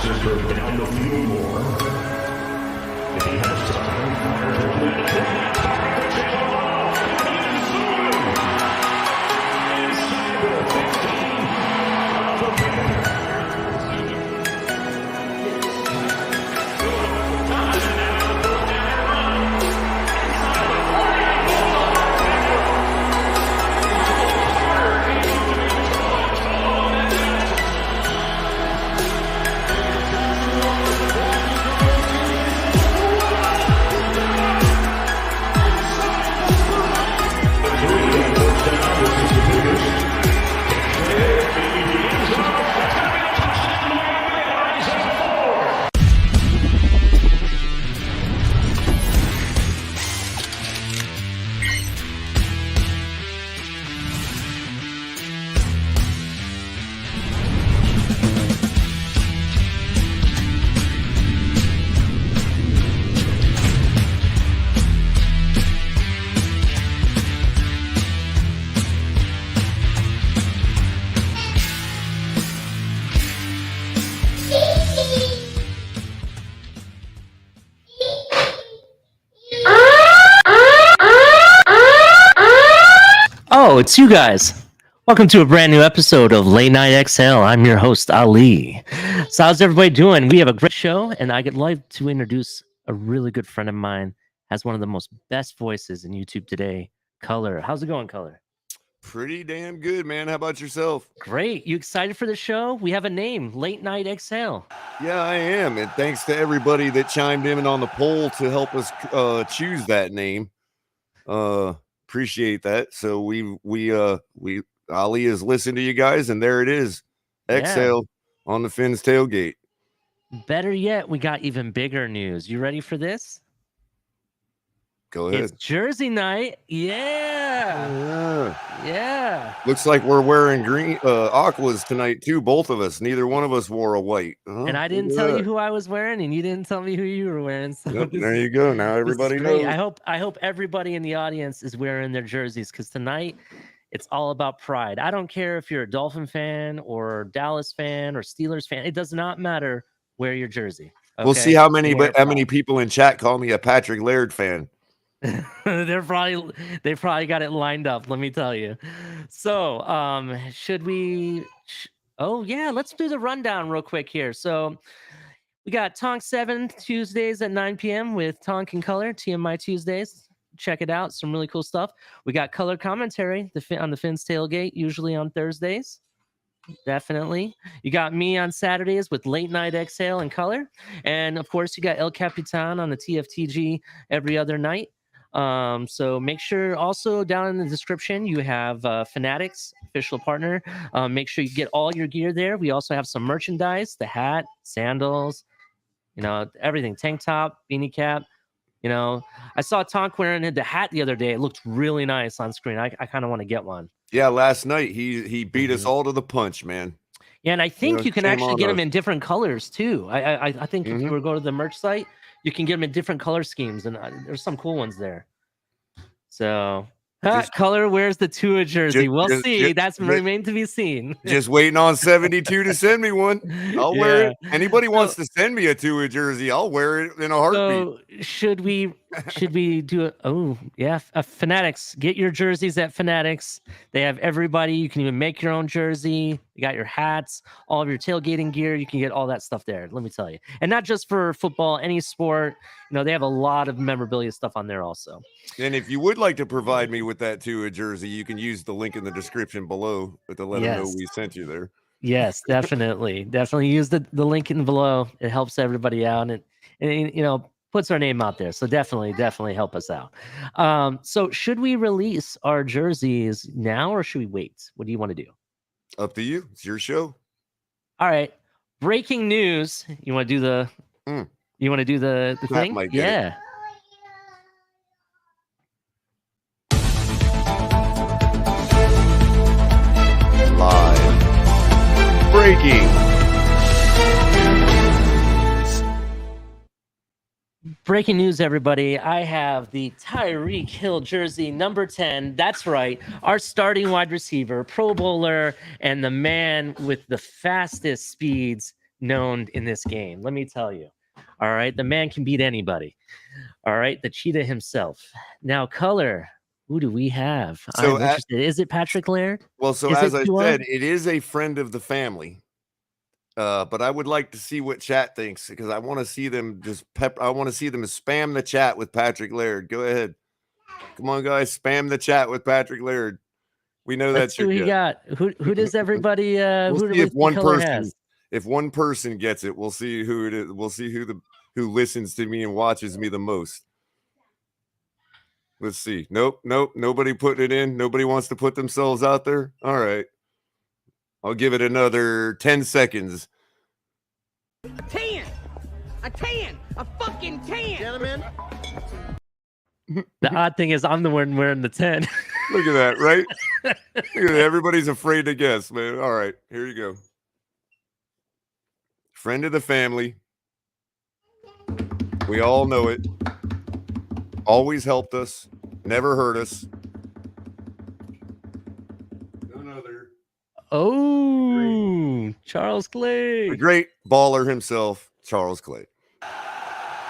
Simper down the field more. If he has time, fires one and target the tail off. Inside the 15 of the Panthers. Oh, it's you guys. Welcome to a brand new episode of Late Night XL. I'm your host, Ali. So how's everybody doing? We have a great show, and I'd like to introduce a really good friend of mine, has one of the most best voices in YouTube today, Culler. How's it going, Culler? Pretty damn good, man. How about yourself? Great. You excited for the show? We have a name, Late Night XL. Yeah, I am. And thanks to everybody that chimed in on the poll to help us choose that name. Appreciate that. So Ali has listened to you guys, and there it is. Exhale on the Fins tailgate. Better yet, we got even bigger news. You ready for this? Go ahead. It's Jersey night. Yeah. Looks like we're wearing green aquas tonight too, both of us. Neither one of us wore a white. And I didn't tell you who I was wearing, and you didn't tell me who you were wearing. So yep, there you go. Now everybody knows. I hope everybody in the audience is wearing their jerseys, because tonight it's all about pride. I don't care if you're a Dolphin fan or Dallas fan or Steelers fan. It does not matter. Wear your jersey. Okay? We'll see how many people in chat call me a Patrick Laird fan. They probably got it lined up, let me tell you. So let's do the rundown real quick here. So we got Tonk 7 Tuesdays at 9 p.m. with Tonk and Culler, TMI Tuesdays. Check it out, some really cool stuff. We got Culler commentary on the Fins tailgate, usually on Thursdays. Definitely. You got me on Saturdays with Late Night Exhale and Culler, and of course you got El Capitan on the TFTG every other night. So make sure also down in the description you have Fanatics, official partner. Make sure you get all your gear there. We also have some merchandise, the hat, sandals, everything, tank top, beanie cap. I saw Tonk wearing the hat the other day. It looked really nice on screen. I kind of want to get one. Yeah, last night he beat us all to the punch, man. Yeah, and I think you can actually get them in different colors too. I think if you were to go to the merch site, you can get them in different color schemes, and there's some cool ones there. So, Culler wears the Tua jersey. We'll see. That's remain to be seen. Just waiting on 72 to send me one. I'll wear it. Anybody wants to send me a Tua jersey, I'll wear it in a heartbeat. So should we do it? Oh, yeah. Fanatics, get your jerseys at Fanatics. They have everybody. You can even make your own jersey. You got your hats, all of your tailgating gear. You can get all that stuff there. Let me tell you. And not just for football, any sport. They have a lot of memorabilia stuff on there also. And if you would like to provide me with that Tua jersey, you can use the link in the description below to let them know we sent you there. Yes, definitely. Definitely use the link in below. It helps everybody out, and puts our name out there. So definitely help us out. So should we release our jerseys now, or should we wait? What do you want to do? Up to you. It's your show. All right. Breaking news. You want to do the thing? Yeah. Live. Breaking. Breaking news, everybody. I have the Tyreek Hill jersey, number 10. That's right. Our starting wide receiver, Pro Bowler, and the man with the fastest speeds, known in this game. Let me tell you. All right, the man can beat anybody. All right, the cheetah himself. Now, Color. Who do we have? So I'm interested. Is it Patrick Laird? well, so Is as it I Tua? said, it is a friend of the family. But I would like to see what chat thinks because I want to see them I want to see them spam the chat with Patrick Laird. Go ahead. Come on, guys, spam the chat with Patrick Laird. We know Let's that's see who you got. Who does everybody We'll who do see we if think one Color person has? if one person gets it. We'll see who it is. We'll see who listens to me and watches me the most. Let's see. Nope. Nobody putting it in. Nobody wants to put themselves out there. All right. I'll give it another 10 seconds. A 10! A 10! A fucking 10! Gentlemen. The odd thing is I'm the one wearing the 10. Look at that, right? Look at that. Everybody's afraid to guess, man. All right, here you go. Friend of the family. We all know it. Always helped us. Never hurt us. None other. Oh, Charles Clay. The great baller himself, Charles Clay.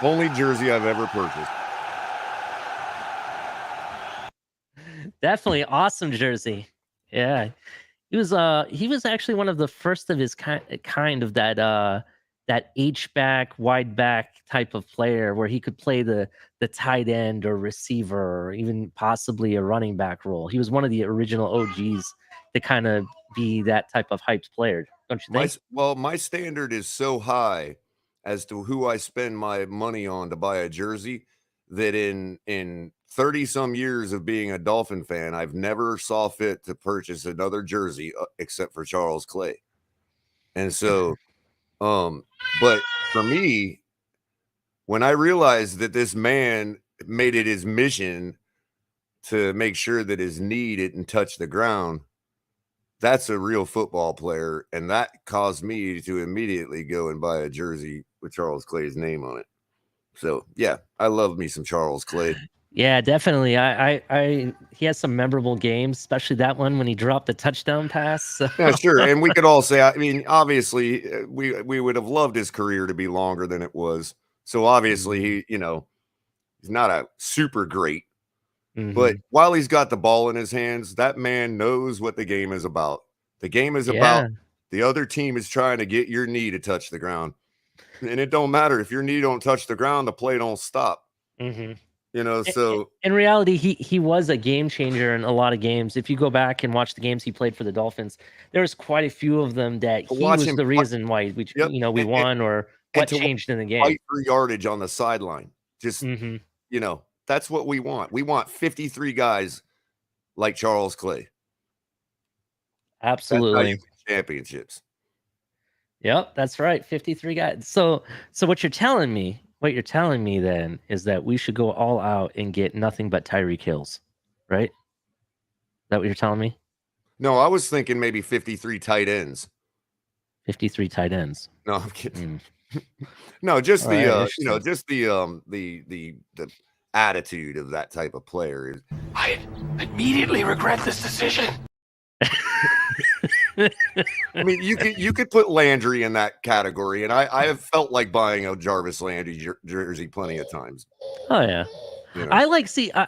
Only jersey I've ever purchased. Definitely awesome jersey. Yeah. He was actually one of the first of his kind of that H-back, wide back type of player where he could play the tight end or receiver or even possibly a running back role. He was one of the original OGs to kind of be that type of hyped player, don't you think? My standard is so high as to who I spend my money on to buy a jersey that in 30 some years of being a Dolphin fan, I've never saw fit to purchase another jersey except for Charles Clay. And so, but for me, when I realized that this man made it his mission to make sure that his knee didn't touch the ground, that's a real football player. And that caused me to immediately go and buy a jersey with Charles Clay's name on it. So yeah, I love me some Charles Clay. Yeah, definitely. He has some memorable games, especially that one when he dropped the touchdown pass. So. Yeah, sure. And we could all say, I mean, obviously, we would have loved his career to be longer than it was. So obviously, he's not a super great, but while he's got the ball in his hands, that man knows what the game is about. The game is about the other team is trying to get your knee to touch the ground, and it don't matter if your knee don't touch the ground, the play don't stop. You know, so in reality, he was a game changer in a lot of games. If you go back and watch the games he played for the Dolphins, there was quite a few of them that he was the reason why we won or what changed in the game. Fight for yardage on the sideline. Just that's what we want. We want 53 guys like Charles Clay. Absolutely. That's how you win championships. Yep, that's right. 53 guys. So what you're telling me then is that we should go all out and get nothing but Tyreek Hills, right? Is that what you're telling me? No, I was thinking maybe 53 tight ends. 53 tight ends. No, I'm kidding. No, just the attitude of that type of player. I immediately regret this decision. I mean, you could put Landry in that category, and I have felt like buying a Jarvis Landry jersey plenty of times. Oh yeah,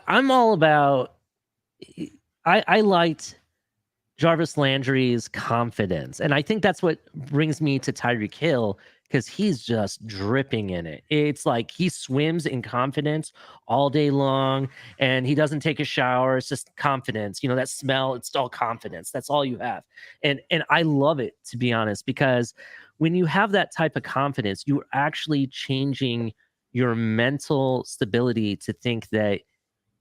I'm all about. I liked Jarvis Landry's confidence, and I think that's what brings me to Tyreek Hill because he's just dripping in it. It's like he swims in confidence all day long, and he doesn't take a shower. It's just confidence. You know, that smell, it's all confidence. That's all you have. And I love it, to be honest, because when you have that type of confidence, you're actually changing your mental stability to think that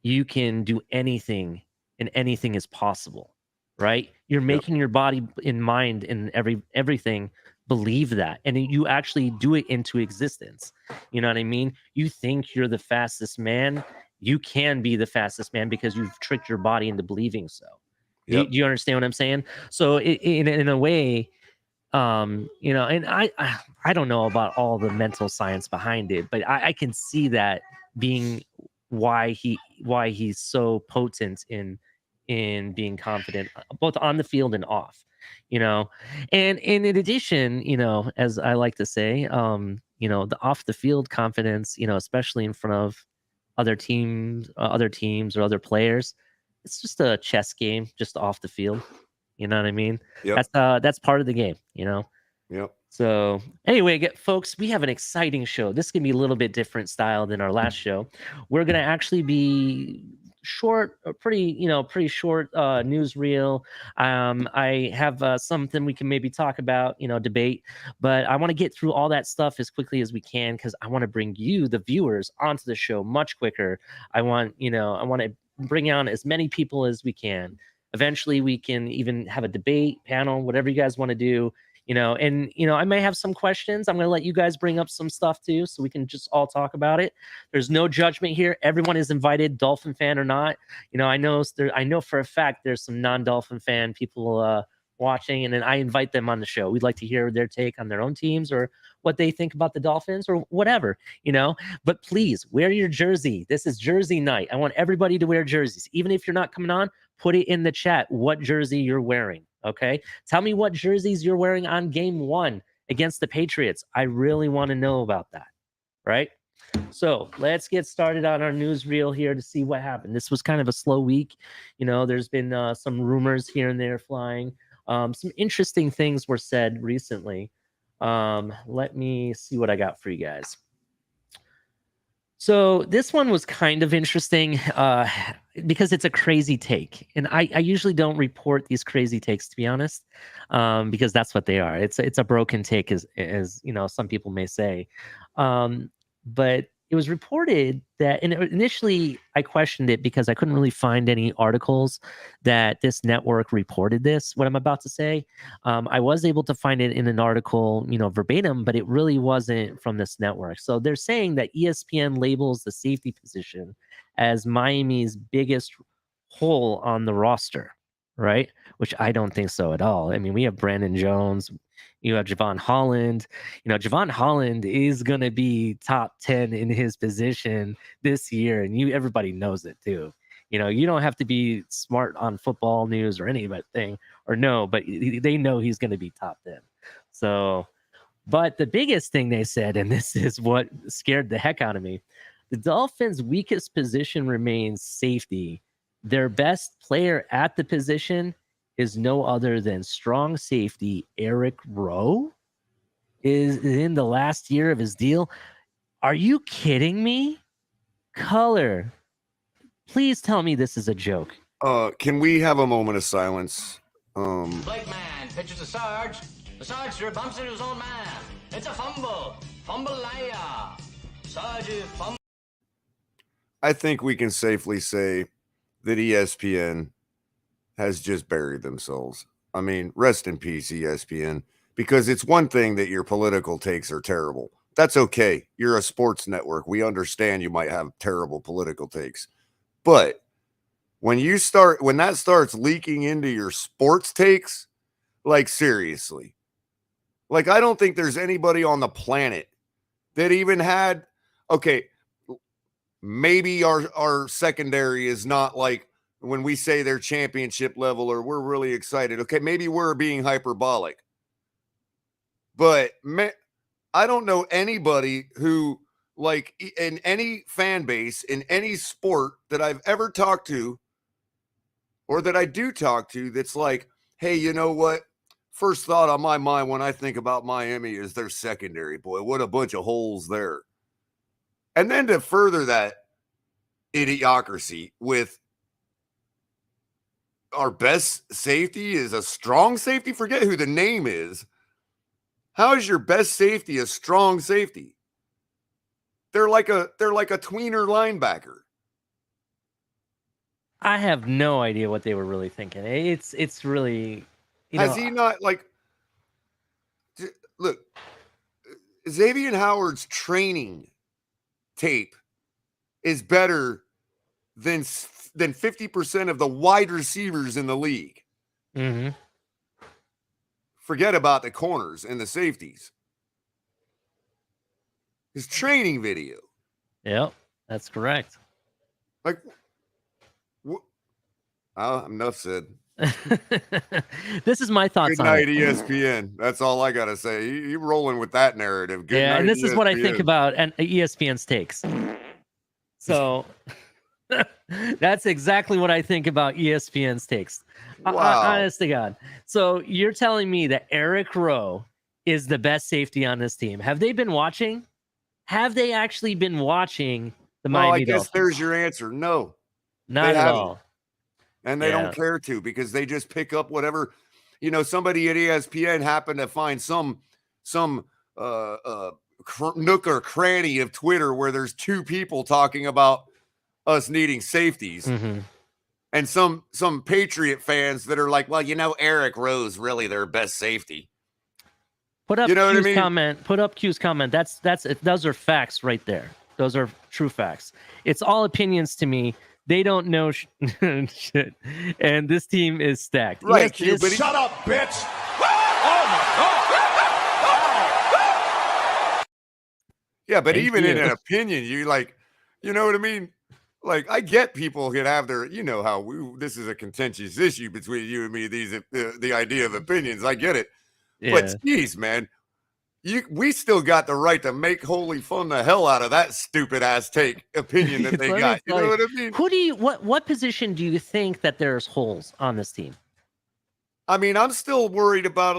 you can do anything and anything is possible, right? You're making your body and mind and everything believe that, and you actually do it into existence. You know what I mean? You think you're the fastest man. You can be the fastest man because you've tricked your body into believing so. Do you understand what I'm saying? So in a way, and I don't know about all the mental science behind it, but I can see that being why he's so potent in being confident both on the field and off. you know. And in addition, as I like to say, the off the field confidence, especially in front of other teams or other players, it's just a chess game, just off the field. You know what I mean? Yep. That's part of the game. Yep. So anyway, folks, we have an exciting show. This is gonna be a little bit different style than our last show. We're gonna actually be short, pretty short newsreel. I have something we can maybe talk about, debate, but I want to get through all that stuff as quickly as we can because I want to bring you, the viewers, onto the show much quicker. I want to bring on as many people as we can. Eventually, we can even have a debate panel, whatever you guys want to do. I may have some questions. I'm going to let you guys bring up some stuff too, so we can just all talk about it. There's no judgment here. Everyone is invited, Dolphin fan or not. I know for a fact there's some non-Dolphin fan people watching, and then I invite them on the show. We'd like to hear their take on their own teams or what they think about the Dolphins or whatever. But please wear your jersey. This is jersey night. I want everybody to wear jerseys. Even if you're not coming on, put it in the chat what jersey you're wearing. Okay. Tell me what jerseys you're wearing on game 1 against the Patriots. I really want to know about that. Right. So let's get started on our newsreel here to see what happened. This was kind of a slow week. There's been some rumors here and there flying. Some interesting things were said recently. Let me see what I got for you guys. So this one was kind of interesting because it's a crazy take, and I usually don't report these crazy takes, to be honest, because that's what they are. It's a broken take, as some people may say, but it was reported that, and initially I questioned it because I couldn't really find any articles that this network reported this, what I'm about to say. I was able to find it in an article, verbatim, but it really wasn't from this network. So they're saying that ESPN labels the safety position as Miami's biggest hole on the roster, right? Which I don't think so at all. I mean, we have Brandon Jones, you have Javon Holland. Javon Holland is going to be top 10 in his position this year, and everybody knows it too. You don't have to be smart on football news or anything or no, but they know he's going to be top 10. So, but the biggest thing they said, and this is what scared the heck out of me, the Dolphins' weakest position remains safety. Their best player at the position is no other than strong safety Eric Rowe is in the last year of his deal. Are you kidding me? Culler, please tell me this is a joke. Can we have a moment of silence? Blake man pitches to Sarge. The Sarge strip bumps into his own man. It's a fumble. Fumble-aya. Sarge fumble. I think we can safely say that ESPN has just buried themselves. I mean, rest in peace, ESPN, because it's one thing that your political takes are terrible. That's okay. You're a sports network. We understand you might have terrible political takes. But when that starts leaking into your sports takes, like seriously, like I don't think there's anybody on the planet that even had, okay, maybe our secondary is not like when we say they're championship level or we're really excited. Okay, maybe we're being hyperbolic. But I don't know anybody who, like, in any fan base, in any sport that I've ever talked to or that I do talk to, that's like, hey, you know what? First thought on my mind when I think about Miami is their secondary. Boy, what a bunch of holes there. And then to further that idiocracy with our best safety is a strong safety. Forget who the name is. How is your best safety a strong safety? They're like a tweener linebacker. I have no idea what they were really thinking. It's really, Has he not, like, look, Xavier Howard's training tape is better than 50% of the wide receivers in the league. Mm-hmm. Forget about the corners and the safeties. His training video. Yep, that's correct. Like, enough said. This is my thoughts Good on night, it. ESPN. That's all I gotta say. You rolling with that narrative. Good Yeah, night, and this is what I think ESPN. about ESPN's takes. So that's exactly what I think about ESPN's takes. Wow. Honest to God. So you're telling me that Eric Rowe is the best safety on this team? Have they been watching? Have they actually been watching the Well, I Miami guess Dolphins? there's your answer. No, Not at haven't. all. And they don't care to, because they just pick up whatever, somebody at ESPN happened to find some nook or cranny of Twitter where there's two people talking about us needing safeties. Mm-hmm. And some Patriot fans that are like, well, Eric Rowe's really their best safety. Put up You know what I Q's mean? comment. Put up Q's comment. That's it. Those are facts right there. Those are true facts. It's all opinions to me. They don't know shit. And this team is stacked. Right, Yes, Q, but Shut up, bitch! yeah, but Thank even in you. an opinion, you know what I mean? Like, I get people can have their, this is a contentious issue between you and me, the idea of opinions. I get it. Yeah. But geez, man, we still got the right to make holy fun the hell out of that stupid ass opinion that they Let me got. You tell know you, what I mean? Who do you what position do you think that there's holes on this team? I mean, I'm still worried about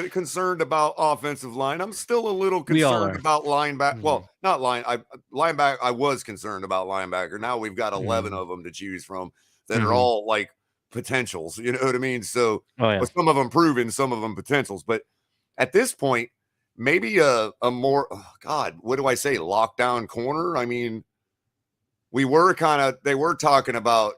concerned about offensive line. I'm still a little We all concerned are. about linebacker. Mhm. Well, not linebacker. I was concerned about linebacker. Now we've got 11 of them to choose from that are all like potentials. You know what I mean? So Oh, some of them proven, some of them potentials. But at this point, maybe a more, what do I say? Lockdown corner. I mean, they were talking about,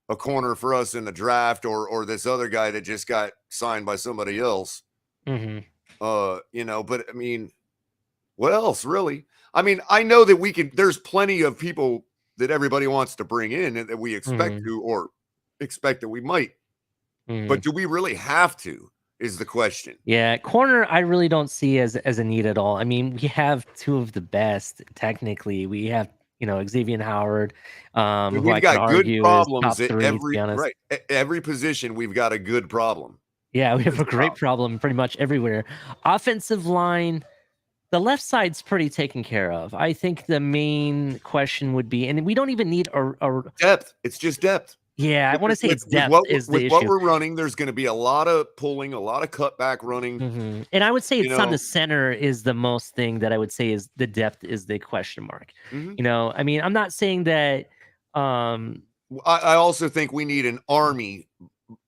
a corner for us in the draft, or this other guy that just got signed by somebody else. Mm-hmm. But I mean, what else really? I mean, I know that there's plenty of people that everybody wants to bring in and that we expect to, or expect that we might, but do we really have to, is the question. Yeah, corner I really don't see as a need at all. I mean, we have two of the best technically. We have, Xavier Howard, who I We've can got good argue is problems top at 3, to be honest. every position. We've got a good problem. Yeah, we have a great problem pretty much everywhere. Offensive line, the left side's pretty taken care of. I think the main question would be, and we don't even need a Depth. It's just depth. yeah, I want to say it's depth is the with issue. what we're running, there's going to be a lot of pulling, a lot of cutback running. And I would say it's on the center is the most thing that I would say is the depth is the question mark. I mean, I'm not saying that. I also think we need an army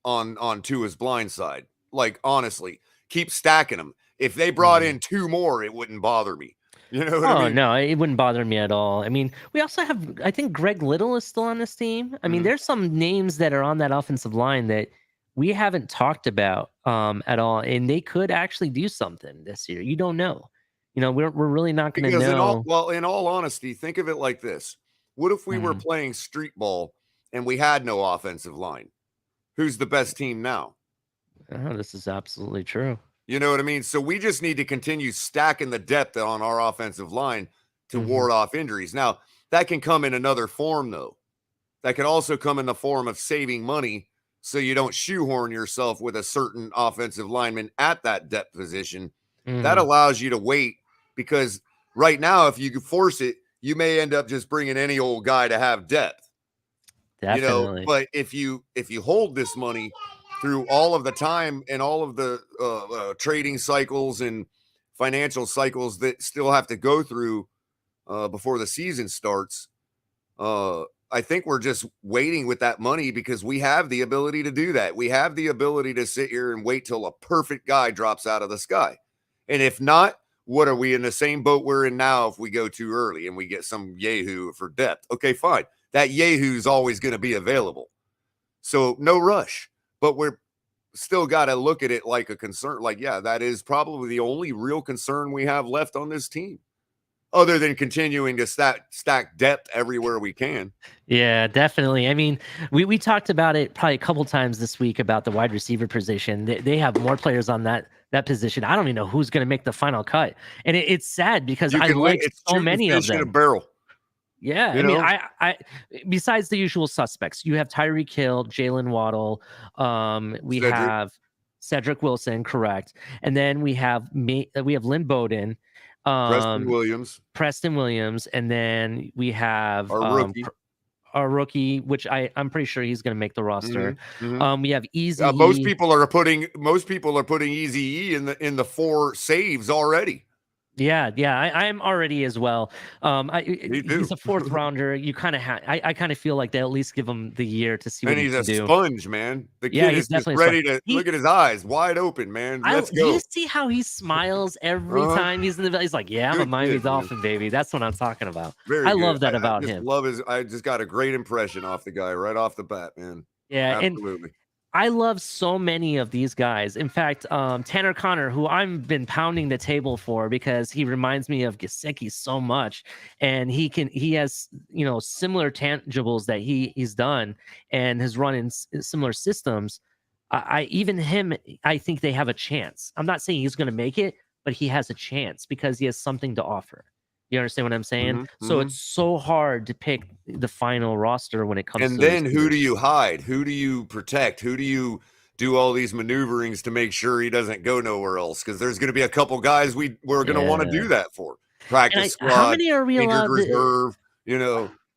on Tua's blind side. Like, honestly, keep stacking them. If they brought in 2 more, it wouldn't bother me. You know what I mean? No, it wouldn't bother me at all. I mean, we also have, I think Greg Little is still on this team. I mean, there's some names that are on that offensive line that we haven't talked about at all, and they could actually do something this year. You don't know. We're really not going to know. In all honesty, think of it like this. What if we were playing street ball and we had no offensive line? Who's the best team now? Oh, this is absolutely true. You know what I mean? So we just need to continue stacking the depth on our offensive line to ward off injuries. Now, that can come in another form, though. That could also come in the form of saving money so you don't shoehorn yourself with a certain offensive lineman at that depth position. That allows you to wait, because right now, if you force it, you may end up just bringing any old guy to have depth. Definitely. But if you hold this money through all of the time and all of the trading cycles and financial cycles that still have to go through before the season starts, I think we're just waiting with that money because we have the ability to do that. We have the ability to sit here and wait till a perfect guy drops out of the sky. And if not, what are we in the same boat we're in now if we go too early and we get some yahoo for depth? Okay, fine. That yahoo's always going to be available. So no rush. But we're still got to look at it like a concern. Like, yeah, that is probably the only real concern we have left on this team, other than continuing to stack depth everywhere we can. Yeah, definitely. I mean, we talked about it probably a couple times this week about the wide receiver position. They have more players on that position. I don't even know who's going to make the final cut. And it's sad because I like so many of them. In a barrel. Yeah, You I mean, know? I besides the usual suspects, you have Tyreek Hill, Jalen Waddle, we Cedric. have Cedric Wilson, correct, and then we have Lynn Bowden, Preston Williams, Preston Williams, and then we have our rookie. our rookie, which I'm pretty sure he's going to make the roster. We have Easy. Most people are putting Easy E in the 4 saves already. Yeah, I'm already as well. Me too. He's a 4th rounder. You kind of I kind of feel like they at least give him the year to see what And he he's can a do. sponge, man. The Yeah, kid he's is just definitely a ready to look at his eyes wide open, man. Let's Do go. you see how he smiles every time he's in the? He's like, "Yeah, I'm a Good Miami kid, man. Dolphin, baby." That's what I'm talking about. Very I good. love that I about just him. I just got a great impression off the guy right off the bat, man. Yeah, Absolutely. and I love so many of these guys. In fact, Tanner Connor, who I've been pounding the table for because he reminds me of Gesicki so much, and he has similar tangibles that he's done and has run in similar systems. I think they have a chance. I'm not saying he's going to make it, but he has a chance because he has something to offer. You understand what I'm saying? So it's so hard to pick the final roster when it comes And to then who do you hide? Who do you protect? Who do you do all these maneuverings to make sure he doesn't go nowhere else? Because there's going to be a couple guys we're going to want to do that for. Practice squad, how many are we injured allowed reserve,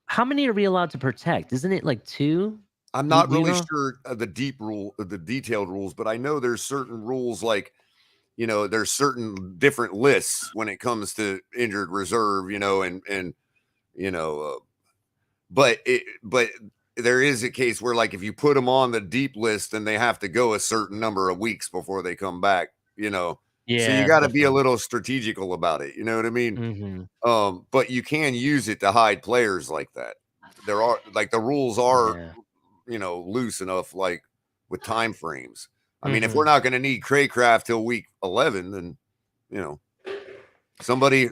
How many are we allowed to protect? Isn't it like 2? I'm not really sure of the detailed rules, but I know there's certain rules like there's certain different lists when it comes to injured reserve, but there is a case where like if you put them on the deep list, then they have to go a certain number of weeks before they come back, Yeah, so you got to be a little strategical about it. You know what I mean? Mm-hmm. But you can use it to hide players like that. There are like the rules are, loose enough, like with time frames. I mean, if we're not going to need Craycraft till week 11, then, somebody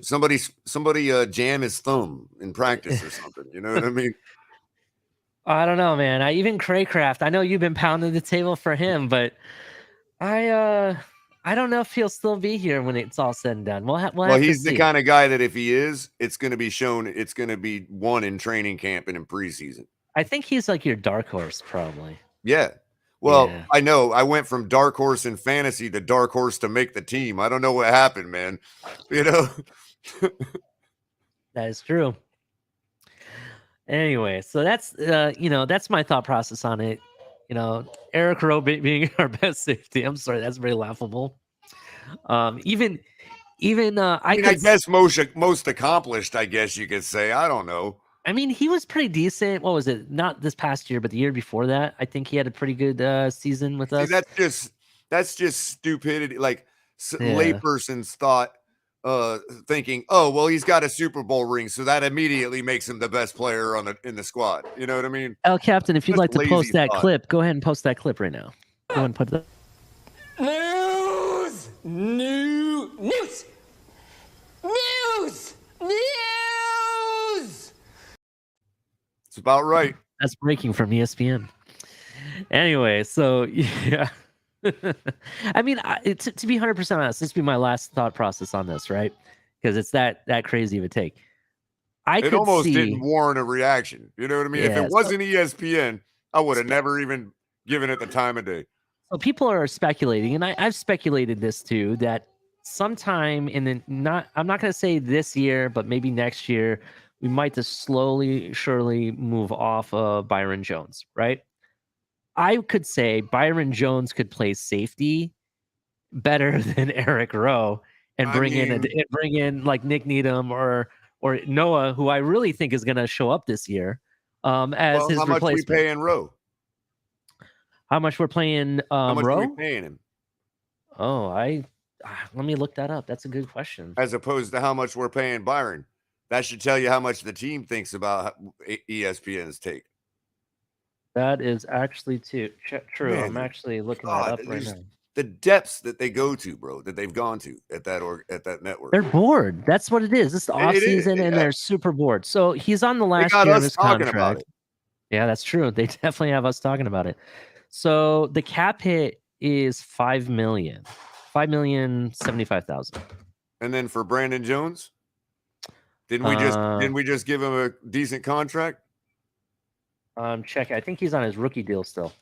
jam his thumb in practice or something. You know what I mean? I don't know, man. Even Craycraft, I know you've been pounding the table for him, but I don't know if he'll still be here when it's all said and done. We'll have he's to the see. kind of guy that if he is, it's going to be shown. It's going to be won in training camp and in preseason. I think he's like your dark horse, probably. Yeah. Well, I know I went from dark horse in fantasy to dark horse to make the team. I don't know what happened, man. That is true. Anyway, so that's that's my thought process on it. Eric Rowe being our best safety. I'm sorry, that's very laughable. I guess most accomplished, I guess you could say. I don't know. I mean, he was pretty decent. What was it? Not this past year, but the year before that. I think he had a pretty good season with us. That's just stupidity. Like layperson's thought, thinking, oh well, he's got a Super Bowl ring, so that immediately makes him the best player in the squad. You know what I mean? Captain, if you'd like to post that thought. clip, go ahead and post that clip right now. Go ahead and put that. News! It's about right. That's breaking from ESPN. Anyway, so yeah. I mean, to be 100% honest, this would be my last thought process on this, right? Because it's that crazy of a take. It almost didn't warrant a reaction. You know what I mean? Yeah, if it wasn't ESPN, I would have never even given it the time of day. So people are speculating, and I've speculated this too, that sometime I'm not going to say this year, but maybe next year, we might just slowly, surely move off of Byron Jones, right? I could say Byron Jones could play safety better than Eric Rowe and bring in like Nick Needham or Noah, who I really think is going to show up this year as his replacement. How much we paying Rowe? How much we're paying how much Rowe? are we paying him? Oh, let me look that up. That's a good question. As opposed to how much we're paying Byron. That should tell you how much the team thinks about ESPN's take. That is actually true. Man, I'm actually looking that up right now. The depths that they go to, bro, that they've gone to at that network. They're bored. That's what it is. It's the off season, and they're super bored. So he's on the last year of his contract. Yeah, that's true. They definitely have us talking about it. So the cap hit is $5 million, $5,075,000. And then for Brandon Jones, Didn't we just give him a decent contract? Check. I think he's on his rookie deal still.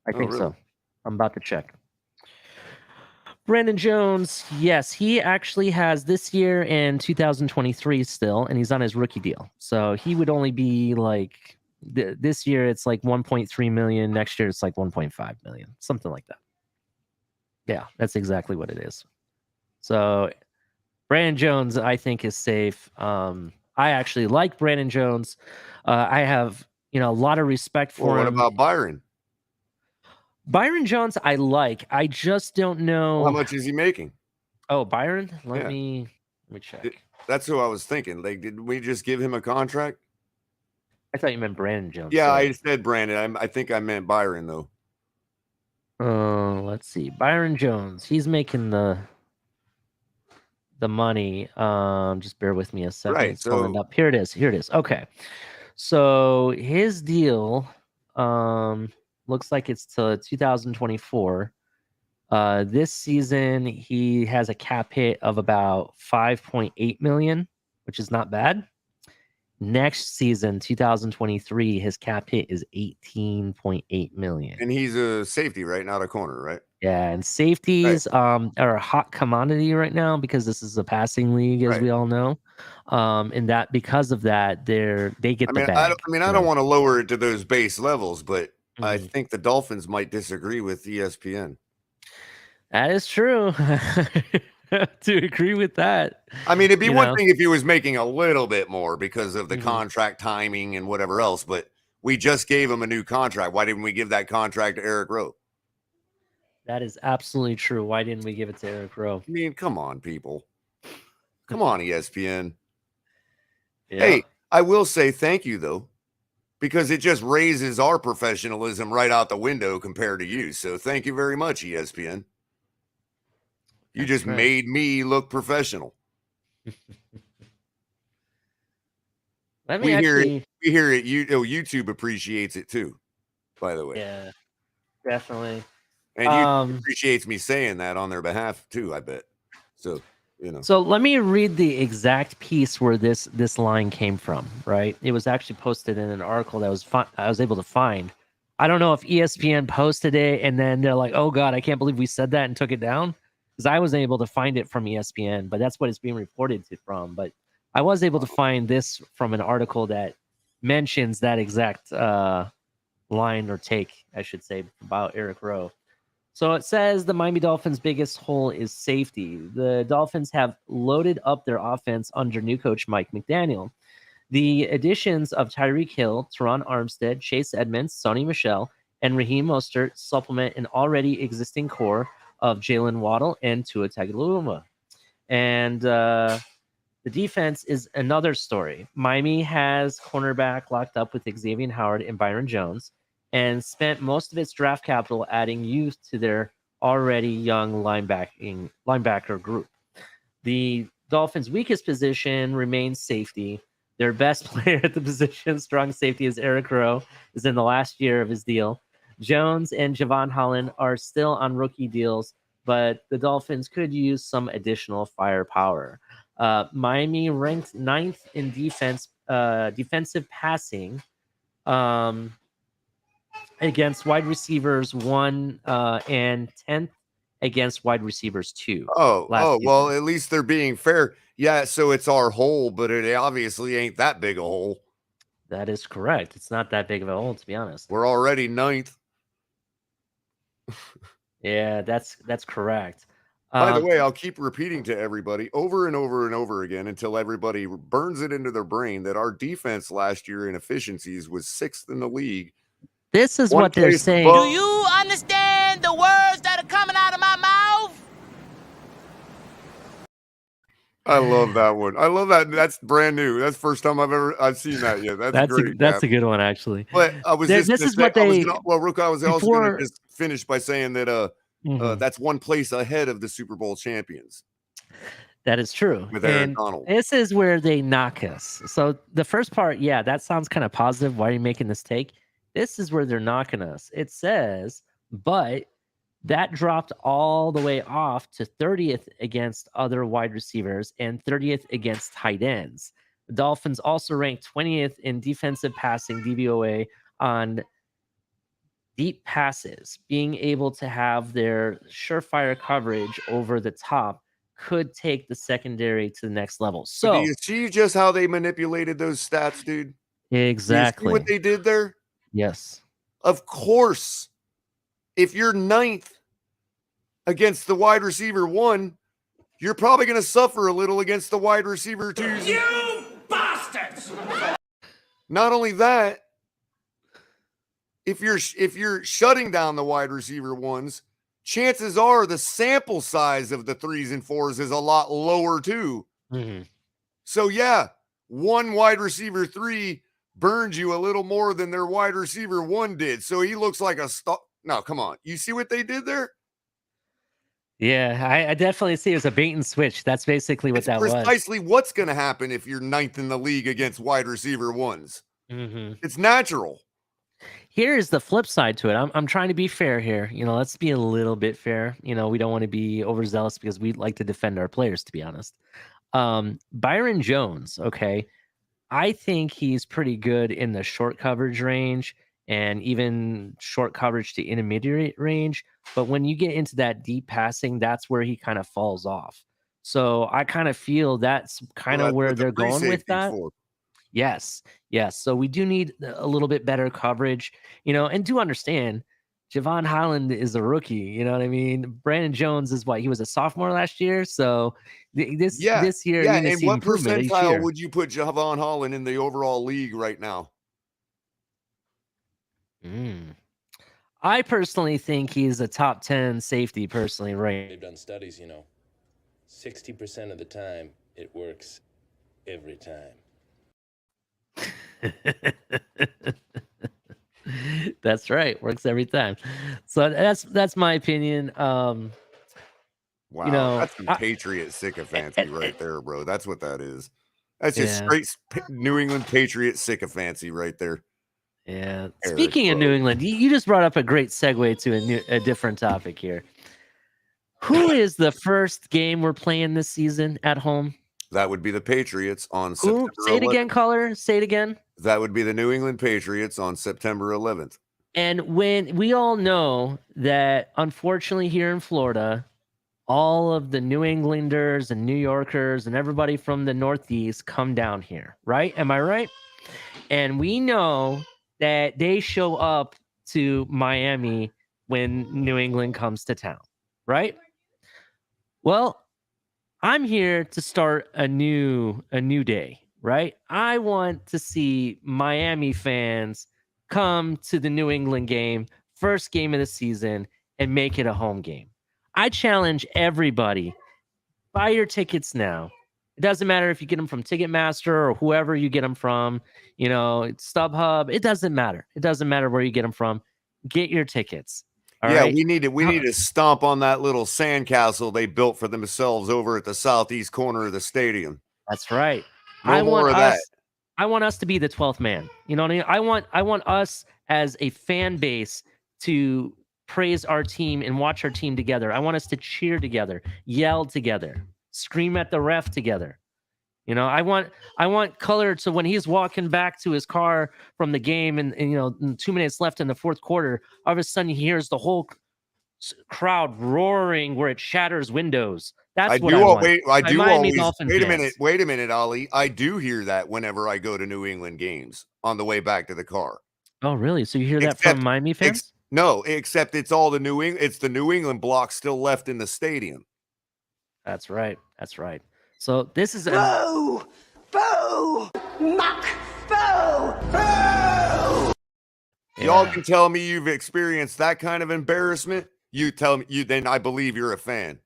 I think really? so. I'm about to check. Brandon Jones, yes, he actually has this year and 2023 still, and he's on his rookie deal. So he would only be like this year it's like 1.3 million. Next year it's like 1.5 million, something like that. Yeah, that's exactly what it is. So Brandon Jones, I think, is safe. I actually like Brandon Jones. I have a lot of respect for Well, what him. about Byron? Byron Jones, I like. I just don't know How much is he making? Oh, Byron? Let Yeah. me check. That's who I was thinking. Like, did we just give him a contract? I thought you meant Brandon Jones. Yeah, sorry. I said Brandon. I think I meant Byron though. Let's see. Byron Jones. He's making the money. Just bear with me a second. Right, It's pulling so- up. Here it is. Okay. So his deal looks like it's to 2024. This season he has a cap hit of about 5.8 million, which is not bad. Next season, 2023, his cap hit is 18.8 million. And he's a safety, right? Not a corner, right? Yeah, and safeties are a hot commodity right now because this is a passing league, as we all know. And that because of that, they get the bag. I don't want to lower it to those base levels, but I Mhm. think the Dolphins might disagree with ESPN. That is true. To agree with that. I mean, it'd be one thing if he was making a little bit more because of the Mhm. contract timing and whatever else, but we just gave him a new contract. Why didn't we give that contract to Eric Rowe? That is absolutely true. Why didn't we give it to Eric Rowe? I mean, come on, people. Come on, ESPN. Yeah. Hey, I will say thank you, though, because it just raises our professionalism right out the window compared to you. So thank you very much, ESPN. You That's just right. made me look professional. Let me We actually. hear it. YouTube appreciates it too, by the way. Yeah, definitely. And YouTube appreciates me saying that on their behalf too, I bet. So, So let me read the exact piece where this line came from, right? It was actually posted in an article that I was able to find. I don't know if ESPN posted it and then they're like, oh God, I can't believe we said that and took it down. Because I was able to find it from ESPN, but that's what it's being reported from. But I was able to find this from an article that mentions that exact line or take, I should say, about Eric Rowe. So it says the Miami Dolphins' biggest hole is safety. The Dolphins have loaded up their offense under new coach Mike McDaniel. The additions of Tyreek Hill, Teron Armstead, Chase Edmonds, Sonny Michel, and Raheem Mostert supplement an already existing core of Jalen Waddle and Tua Tagovailoa. And the defense is another story. Miami has cornerback locked up with Xavier Howard and Byron Jones, and spent most of its draft capital adding youth to their already young linebacker group. The Dolphins' weakest position remains safety. Their best player at the position, strong safety, is Eric Rowe, is in the last year of his deal. Jones and Javon Holland are still on rookie deals, but the Dolphins could use some additional firepower. Miami ranked 9th in defensive passing against wide receivers 1 and 10th against wide receivers 2. Well, at least they're being fair. Yeah, so it's our hole, but it obviously ain't that big a hole. That is correct. It's not that big of a hole, to be honest. We're already 9th. Yeah, that's correct. By the way, I'll keep repeating to everybody over and over and over again until everybody burns it into their brain that our defense last year in efficiencies was 6th in the league. This is what they're saying. Do you understand the words that are coming out of my mouth? I love that one. I love that. That's brand new. That's the first time I've seen that yet. That's great. That's a good one, actually. But I was This is what they. Rook, I was also going to just finish by saying that that's one place ahead of the Super Bowl champions. That is true. With Aaron Donald. This is where they knock us. So the first part, yeah, that sounds kind of positive. Why are you making this take? This is where they're knocking us. It says, but that dropped all the way off to 30th against other wide receivers and 30th against tight ends. The Dolphins also ranked 20th in defensive passing DVOA on deep passes. Being able to have their surefire coverage over the top could take the secondary to the next level. But do So you see just how they manipulated those stats, dude? Do you see exactly. what they did there? Yes. Of course, if you're 9th against the wide receiver 1, you're probably going to suffer a little against the wide receiver 2s. You bastards! Not only that, if you're shutting down the wide receiver 1s, chances are the sample size of the 3s and 4s is a lot lower too. Mhm. So yeah, one wide receiver 3 burned you a little more than their wide receiver 1 did. So he looks like a star. No, come on. You see what they did there? Yeah, I definitely see it as a bait and switch. That's basically what It's that was. precisely what's going to happen if you're 9th in the league against wide receiver 1s. Mhm. It's natural. Here's the flip side to it. I'm trying to be fair here. Let's be a little bit fair. We don't want to be overzealous because we like to defend our players, to be honest. Byron Jones, okay. I think he's pretty good in the short coverage range and even short coverage to intermediate range. But when you get into that deep passing, that's where he kind of falls off. So I kind of feel that's kind Well, of that's where what the they're free going with safety's that. for. Yes. So we do need a little bit better coverage, and do understand Javon Holland is a rookie. You know what I mean? Brandon Jones is he was a sophomore last year. So this Yeah. year, Yeah. you're going to And see what improvement each percentile year. would you put Javon Holland in the overall league right now? I personally think he's a top 10 safety personally, right? They've done studies, 60% of the time it works every time. That's right. Works every time. So that's my opinion. Wow. That's some I- Patriot sycophancy right there, bro. That's what that is. That's just Yeah. straight New England Patriot sycophancy right there. Yeah. Eric, Speaking of bro. New England, you just brought up a great segue to a different topic here. Who is the first game we're playing this season at home? That would be the Patriots on Who? September Say it 11th. again, caller. Say it again. That would be the New England Patriots on September 11th. And when we all know that, unfortunately, here in Florida, all of the New Englanders and New Yorkers and everybody from the Northeast come down here, right? Am I right? And we know that they show up to Miami when New England comes to town, right? Well, I'm here to start a new day, right? I want to see Miami fans come to the New England game, first game of the season, and make it a home game. I challenge everybody, buy your tickets now. It doesn't matter if you get them from Ticketmaster or whoever you get them from, it's StubHub. It doesn't matter. It doesn't matter where you get them from. Get your tickets. All right? We need to stomp on that little sandcastle they built for themselves over at the southeast corner of the stadium. That's right. No more of that. I want us to be the 12th man. You know what I mean? I want us as a fan base to praise our team and watch our team together. I want us to cheer together, yell together, scream at the ref together. I want Culler to, when he's walking back to his car from the game and 2 minutes left in the fourth quarter, all of a sudden he hears the whole crowd roaring where it shatters windows. That's what I want. Wait a minute, Ollie. I do hear that whenever I go to New England games on the way back to the car. Oh, really? So you hear that from Miami fans? No, except it's all the New England. It's the New England block still left in the stadium. That's right. So this is Boo! Boo! Muck! Boo! Boo! Y'all can tell me you've experienced that kind of embarrassment. You tell me, then I believe you're a fan.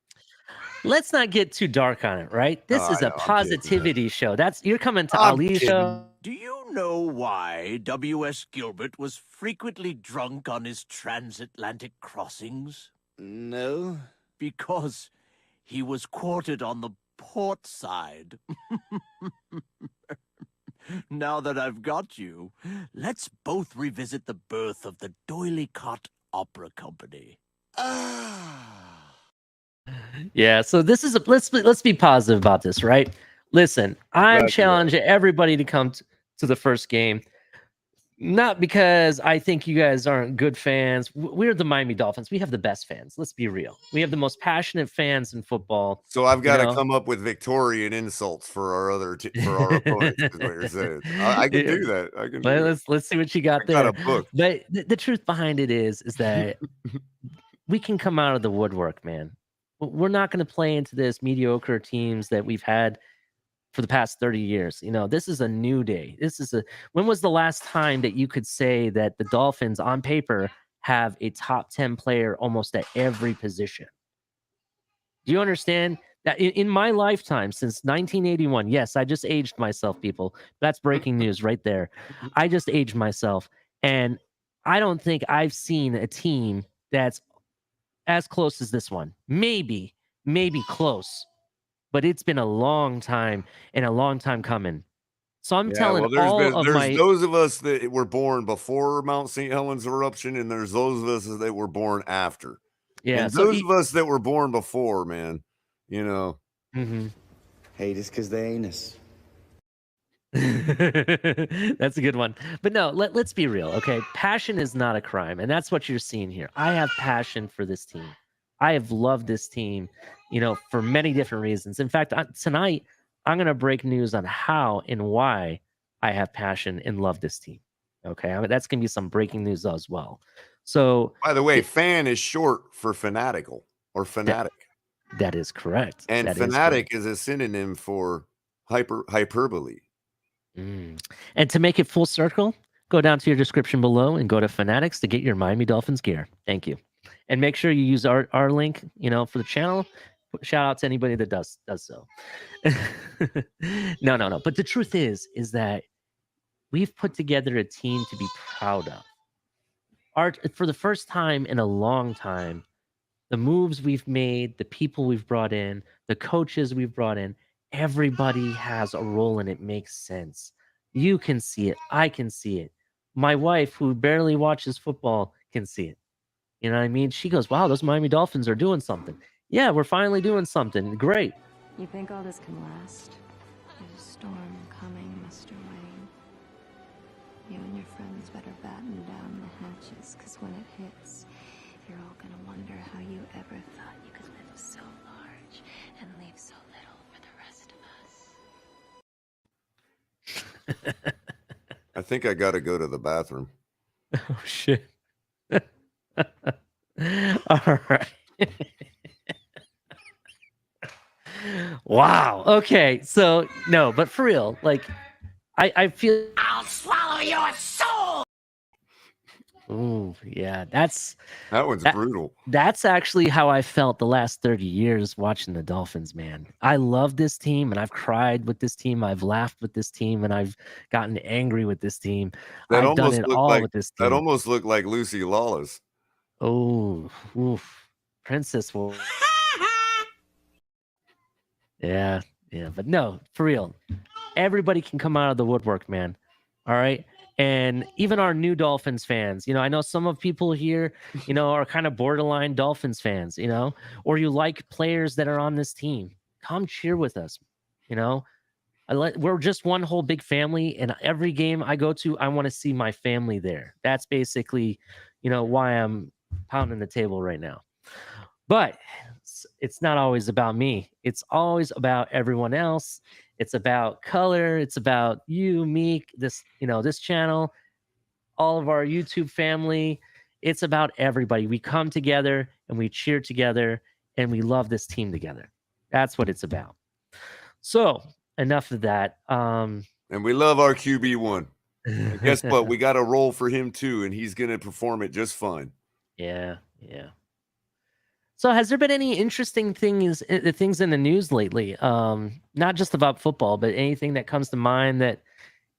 Let's not get too dark on it, right? This is a positivity show. You're coming to Ali's show. Do you know why W.S. Gilbert was frequently drunk on his transatlantic crossings? No. Because he was quartered on the port side. Now that I've got you, let's both revisit the birth of the Doyleycott Opera Company. Yeah, so this is let's be positive about this, right? Listen, I'm Back to that. challenging everybody to come to the first game. Not because I think you guys aren't good fans. We're the Miami Dolphins. We have the best fans. Let's be real. We have the most passionate fans in football. So I've You got to know? come up with Victorian insults for our for our opponents. Is what you're saying? I can Yeah. do that. I can do that. Let's see what you got I got there. a book. But the truth behind it is that we can come out of the woodwork, man. We're not going to play into this mediocre teams that we've had for the past 30 years. You know, this is a new day. When was the last time that you could say that the Dolphins on paper have a top 10 player almost at every position? Do you understand that in my lifetime since 1981? Yes, I just aged myself, people. That's breaking news right there. I just aged myself, and I don't think I've seen a team that's as close as this one. Maybe close, but it's been a long time and a long time coming. So I'm telling all of there's my those of us that were born before Mount St. Helens eruption, and there's those of us that were born after. yeah. And So those of us that were born before, man, you know. Mhm. Hate us because they ain't us. That's a good one. But no, let's be real, okay? Passion is not a crime, and that's what you're seeing here. I have passion for this team. I have loved this team, you know, for many different reasons. In fact, tonight I'm going to break news on how and why I have passion and love this team. Okay, I mean, that's going to be some breaking news as well. So, By the way, fan is short for fanatical or fanatic. that is correct. And That fanatic correct. is a synonym for hyperbole. And to make it full circle, go down to your description below and go to Fanatics to get your Miami Dolphins gear. Thank you. And make sure you use our link, you know, for the channel. Shout out to anybody that does so. No. But the truth is that we've put together a team to be proud of. For the first time in a long time, the moves we've made, the people we've brought in, the coaches we've brought in, everybody has a role and it makes sense. You can see it. I can see it. My wife, who barely watches football, can see it. You know what I mean? She goes, wow, those Miami Dolphins are doing something. Yeah, we're finally doing something. Great. You think all this can last? There's a storm coming, Mr. Wayne. You and your friends better batten down the hatches, because when it hits, you're all gonna wonder how you ever thought you could live so large and leave so little for the rest of us. I think I got to go to the bathroom. Oh, shit. All right. Wow. Okay. So, no, but for real, like, I feel. I'll swallow your soul! Ooh, yeah. That one's brutal. That's actually how I felt the last 30 years watching the Dolphins, man. I love this team, and I've cried with this team. I've laughed with this team, and I've gotten angry with this team. I've done it all with this team. That almost looked like Lucy Lawless. Oh, oof. Princess will. Yeah. But no, for real. Everybody can come out of the woodwork, man. All right. And even our new Dolphins fans, you know, I know some of people here, you know, are kind of borderline Dolphins fans, you know, or you like players that are on this team. Come cheer with us, you know. We're just one whole big family, and every game I go to, I want to see my family there. That's basically, you know, why I'm pounding the table right now. But it's not always about me. It's always about everyone else. It's about Culler. It's about you, me, this channel, all of our YouTube family. It's about everybody. We come together and we cheer together and we love this team together. That's what it's about. So enough of that. And we love our QB1. And guess what? We got a role for him too, and he's going to perform it just fine. Yeah. So has there been any interesting things in the news lately? Not just about football, but anything that comes to mind that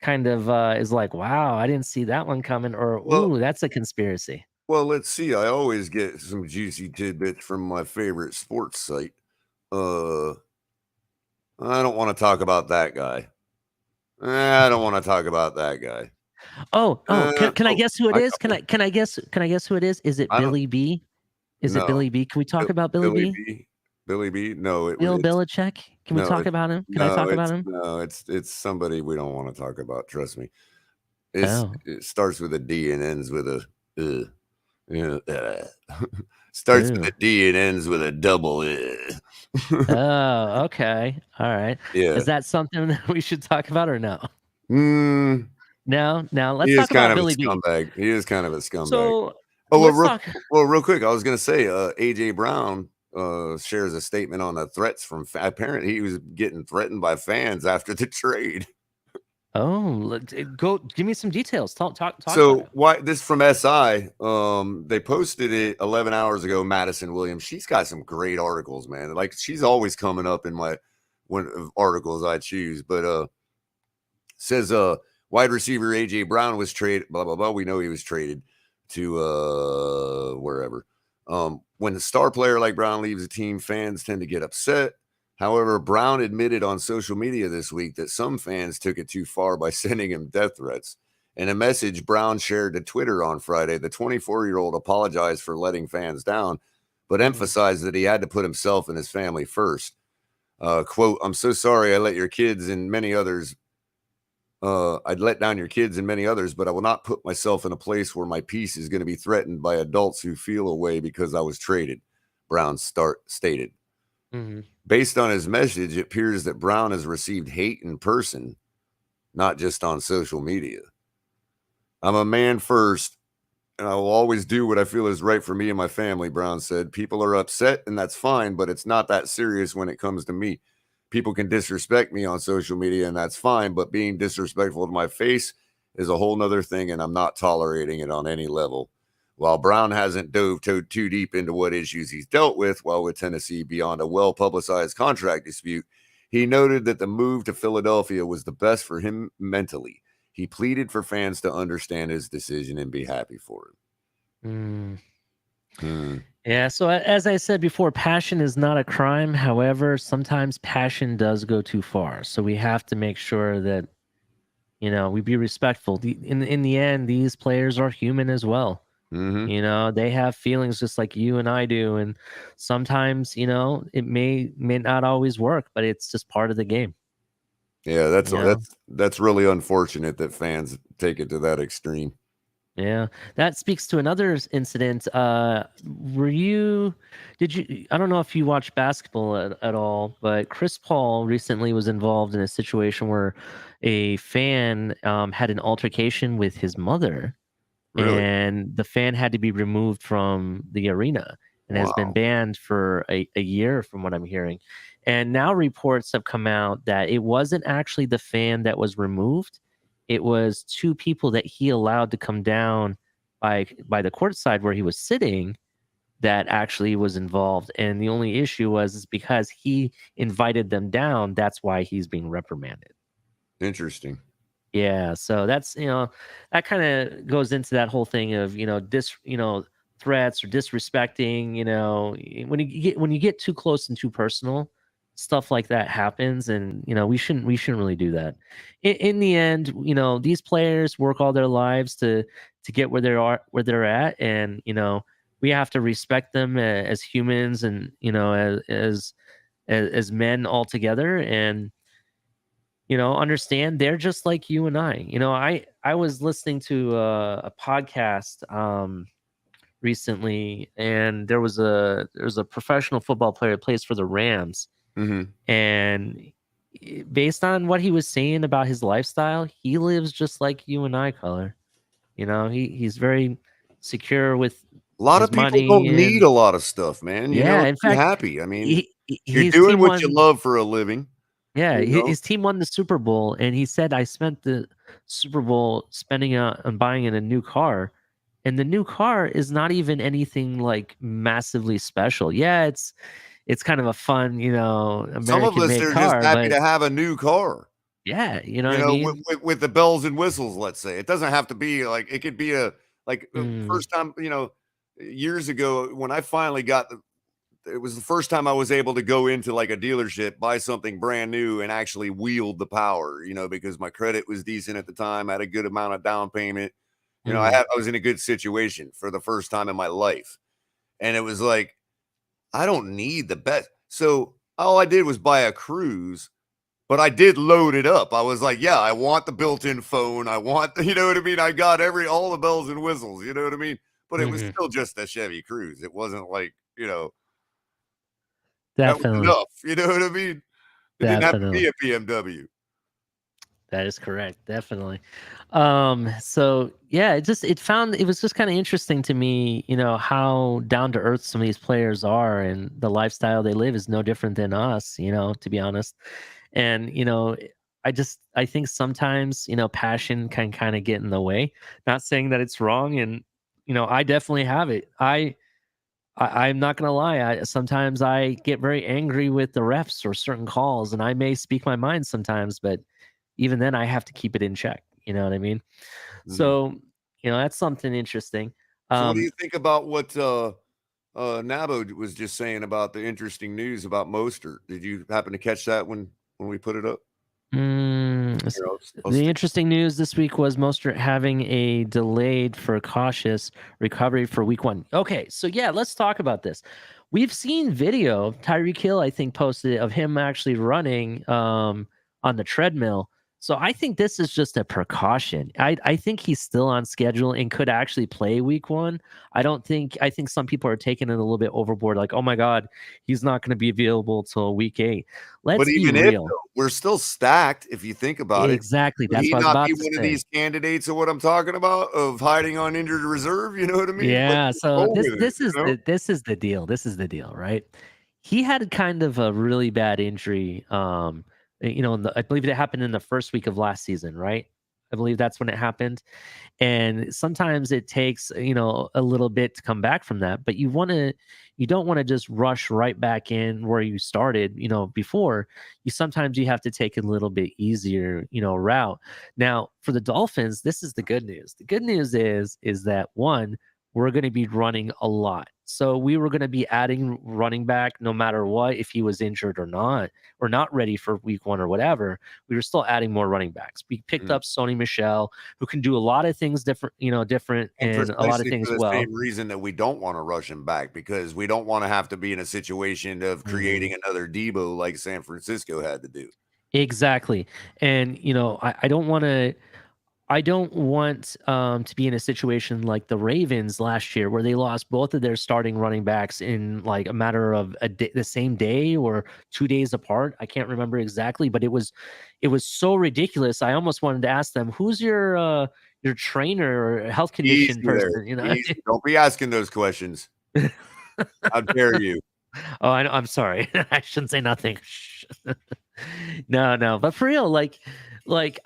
kind of is like, wow, I didn't see that one coming, or ooh, that's a conspiracy. Well, let's see. I always get some juicy tidbits from my favorite sports site. I don't want to talk about that guy. I don't want to talk about that guy. Can I guess who it is? Can I guess who it is? Is it Billy B? Is it Billy B? Can we talk about Billy B? Billy B? No, Bill it's Belichick? Can we no, talk about him? Can I talk about him? it's somebody we don't want to talk about. Trust me. It Oh, starts with a D and ends with a starts with ew. a D and ends with a double. Oh, okay. All right. Yeah. Is that something that we should talk about or no? Mm, No. Now he let's is talk kind about of a Billy B. scumbag. He is kind of a scumbag. So Oh, let's talk. real quick, I was gonna say, AJ Brown shares a statement on the threats from apparently he was getting threatened by fans after the trade. Oh, go give me some details. Talk about So it. why this from SI? They posted it 11 hours ago. Madison Williams, she's got some great articles, man. Like she's always coming up in my articles I choose. But says wide receiver AJ Brown was traded. Blah blah blah. We know he was traded to wherever. When a star player like Brown leaves a team, fans tend to get upset. However, Brown admitted on social media this week that some fans took it too far by sending him death threats. In a message Brown shared to Twitter on Friday, the 24-year-old apologized for letting fans down, but emphasized that he had to put himself and his family first. Quote, I'm so sorry I let your kids and many others. I'd let down your kids and many others, but I will not put myself in a place where my peace is going to be threatened by adults who feel a way because I was traded, Brown stated. Mm-hmm. Based on his message, it appears that Brown has received hate in person, not just on social media. I'm a man first, and I will always do what I feel is right for me and my family, Brown said. People are upset, and that's fine, but it's not that serious when it comes to me. People can disrespect me on social media, and that's fine, but being disrespectful to my face is a whole nother thing, and I'm not tolerating it on any level. While Brown hasn't dove too deep into what issues he's dealt with while with Tennessee beyond a well-publicized contract dispute, he noted that the move to Philadelphia was the best for him mentally. He pleaded for fans to understand his decision and be happy for him. Yeah, so as I said before, passion is not a crime. However, sometimes passion does go too far. So we have to make sure that, we be respectful. In the end, these players are human as well. Mm-hmm. They have feelings just like you and I do. And sometimes, it may not always work, but it's just part of the game. Yeah, that's really unfortunate that fans take it to that extreme. Yeah, that speaks to another incident. I don't know if you watch basketball at all, but Chris Paul recently was involved in a situation where a fan had an altercation with his mother, Really? and the fan had to be removed from the arena and has been Wow. banned for a year, from what I'm hearing. And now reports have come out that it wasn't actually the fan that was removed. It was two people that he allowed to come down by the courtside where he was sitting that actually was involved. And the only issue is because he invited them down. That's why he's being reprimanded. Interesting. Yeah, so that's that kind of goes into that whole thing of threats or disrespecting. When you get too close and too personal, stuff like that happens, and we shouldn't really do that. In the end, these players work all their lives to get where they're at, and we have to respect them as humans, and as men altogether, and understand they're just like you and I. I was listening to a podcast recently, and there was a professional football player who plays for the Rams, and based on what he was saying about his lifestyle, he lives just like you and I, Color. He's very secure with A lot his of people money, don't need and a lot of stuff, man. yeah, To in be fact, happy. I mean, you're his doing team what you won. love for a living. Yeah, his team won the Super Bowl, and he said, "I spent the Super Bowl spending on buying in a new car, and the new car is not even anything like massively special. Yeah, it's kind of a fun, Some of us American-made are just car, happy but to have a new car. yeah, you know what I mean? With the bells and whistles, let's say. It doesn't have to be like it could be first time, years ago when I finally it was the first time I was able to go into like a dealership, buy something brand new and actually wield the power, because my credit was decent at the time. I had a good amount of down payment. I was in a good situation for the first time in my life. And it was like, I don't need the best. So all I did was buy a cruise, but I did load it up. I was like, yeah, I want the built-in phone. I want, you know what I mean? I got all the bells and whistles, you know what I mean? But it was still just a Chevy Cruze. It wasn't like, that was Definitely. enough. You know what I mean? It didn't have to be a BMW. That is correct. Definitely. So yeah, it was just kind of interesting to me, how down to earth some of these players are, and the lifestyle they live is no different than us, to be honest. And, I think sometimes, passion can kind of get in the way. Not saying that it's wrong. And, I definitely have it. I'm not gonna lie. Sometimes I get very angry with the refs or certain calls, and I may speak my mind sometimes, but even then I have to keep it in check. You know what I mean? So, that's something interesting. So what do you think about what Nabo was just saying about the interesting news about Mostert? Did you happen to catch that when we put it up? The interesting news this week was Mostert having a delayed for cautious recovery for week 1. Okay, so yeah, let's talk about this. We've seen video, Tyreek Hill, I think, posted of him actually running on the treadmill. So I think this is just a precaution. I think he's still on schedule and could actually play week 1. I think some people are taking it a little bit overboard, like, oh my God, he's not going to be available till week 8. Let's be real. We're still stacked, if you think about it. Exactly. Would That's he what I was not about be to one of say. these candidates of what I'm talking about, of hiding on injured reserve? You know what I mean? Yeah. Let's So roll with it, this you is know? this is the deal. This is the deal, right? He had kind of a really bad injury. I believe it happened in the first week of last season, right? I believe that's when it happened. And sometimes it takes, a little bit to come back from that, but you don't want to just rush right back in where you started, before. Sometimes you have to take a little bit easier, route. Now, for the Dolphins, this is the good news. The good news is that, one, we're going to be running a lot. So we were going to be adding running back no matter what, if he was injured or not ready for week 1 or whatever. We were still adding more running backs. We picked up Sony Michel, who can do a lot of things different, and a lot of Precisely things for the well. same reason that we don't want to rush him back, because we don't want to have to be in a situation of creating another Debo like San Francisco had to do. Exactly. And, I don't want to. I don't want to be in a situation like the Ravens last year, where they lost both of their starting running backs in like a matter of the same day or 2 days apart. I can't remember exactly, but it was so ridiculous. I almost wanted to ask them, "Who's your trainer or health condition person?" Easy. Don't be asking those questions. How dare you? Oh, I'm sorry. I shouldn't say nothing. No, but for real, like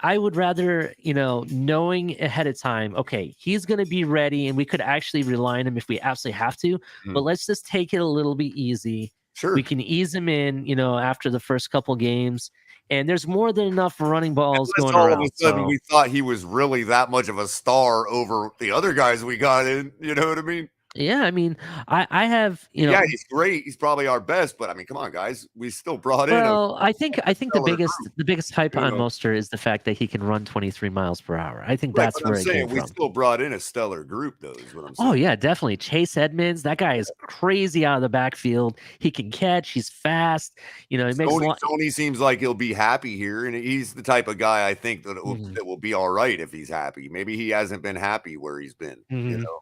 I would rather, knowing ahead of time, okay, he's going to be ready and we could actually rely on him if we absolutely have to, but let's just take it a little bit easy. Sure. We can ease him in, after the first couple games, and there's more than enough running balls going all around. Of a sudden we thought he was really that much of a star over the other guys we got in, you know what I mean? Yeah, I mean, I have, yeah, he's great. He's probably our best, but I mean, come on, guys, we still brought in. Well, I think the biggest hype on Mostert is the fact that he can run 23 miles per hour. I think that's where it came we from. still brought in a stellar group, though. Is what I'm saying. Oh yeah, definitely. Chase Edmonds, that guy is crazy out of the backfield. He can catch. He's fast. He makes Tony seems like he'll be happy here, and he's the type of guy I think that will be all right if he's happy. Maybe he hasn't been happy where he's been. You know.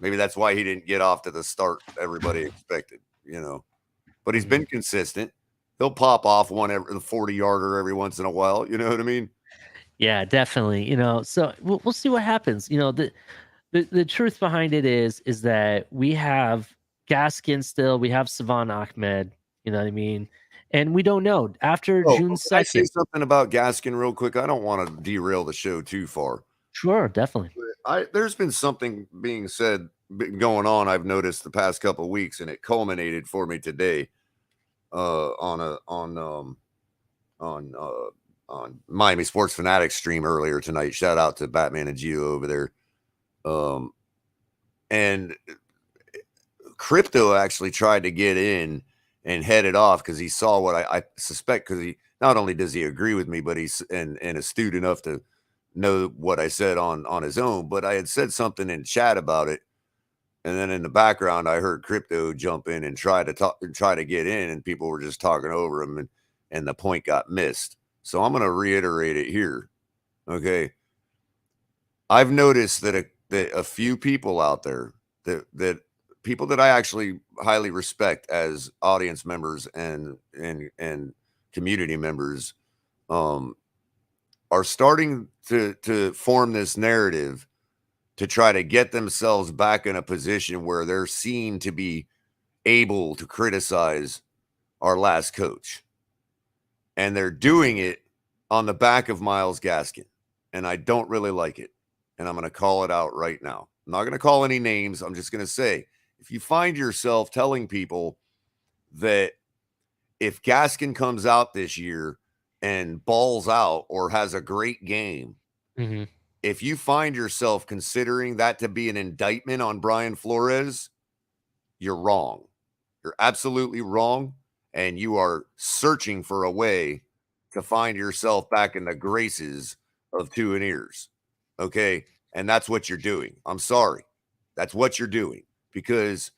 Maybe that's why he didn't get off to the start everybody expected, But he's been consistent. He'll pop off the 40-yarder every once in a while. You know what I mean? Yeah, definitely. So we'll see what happens. The truth behind it is that we have Gaskin still. We have Savon Ahmed. You know what I mean? And we don't know after June 2nd. Can I say something about Gaskin real quick? I don't want to derail the show too far. Sure, definitely. There's been something being said going on, I've noticed the past couple of weeks, and it culminated for me today on Miami Sports Fanatics stream earlier tonight. Shout out to Batman and Gio over there. And Crypto actually tried to get in and head it off because he saw what I suspect, because he not only does he agree with me, but he's and astute enough to know what I said on his own. But I had said something in chat about it, And then in the background, I heard Crypto jump in and try to get in, and people were just talking over him, and the point got missed. So I'm going to reiterate it here. Okay. I've noticed that a few people out there, that people that I actually highly respect as audience members and community members, are starting to form this narrative to try to get themselves back in a position where they're seen to be able to criticize our last coach. And they're doing it on the back of Myles Gaskin. And I don't really like it. And I'm going to call it out right now. I'm not going to call any names. I'm just going to say, if you find yourself telling people that if Gaskin comes out this year and balls out or has a great game, if you find yourself considering that to be an indictment on Brian Flores, you're wrong. You're absolutely wrong. And you are searching for a way to find yourself back in the graces of two and ears. Okay. And that's what you're doing. I'm sorry. That's what you're doing, because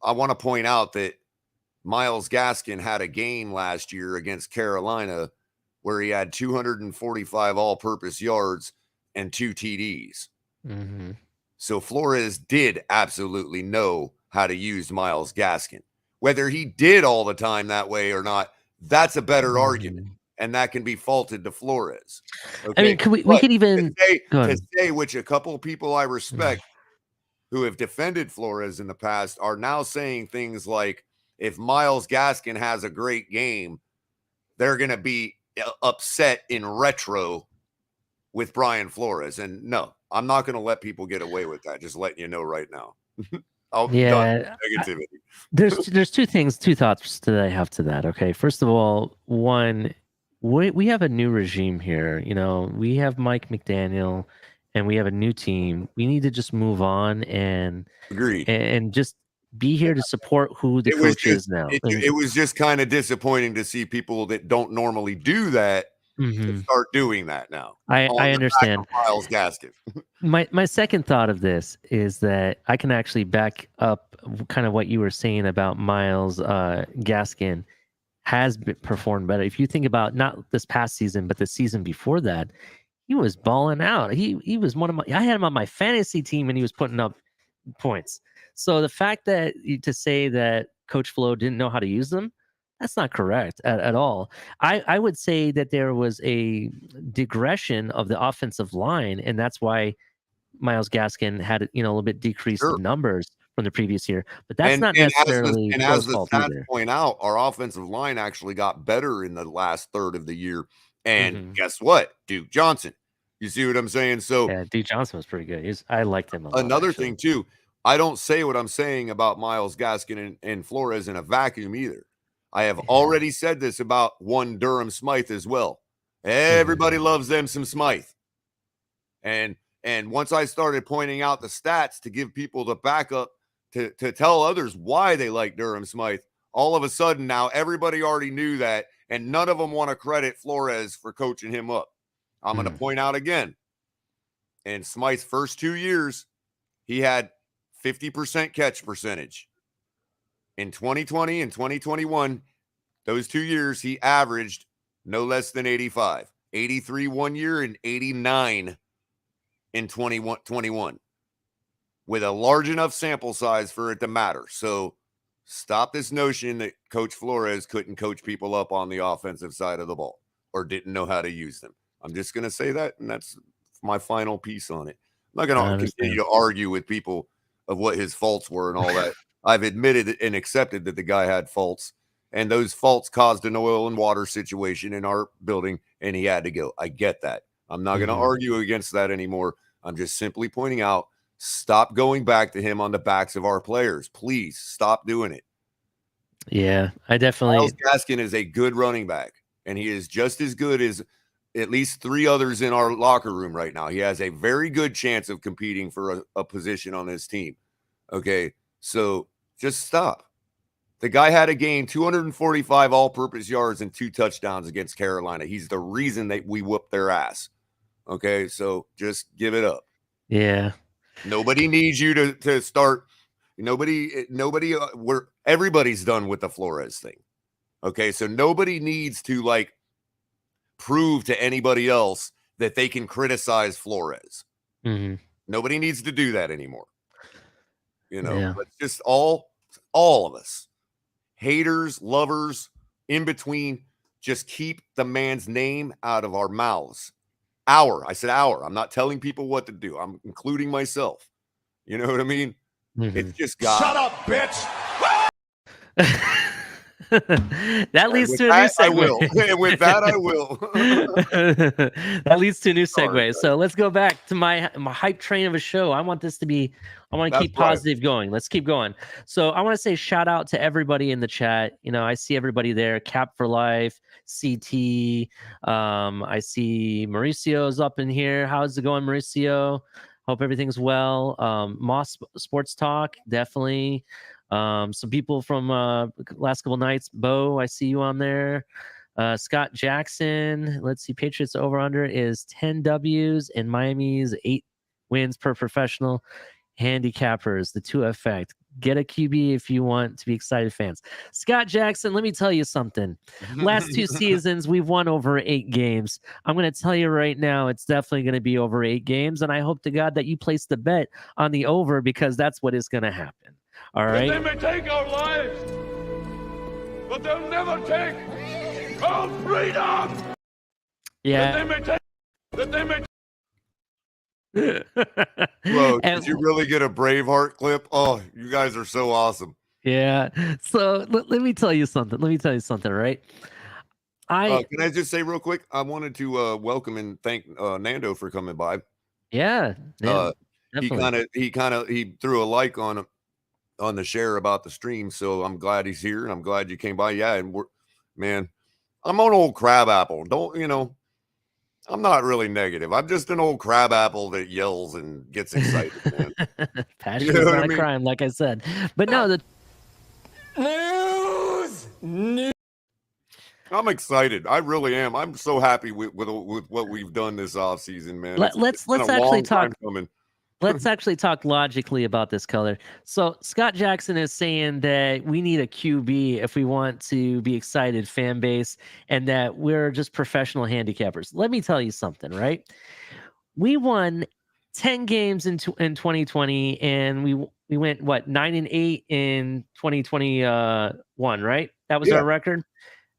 I want to point out that Myles Gaskin had a game last year against Carolina where he had 245 all-purpose yards and 2 TDs. So Flores did absolutely know how to use Myles Gaskin. Whether he did all the time that way or not, that's a better argument, and that can be faulted to Flores. Okay? I mean, we could even to say, which a couple of people I respect who have defended Flores in the past are now saying things like, if Myles Gaskin has a great game, they're going to be upset in retro with Brian Flores. And no, I'm not going to let people get away with that. Just letting you know right now. Negativity. There's two thoughts that I have to that. Okay. First of all, one, we have a new regime here. You know, we have Mike McDaniel and we have a new team. We need to just move on and just be here to support who the coach is now. It was just kind of disappointing to see people that don't normally do that to start doing that now. I understand. Myles Gaskin. My second thought of this is that I can actually back up kind of what you were saying about Myles Gaskin has performed better. If you think about not this past season, but the season before that, he was balling out. He was one of my. I had him on my fantasy team, and he was putting up points. So the fact that to say that Coach Flo didn't know how to use them, that's not correct at all. I would say that there was a digression of the offensive line, and that's why Myles Gaskin had a little bit decreased in numbers from the previous year. But that's not necessarily as the stats point out, our offensive line actually got better in the last third of the year. And guess what? Duke Johnson. You see what I'm saying? So yeah, Duke Johnson was pretty good. I liked him a lot. Another thing too, I don't say what I'm saying about Myles Gaskin and Flores in a vacuum either. I have already said this about one Durham Smythe as well. Everybody loves them some Smythe. And once I started pointing out the stats to give people the backup to tell others why they like Durham Smythe, all of a sudden now everybody already knew that, and none of them want to credit Flores for coaching him up. I'm going to point out again, in Smythe's first 2 years, he had 50% catch percentage. In 2020 and 2021, those 2 years, he averaged no less than 85. 83 1 year and 89 in 2021, with a large enough sample size for it to matter. So stop this notion that Coach Flores couldn't coach people up on the offensive side of the ball or didn't know how to use them. I'm just going to say that, and that's my final piece on it. I'm not going to continue to argue with people of what his faults were and all that. I've admitted and accepted that the guy had faults, and those faults caused an oil and water situation in our building, and he had to go. I get that. I'm not going to argue against that anymore. I'm just simply pointing out, stop going back to him on the backs of our players. Please stop doing it. Yeah, I definitely. Myles Gaskin is a good running back, and he is just as good as at least 3 others in our locker room right now. He has a very good chance of competing for a position on this team. Okay, so just stop. The guy had a game, 245 all-purpose yards and 2 touchdowns against Carolina. He's the reason that we whooped their ass. Okay, so just give it up. Yeah. Nobody needs you to start. Nobody. Everybody's done with the Flores thing. Okay, so nobody needs to like prove to anybody else that they can criticize Flores. Mm-hmm. Nobody needs to do that anymore. Yeah. Let's just all of us, haters, lovers, in between, just keep the man's name out of our mouths. I said our. I'm not telling people what to do. I'm including myself. You know what I mean? Mm-hmm. It's just God. Shut up, bitch! That leads to a new segue. I will. And with that, I will. That leads to a new segue. Sorry, so let's go back to my hype train of a show. I want to keep positive going. Let's keep going. So I want to say shout out to everybody in the chat. I see everybody there. Cap for Life, CT. I see Mauricio's up in here. How's it going, Mauricio? Hope everything's well. Moss Sports Talk, definitely. Some people from last couple nights. Bo, I see you on there. Scott Jackson. Let's see. Patriots over under is 10 W's and Miami's 8 wins per professional. Handicappers, the 2 effect. Get a QB if you want to be excited fans. Scott Jackson, let me tell you something. Last 2 seasons, we've won over 8 games. I'm going to tell you right now, it's definitely going to be over 8 games. And I hope to God that you place the bet on the over, because that's what is going to happen. All right. They may take our lives, but they'll never take our freedom. Yeah. That they may Bro, did you really get a Braveheart clip? Oh, you guys are so awesome. Yeah. So let me tell you something. Right. Can I just say real quick? I wanted to welcome and thank Nando for coming by. Yeah. He threw a like on the share about the stream, so I'm glad he's here and I'm glad you came by. Yeah, and I'm an old crabapple. I'm not really negative. I'm just an old crabapple that yells and gets excited, man. Passion is not a crime, like I said. But no, the news. I'm excited. I really am. I'm so happy with what we've done this offseason, man. Let's actually talk. Let's actually talk logically about this, Culler. So Scott Jackson is saying that we need a QB if we want to be excited fan base, and that we're just professional handicappers. Let me tell you something, right? We won 10 games in 2020, and we went 9-8 in 2021, right? That was our record.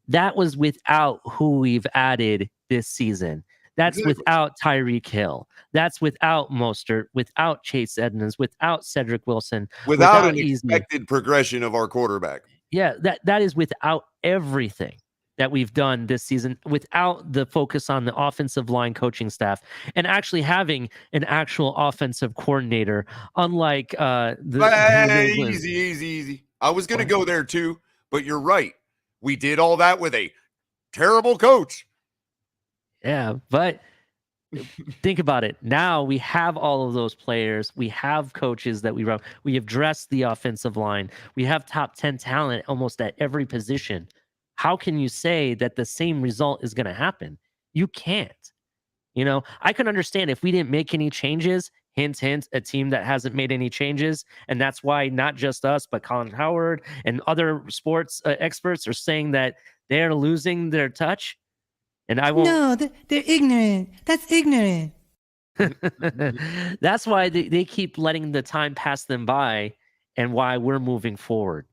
That was without who we've added this season. That's without Tyreek Hill. That's without Mostert, without Chase Edmonds, without Cedric Wilson, without an expected progression of our quarterback. Yeah, that is without everything that we've done this season, without the focus on the offensive line coaching staff and actually having an actual offensive coordinator, unlike easy. I was going to go there too, but you're right. We did all that with a terrible coach. Yeah, but think about it. Now we have all of those players. We have coaches that we run. We have dressed the offensive line. We have top 10 talent almost at every position. How can you say that the same result is going to happen? You can't. I can understand if we didn't make any changes, hint, a team that hasn't made any changes. And that's why not just us, but Colin Howard and other sports experts are saying that they're losing their touch. And I won't. No, they're ignorant. That's ignorant. That's why they keep letting the time pass them by, and why we're moving forward.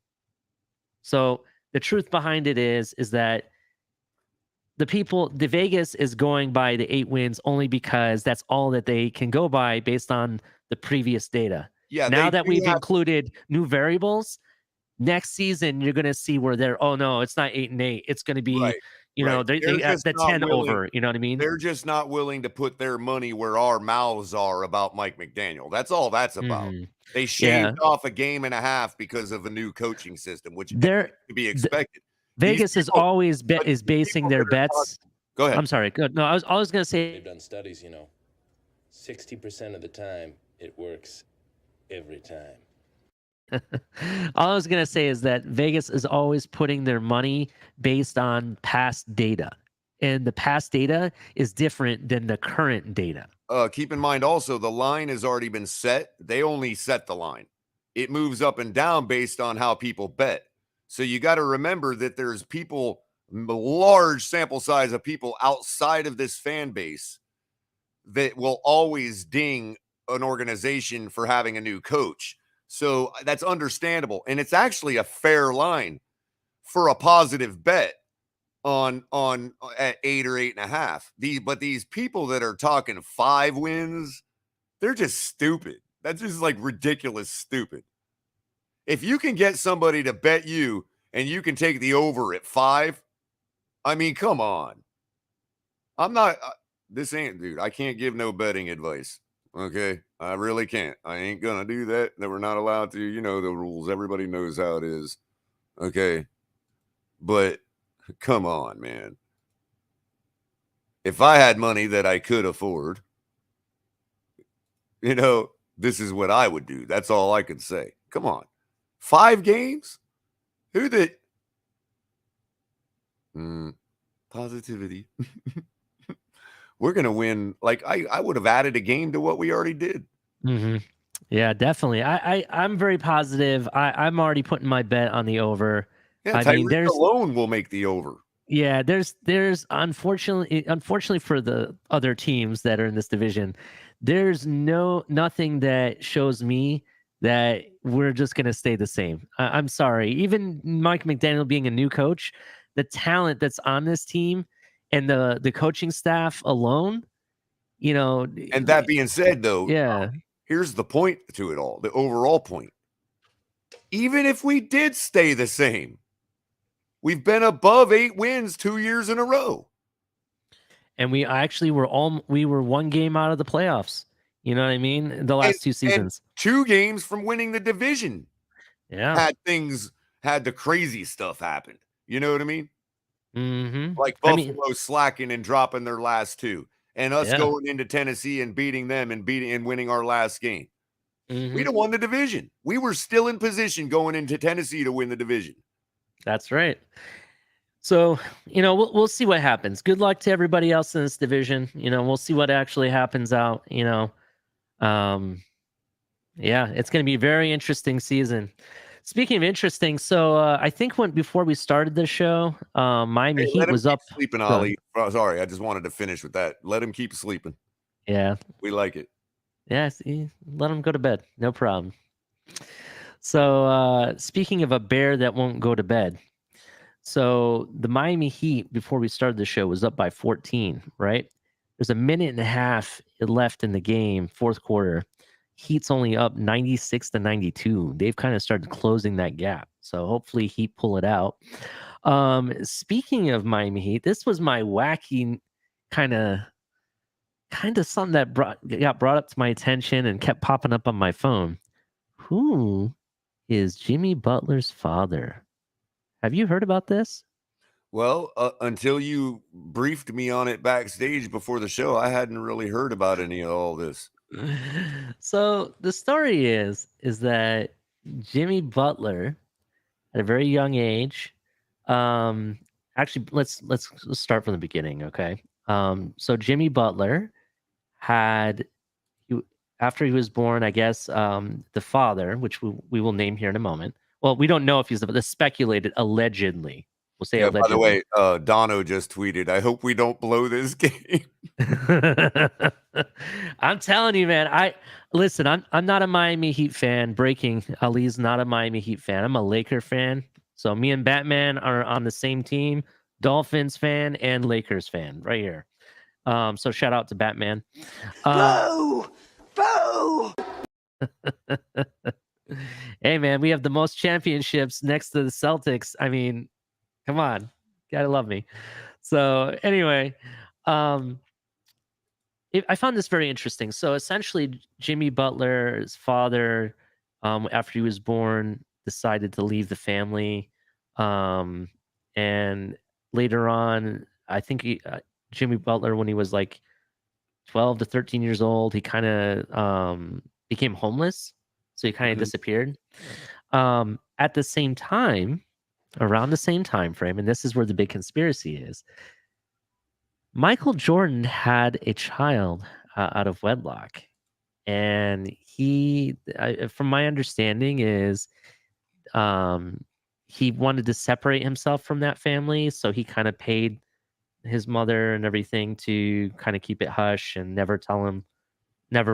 So the truth behind it is that the Vegas is going by the 8 wins only because that's all that they can go by based on the previous data. Yeah. Now that we've included new variables, next season you're going to see where they're. Oh no, it's not 8-8. It's going to be. Right. They got the 10 over. You know what I mean? They're just not willing to put their money where our mouths are about Mike McDaniel. That's all that's about. They shaved off a game and a half because of a new coaching system, which is to be expected. Vegas is always basing their bets. Go ahead. I'm sorry. Good. No, I was going to say. They've done studies, 60% of the time it works every time. All I was going to say is that Vegas is always putting their money based on past data. and the past data is different than the current data. Keep in mind also the line has already been set. They only set the line. It moves up and down based on how people bet. So you got to remember that there's people, large sample size of people outside of this fan base that will always ding an organization for having a new coach. So that's understandable. And it's actually a fair line for a positive bet on at 8 or 8.5. But these people that are talking 5 wins, they're just stupid. That's just like ridiculous stupid. If you can get somebody to bet you and you can take the over at 5, I mean, come on. I'm not this ain't, dude, I can't give no betting advice. Okay? I really can't. I ain't gonna do that. That we're not allowed to. You know the rules. Everybody knows how it is. Okay? But come on, man. If I had money that I could afford, you know, this is what I would do. That's all I could say. Come on. 5 games? Who the positivity. We're gonna win. Like I would have added a game to what we already did. Yeah, definitely. I'm very positive. I'm already putting my bet on the over. Yeah, I mean, Tyreek there's alone will make the over. Yeah, there's unfortunately for the other teams that are in this division, there's nothing that shows me that we're just gonna stay the same. I'm sorry. Even Mike McDaniel being a new coach, the talent that's on this team and the coaching staff alone, you know. And that being said, though, Yeah, here's the point to it all, the overall point. Even if we did stay the same, we've been above 8 wins 2 years in a row. and we actually were 1 game out of the playoffs. You know what I mean? The last 2 seasons. 2 games from winning the division. Yeah. Had the crazy stuff happen. You know what I mean? Mm-hmm. Like Buffalo slacking and dropping their last 2, and us going into Tennessee and beating them and winning our last game. We'd have won the division. We were still in position going into Tennessee to win the division. That's right. So, you know, we'll see what happens. Good luck to everybody else in this division. You know, we'll see what actually happens out, you know. Yeah, it's going to be a very interesting season. Speaking of interesting, so I think before we started the show, Miami Heat was up. Sleeping, Ollie. Oh, sorry, I just wanted to finish with that. Let him keep sleeping. Yeah. We like it. Yeah, see, let him go to bed. No problem. So speaking of a bear that won't go to bed. So the Miami Heat, before we started the show, was up by 14, right? There's a minute and a half left in the game, fourth quarter. Heat's only up 96-92. They've kind of started closing that gap. So hopefully Heat pull it out. Speaking of Miami Heat, this was my wacky kind of something that got brought up to my attention and kept popping up on my phone. Who is Jimmy Butler's father? Have you heard about this? Well, until you briefed me on it backstage before the show, I hadn't really heard about any of all this. So the story is that Jimmy Butler, at a very young age, actually let's start from the beginning, okay? So Jimmy Butler after he was born, I guess, the father, which we will name here in a moment. Well, we don't know if he's the speculated, allegedly. We'll say allegedly. By the way, Dono just tweeted, I hope we don't blow this game. I'm telling you, man. I'm not a Miami Heat fan. Breaking, Ali's not a Miami Heat fan. I'm a Laker fan. So me and Batman are on the same team. Dolphins fan and Lakers fan right here. So shout out to Batman. Boo! Hey, man, we have the most championships next to the Celtics. I mean, come on. Gotta love me. So anyway, I found this very interesting. So essentially, Jimmy Butler's father, after he was born, decided to leave the family. And later on, I think Jimmy Butler, when he was like 12 to 13 years old, he kind of became homeless. So he kind of disappeared. At the same time, around the same time frame, and this is where the big conspiracy is, Michael Jordan had a child out of wedlock, and from my understanding, is um, he wanted to separate himself from that family, so he kind of paid his mother and everything to kind of keep it hush and never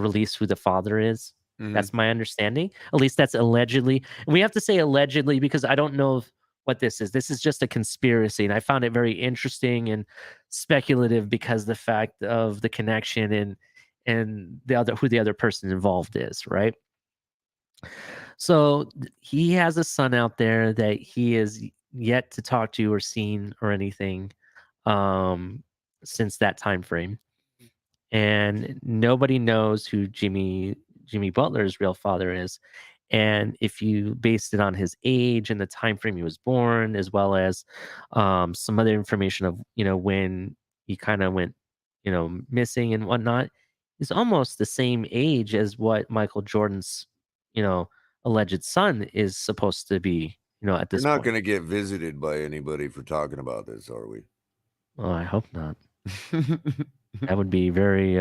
release who the father is. Mhm. That's my understanding. At least that's allegedly. And we have to say allegedly because I don't know what this is. This is just a conspiracy. And I found it very interesting and speculative because the fact of the connection and who the other person involved is, right? So he has a son out there that he is yet to talk to or seen or anything um since that time frame, and nobody knows who Jimmy Butler's real father is. And if you based it on his age and the time frame he was born, as well as some other information of when he kind of went missing and whatnot, he's almost the same age as what Michael Jordan's you know alleged son is supposed to be at We're this not point. going to get visited by anybody for talking about this, are we? Oh, I hope not. That would be very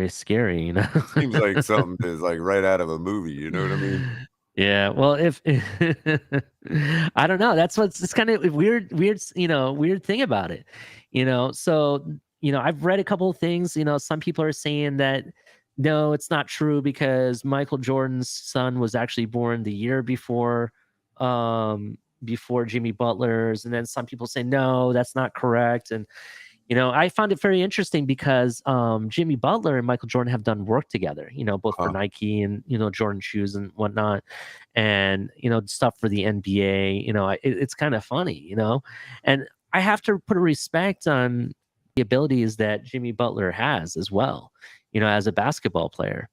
scary, Seems like something is like right out of a movie. You know what I mean? Yeah, well, if I don't know, that's what's it's kind of weird thing about it, So, I've read a couple of things. Some people are saying that no, it's not true because Michael Jordan's son was actually born the year before Jimmy Butler's, and then some people say no, that's not correct, and I found it very interesting because Jimmy Butler and Michael Jordan have done work together, both for Huh. Nike and, Jordan shoes and whatnot, and, stuff for the NBA. It's kind of funny, and I have to put a respect on the abilities that Jimmy Butler has as well, as a basketball player,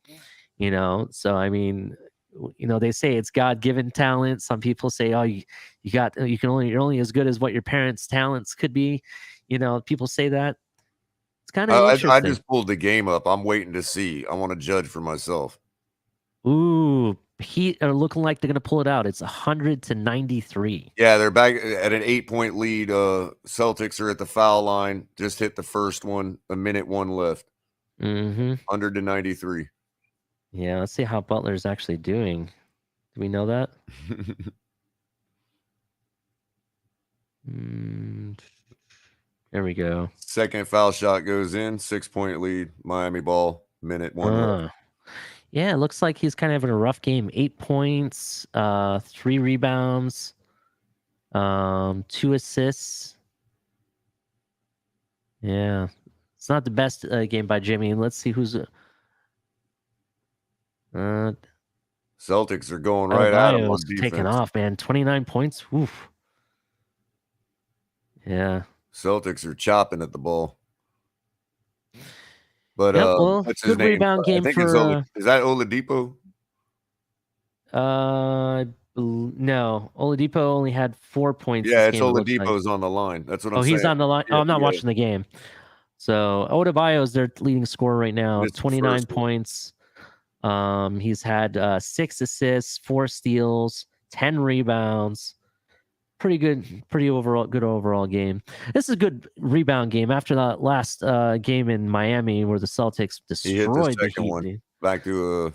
so I mean, they say it's God-given talent. Some people say, oh, you're only as good as what your parents' talents could be. People say that. It's kind of I interesting. just pulled the game up. I'm waiting to see. I want to judge for myself. Ooh, Heat are looking like they're gonna pull it out. It's 100-93. Yeah, they're back at an 8-point lead. Celtics are at the foul line. Just hit the first one. A minute one left. Mm-hmm. 100-93. Yeah, let's see how Butler's actually doing. Do we know that? There we go. Second foul shot goes in. 6-point lead. Miami ball. Minute one left. Yeah, it looks like he's kind of having a rough game. 8 points, 3 rebounds, 2 assists. Yeah, it's not the best game by Jimmy. Let's see who's. Celtics are going right at him on taking defense. off, man. 29 points. Oof. Yeah. Celtics are chopping at the ball. But Yep, well, what's his good name? rebound I game think it's for. is that Oladipo? No, Oladipo only had 4 points Yeah, this it's game. It looks like. Oladipo's on the line. That's what I'm Oh, saying. he's on the line. Oh, I'm not watching the game. So Odebayo is their leading scorer right now. Missed the 29 first one. points. He's had 6 assists, 4 steals, 10 rebounds. Pretty good, good overall game. This is a good rebound game after that last game in Miami where the Celtics He hit the destroyed the second Heat. one. Back to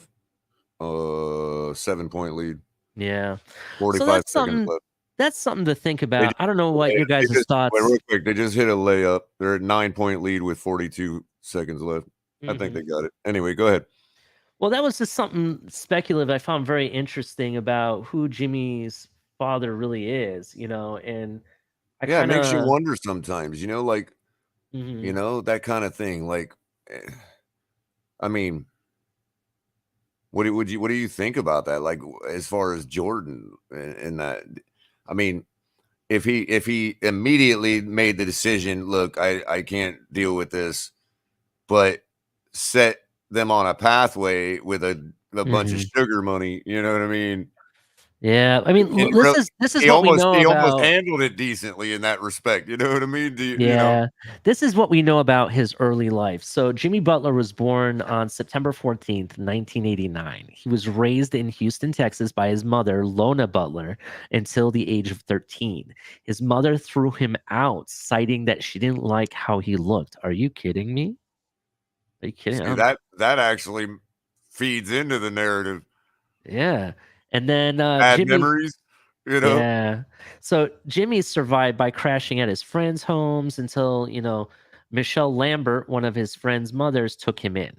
a 7-point lead. Yeah. 45 seconds left. That's something to think about. I don't know what your guys' Wait, thoughts. real quick, they just hit a layup. They're at 9-point lead with 42 seconds left. I think they got it. Anyway, go ahead. Well, that was just something speculative I found very interesting about who Jimmy's father really is, and I Yeah, it kind makes you of. wonder sometimes, like, that kind of thing. Like, I mean, what do you think about that? Like, as far as Jordan and that, I mean, if he immediately made the decision, look, I can't deal with this, but set them on a pathway with a bunch of sugar money, you know what I mean? Yeah, I mean, It this real is what we know he almost about. handled it decently in that respect, you know what I mean? You know? Yeah, this is what we know about his early life. So Jimmy Butler was born on September 14th, 1989. He was raised in Houston, Texas by his mother, Lona Butler, until the age of 13. His mother threw him out, citing that she didn't like how he looked. Are you kidding me? Are you kidding? See, that actually feeds into the narrative. Yeah. And then Bad Jimmy. memories, you know? Yeah. So Jimmy survived by crashing at his friends' homes until, Michelle Lambert, one of his friend's mothers, took him in.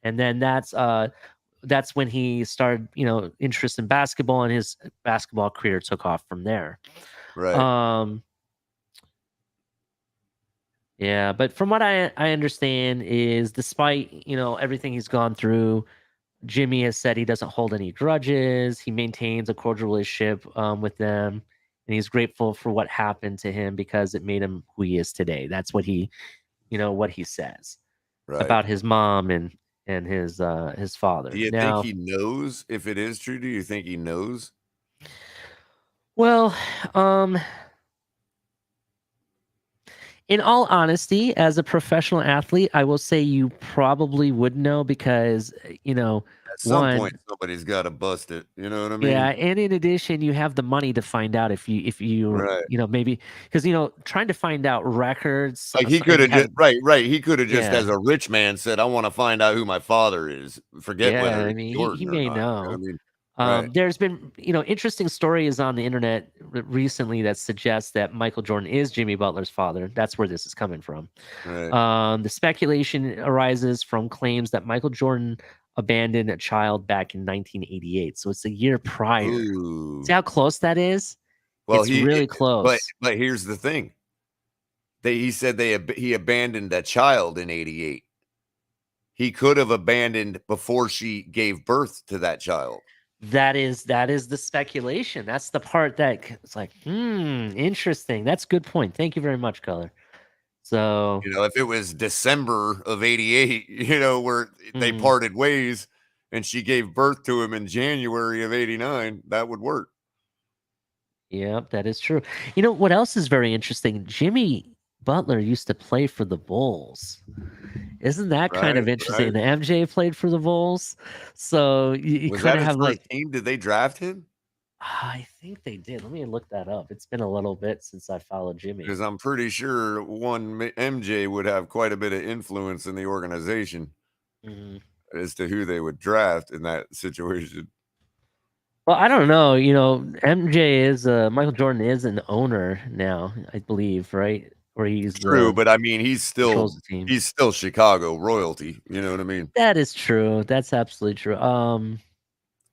And then that's when he started, interest in basketball, and his basketball career took off from there. Right. Um yeah, but from what I understand is, despite, everything he's gone through, Jimmy has said he doesn't hold any grudges. He maintains a cordial relationship with them, and he's grateful for what happened to him because it made him who he is today. That's what he says Right. about his mom and his father. Do you think Now, he knows if it is true? Do you think he knows? well, um, in all honesty, as a professional athlete, I will say you probably would know because, At some one. point, somebody's gotta bust it, you know what I Yeah, mean? and in addition, you have the money to find out if you Right. maybe because trying to find out records, Like, he and coulda you have. just right, he coulda just, Yeah, as a rich man, said, "I wanna find out who my father is." Forget yeah. whether I it's mean, he Jordan or may not, you know what know. I mean? Right, There's been interesting stories on the internet recently that suggest that Michael Jordan is Jimmy Butler's father. That's where this is coming from. right. The speculation arises from claims that Michael Jordan abandoned a child back in 1988, so it's a year prior. See Ooh. how close that is? Well, It's really close. but here's the thing. He said he abandoned a child in '88. He could have abandoned before she gave birth to that child. That is the speculation. That's the part that it's like, interesting. That's a good point. Thank you very much, Color. So, You know, if it was December of '88, where they mm, parted ways and she gave birth to him in January of '89, that would work. yeah, that is true. You know what else is very interesting? Jimmy Butler used to play for the Bulls. Isn't that kind Right, of interesting? right. And MJ played for the Bulls, so you Was kind that of his have first like. team? Did they draft him? I think they did. Let me look that up. It's been a little bit since I followed Jimmy. Because I'm pretty sure MJ would have quite a bit of influence in the organization Mhm. as to who they would draft in that situation. Well, I don't know. MJ is Michael Jordan is an owner now, I believe, right? Or he's True, the but I mean, controls the team. he's still Chicago royalty, you know what I mean? That is true. That's absolutely true.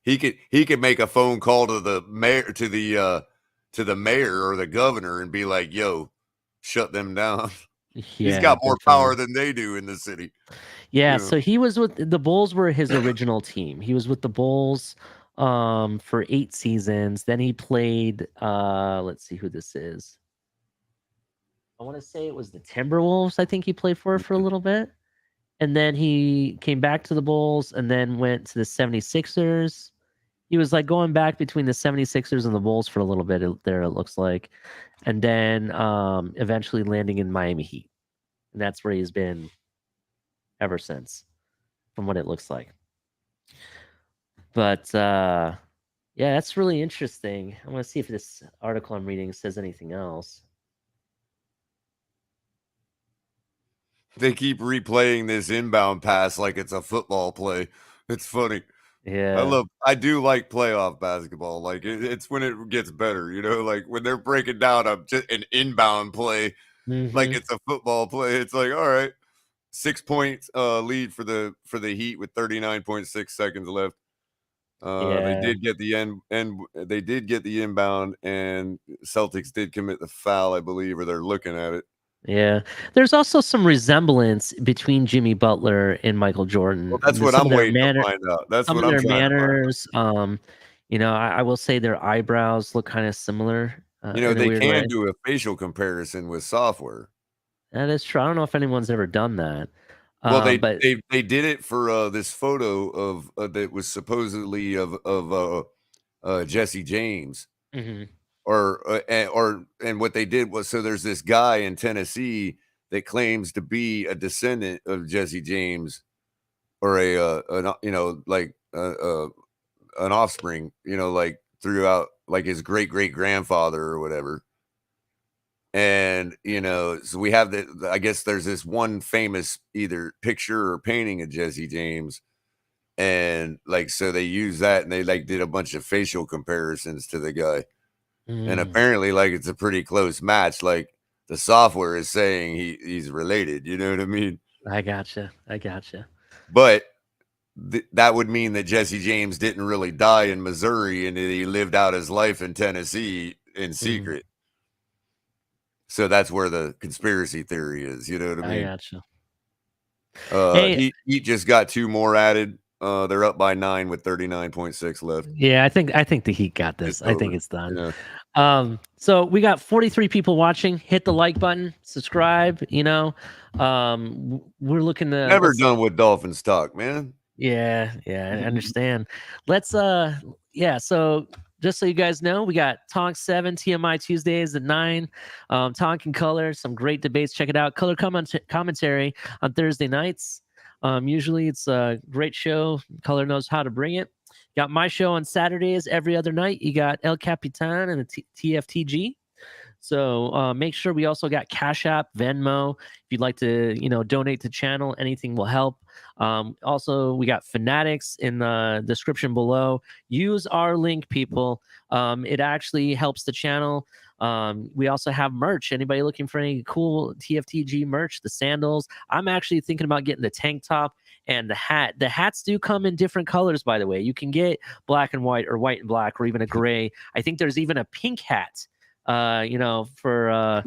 He could make a phone call to the mayor to the mayor or the governor and be like, "Yo, shut them down." He's Yeah, got more power definitely. than they do in the city, Yeah, you know. so he was with the Bulls were his original team. He was with the Bulls for 8 seasons. Then he played let's see who this is. I want to say it was the Timberwolves. I think he played for a little bit. And then he came back to the Bulls and then went to the 76ers. He was like going back between the 76ers and the Bulls for a little bit there, it looks like. And then eventually landing in Miami Heat. And that's where he's been ever since, from what it looks like. But yeah, that's really interesting. I want to see if this article I'm reading says anything else. They keep replaying this inbound pass like it's a football play. It's funny. Yeah. I do like playoff basketball. Like it's when it gets better, like when they're breaking down just an inbound play like Mm-hmm. it's a football play. It's like, all right, 6 points lead for the Heat with 39.6 seconds left. They Yeah. did get the they did get the inbound, and Celtics did commit the foul, I believe, or they're looking at it. Yeah. There's also some resemblance between Jimmy Butler and Michael Well, Jordan. that's what Some I'm of their waiting to find out. That's some what of I'm their trying to find out. manners, I will say their eyebrows look kind of similar in a They weird way. can do a facial comparison with software. That is true. I don't know if anyone's ever done that. Well, But they did it for this photo of that was supposedly of Jesse James. Mm-hmm. And what they did was, so there's this guy in Tennessee that claims to be a descendant of Jesse James, or an offspring, like throughout, like his great grandfather or whatever. And so we have I guess there's this one famous either picture or painting of Jesse James, and like, so they use that, and they like did a bunch of facial comparisons to the guy. And apparently, like, it's a pretty close match. Like, the software is saying he's related. You know what I mean? I gotcha. But that would mean that Jesse James didn't really die in Missouri, and that he lived out his life in Tennessee in secret. So that's where the conspiracy theory is. You know what I mean? I gotcha. He just got 2 more added. They're up by 9 with 39.6 left. Yeah, I think the Heat got this. I think it's done. Yeah. So we got 43 people watching. Hit the like button, subscribe. We're looking to Never done with Dolphins talk, man. Yeah, I understand. Let's so just so you guys know, we got Talk 7 TMI Tuesdays at 9. Talk and Color, some great debates. Check it out. Color commentary on Thursday nights. Usually it's a great show. Color knows how to bring it. Got my show on Saturdays every other night. You got El Capitan and the TFTG. So make sure we also got Cash App, Venmo. If you'd like to, donate to the channel, anything will help. Also, we got Fanatics in the description below. Use our link, people. It actually helps the channel. We also have merch. Anybody looking for any cool TFTG merch? The sandals. I'm actually thinking about getting the tank top and the hat. The hats do come in different colors, by the way. You can get black and white, or white and black, or even a gray. I think there's even a pink hat. For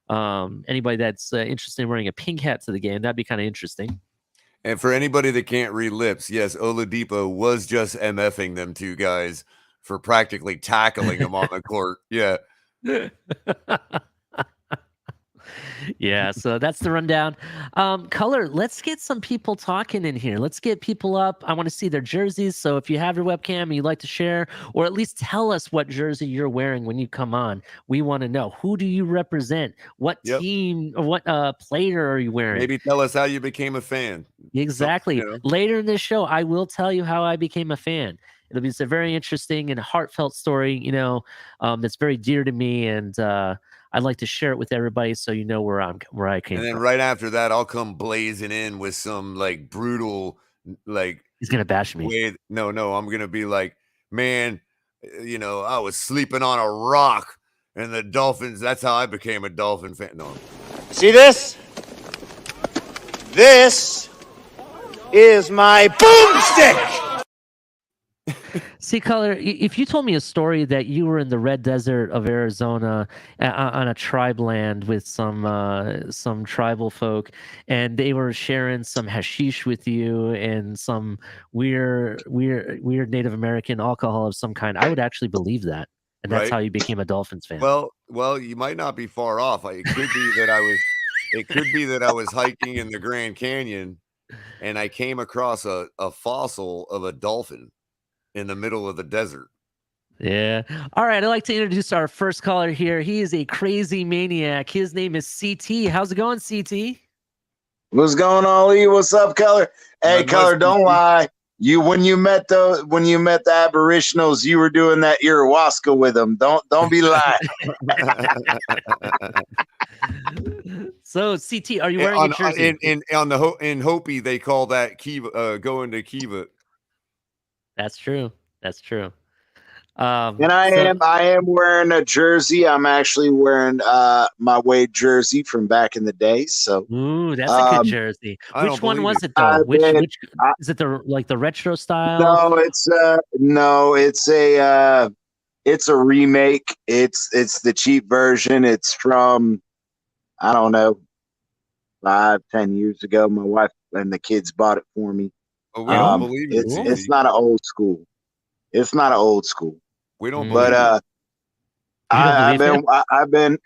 anybody that's interested in wearing a pink hat to the game, that'd be kind of interesting. And for anybody that can't read lips, yes, Oladipo was just MFing them 2 guys for practically tackling them on the court. Yeah. Yeah, so that's the rundown. Color, let's get some people talking in here. Let's get people up. I want to see their jerseys. So if you have your webcam and you'd like to share, or at least tell us what jersey you're wearing when you come on, we want to know. Who do you represent? What team or what player are you wearing? Maybe tell us how you became a fan. Exactly. Later in this show, I will tell you how I became a fan. It'll be a very interesting and heartfelt story, that's very dear to me, and I'd like to share it with everybody so you know where I came from. And then right after that, I'll come blazing in with some like brutal, like, he's gonna bash me. No, I'm gonna be like, man, I was sleeping on a rock, and the Dolphins. That's how I became a Dolphin fan. No, see this? This is my boomstick. See, Color, if you told me a story that you were in the red desert of Arizona on a tribe land with some tribal folk, and they were sharing some hashish with you and some weird Native American alcohol of some kind, I would actually believe that. And that's how you became a Dolphins fan. Well, you might not be far off. It could be that I was hiking in the Grand Canyon, and I came across a fossil of a dolphin in the middle of the desert. Yeah. All right. I'd like to introduce our first caller here. He is a crazy maniac. His name is CT. How's it going, CT? What's going on, Lee? What's up, Color? Hey, Color, don't lie. When you met the Aboriginals, you were doing that ayahuasca with them. Don't be lying. So, CT, are you wearing a jersey? In Hopi, they call that Kiva, going to Kiva. That's true. And I am wearing a jersey. I'm actually wearing my Wade jersey from back in the day. So, ooh, that's a good jersey. Which one was it though? Which is it? The retro style? No, it's a remake. It's the cheap version. It's from, I don't know, 5-10 years ago. My wife and the kids bought it for me. Oh, we don't believe it. It's not an old school. It's not an old school. We don't. But I've been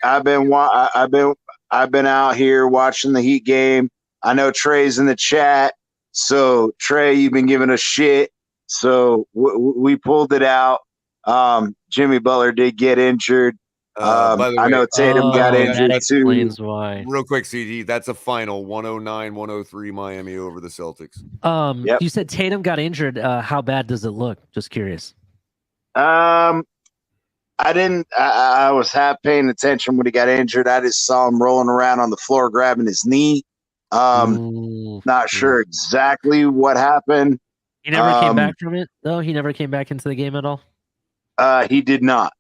out here watching the Heat game. I know Trey's in the chat. So Trey, you've been giving us shit. So we pulled it out. Jimmy Butler did get injured. By the I way, know Tatum got Oh, that injured too. explains why. real quick, CD, that's a final 109-103 Miami over the Celtics. Yep. You said Tatum got injured. How bad does it look? Just curious. I didn't. I was half paying attention when he got injured. I just saw him rolling around on the floor, grabbing his knee. Not sure exactly what happened. He never came back from it, though. He never came back into the game at all. He did not.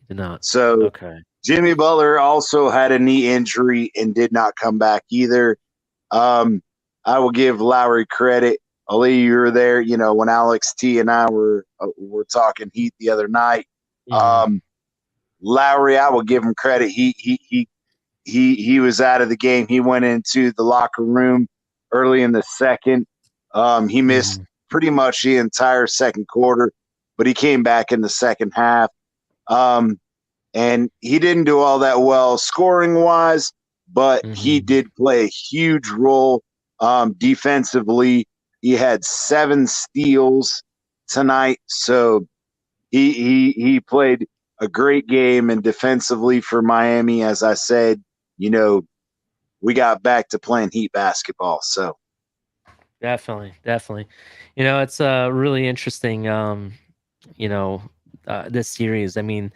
Did not. So Okay. Jimmy Butler also had a knee injury and did not come back either. I will give Lowry credit. Ali, you were there, you know, when Alex T and I were talking Heat the other night. Lowry, I will give him credit. He was out of the game. He went into the locker room early in the second. He missed pretty much the entire second quarter, but he came back in the second half. And he didn't do all that well scoring wise, but he did play a huge role defensively. He had 7 steals tonight, so he played a great game. And defensively for Miami, as I said, you know, we got back to playing Heat basketball. So definitely. You know, it's really interesting. You know, this series. I mean,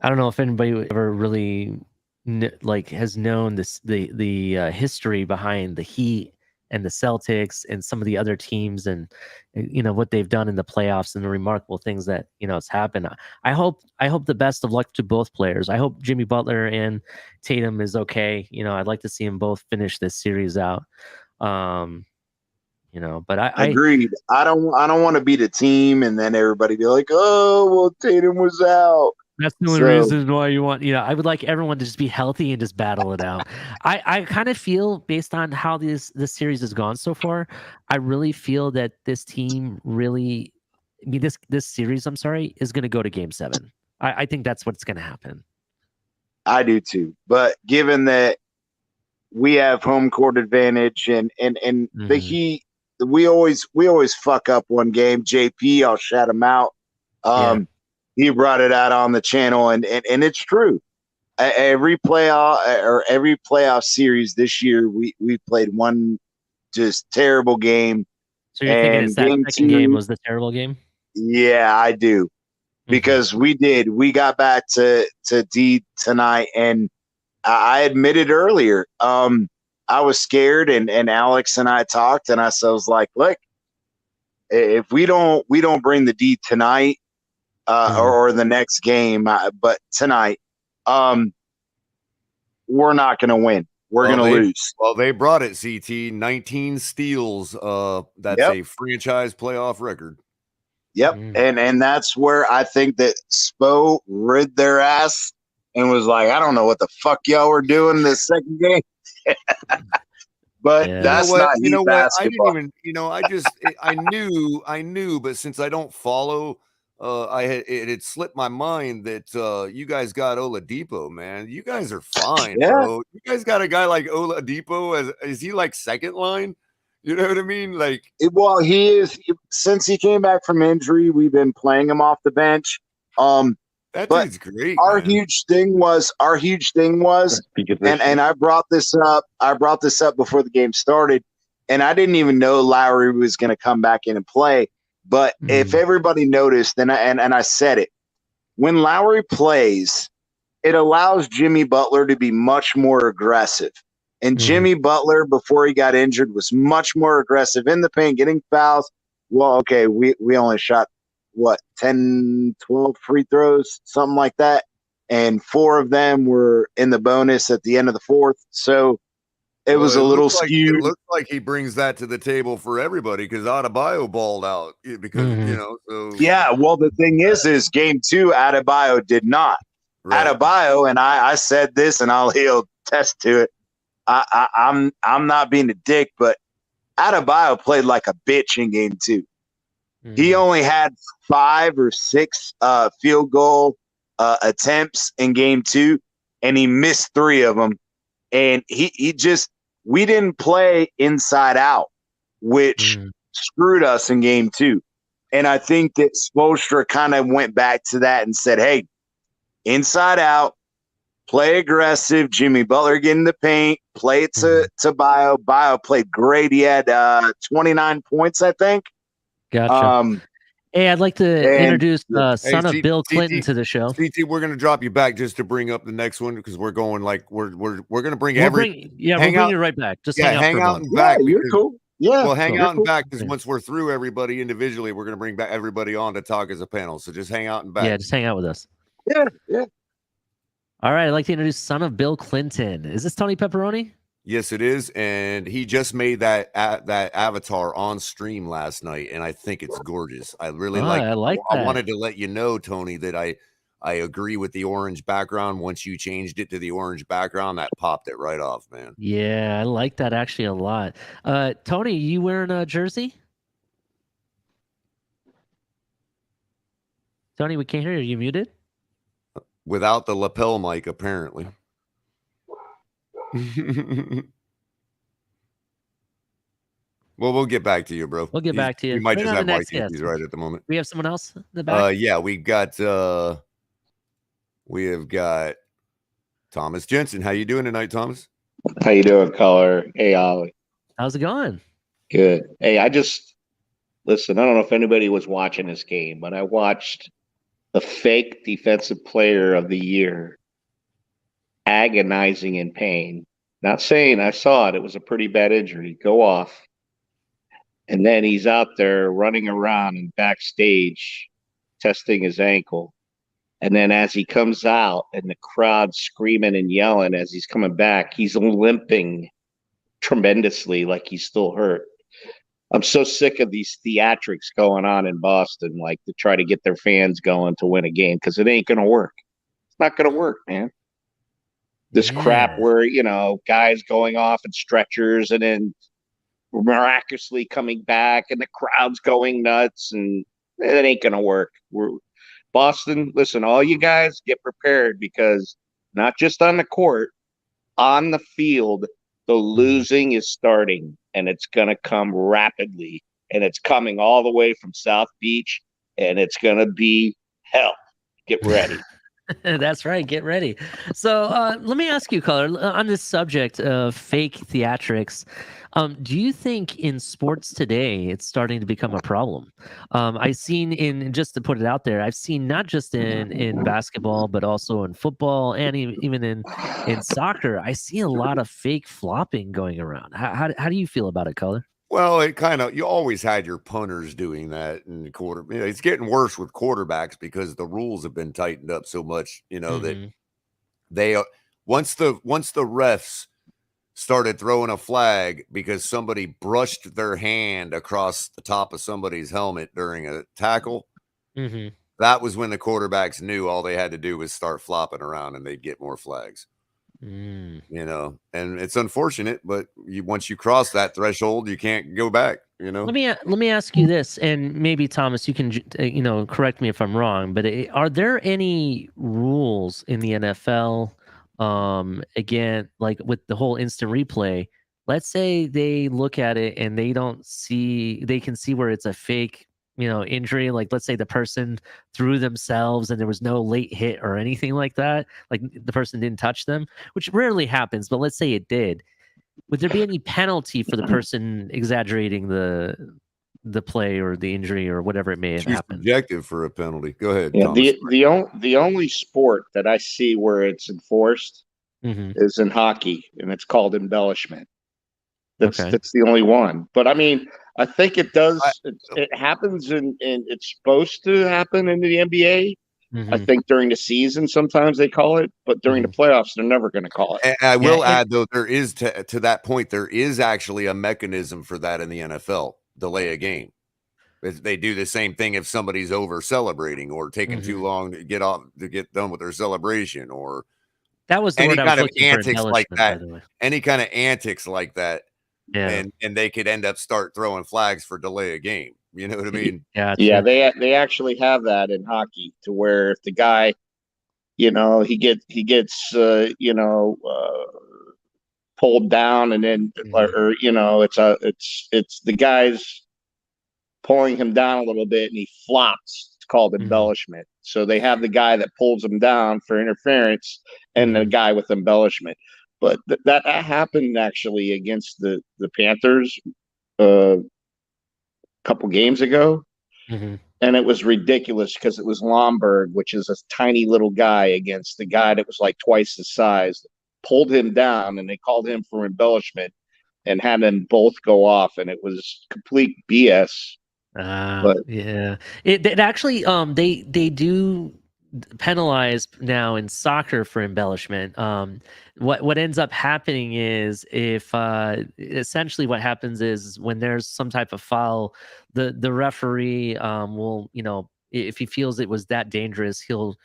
I don't know if anybody ever really has known the history behind the Heat and the Celtics and some of the other teams, and you know what they've done in the playoffs and the remarkable things that has happened. I hope the best of luck to both players. I hope Jimmy Butler and Tatum is okay. You know, I'd like to see them both finish this series out. You know, but I agreed. I don't want to be the team and then everybody be like, oh, well, Tatum was out. That's the only reason why you want, I would like everyone to just be healthy and just battle it out. I kind of feel, based on how this series has gone so far, I really feel that this team really, this series, I'm sorry, is going to go to Game 7. I think that's what's going to happen. I do too. But given that we have home court advantage and the Heat, we always fuck up one game. JP, I'll shout him out. He brought it out on the channel, and it's true. Every playoff series this year, we played one just terrible game. So you're thinking it's that second game was the terrible game? Yeah, I do, because we got back to D tonight, and I admitted earlier, I was scared, and Alex and I talked, and I was like, look, if we don't bring the D tonight. Or the next game, but tonight, we're not going to win. We're going to lose. Well, they brought it, CT. 19 steals. That's a franchise playoff record. Yep. And that's where I think that Spo rid their ass and was like, I don't know what the fuck y'all were doing this second game. But that's not basketball. I didn't even, I knew, but since I don't follow, it had slipped my mind that you guys got Oladipo, man. You guys are fine, bro. You guys got a guy like Oladipo. Is he like second line? You know what I mean? Like, well, he is. Since he came back from injury, we've been playing him off the bench. That dude's great. Our huge thing was, and I brought this up. I brought this up before the game started, and I didn't even know Lowry was going to come back in and play. But if everybody noticed, and I said it, when Lowry plays, it allows Jimmy Butler to be much more aggressive. And Jimmy Butler, before he got injured, was much more aggressive in the paint, getting fouls. Well, okay, we only shot, 10, 12 free throws, something like that. And 4 of them were in the bonus at the end of the fourth. So it was a little skewed. It looks like he brings that to the table for everybody because Adebayo balled out because So yeah. Well, the thing is game 2, Adebayo did not. Right. Adebayo, and I said this, and he'll attest to it. I'm not being a dick, but Adebayo played like a bitch in game 2. He only had 5 or 6 field goal attempts in game 2, and he missed 3 of them. And we didn't play inside out, which screwed us in game 2. And I think that Spoelstra kind of went back to that and said, hey, inside out, play aggressive. Jimmy Butler get in the paint, play it to Bio. Bio played great. He had 29 points, I think. Gotcha. Hey, I'd like to introduce son of Bill Clinton to the show. CT, we're going to drop you back just to bring up the next one because we're going like we're going to bring we'll bring you right back. Just hang out and back. Yeah, you're cool. Yeah, well, hang out and back because once we're through everybody individually, we're going to bring back everybody on to talk as a panel. So just hang out and back. Yeah, just hang out with us. Yeah. All right, I'd like to introduce son of Bill Clinton. Is this Tony Pepperoni? Yes, it is, and he just made that avatar on stream last night, and I think it's gorgeous. I really like. I like that. I wanted to let you know, Tony, that I agree with the orange background. Once you changed it to the orange background, that popped it right off, man. Yeah, I like that actually a lot. Tony, you wearing a jersey? Tony, we can't hear you. Are you muted? Without the lapel mic, apparently. Well, we'll get back to you, bro. We'll get back to you. We might just have mic issues right at the moment. We have someone else in the back? Yeah, we have got Thomas Jensen. How you doing tonight, Thomas? How you doing, Culler? Hey, Ollie. How's it going? Good. Hey, listen, I don't know if anybody was watching this game, but I watched the fake defensive player of the year agonizing in pain. Not saying I saw it. It was a pretty bad injury. Go off. And then he's out there running around and backstage testing his ankle. And then as he comes out and the crowd screaming and yelling as he's coming back, he's limping tremendously like he's still hurt. I'm so sick of these theatrics going on in Boston, like to try to get their fans going to win a game, because it ain't going to work. It's not going to work, man. This crap where, guys going off in stretchers and then miraculously coming back and the crowd's going nuts, and it ain't going to work. Boston, listen, all you guys get prepared, because not just on the court, on the field, the losing is starting, and it's going to come rapidly, and it's coming all the way from South Beach, and it's going to be hell. Get ready. That's right. Get ready. So let me ask you, Culler, on this subject of fake theatrics. Do you think in sports today it's starting to become a problem? I've seen just to put it out there, I've seen not just in basketball, but also in football and even in soccer. I see a lot of fake flopping going around. How do you feel about it, Culler? Well, you always had your punters doing that in the quarter. It's getting worse with quarterbacks because the rules have been tightened up so much, that they once the refs started throwing a flag because somebody brushed their hand across the top of somebody's helmet during a tackle. That was when the quarterbacks knew all they had to do was start flopping around and they'd get more flags. And it's unfortunate, but once you cross that threshold, you can't go back. Let me ask you this, and maybe Thomas, you can correct me if I'm wrong, but are there any rules in the NFL? Again, like with the whole instant replay, let's say they look at it and they can see where it's a fake injury. Like, let's say the person threw themselves and there was no late hit or anything like that. Like the person didn't touch them, which rarely happens, but let's say it did. Would there be any penalty for the person exaggerating the play or the injury or whatever it may have happened? Subjective for a penalty. Go ahead. Yeah, the only sport that I see where it's enforced is in hockey, and it's called embellishment. That's the only one. But I mean, I think it does. It happens and it's supposed to happen in the NBA. I think during the season sometimes they call it, but during the playoffs they're never going to call it. And I will add, though, there is to that point, there is actually a mechanism for that in the NFL. Delay a game. They do the same thing if somebody's over celebrating or taking too long to get done with their celebration, or that was the any word kind I of was antics like that. By the way. Any kind of antics like that. Yeah. And they could end up throwing flags for delay a game. You know what I mean? Yeah, they actually have that in hockey, to where if the guy, he gets pulled down and then it's the guy's pulling him down a little bit, and he flops. It's called embellishment. So they have the guy that pulls him down for interference, and the guy with embellishment. But that happened actually against the Panthers a couple games ago. And it was ridiculous because it was Lomberg, which is a tiny little guy, against the guy that was like twice his size, pulled him down, and they called him for embellishment and had them both go off, and it was complete BS. But yeah, it actually they do penalize now in soccer for embellishment. What ends up happening is if essentially what happens is when there's some type of foul, the referee will, you know, if he feels it was that dangerous, he'll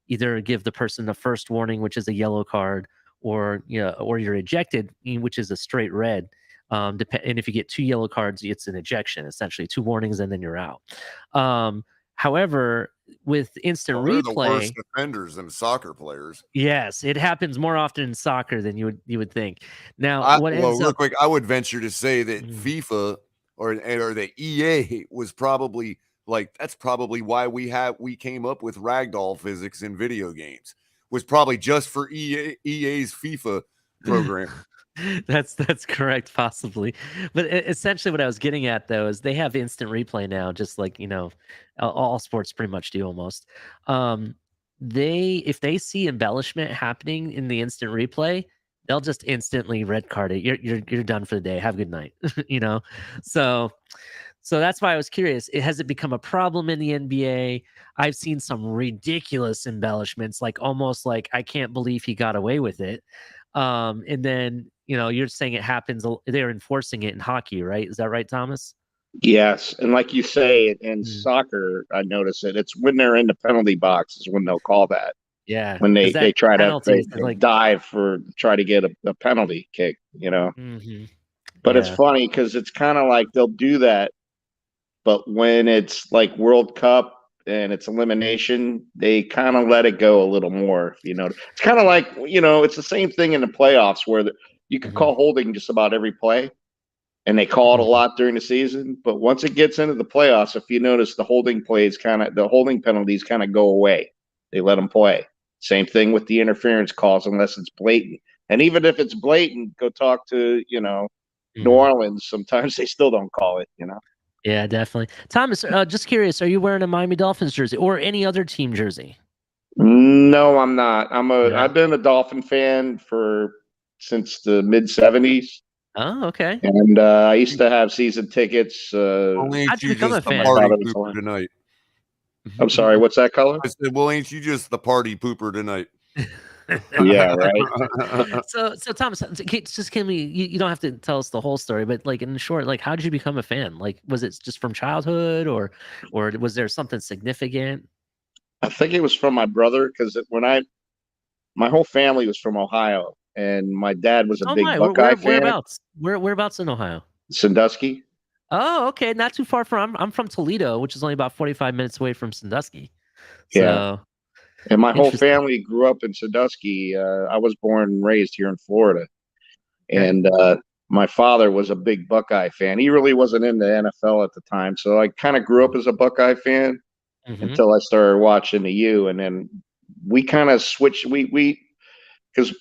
either give the person the first warning, which is a yellow card, or or you're ejected, which is a straight red. And if you get 2 yellow cards, it's an ejection, essentially 2 warnings, and then you're out. However, with instant they're replay, the worst offenders than soccer players. yes, it happens more often in soccer than you would think. Now, real quick, I would venture to say that FIFA or the EA was probably that's probably why we came up with ragdoll physics in video games. Was probably just for EA's FIFA program. That's correct, possibly. But essentially what I was getting at, though, is they have instant replay now, just like, all sports pretty much do almost. If they see embellishment happening in the instant replay, they'll just instantly red card it. You're done for the day. Have a good night. So that's why I was curious. Has it become a problem in the NBA? I've seen some ridiculous embellishments, like almost like I can't believe he got away with it. And then, you're saying it happens. They're enforcing it in hockey, right? Is that right, Thomas? Yes. And like you say, in soccer, I notice it. It's when they're in the penalty box is when they'll call that. Yeah. When they try to like dive try to get a penalty kick, But it's funny because it's kind of like they'll do that. But when it's like World Cup and it's elimination, they kind of let it go a little more, It's kind of like, it's the same thing in the playoffs where you can call holding just about every play, and they call it a lot during the season. But once it gets into the playoffs, if you notice, the holding penalties kind of go away. They let them play. Same thing with the interference calls, unless it's blatant. And even if it's blatant, go talk to, New Orleans. Sometimes they still don't call it, Yeah, definitely. Thomas, just curious, are you wearing a Miami Dolphins jersey or any other team jersey? No, I'm not. I've been a Dolphin fan since the mid-'70s. Oh, okay. And I used to have season tickets. How'd you become a fan? Party pooper tonight. I'm sorry, what's that, Color? I said, well, ain't you just the party pooper tonight? Yeah, right. So Thomas, just give me, you don't have to tell us the whole story, but like in short, like how did you become a fan? Like, was it just from childhood or was there something significant? I think it was from my brother, because my whole family was from Ohio, and my dad was a big Buckeye fan. Whereabouts in Ohio? Sandusky. Oh, okay, not too far from. I'm from Toledo, which is only about 45 minutes away from Sandusky. Yeah. And my whole family grew up in Sandusky. I was born and raised here in Florida. And my father was a big Buckeye fan. He really wasn't into NFL at the time. So I kind of grew up as a Buckeye fan until I started watching the U. And then we kind of switched. Because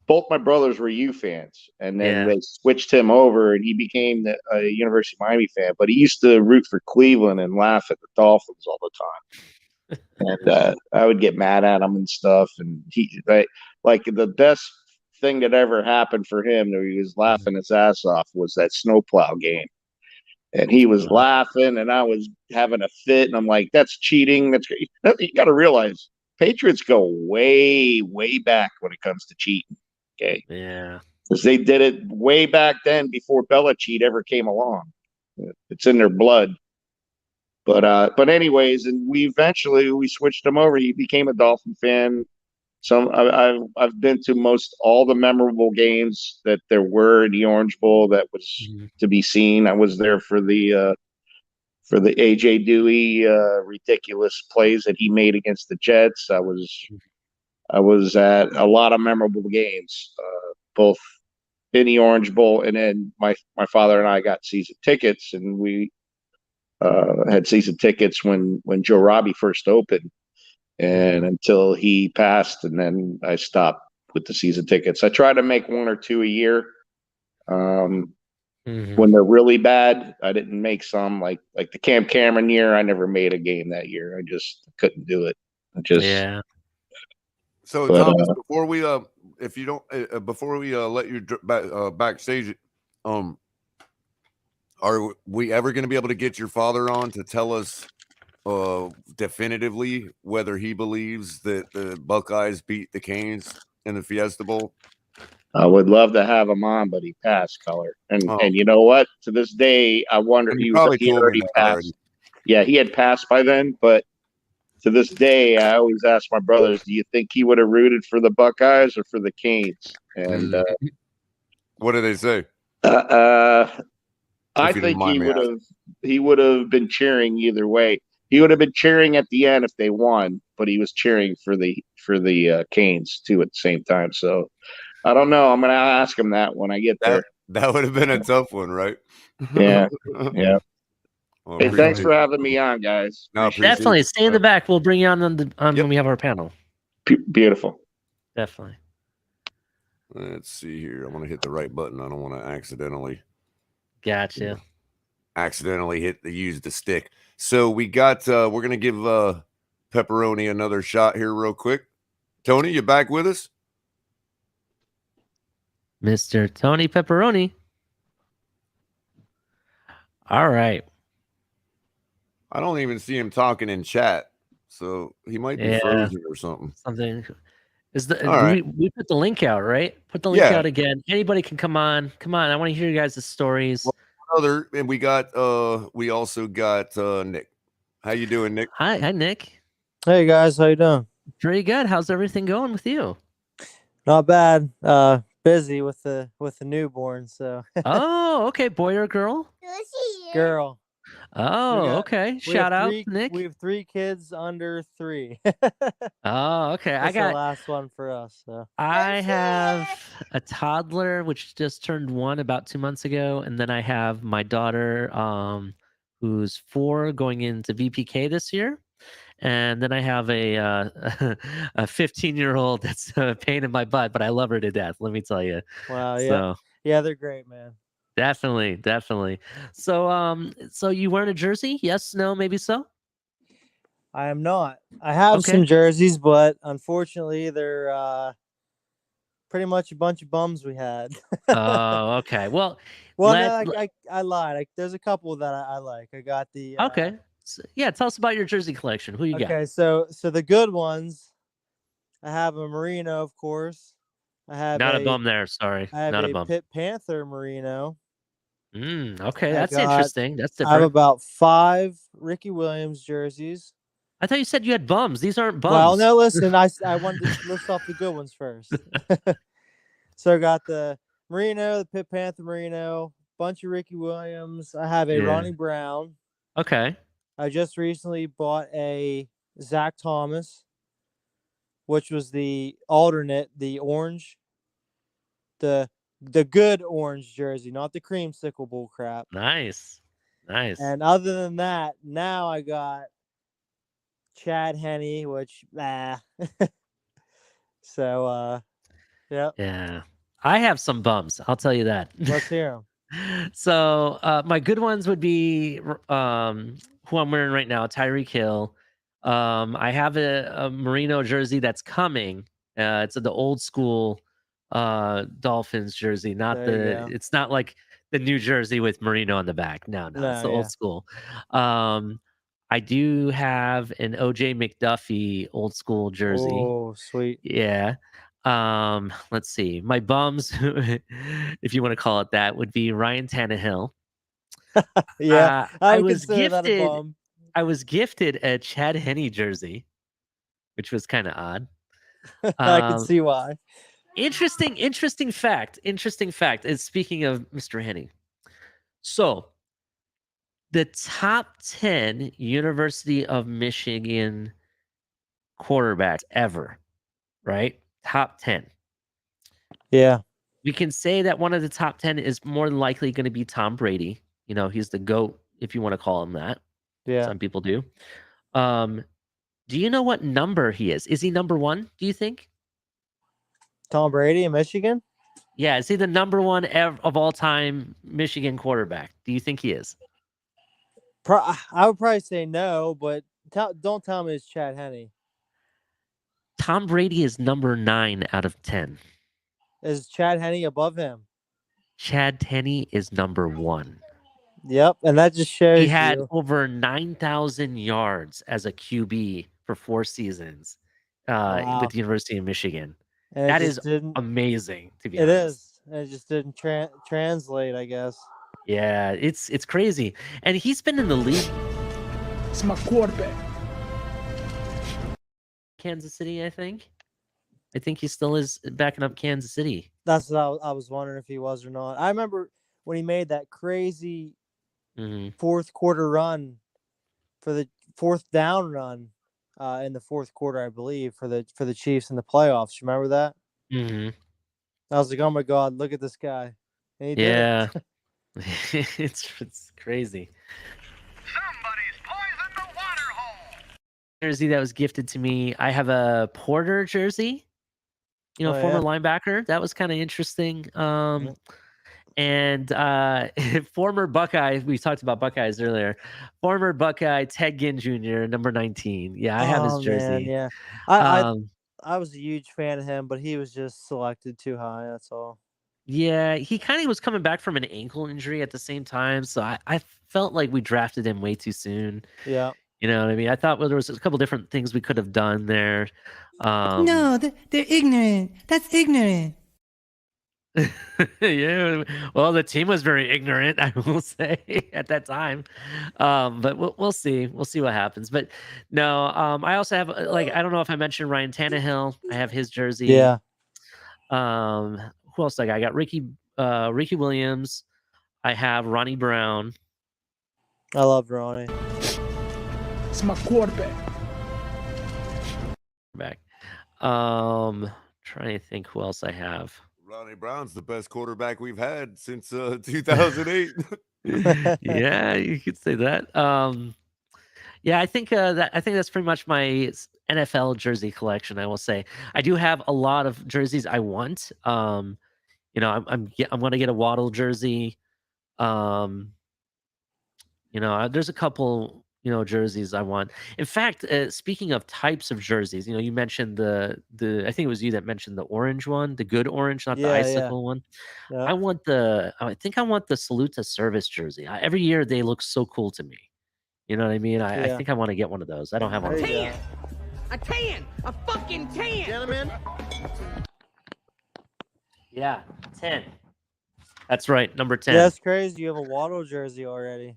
both my brothers were U fans. And then they switched him over, and he became a University of Miami fan. But he used to root for Cleveland and laugh at the Dolphins all the time. And I would get mad at him and stuff. And like the best thing that ever happened for him, that he was laughing his ass off, was that snowplow game. And he was laughing, and I was having a fit. And I'm like, that's cheating. You got to realize, Patriots go way, way back when it comes to cheating. Okay. Yeah. Because they did it way back then, before Belichick ever came along. It's in their blood. But anyways, and we switched him over. He became a Dolphin fan. I've been to most all the memorable games that there were in the Orange Bowl that was to be seen. I was there for the AJ Dewey ridiculous plays that he made against the Jets. I was at a lot of memorable games, both in the Orange Bowl, and then my father and I got season tickets, and we Had season tickets when Joe Robbie first opened, and until he passed, and then I stopped with the season tickets. I try to make 1 or 2 a year. When they're really bad, I didn't make some like the Cam Cameron year. I never made a game that year. I just couldn't do it. Yeah. So But, Thomas, before we if you don't before we let you backstage, are we ever going to be able to get your father on to tell us definitively whether he believes that the Buckeyes beat the Canes in the Fiesta Bowl? I would love to have him on, but he passed, Culler. And you know what? To this day, I wonder And you he probably had told me already that passed. already. Yeah, he had passed by then, but to this day, I always ask my brothers, do you think he would have rooted for the Buckeyes or for the Canes? And what do they say? I think he would have been cheering either way. He would have been cheering at the end if they won, but he was cheering for the Canes too at the same time. So I don't know. I'm gonna ask him that when I get there. That would have been a tough one, right? Yeah, yeah. Well, hey, thanks for having me on, guys. No, Definitely stay in the back. We'll bring you on when we have our panel. Beautiful. Definitely. Let's see here. I want to hit the right button. I don't want to accidentally Gotcha. use the stick. So we got we're gonna give Pepperoni another shot here real quick. Tony, you back with us? Mr. Tony Pepperoni. All right. I don't even see him talking in chat, so he might be frozen or something. Is the All right. we put the link out, right? Put the link out again. Anybody can come on. Come on. I want to hear you guys' stories. And we got we also got Nick. How you doing, Nick? Hi, Nick. Hey guys, how you doing? Pretty good. How's everything going with you? Not bad. Busy with the newborn, so. Oh, okay. Boy or girl? Girl. Oh, okay. Shout out, Nick. We have 3 kids under 3. Oh, okay. That's the last one for us. So. I have a toddler which just turned 1 about 2 months ago, and then I have my daughter who's 4 going into VPK this year. And then I have a 15-year-old that's a pain in my butt, but I love her to death. Let me tell you. Wow. Yeah. So, yeah, they're great, man. Definitely. So, so you wearing a jersey? Yes, no, maybe so. I am not. I have some jerseys, but unfortunately, they're pretty much a bunch of bums we had. Oh, okay. Well, no, I lied. There's a couple that I like. I got the. Okay. So, yeah, tell us about your jersey collection. Who you got? Okay, so the good ones, I have a Merino, of course. I have not a bum there. Sorry, I have not a a bum. Pit Panther Merino. Okay, that's interesting. That's different. I have about 5 Ricky Williams jerseys. I thought you said you had bums. These aren't bums. Well, no, listen. I wanted to list off the good ones first. So I got the Merino, the Pit Panther Merino, bunch of Ricky Williams. I have a Ronnie Brown. Okay. I just recently bought a Zach Thomas, which was the alternate, the orange, the good orange jersey, not the creamsicle bull crap. Nice. And other than that, now I got Chad Henne, which So yeah, I have some bums. I'll tell you that. Let's hear them. So my good ones would be who I'm wearing right now, Tyreek Hill. I have a Merino jersey that's coming. It's the old school Dolphins jersey, not it's not like the new jersey with Merino on the back. No, it's the old school. I do have an OJ McDuffie old school jersey. Oh, sweet. Yeah. Let's see. My bums, if you want to call it that, would be Ryan Tannehill. Yeah, I was gifted a Chad Henne jersey, which was kind of odd. I can see why. Interesting fact. Is speaking of Mr. Henne. So, the top 10 University of Michigan quarterbacks ever, right? Top 10. Yeah. We can say that one of the top 10 is more than likely going to be Tom Brady. You know, he's the GOAT, if you want to call him that. Yeah. Some people do. Do you know what number he is? Is he number 1, do you think? Tom Brady in Michigan? Yeah, is he the number 1 of all time Michigan quarterback? Do you think he is? I would probably say no, but don't tell me it's Chad Henne. Tom Brady is number 9 out of 10. Is Chad Henne above him? Chad Henne is number 1. Yep, and that just shows He had you. over 9,000 yards as a QB for 4 seasons with the University of Michigan. And That is amazing, to be It honest. is. It just didn't translate, I guess. Yeah, it's crazy. And he's been in the league. It's my quarterback. Kansas City, I think. I think he still is backing up Kansas City. That's what I was wondering if he was or not. I remember when he made that crazy fourth quarter run for the fourth down run in the fourth quarter, I believe, for the Chiefs in the playoffs. You remember that? Mm-hmm. I was like, oh my God, look at this guy. And he Yeah. did it. it's crazy. Jersey that was gifted to me. I have a Porter jersey, former linebacker. That was kind of interesting. And former Buckeye, we talked about Buckeyes earlier. Former Buckeye Ted Ginn Jr., number 19. Yeah, I have his jersey. Man, yeah. I was a huge fan of him, but he was just selected too high. That's all. Yeah, he kind of was coming back from an ankle injury at the same time, so I felt like we drafted him way too soon. Yeah. You know what I mean? I thought there was a couple different things we could have done there. No, they're ignorant. That's ignorant. Yeah, well, the team was very ignorant, I will say, at that time. But we'll see. We'll see what happens. But no, I also have I don't know if I mentioned Ryan Tannehill. I have his jersey. Yeah. Who else I got? Ricky Williams. I have Ronnie Brown. I love Ronnie. It's my quarterback. Trying to think who else I have. Ronnie Brown's the best quarterback we've had since 2008. Yeah, you could say that. Yeah, I think that's pretty much my NFL jersey collection. I will say I do have a lot of jerseys I want. I'm going to get a Waddle jersey. There's a couple jerseys I want. In fact, speaking of types of jerseys, you mentioned the I think it was you that mentioned the orange one, the good orange, not the icicle one. Yeah. I want the salute to service jersey. Every year they look so cool to me. You know what I mean? I think I want to get one of those. I don't have one. A 10! A fucking 10! Gentlemen. Yeah, 10. That's right, number 10. Yeah, that's crazy. You have a Waddle jersey already.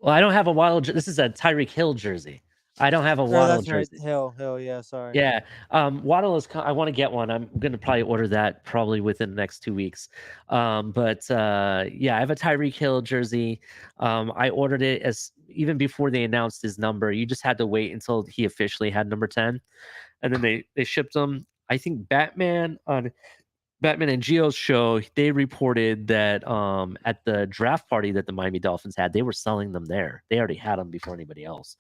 Well, I don't have a Waddle. This is a Tyreek Hill jersey. I don't have a Waddle jersey. Right. Hill. Yeah, sorry. Yeah, Waddle is. I want to get one. I'm gonna probably order that probably within the next 2 weeks. Yeah, I have a Tyreek Hill jersey. I ordered it even before they announced his number. You just had to wait until he officially had number 10, and then they shipped them. I think Batman and Gio's show, they reported that at the draft party that the Miami Dolphins had, they were selling them there. They already had them before anybody else.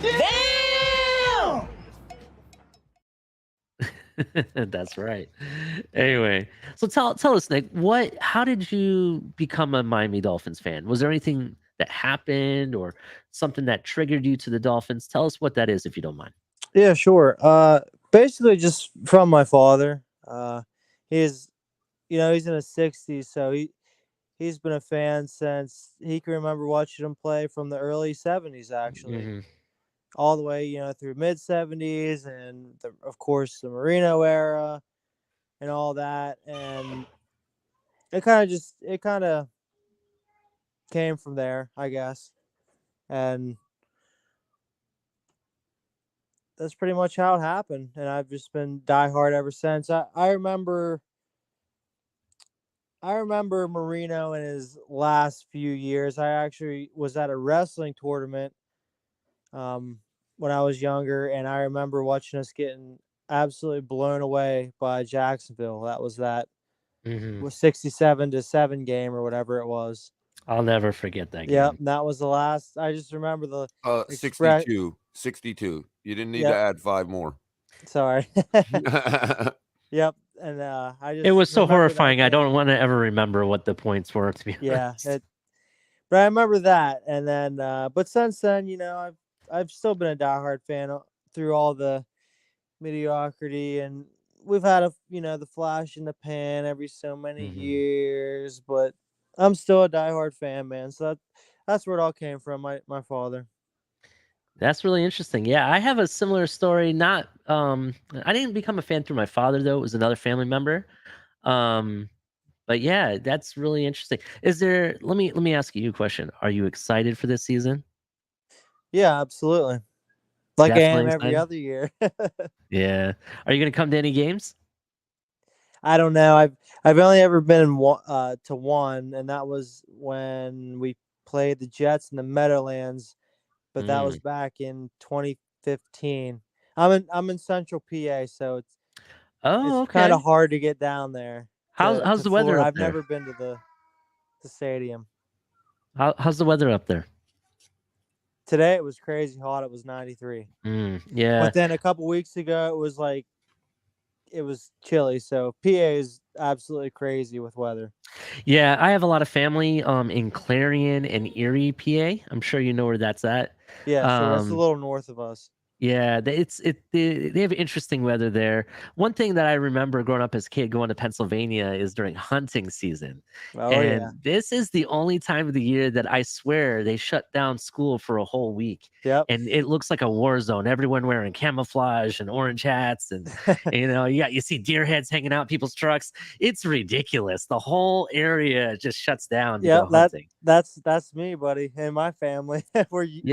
Damn! That's right. Anyway, so tell us, Nick, how did you become a Miami Dolphins fan? Was there anything that happened or something that triggered you to the Dolphins? Tell us what that is, if you don't mind. Yeah, sure. Basically just from my father. He's in his 60s, so he's been a fan since he can remember watching him play from the early 70s, actually, all the way through mid 70s, and of course the Marino era and all that, and it kind of came from there, I guess, and that's pretty much how it happened, and I've just been diehard ever since. I remember Marino in his last few years. I actually was at a wrestling tournament when I was younger, and I remember watching us getting absolutely blown away by Jacksonville. That was 67-7 game or whatever it was. I'll never forget that game. Yep, that was the last. I just remember the 62. You didn't need to add 5 more. Sorry. Yep, and I just It was so remember that horrifying. I game. don't want to ever remember what the points were, to be Yeah, honest. but I remember that, and then but since then, I've still been a diehard fan through all the mediocrity, and we've had the flash in the pan every so many years, but I'm still a diehard fan, man. So that's where it all came from. My father. That's really interesting. Yeah, I have a similar story. Not I didn't become a fan through my father though. It was another family member. But yeah, that's really interesting. Is there let me ask you a question. Are you excited for this season? Yeah, absolutely. Like Definitely I am every excited? other year. Yeah. Are you going to come to any games? I don't know. I've only ever been to one, and that was when we played the Jets in the Meadowlands, but that was back in 2015. I'm in Central PA, so it's okay. kind of hard to get down there. How's the weather Florida. up I've there? never been to the stadium. How's the weather up there? Today it was crazy hot. It was 93. Yeah. But then a couple weeks ago it was chilly. So PA is absolutely crazy with weather. Yeah, I have a lot of family in Clarion and Erie, PA. I'm sure you know where that's at. Yeah, sure. It's a little north of us. Yeah, they have interesting weather there. One thing that I remember growing up as a kid going to Pennsylvania is during hunting season. Oh, and yeah. this is the only time of the year that I swear they shut down school for a whole week. Yep. And it looks like a war zone. Everyone wearing camouflage and orange hats, and you see deer heads hanging out people's trucks. It's ridiculous. The whole area just shuts down to go hunting. That's me, buddy, and my family. we're huge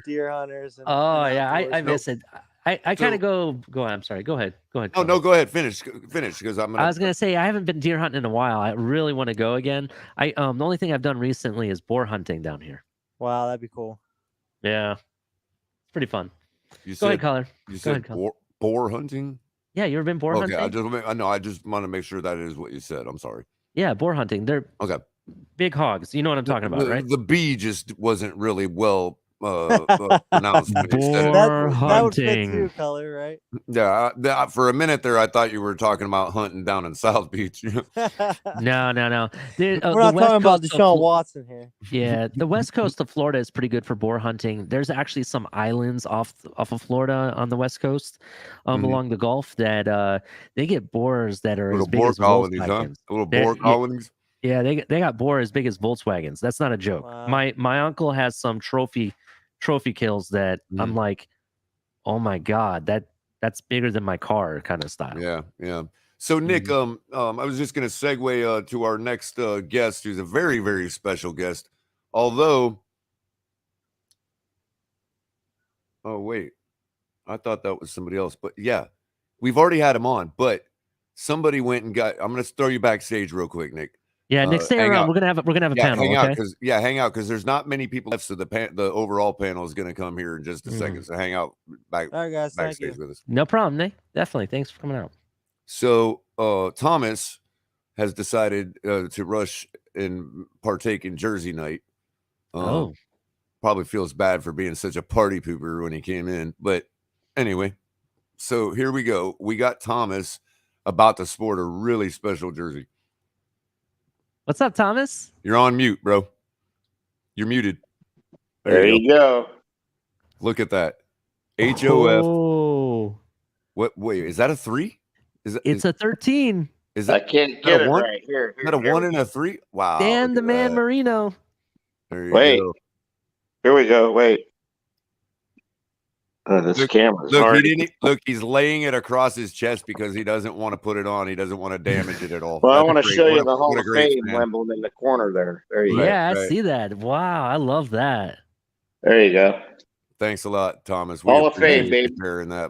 deer hunters. Yeah, I miss it. I kind of go on. I'm sorry. Go ahead. Oh no, go ahead. Finish because I was gonna say I haven't been deer hunting in a while. I really want to go again. The only thing I've done recently is boar hunting down here. Wow, that'd be cool. Yeah, it's pretty fun. Go ahead, Culler. You said boar hunting? Yeah, you ever been boar hunting? I just want to make sure that is what you said. I'm sorry. Yeah, boar hunting. They're big hogs. You know what I'm talking about, right? The B just wasn't really well pronounced. Boar hunting. That would fit too, Culler, right? Yeah, for a minute there, I thought you were talking about hunting down in South Beach. No. We're not talking about Deshaun Watson here. Yeah, the west coast of Florida is pretty good for boar hunting. There's actually some islands off of Florida on the west coast, along the Gulf that they get boars that are little as big boar as colonies, Volkswagens. Little boar colonies. Yeah, they got boar as big as Volkswagens. That's not a joke. Wow. My uncle has some trophy kills that I'm like, oh my god, that's bigger than my car kind of style. Yeah. So Nick, I was just gonna segue to our next guest, who's a very, very special guest. Although, oh wait, I thought that was somebody else, but yeah, we've already had him on, but somebody went and got. I'm gonna throw you backstage real quick, Nick. Yeah, Nick, stay around. We're gonna have a panel. Hang okay? hang out because there's not many people left. So the overall panel is gonna come here in just a second. So hang out All right, guys, backstage thank you. with us. No problem, Nick. Definitely. Thanks for coming out. So Thomas has decided to rush and partake in Jersey night. Probably feels bad for being such a party pooper when he came in, but anyway. So here we go. We got Thomas about to sport a really special jersey. What's up, Thomas? You're on mute, bro. You're muted. There you go. Look at that. HOF. Oh. What? Wait, is that a 3? It's a 13. Is that? I can't get it one? right here. Is that a 1 and a 3? Wow. Dan the Man Marino. There you Wait. go. Here we go. Wait. This camera's hard. Look, he's laying it across his chest because he doesn't want to put it on. He doesn't want to damage it at all. Well, I want to show you the Hall of Fame emblem in the corner there. There you go. Yeah, I see that. Wow, I love that. There you go. Thanks a lot, Thomas. Hall of Fame, baby.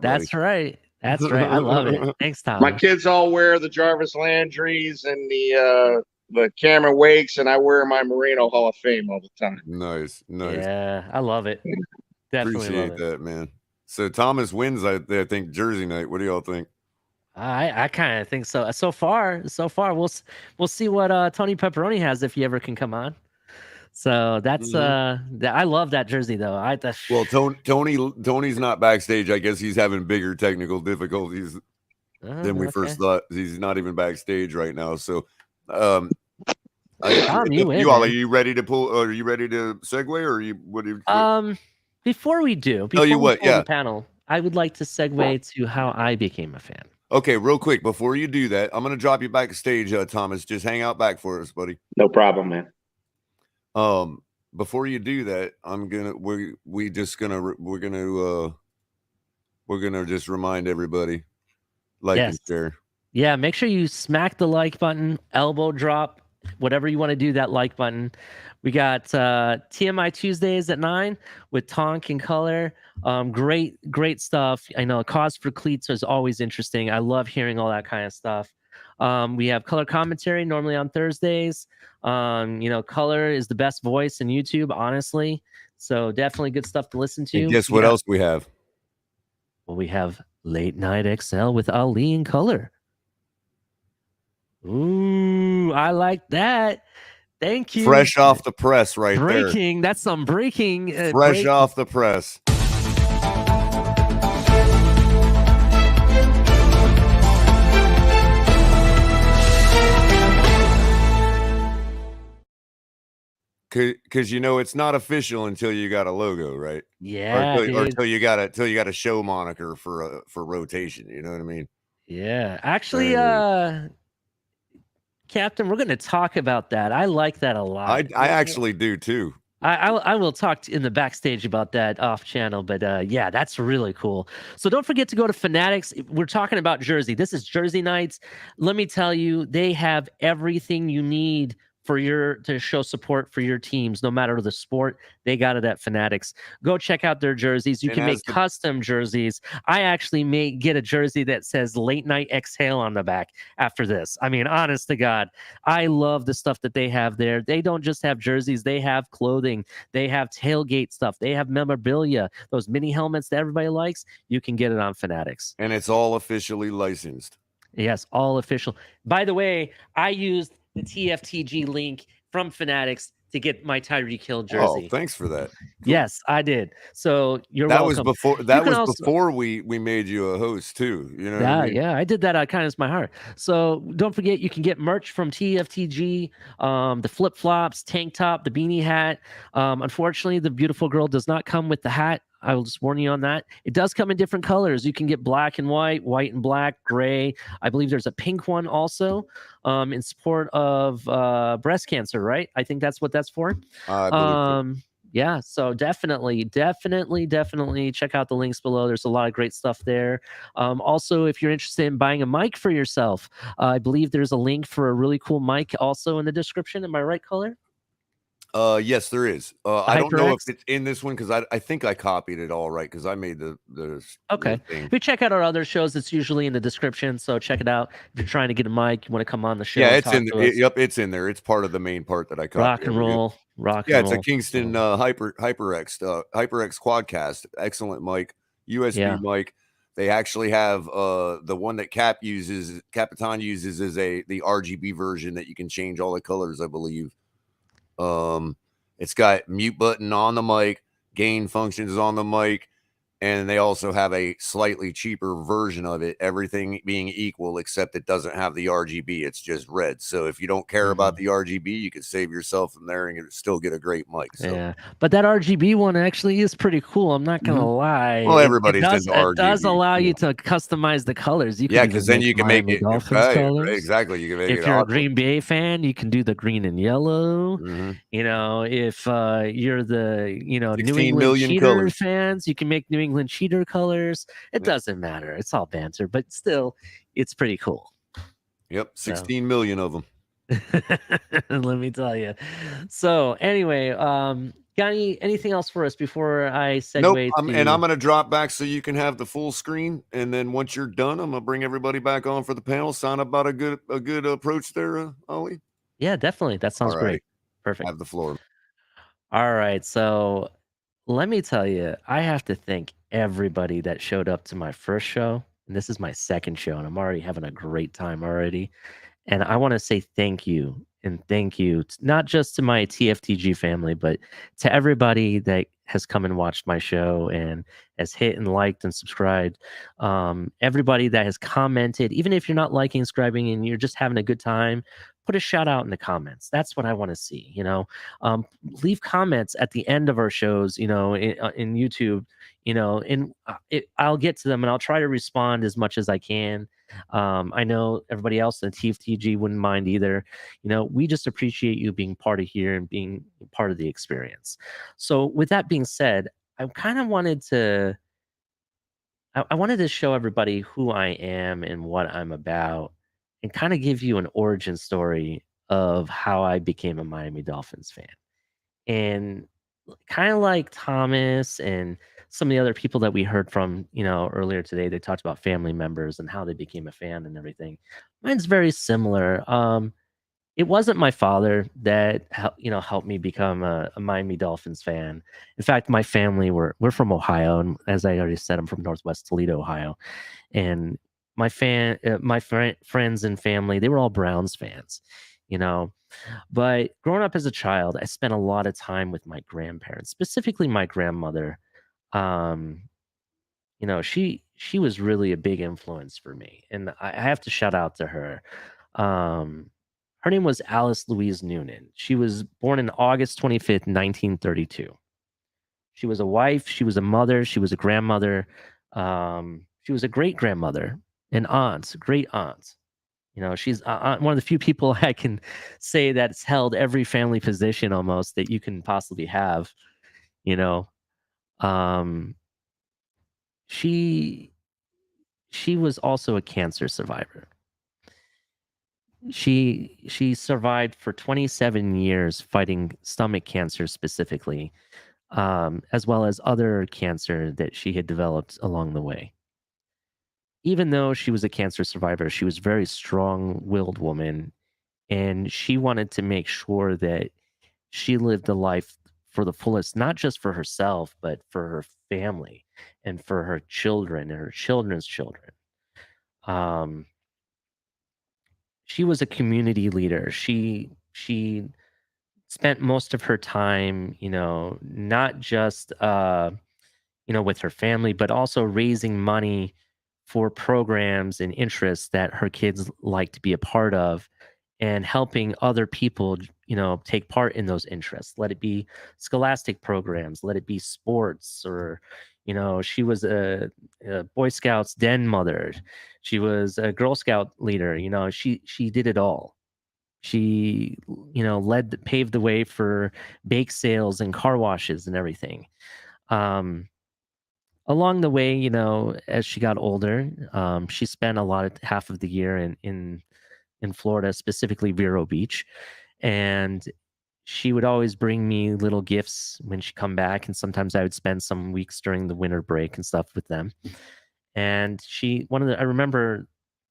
That's right. That's right. I love it. Thanks, Thomas. My kids all wear the Jarvis Landrys and the Cameron Wakes, and I wear my Merino Hall of Fame all the time. Nice. Yeah, I love it. Definitely Appreciate love it. that, man. So Thomas wins, I think, Jersey night. What do y'all think? I kind of think so. So far, we'll see what Tony Pepperoni has if he ever can come on. So that's I love that jersey though. Well, Tony's not backstage. I guess he's having bigger technical difficulties than we first thought. He's not even backstage right now. So, Tom, you win, all, are man. you ready to pull? Are you ready to segue? Or are you? What do you? Before we do, Tell you what, the panel, I would like to segue to how I became a fan. Okay, real quick before you do that, I'm gonna drop you backstage, Thomas. Just hang out back for us, buddy. No problem, man. Before you do that, we're gonna just remind everybody, like and share. Yeah, make sure you smack the like button, elbow drop, whatever you want to do, that like button. We got TMI Tuesdays at 9 with Tonk and Culler. Great stuff. I know Cause for Cleats is always interesting. I love hearing all that kind of stuff. We have Color Commentary normally on Thursdays. Culler is the best voice in YouTube, honestly. So definitely good stuff to listen to. And guess what else we have? Well, we have Late Night XL with Ali and Culler. Ooh, I like that. Thank you. Fresh off the press, right breaking. There. That's some breaking. Fresh off the press. Because it's not official until you got a logo, right? Yeah. Or until you got a show moniker for rotation. You know what I mean? Yeah. Actually, Captain, we're going to talk about that. I like that a lot. I actually do too. I will talk in the backstage about that off channel, but yeah, that's really cool. So don't forget to go to Fanatics. We're talking about Jersey. This is Jersey Nights. Let me tell you, they have everything you need to show support for your teams, no matter the sport. They got it at Fanatics. Go check out their jerseys. You can make custom jerseys. I actually may get a jersey that says Late Night Exhale on the back after this. I mean, honest to God, I love the stuff that they have there. They don't just have jerseys. They have clothing. They have tailgate stuff. They have memorabilia. Those mini helmets that everybody likes, you can get it on Fanatics. And it's all officially licensed. Yes, all official. By the way, I used the TFTG link from Fanatics to get my Tyreek Hill jersey. Oh, thanks for that. Cool. Yes, I did. So you're welcome. That was before we made you a host too. You know. Yeah, yeah, I did that out of kindness of my heart. So don't forget, you can get merch from TFTG, the flip flops, tank top, the beanie hat. Unfortunately, the beautiful girl does not come with the hat. I will just warn you on that. It does come in different colors. You can get black and white and black, gray. I believe there's a pink one also in support of breast cancer, right? I think that's what that's for. I believe so. Yeah, so definitely check out the links below. There's a lot of great stuff there. Also, if you're interested in buying a mic for yourself, I believe there's a link for a really cool mic also in the description. Am I right, Culler? Yes, there is. I don't know if it's in this one because I think I copied it all right because I made the okay. If you check out our other shows, it's usually in the description. So check it out. If you're trying to get a mic, you want to come on the show. Yeah, it's in. Yep, it's in there. It's part of the main part that I copied. Rock and roll. Yeah, it's a Kingston HyperX Quadcast. Excellent mic, USB mic. They actually have the one that Capitan uses is the RGB version that you can change all the colors, I believe. It's got mute button on the mic, gain functions on the mic, and they also have a slightly cheaper version of it, everything being equal except it doesn't have the RGB. It's just red. So if you don't care about the RGB, you can save yourself from there and still get a great mic. So. Yeah, but that RGB one actually is pretty cool. I'm not gonna lie. Well, everybody's into RGB. It does allow you to customize the colors. You can because then you can make it Dolphins colors. Exactly. You can make if you're a Green Bay fan, you can do the green and yellow. You know, if you're the New England Cheater fans, you can make New England Cheater colors. It doesn't matter. It's all banter, but still, it's pretty cool. Yep, 16 million of them. Let me tell you. So anyway, got anything else for us before I segue? Nope. And I'm going to drop back so you can have the full screen. And then once you're done, I'm going to bring everybody back on for the panel. Sound about a good approach there, Ollie? Yeah, definitely. That sounds great. Perfect. Have the floor. All right. So let me tell you, I have to thank everybody that showed up to my first show. And this is my second show, and I'm already having a great time already. And I want to say thank you and thank you, not just to my TFTG family, but to everybody that has come and watched my show and has hit and liked and subscribed. Everybody that has commented, even if you're not liking, subscribing, and you're just having a good time, put a shout out in the comments. That's what I want to see. Leave comments at the end of our shows. In YouTube. And I'll get to them and I'll try to respond as much as I can. I know everybody else in TFTG wouldn't mind either. We just appreciate you being part of here and being part of the experience. So with that being said, I kind of wanted to I wanted to show everybody who I am and what I'm about and kind of give you an origin story of how I became a Miami Dolphins fan. And kind of like Thomas and some of the other people that we heard from, earlier today, they talked about family members and how they became a fan and everything. Mine's very similar. It wasn't my father that helped me become a Miami Dolphins fan. In fact, my family we're from Ohio, and as I already said, I'm from Northwest Toledo, Ohio. And my friends and family, they were all Browns fans, you know. But growing up as a child, I spent a lot of time with my grandparents, specifically my grandmother. Um, she was really a big influence for me, and I have to shout out to her. Um, Her name was Alice Louise Noonan. She was born in August 25th, 1932. She was a wife, she was a mother, she was a grandmother, she was a great grandmother, an aunt, great aunt. She's one of the few people I can say that's held every family position almost that you can possibly have. You know, um, she she was also a cancer survivor. She survived for 27 years fighting stomach cancer specifically, as well as other cancer that she had developed along the way. Even though she was a cancer survivor, she was a very strong-willed woman, and she wanted to make sure that she lived a life for the fullest, not just for herself, but for her family and for her children and her children's children. Um, she was a community leader. She spent most of her time, not just with her family, but also raising money for programs and interests that her kids like to be a part of and helping other people, take part in those interests. Let it be scholastic programs, let it be sports, or, she was a Boy Scouts den mother. She was a Girl Scout leader. She did it all. She, paved the way for bake sales and car washes and everything. Um, Along the way, as she got older, she spent half of the year in Florida, specifically Vero Beach, and she would always bring me little gifts when she come back, and sometimes I would spend some weeks during the winter break and stuff with them. And I remember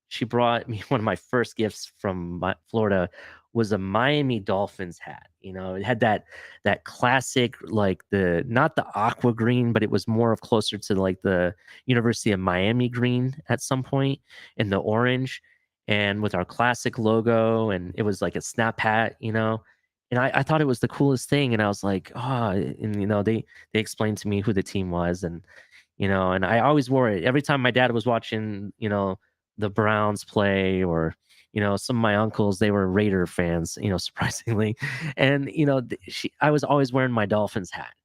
she brought me one of my first gifts from Florida was a Miami Dolphins hat. It had that classic, like not the aqua green, but it was more of closer to like the University of Miami green at some point, in the orange, and with our classic logo, and it was like a snap hat. And I thought it was the coolest thing, and I was like, oh, and they explained to me who the team was, and I always wore it every time my dad was watching, the Browns play, or, some of my uncles, they were Raider fans, surprisingly. And, I was always wearing my Dolphins hat.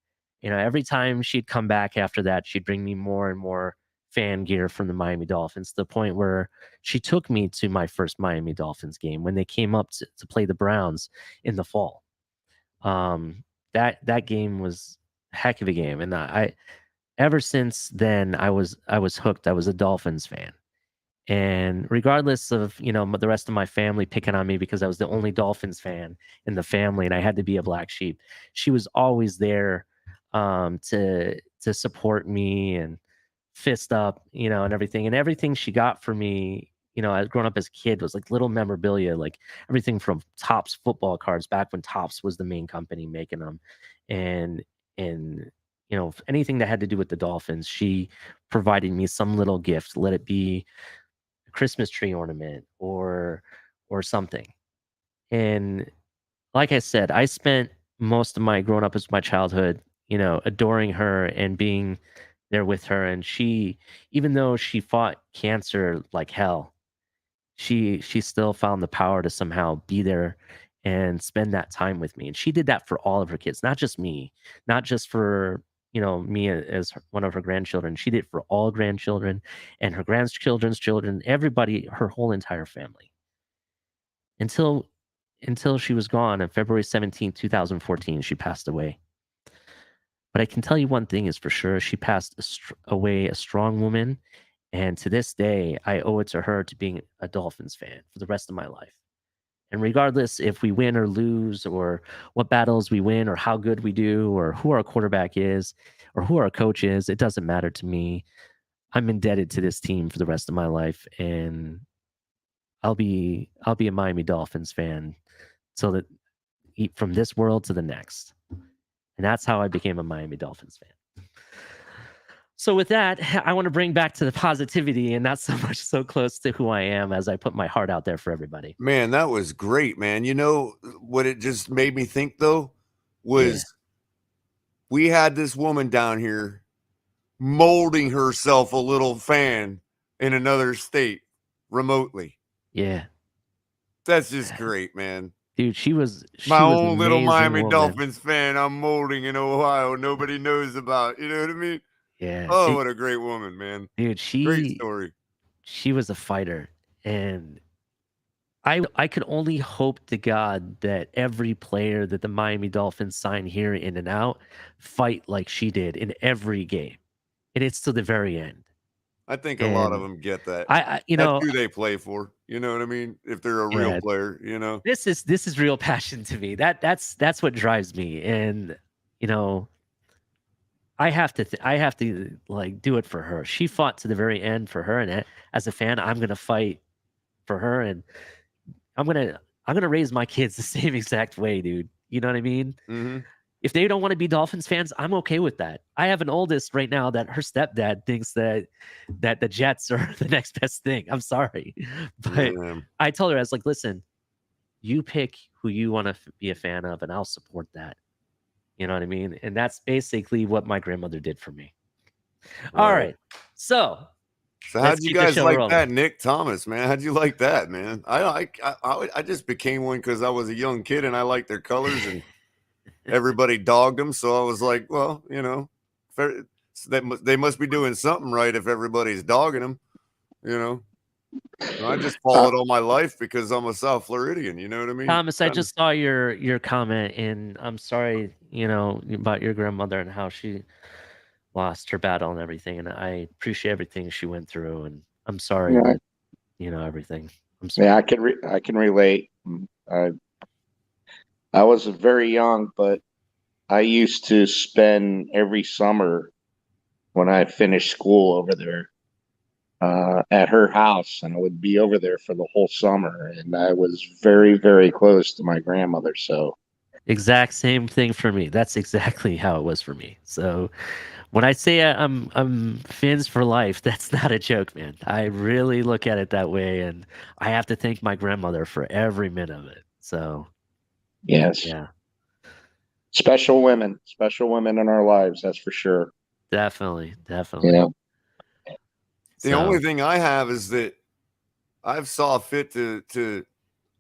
Every time she'd come back after that, she'd bring me more and more fan gear from the Miami Dolphins, to the point where she took me to my first Miami Dolphins game when they came up to play the Browns in the fall. That game was a heck of a game. And ever since then, I was hooked. I was a Dolphins fan. And regardless of, the rest of my family picking on me because I was the only Dolphins fan in the family and I had to be a black sheep, she was always there to support me and fist up, and everything. And everything she got for me, as growing up as a kid, was like little memorabilia, like everything from Topps football cards back when Topps was the main company making them. And anything that had to do with the Dolphins, she provided me some little gift, let it be a Christmas tree ornament or something. And like I said, I spent most of my growing up as my childhood, adoring her and being there with her. And she, even though she fought cancer like hell, she still found the power to somehow be there and spend that time with me. And she did that for all of her kids, not just me, not just for me as one of her grandchildren. She did for all grandchildren and her grandchildren's children, everybody, her whole entire family, until she was gone on February 17th, 2014. She passed away. But I can tell you one thing is for sure: she passed away a strong woman. And to this day, I owe it to her to being a Dolphins fan for the rest of my life. And regardless if we win or lose, or what battles we win, or how good we do, or who our quarterback is, or who our coach is, it doesn't matter to me. I'm indebted to this team for the rest of my life, and I'll be a Miami Dolphins fan so that from this world to the next. And that's how I became a Miami Dolphins fan. So with that, I want to bring back to the positivity and not so much so close to who I am as I put my heart out there for everybody. Man, that was great, man. You know what it just made me think though was we had this woman down here molding herself a little fan in another state remotely. Yeah. That's just great, man. Dude, she was my own an little Miami woman. Dolphins fan I'm molding in Ohio. Nobody knows about. You know what I mean? Yeah. Oh, what a great woman, man. Dude, great story. She was a fighter. And I could only hope to God that every player that the Miami Dolphins sign here in and out fight like she did in every game. And it's to the very end. I think a lot of them get that. That's who they play for. You know what I mean? If they're a real player, This is real passion to me. That's what drives me. And I have to like do it for her. She fought to the very end for her, and as a fan, I'm gonna fight for her, and I'm gonna raise my kids the same exact way, dude. You know what I mean? Mm-hmm. If they don't want to be Dolphins fans, I'm okay with that. I have an oldest right now that her stepdad thinks that the Jets are the next best thing. I'm sorry, but I told her, I was like, listen, you pick who you want to be a fan of, and I'll support that. You know what I mean? And that's basically what my grandmother did for me. All right. So how'd you guys like that, Nick Thomas, man? How'd you like that, man? I just became one because I was a young kid and I liked their colors and everybody dogged them. So I was like, well, they must be doing something right if everybody's dogging them, I just followed all my life because I'm a South Floridian. You know what I mean? Thomas, I just saw your comment, and I'm sorry, about your grandmother and how she lost her battle and everything. And I appreciate everything she went through, and I'm sorry that, everything. I'm sorry. Yeah, I can relate. I was very young, but I used to spend every summer when I finished school over there at her house, and I would be over there for the whole summer. And I was very, very close to my grandmother. So exact same thing for me. That's exactly how it was for me. So when I say I'm Finns for life, that's not a joke, man. I really look at it that way, and I have to thank my grandmother for every minute of it. So yes, yeah, special women in our lives. That's for sure. Definitely. Yeah. The only thing I have is that I've saw fit to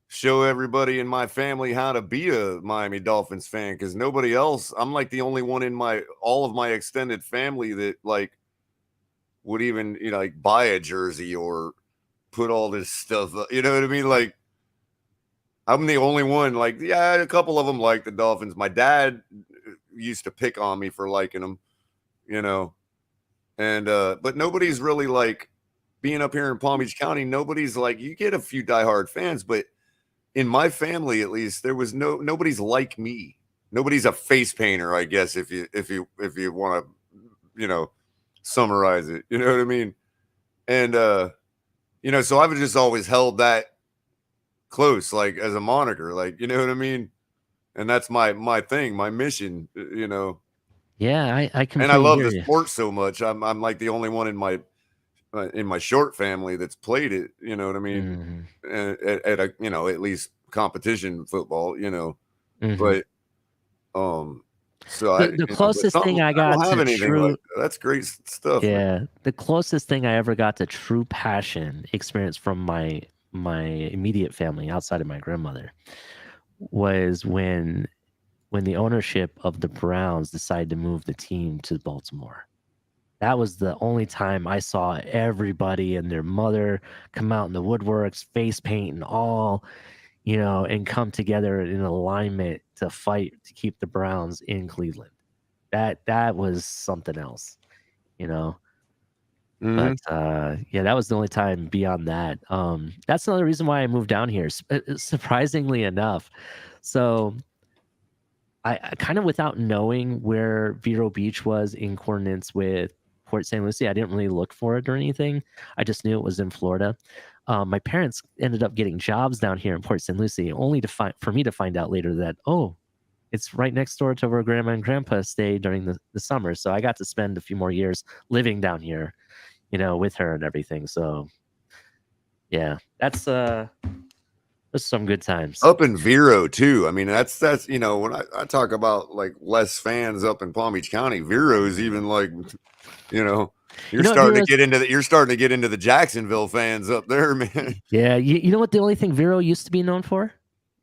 show everybody in my family how to be a Miami Dolphins fan, because nobody else, I'm like the only one in all of my extended family that like would even like buy a jersey or put all this stuff up, you know what I mean? Like I'm the only one. Like, yeah, a couple of them like the Dolphins. My dad used to pick on me for liking them, and but nobody's really like, being up here in Palm Beach County, nobody's like, you get a few diehard fans, but in my family, at least, there was nobody's like me. Nobody's a face painter, I guess, if you want to, summarize it. You know what I mean? And so I've just always held that close, like as a moniker, like, you know what I mean? And that's my thing, my mission, Yeah, I completely and I love hear the you. sport so much. I'm like the only one in my short family that's played it, you know what I mean? Mm-hmm. At a, at least competition football, But so the closest thing I got don't have to anything true like that. That's great stuff. Man. yeah, the closest thing I ever got to true passion experience from my immediate family outside of my grandmother was when the ownership of the Browns decided to move the team to Baltimore. That was the only time I saw everybody and their mother come out in the woodworks, face paint and all, and come together in alignment to fight to keep the Browns in Cleveland. That was something else, But yeah, that was the only time beyond that. That's another reason why I moved down here. Surprisingly enough, so I kind of without knowing where Vero Beach was in coordinates with Port St. Lucie, I didn't really look for it or anything. I just knew it was in Florida. My parents ended up getting jobs down here in Port St. Lucie, only for me to find out later that it's right next door to where Grandma and Grandpa stayed during the summer. So I got to spend a few more years living down here, with her and everything. So yeah, that's some good times. Up in Vero too. I mean, that's when I talk about like less fans up in Palm Beach County, Vero is even like, you're starting to get into the Jacksonville fans up there, man. Yeah, you know what the only thing Vero used to be known for?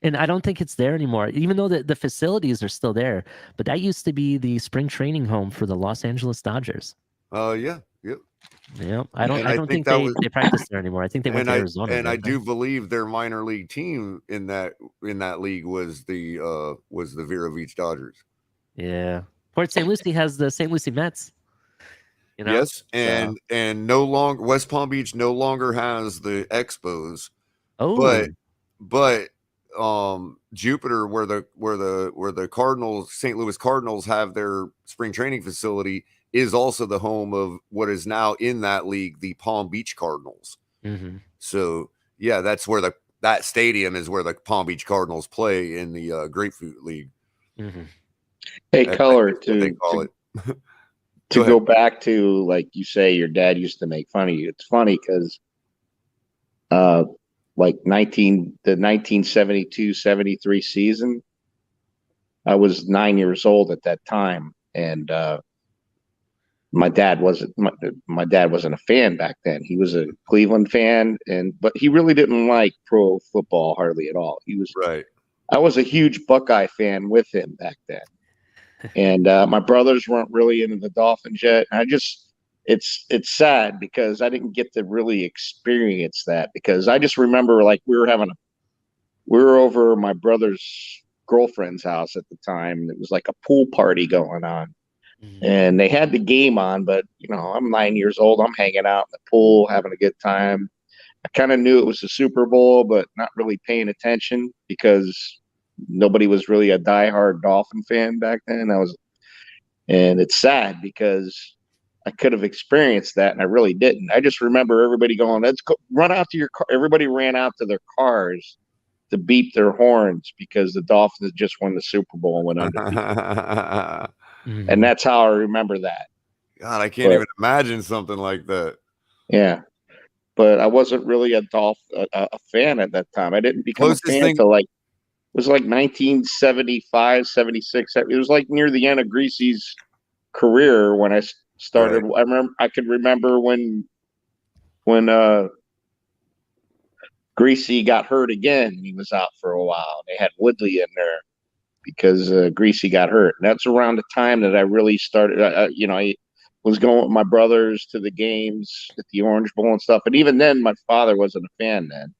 And I don't think it's there anymore, even though the facilities are still there. But that used to be the spring training home for the Los Angeles Dodgers. Yeah. Yep. Yeah, I don't think they practice there anymore. I think they went to Arizona. And I do believe their minor league team in that league was the Vero Beach Dodgers. Yeah, Port St. Lucie has the St. Lucie Mets. Yes, and no longer West Palm Beach no longer has the Expos. Oh, but Jupiter, where the Cardinals, St. Louis Cardinals, have their spring training facility, is also the home of what is now in that league, the Palm Beach Cardinals. Mm-hmm. So yeah, that's where that stadium is where the Palm Beach Cardinals play in the Grapefruit League. Mm-hmm. Hey, Culler, they call it. To go back to, like you say, your dad used to make fun of you. It's funny because like the 1972-73 season, I was 9 years old at that time, and my dad wasn't a fan back then. He was a Cleveland fan, but he really didn't like pro football hardly at all. He was right. I was a huge Buckeye fan with him back then. And my brothers weren't really into the Dolphins yet. It's sad because I didn't get to really experience that, because I just remember like we were over my brother's girlfriend's house at the time. It was like a pool party going on, and they had the game on, but I'm 9 years old. I'm hanging out in the pool, having a good time. I kind of knew it was the Super Bowl, but not really paying attention because nobody was really a diehard Dolphin fan back then. And it's sad because I could have experienced that, and I really didn't. I just remember everybody going, "Let's go, run out to your car." Everybody ran out to their cars to beep their horns because the Dolphins just won the Super Bowl and went undefeated. And that's how I remember that. God, I can't even imagine something like that. Yeah. But I wasn't really a fan at that time. I didn't become a fan until it was like 1975, 76. It was like near the end of Greasy's career when I started. Right. I could remember when Greasy got hurt again. He was out for a while. They had Woodley in there because Greasy got hurt. And that's around the time that I really started. I was going with my brothers to the games at the Orange Bowl and stuff. And even then, my father wasn't a fan then.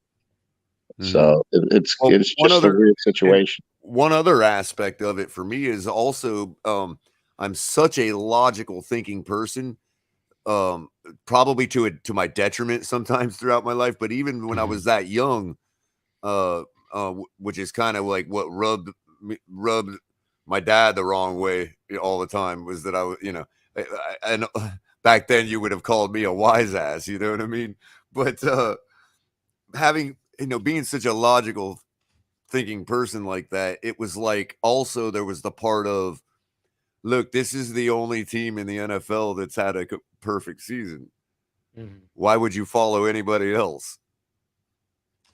So it's just a weird situation. One other aspect of it for me is also I'm such a logical thinking person, probably to my detriment sometimes throughout my life. But even when I was that young, which is kind of like what rubbed my dad the wrong way all the time, was that I was, and back then you would have called me a wise ass, you know what I mean? But having, being such a logical thinking person like that, it was like also there was the part of, look, this is the only team in the NFL that's had a perfect season. Why would you follow anybody else?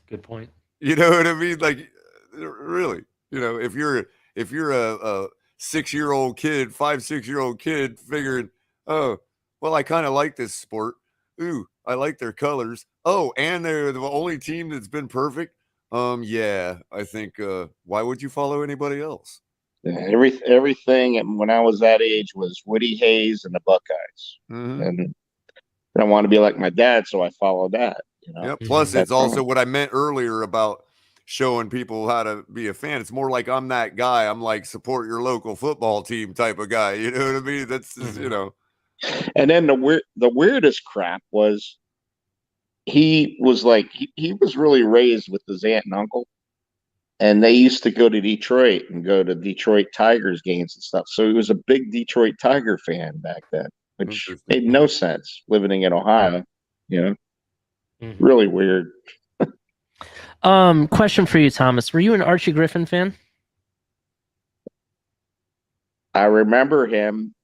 Good point. You know what I mean? Like, really, if you're if you're a 6-year-old kid, 6-year-old kid figuring, oh, well, I kind of like this sport. Ooh, I like their colors. Oh, and they're the only team that's been perfect. Yeah, I think why would you follow anybody else? Everything when I was that age was Woody Hayes and the Buckeyes, and I want to be like my dad, so I followed that. Yeah. Plus, it's also what I meant earlier about showing people how to be a fan. It's more like I'm that guy. I'm like support your local football team type of guy. You know what I mean? That's just, And then the weirdest crap was he was like he was really raised with his aunt and uncle, and they used to go to Detroit and go to Detroit Tigers games and stuff. So he was a big Detroit Tiger fan back then, which made no sense living in Ohio. Really weird. Question for you, Thomas. Were you an Archie Griffin fan? I remember him.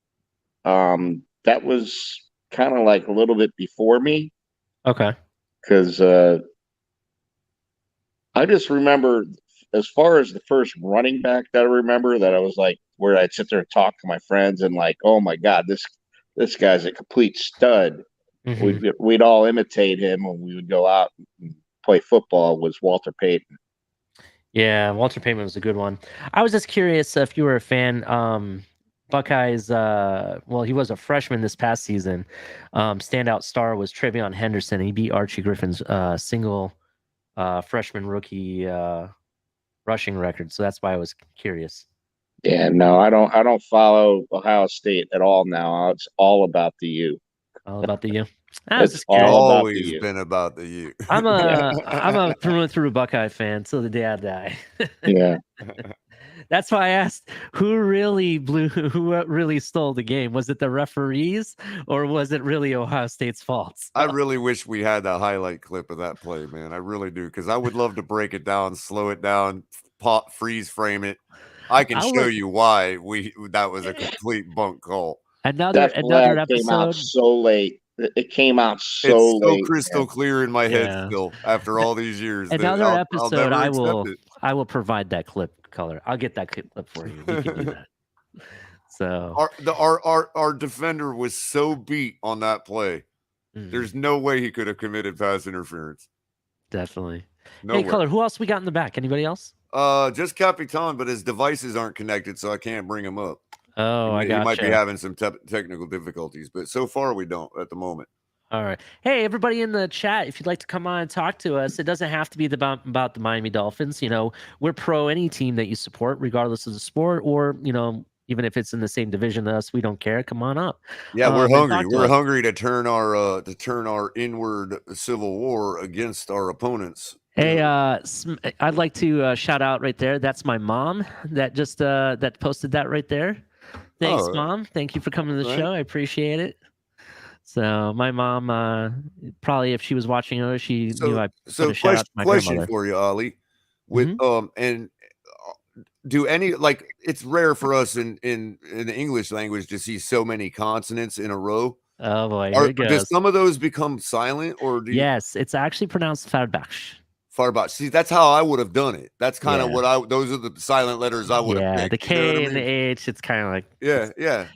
That was kind of like a little bit before me. Okay. Because I just remember, as far as the first running back that I remember, that I was like, where I'd sit there and talk to my friends and like, oh my God, this guy's a complete stud. We'd all imitate him when we would go out and play football, was Walter Payton. Yeah, Walter Payton was a good one. I was just curious if you were a fan. Buckeyes, well, he was a freshman this past season. Standout star was Travion Henderson. He beat Archie Griffin's single freshman rookie rushing record. So that's why I was curious. Yeah, no, I don't follow Ohio State at all now. It's all about the U. All about the U. It's always been about the U. I'm a through and through Buckeye fan till the day I die. Yeah. That's why I asked who really stole the game. Was it the referees or was it really Ohio State's fault? I really wish we had that highlight clip of that play, man. I really do, because I would love to break it down, slow it down, freeze frame it. I can show you why that was a complete bunk call. Another episode came out so late. It came out so late. It's so crystal clear in my head still after all these years. Another episode, I will provide that clip. Color. I'll get that clip for you. We can do that. So our defender was so beat on that play. There's no way he could have committed pass interference. Definitely. No hey, way. Color, who else we got in the back? Anybody else? Just Capitan, but his devices aren't connected, so I can't bring him up. Oh, I got He might be having some technical difficulties, but so far we don't at the moment. All right. Hey, everybody in the chat, if you'd like to come on and talk to us, it doesn't have to be about the Miami Dolphins. We're pro any team that you support, regardless of the sport, or, even if it's in the same division as us, we don't care. Come on up. Yeah, we're hungry. We're hungry to turn our inward civil war against our opponents. Hey, I'd like to shout out right there. That's my mom that just that posted that right there. Thanks, Mom. Thank you for coming to the show. I appreciate it. So my mom, probably if she was watching her, she knew I put a shout out to my grandmother. For you, Ollie. With and do any, like, it's rare for us in the English language to see so many consonants in a row. Oh boy, here it goes. Does some of those become silent, or yes, it's actually pronounced Farbach. Farbach. See, that's how I would have done it. That's kind of what those are the silent letters I would have picked. The K and the H, it's kind of like yeah.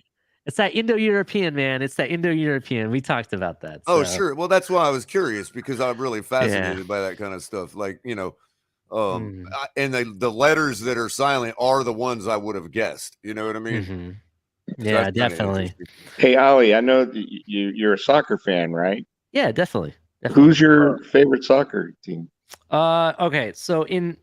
It's that Indo-European, man. It's that Indo-European. We talked about that. Oh, sure. Well, that's why I was curious, because I'm really fascinated by that kind of stuff. Like, and the letters that are silent are the ones I would have guessed. You know what I mean? Yeah, definitely. Hey, Ollie, I know you're a soccer fan, right? Yeah, definitely. Who's your favorite soccer team? Okay, so in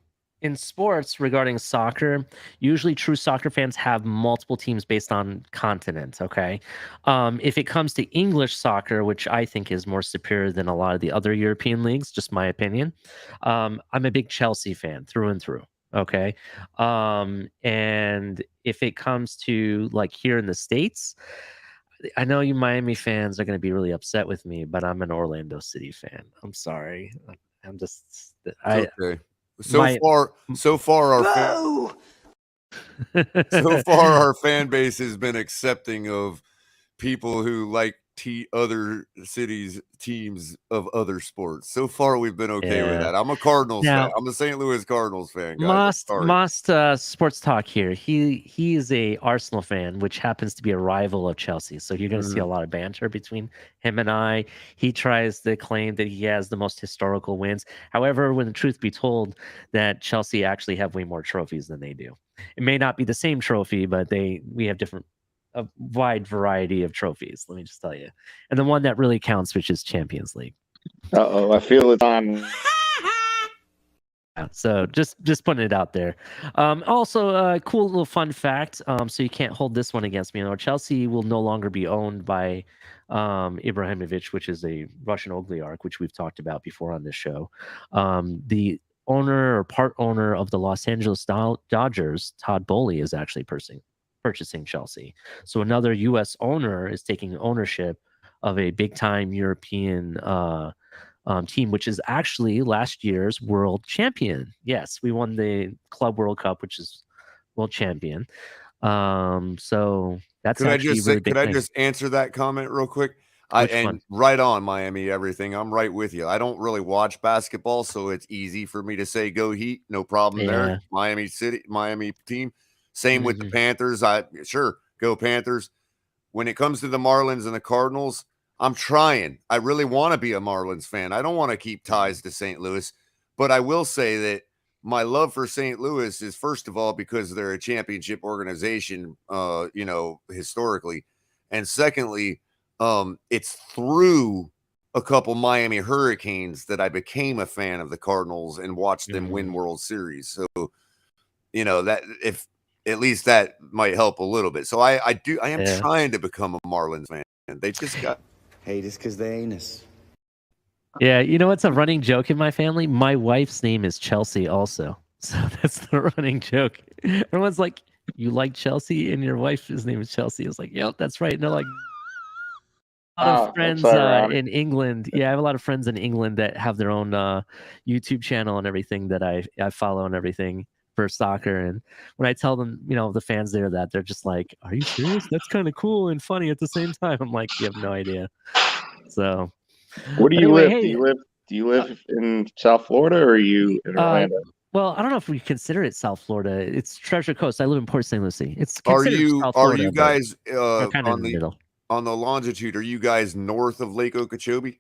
sports regarding soccer, usually true soccer fans have multiple teams based on continent. Okay. If it comes to English soccer, which I think is more superior than a lot of the other European leagues, just my opinion, I'm a big Chelsea fan through and through. Okay. And if it comes to like here in the States, I know you Miami fans are going to be really upset with me, but I'm an Orlando City fan. I'm sorry. I'm just okay. So far our fan base has been accepting of people who like other cities teams of other sports. So far, we've been okay with that. I'm a Cardinals fan. I'm a St. Louis Cardinals fan, guys. Most Sports Talk here. He is a Arsenal fan, which happens to be a rival of Chelsea. So you're going to see a lot of banter between him and I. He tries to claim that he has the most historical wins. However, when the truth be told, that Chelsea actually have way more trophies than they do. It may not be the same trophy, but we have a wide variety of trophies, let me just tell you. And the one that really counts, which is Champions League. I feel it's on. So just putting it out there. Also, a cool little fun fact. So you can't hold this one against me. Chelsea will no longer be owned by Ibrahimovic, which is a Russian oligarch, which we've talked about before on this show. The owner or part owner of the Los Angeles Dodgers, Todd Bowley, is actually purchasing Chelsea. So another U.S. owner is taking ownership of a big-time European team, which is actually last year's world champion. Yes, we won the Club World Cup, which is world champion. So that's could I big just answer that comment real quick? Right on, Miami, everything. I'm right with you. I don't really watch basketball, so it's easy for me to say go Heat. No problem there. Miami team. Same with the Panthers. Sure, go Panthers. When it comes to the Marlins and the Cardinals, I'm trying. I really want to be a Marlins fan. I don't want to keep ties to St. Louis, but I will say that my love for St. Louis is, first of all, because they're a championship organization, historically. And secondly, it's through a couple Miami Hurricanes that I became a fan of the Cardinals and watched them win World Series. So, that if at least that might help a little bit. So I am trying to become a Marlins fan. They just got hate us because they ain't us. Yeah, it's a running joke in my family. My wife's name is Chelsea also. So that's the running joke. Everyone's like, you like Chelsea and your wife's name is Chelsea. I was like, yep, that's right. And they're like, a lot of friends in England. Yeah, I have a lot of friends in England that have their own YouTube channel and everything that I follow and everything for soccer. And when I tell them, the fans there, that they're just like, are you serious? That's kind of cool and funny at the same time. I'm like, you have no idea. So where do you live? Do you live in South Florida, or are you in Orlando? Well, I don't know if we consider it South Florida. It's Treasure Coast. I live in Port St. Lucie. It's are considered you South Florida, guys kind of in the middle? On the longitude, are you guys north of Lake Okeechobee?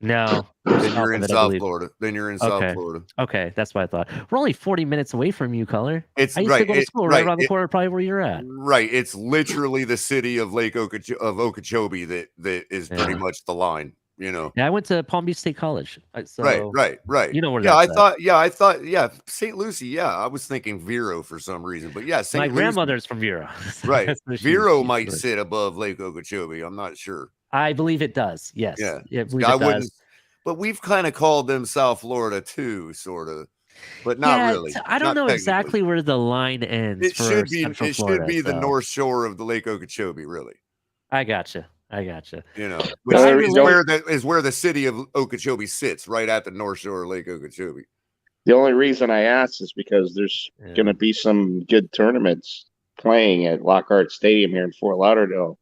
No. Then you're in South Florida. South Florida. Okay, that's what I thought. We're only 40 minutes away from you, Culler. I used to go to school right around the corner, probably where you're at. Right. It's literally the city of Okeechobee that is pretty much the line. Yeah, I went to Palm Beach State College. So right. You know where I that's thought St. Lucie. Yeah, I was thinking Vero for some reason, but yeah, my grandmother's from Vero. Right. Vero might sit above Lake Okeechobee. I'm not sure. I believe it does. Yes. Yeah. I wouldn't. But we've kind of called them South Florida too, sort of, but not really. I don't know exactly where the line ends. It should be the North Shore of the Lake Okeechobee, really. I gotcha. Which is where the city of Okeechobee sits, right at the North Shore of Lake Okeechobee. The only reason I asked is because there's going to be some good tournaments playing at Lockhart Stadium here in Fort Lauderdale.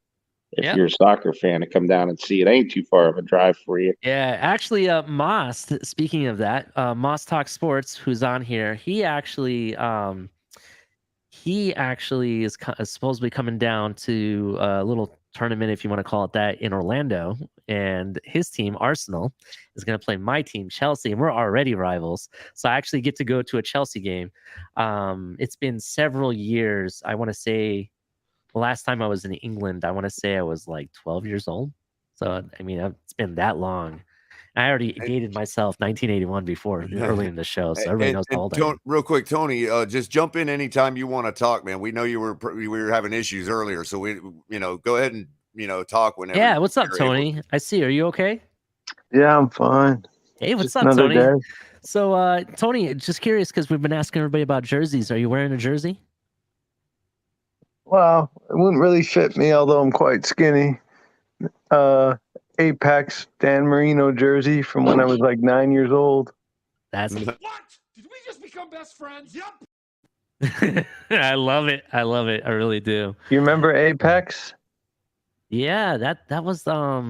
If you're a soccer fan, to come down and see it, ain't too far of a drive for you. Yeah, actually, Moss. Speaking of that, Moss Talk Sports, who's on here, he actually is supposedly coming down to a little tournament, if you want to call it that, in Orlando, and his team, Arsenal, is going to play my team, Chelsea, and we're already rivals. So I actually get to go to a Chelsea game. It's been several years. I want to say. The last time I was in England, I want to say I was like 12 years old. So, I mean, it's been that long. I already dated myself 1981 before, early in the show. So everybody knows how old I am. Real quick, Tony, just jump in anytime you want to talk, man. We know we were having issues earlier. So go ahead and, talk whenever. Yeah. What's up, Tony? I see. Are you okay? Yeah, I'm fine. Hey, what's up, Tony? Day. So, Tony, just curious, because we've been asking everybody about jerseys. Are you wearing a jersey? Well, it wouldn't really fit me, although I'm quite skinny. Apex Dan Marino jersey from when I was like 9 years old. That's what? Did we just become best friends? Yep. I love it. I really do. You remember Apex? Yeah, that was I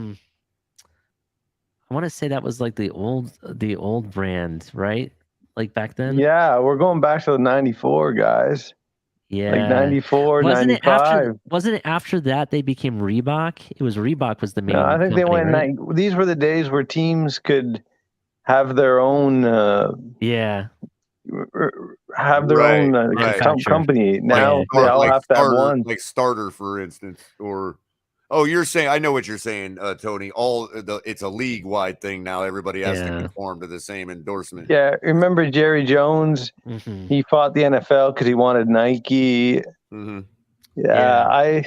want to say that was like the old brand, right? Like back then. Yeah, we're going back to the 94 guys. Like Yeah. 94, Wasn't it after 95. wasn't it after that they became Reebok? It was Reebok was the main No, I think they company, went right? these were the days where teams could have their own Yeah. have their Right, own right. company. Yeah. Now they all have to have starter, one. like starter, for instance, or you're saying I know what you're saying, Tony. It's a league wide thing now. Everybody has to Yeah. conform to the same endorsement. Yeah, remember Jerry Jones? Mhm. He fought the NFL because he wanted Nike. Mm-hmm. Yeah,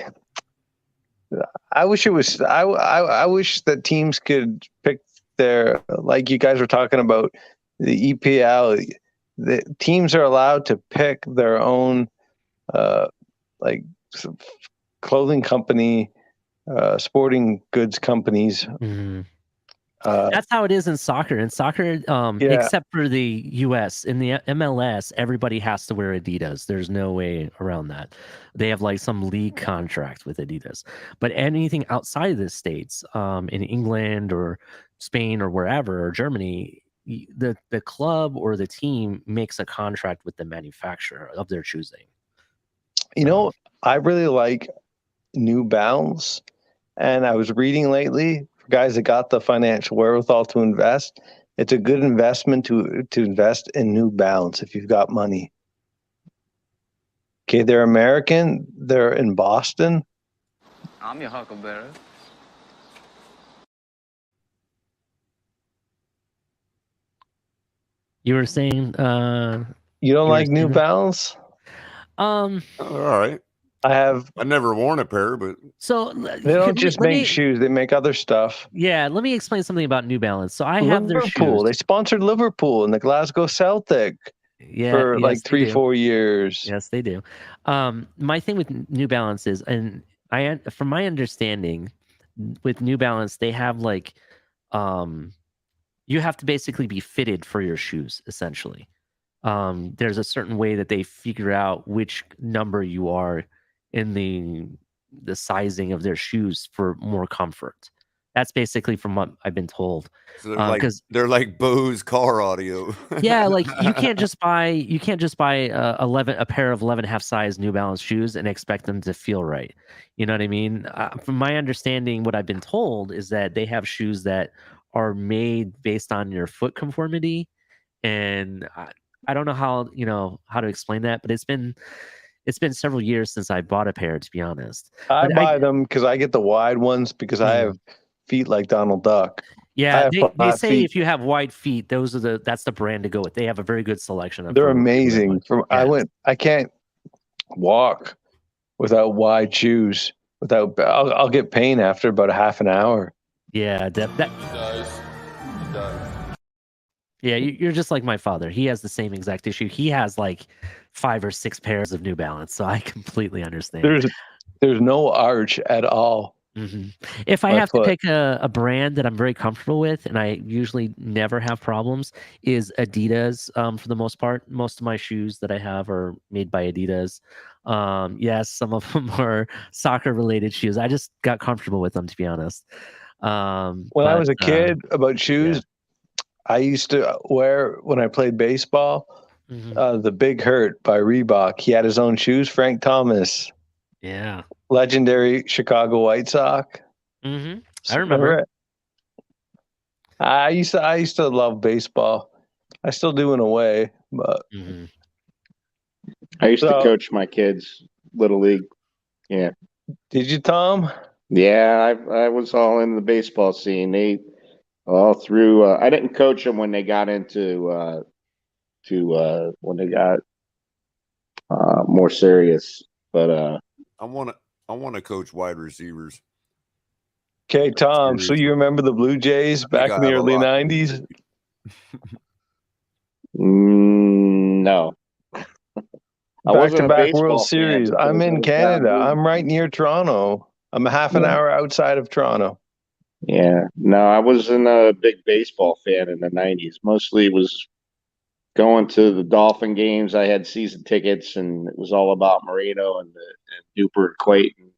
I wish it was. I wish that teams could pick their, like you guys were talking about the EPL. The teams are allowed to pick their own like clothing company, sporting goods companies. Mhm. That's how it is in soccer. In soccer, Yeah. except for the US, in the MLS, everybody has to wear Adidas. There's no way around that. They have like some league contract with Adidas. But anything outside of the States, in England or Spain or wherever, or Germany, the club or the team makes a contract with the manufacturer of their choosing. You know, I really like New Balance, and I was reading lately for guys that got the financial wherewithal to invest. It's a good investment to invest in New Balance if you've got money. Okay, they're American. They're in Boston. I'm your huckleberry. You were saying you don't like New Balance? All right. I've never worn a pair, but so they don't just make shoes; they make other stuff. Yeah, let me explain something about New Balance. So I have their Liverpool. shoes. They sponsored Liverpool and the Glasgow Celtic for like 3-4 years. Yes, they do. My thing with New Balance is, and from my understanding, with New Balance, they have like, you have to basically be fitted for your shoes, essentially. There's a certain way that they figure out which number you are in the sizing of their shoes for more comfort. That's basically from what I've been told. So they're like Bose car audio. Yeah, like you can't just buy a pair of 11.5 size New Balance shoes and expect them to feel right. You know what I mean? From my understanding, what I've been told is that they have shoes that are made based on your foot conformity, and I don't know how to explain that, but it's been several years since I bought a pair, to be honest. I But buy them because I get the wide ones because I have feet like Donald Duck. Yeah, they flat say feet. if you have wide feet, that's the brand to go with. They have a very good selection of. They're amazing. I can't walk without wide shoes. I'll get pain after about a half an hour. Yeah, yeah, you're just like my father. He has the same exact issue. He has like 5 or 6 pairs of New Balance, so I completely understand. There's no arch at all. Mm-hmm. If I have to pick a brand that I'm very comfortable with, and I usually never have problems, is Adidas. For the most part, most of my shoes that I have are made by Adidas. Yes, some of them are soccer-related shoes. I just got comfortable with them, to be honest. When I was a kid, about shoes, I used to wear when I played baseball. The Big Hurt by Reebok. He had his own shoes. Frank Thomas. Yeah. Legendary Chicago White Sox. Mm-hmm. I remember. I used to love baseball. I still do in a way, but I used to coach my kids little league. Yeah. Did you, Tom? Yeah, I was all in the baseball scene. They all through. I didn't coach them when they got into when they got more serious, but I want to coach wide receivers. Okay, Tom. So you remember the Blue Jays back in the early '90s? No. Back-to-back World Series. I'm in Canada. I'm right near Toronto. I'm a half an hour outside of Toronto. Yeah. No, I wasn't a big baseball fan in the '90s. Mostly was going to the Dolphin games. I had season tickets, and it was all about Moreno and Duper and Clayton.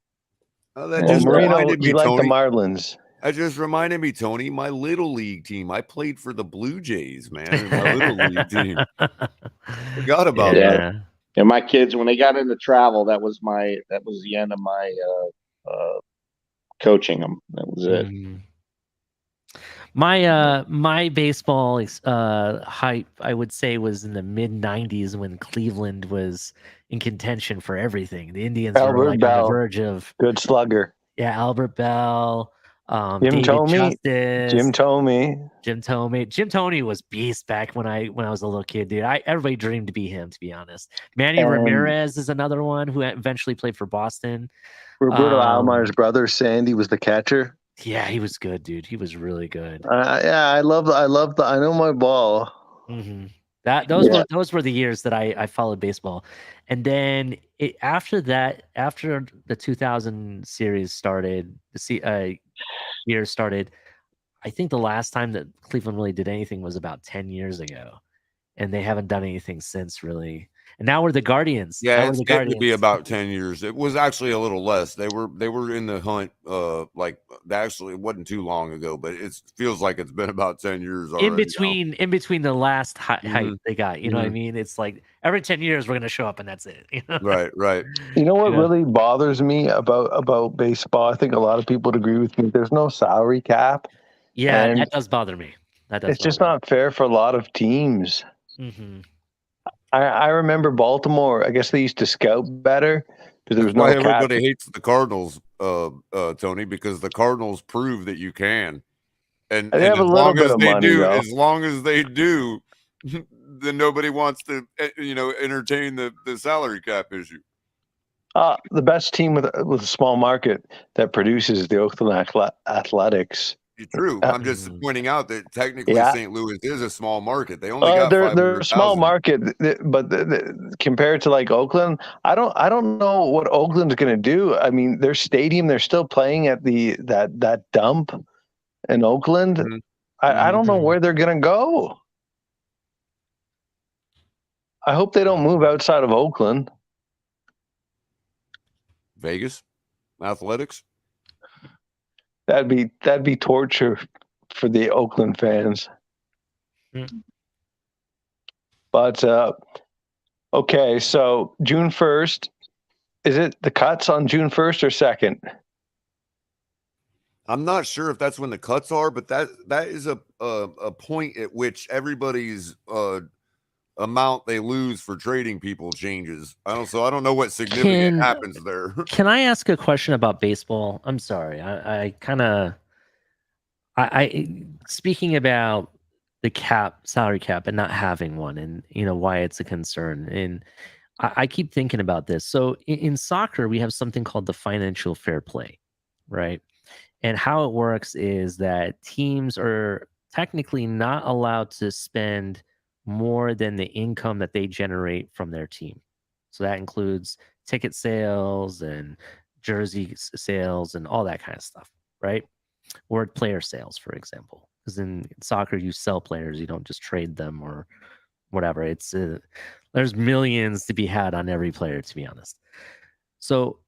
That Oh, just Marino, reminded me, you like the Tony. Marlins. That just reminded me, Tony, my little league team. I played for the Blue Jays, man, in my little league team. Forgot about that. And my kids, when they got into travel, that was the end of my coaching them. That was it. My baseball hype, I would say, was in the mid '90s when Cleveland was in contention for everything. The Indians were Albert like Bell, on the verge of good slugger. Yeah, Albert Bell, Jim David Thome. Justice, Jim Thome. Jim Thome was beast back when I was a little kid, dude. Everybody dreamed to be him, to be honest. Manny Ramirez is another one who eventually played for Boston. Roberto Almar's brother Sandy was the catcher. Yeah, he was good, dude. He was really good. Yeah, I know my ball. Mm-hmm. Those were the years that I followed baseball, and then after the 2000 series started, year started. I think the last time that Cleveland really did anything was about 10 years ago, and they haven't done anything since, really. And now we're the Guardians. Yeah, it's getting to be about 10 years. It was actually a little less. They were in the hunt. Actually, it wasn't too long ago, but it feels like it's been about 10 years already. In between the last hype they got, you know what I mean? It's like every 10 years we're gonna show up and that's it. You know? Right. You know what really bothers me about baseball? I think a lot of people would agree with me. There's no salary cap. Yeah, and that does bother me. It's just not fair for a lot of teams. Mm-hmm. I remember Baltimore. I guess they used to scout better because there was no cap. Everybody hates the Cardinals, Tony, because the Cardinals prove that you can, and they have as a little long bit as of they money, do, though. as long as they do, then nobody wants to, entertain the salary cap issue. The best team with a small market that produces the Oakland Athletics. True. I'm just pointing out that technically St. Louis is a small market. They only got they're a small 500,000. market, but compared to like Oakland, I don't know what Oakland's going to do. I mean, their stadium, they're still playing at that dump in Oakland. Mm-hmm. I don't know where they're going to go. I hope they don't move outside of Oakland. Vegas Athletics. That'd be torture for the Oakland fans. But okay, so June 1st, is it the cuts on June 1st or 2nd? I'm not sure if that's when the cuts are, but that is a point at which everybody's amount they lose for trading people changes. I don't know what significant happens there. Can I ask a question about baseball? I'm sorry. I speaking about the salary cap and not having one, and why it's a concern. And I keep thinking about this. So in soccer, we have something called the financial fair play, right? And how it works is that teams are technically not allowed to spend more than the income that they generate from their team. So that includes ticket sales and jersey sales and all that kind of stuff, right? Or player sales, for example. Because in soccer, you sell players, you don't just trade them or whatever. It's there's millions to be had on every player, to be honest. So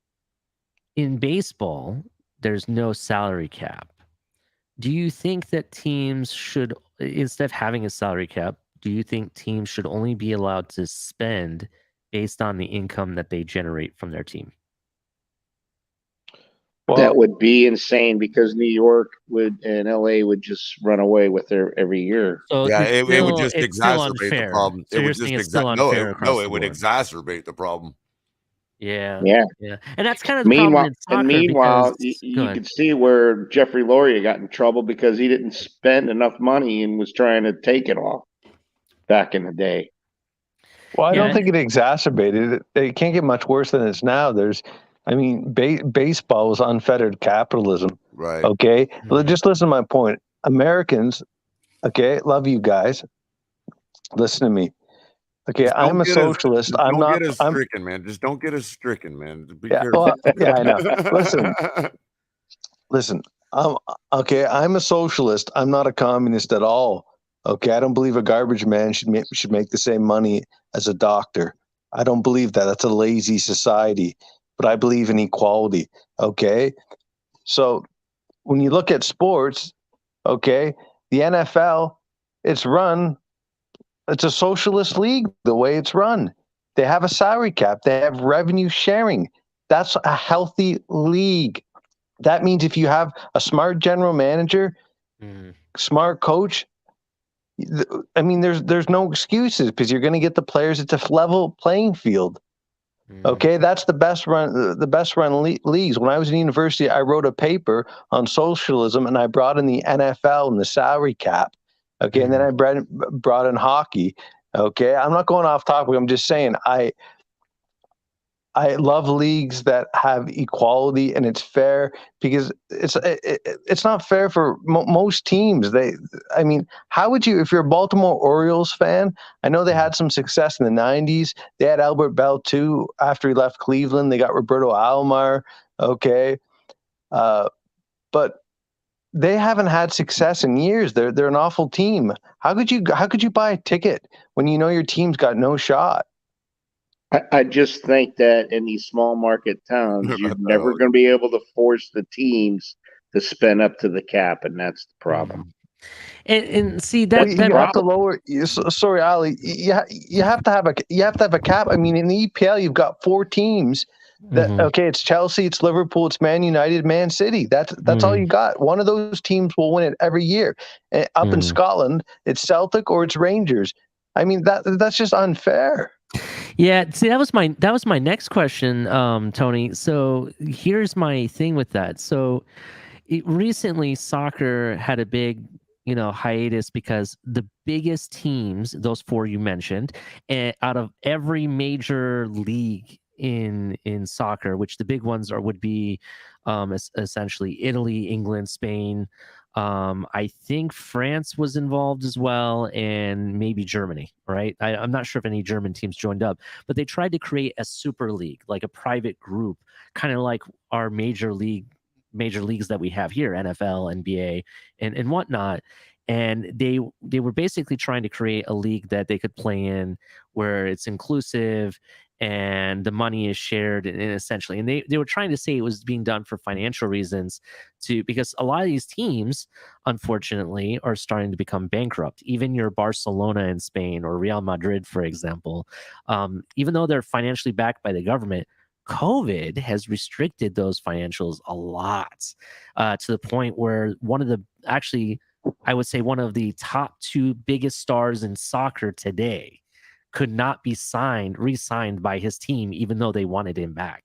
in baseball, there's no salary cap. Do you think that teams should, instead of having a salary cap, do you think teams should only be allowed to spend based on the income that they generate from their team? Well, that would be insane because New York and LA would just run away with their every year. So it would just exacerbate the problem. So you're saying it's still unfair across the it would board. exacerbate the problem. Yeah. Yeah. And that's kind of the problem in soccer. Meanwhile, because, you could see where Jeffrey Loria got in trouble because he didn't spend enough money and was trying to take it off back in the day. Well, I don't think it exacerbated it. It can't get much worse than it's now. Baseball was unfettered capitalism. Right. Okay. Well, just listen to my point. Americans, okay, love you guys. Listen to me. Okay, I'm a socialist. I'm not. Get us stricken, man. Just don't get us stricken, man. Be careful. Well, yeah, I know. Listen. I'm a socialist. I'm not a communist at all. Okay, I don't believe a garbage man should make the same money as a doctor. I don't believe that. That's a lazy society. but I believe in equality. Okay. So when you look at sports, okay, the NFL, it's a socialist league the way it's run. They have a salary cap, they have revenue sharing. That's a healthy league. That means if you have a smart general manager, smart coach, I mean, there's no excuses because you're going to get the players. It's a level playing field. Okay, that's the best run leagues. When I was in university, I wrote a paper on socialism, and I brought in the NFL and the salary cap. Okay, and then I brought in hockey. Okay, I'm not going off topic. I'm just saying I love leagues that have equality and it's fair because it's not fair for most teams. I mean, how would you, if you're a Baltimore Orioles fan, I know they had some success in the 90s. They had Albert Bell too after he left Cleveland. They got Roberto Alomar. Okay. But they haven't had success in years. They're an awful team. How could you buy a ticket when you know your team's got no shot? I just think that in these small market towns, you're never going to be able to force the teams to spend up to the cap, and that's the problem. And see That's that the You have to problem. lower. Sorry, Ali. You have to have a cap. I mean, in the EPL, you've got 4 teams. That okay, it's Chelsea, it's Liverpool, it's Man United, Man City. That's all you got. One of those teams will win it every year. Up in Scotland, it's Celtic or it's Rangers. I mean, that's just unfair. Yeah, see, that was my next question, Tony. So here's my thing with that. So recently, soccer had a big, hiatus because the biggest teams, those 4 you mentioned, out of every major league in soccer, which the big ones would be essentially Italy, England, Spain. I think France was involved as well, and maybe Germany, right? I'm not sure if any German teams joined up, but they tried to create a super league, like a private group, kind of like our major leagues that we have here, NFL, NBA, and whatnot. And they were basically trying to create a league that they could play in where it's inclusive and the money is shared and essentially. And they were trying to say it was being done for financial reasons because a lot of these teams, unfortunately, are starting to become bankrupt. Even your Barcelona in Spain or Real Madrid, for example, even though they're financially backed by the government, COVID has restricted those financials a lot to the point where I would say one of the top 2 biggest stars in soccer today could not be re-signed by his team, even though they wanted him back.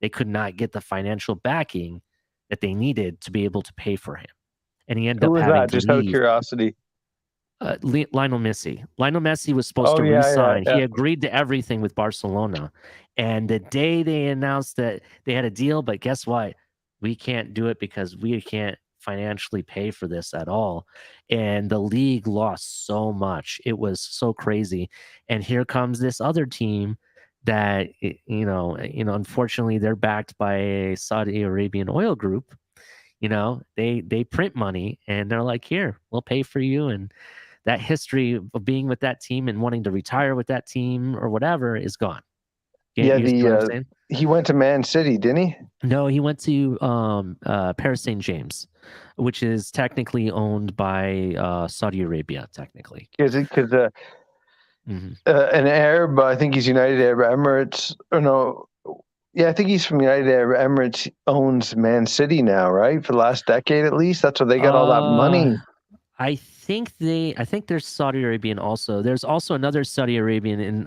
They could not get the financial backing that they needed to be able to pay for him. And he ended up having to Just out of leave. curiosity. Lionel Messi. Lionel Messi was supposed to resign. He agreed to everything with Barcelona. And the day they announced that they had a deal, but guess what? We can't do it because we can't financially pay for this at all. And the league lost so much. It was so crazy. And here comes this other team that, unfortunately, they're backed by a Saudi Arabian oil group. They print money and they're like, here, we'll pay for you. And that history of being with that team and wanting to retire with that team or whatever is gone. You see what I'm saying? He went to Man City, didn't he? No, he went to Paris Saint James, which is technically owned by Saudi Arabia, technically. Because an Arab, I think he's United Arab Emirates, or no. Yeah, I think he's from United Arab Emirates, owns Man City now, right? For the last decade at least. That's where they got all that money. I think there's Saudi Arabian also. There's also another Saudi Arabian in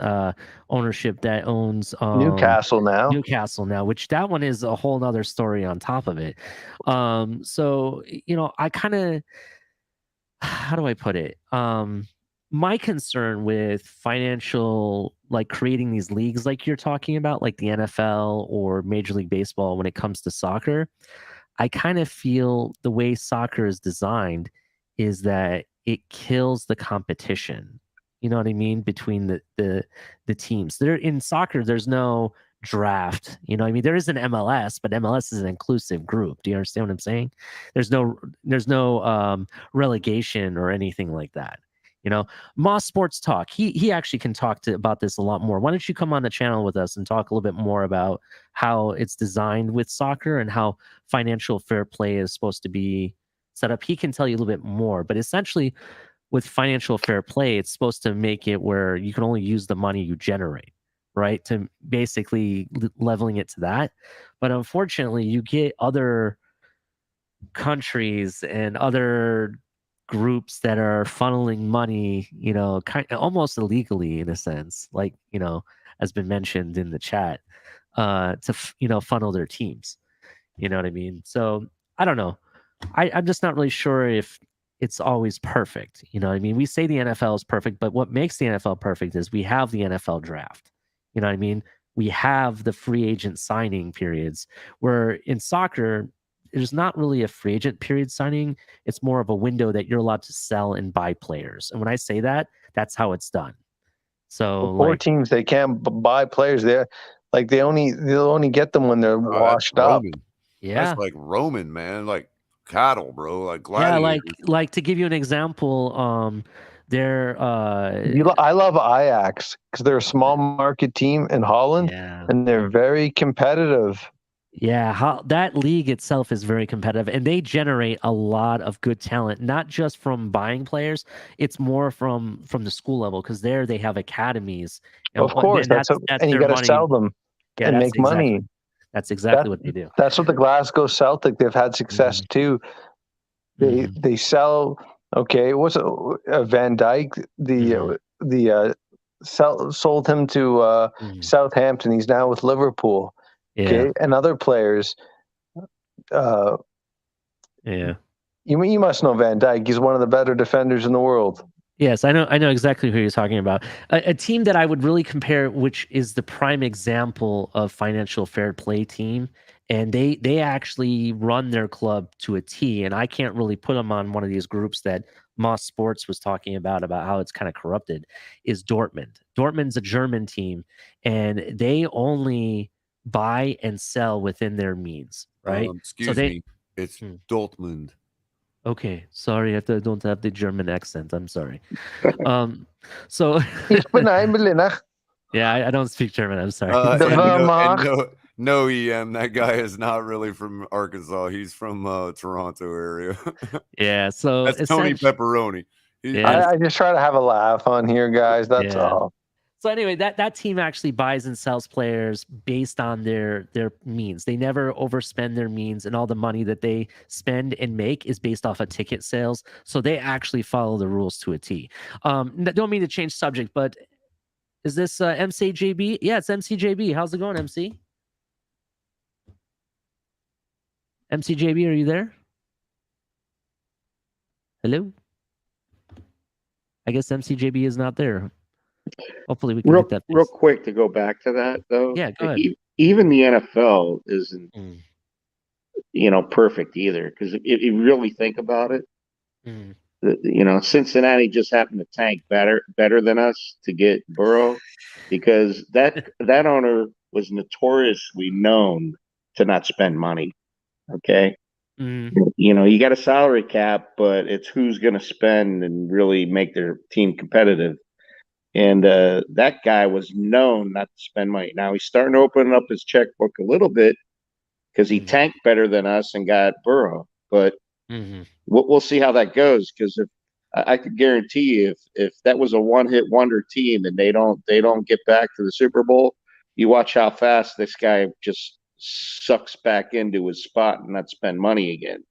ownership that owns Newcastle now, which that one is a whole nother story on top of it. So I kind of, how do I put it? My concern with financial, like creating these leagues like you're talking about, like the NFL or Major League Baseball, when it comes to soccer, I kind of feel the way soccer is designed is that it kills the competition. You know what I mean? Between the teams. There in soccer, there's no draft. You know what I mean? There is an MLS, but MLS is an inclusive group. Do you understand what I'm saying? There's no relegation or anything like that. You know, Moss Sports Talk. He actually can talk about this a lot more. Why don't you come on the channel with us and talk a little bit more about how it's designed with soccer and how financial fair play is supposed to be set up? He can tell you a little bit more, but essentially with financial fair play, it's supposed to make it where you can only use the money you generate, right? To basically leveling it to that. But unfortunately, you get other countries and other groups that are funneling money, you know, kind of almost illegally in a sense, like, you know, has been mentioned in the chat, you know, funnel their teams. You know what I mean? So I don't know. I'm just not really sure if it's always perfect. You know what I mean? We say the NFL is perfect, but what makes the NFL perfect is we have the NFL draft. You know what I mean? We have the free agent signing periods, where in soccer, there's not really a free agent period signing. It's more of a window that you're allowed to sell and buy players. And when I say that, that's how it's done. So Four teams, they can't buy players. They'll only get them when they're washed up. yeah, That's like Roman, man, like cattle, bro, like yeah, gladiators. like to give you an example, they're I love Ajax because they're a small market team in Holland, and they're very competitive. Yeah, how that league itself is very competitive, and they generate a lot of good talent, not just from buying players. It's more from the school level, because there they have academies. Of course, and and you got to sell them and make money. That's exactly what they do. That's what the Glasgow Celtic, they've had success too. They sell. Okay, what's Van Dijk? Sold him to Southampton. He's now with Liverpool. Okay, and other players. Yeah, you must know Van Dijk. He's one of the better defenders in the world. Yes, I know exactly who you're talking about. A team that I would really compare, which is the prime example of financial fair play team, and they actually run their club to a T. And I can't really put them on one of these groups that Moss Sports was talking about how it's kind of corrupted. Is Dortmund? Dortmund's a German team, and they only buy and sell within their means, right? Excuse me, it's Dortmund. Okay, sorry, I don't have the German accent. I'm sorry. So yeah, I don't speak German. I'm sorry. No, EM. That guy is not really from Arkansas. He's from Toronto area. Yeah, so that's Tony Pepperoni. I just try to have a laugh on here, guys. That's all. So anyway, that team actually buys and sells players based on their means. They never overspend their means, and all the money that they spend and make is based off of ticket sales. So they actually follow the rules to a T. Don't mean to change subject, but is this MCJB? Yeah, it's MCJB. How's it going, MC? MCJB, are you there? Hello? I guess MCJB is not there. Hopefully we can get that fixed. Real quick to go back to that though. Yeah, go ahead. Even the NFL isn't, perfect either. Because if you really think about it, Cincinnati just happened to tank better than us to get Burrow, because that owner was notoriously known to not spend money. Okay. You got a salary cap, but it's who's going to spend and really make their team competitive. And that guy was known not to spend money. Now he's starting to open up his checkbook a little bit because he tanked better than us and got Burrow. But we'll see how that goes, because if I could guarantee you, if that was a one-hit wonder team and they don't get back to the Super Bowl, you watch how fast this guy just sucks back into his spot and not spend money again.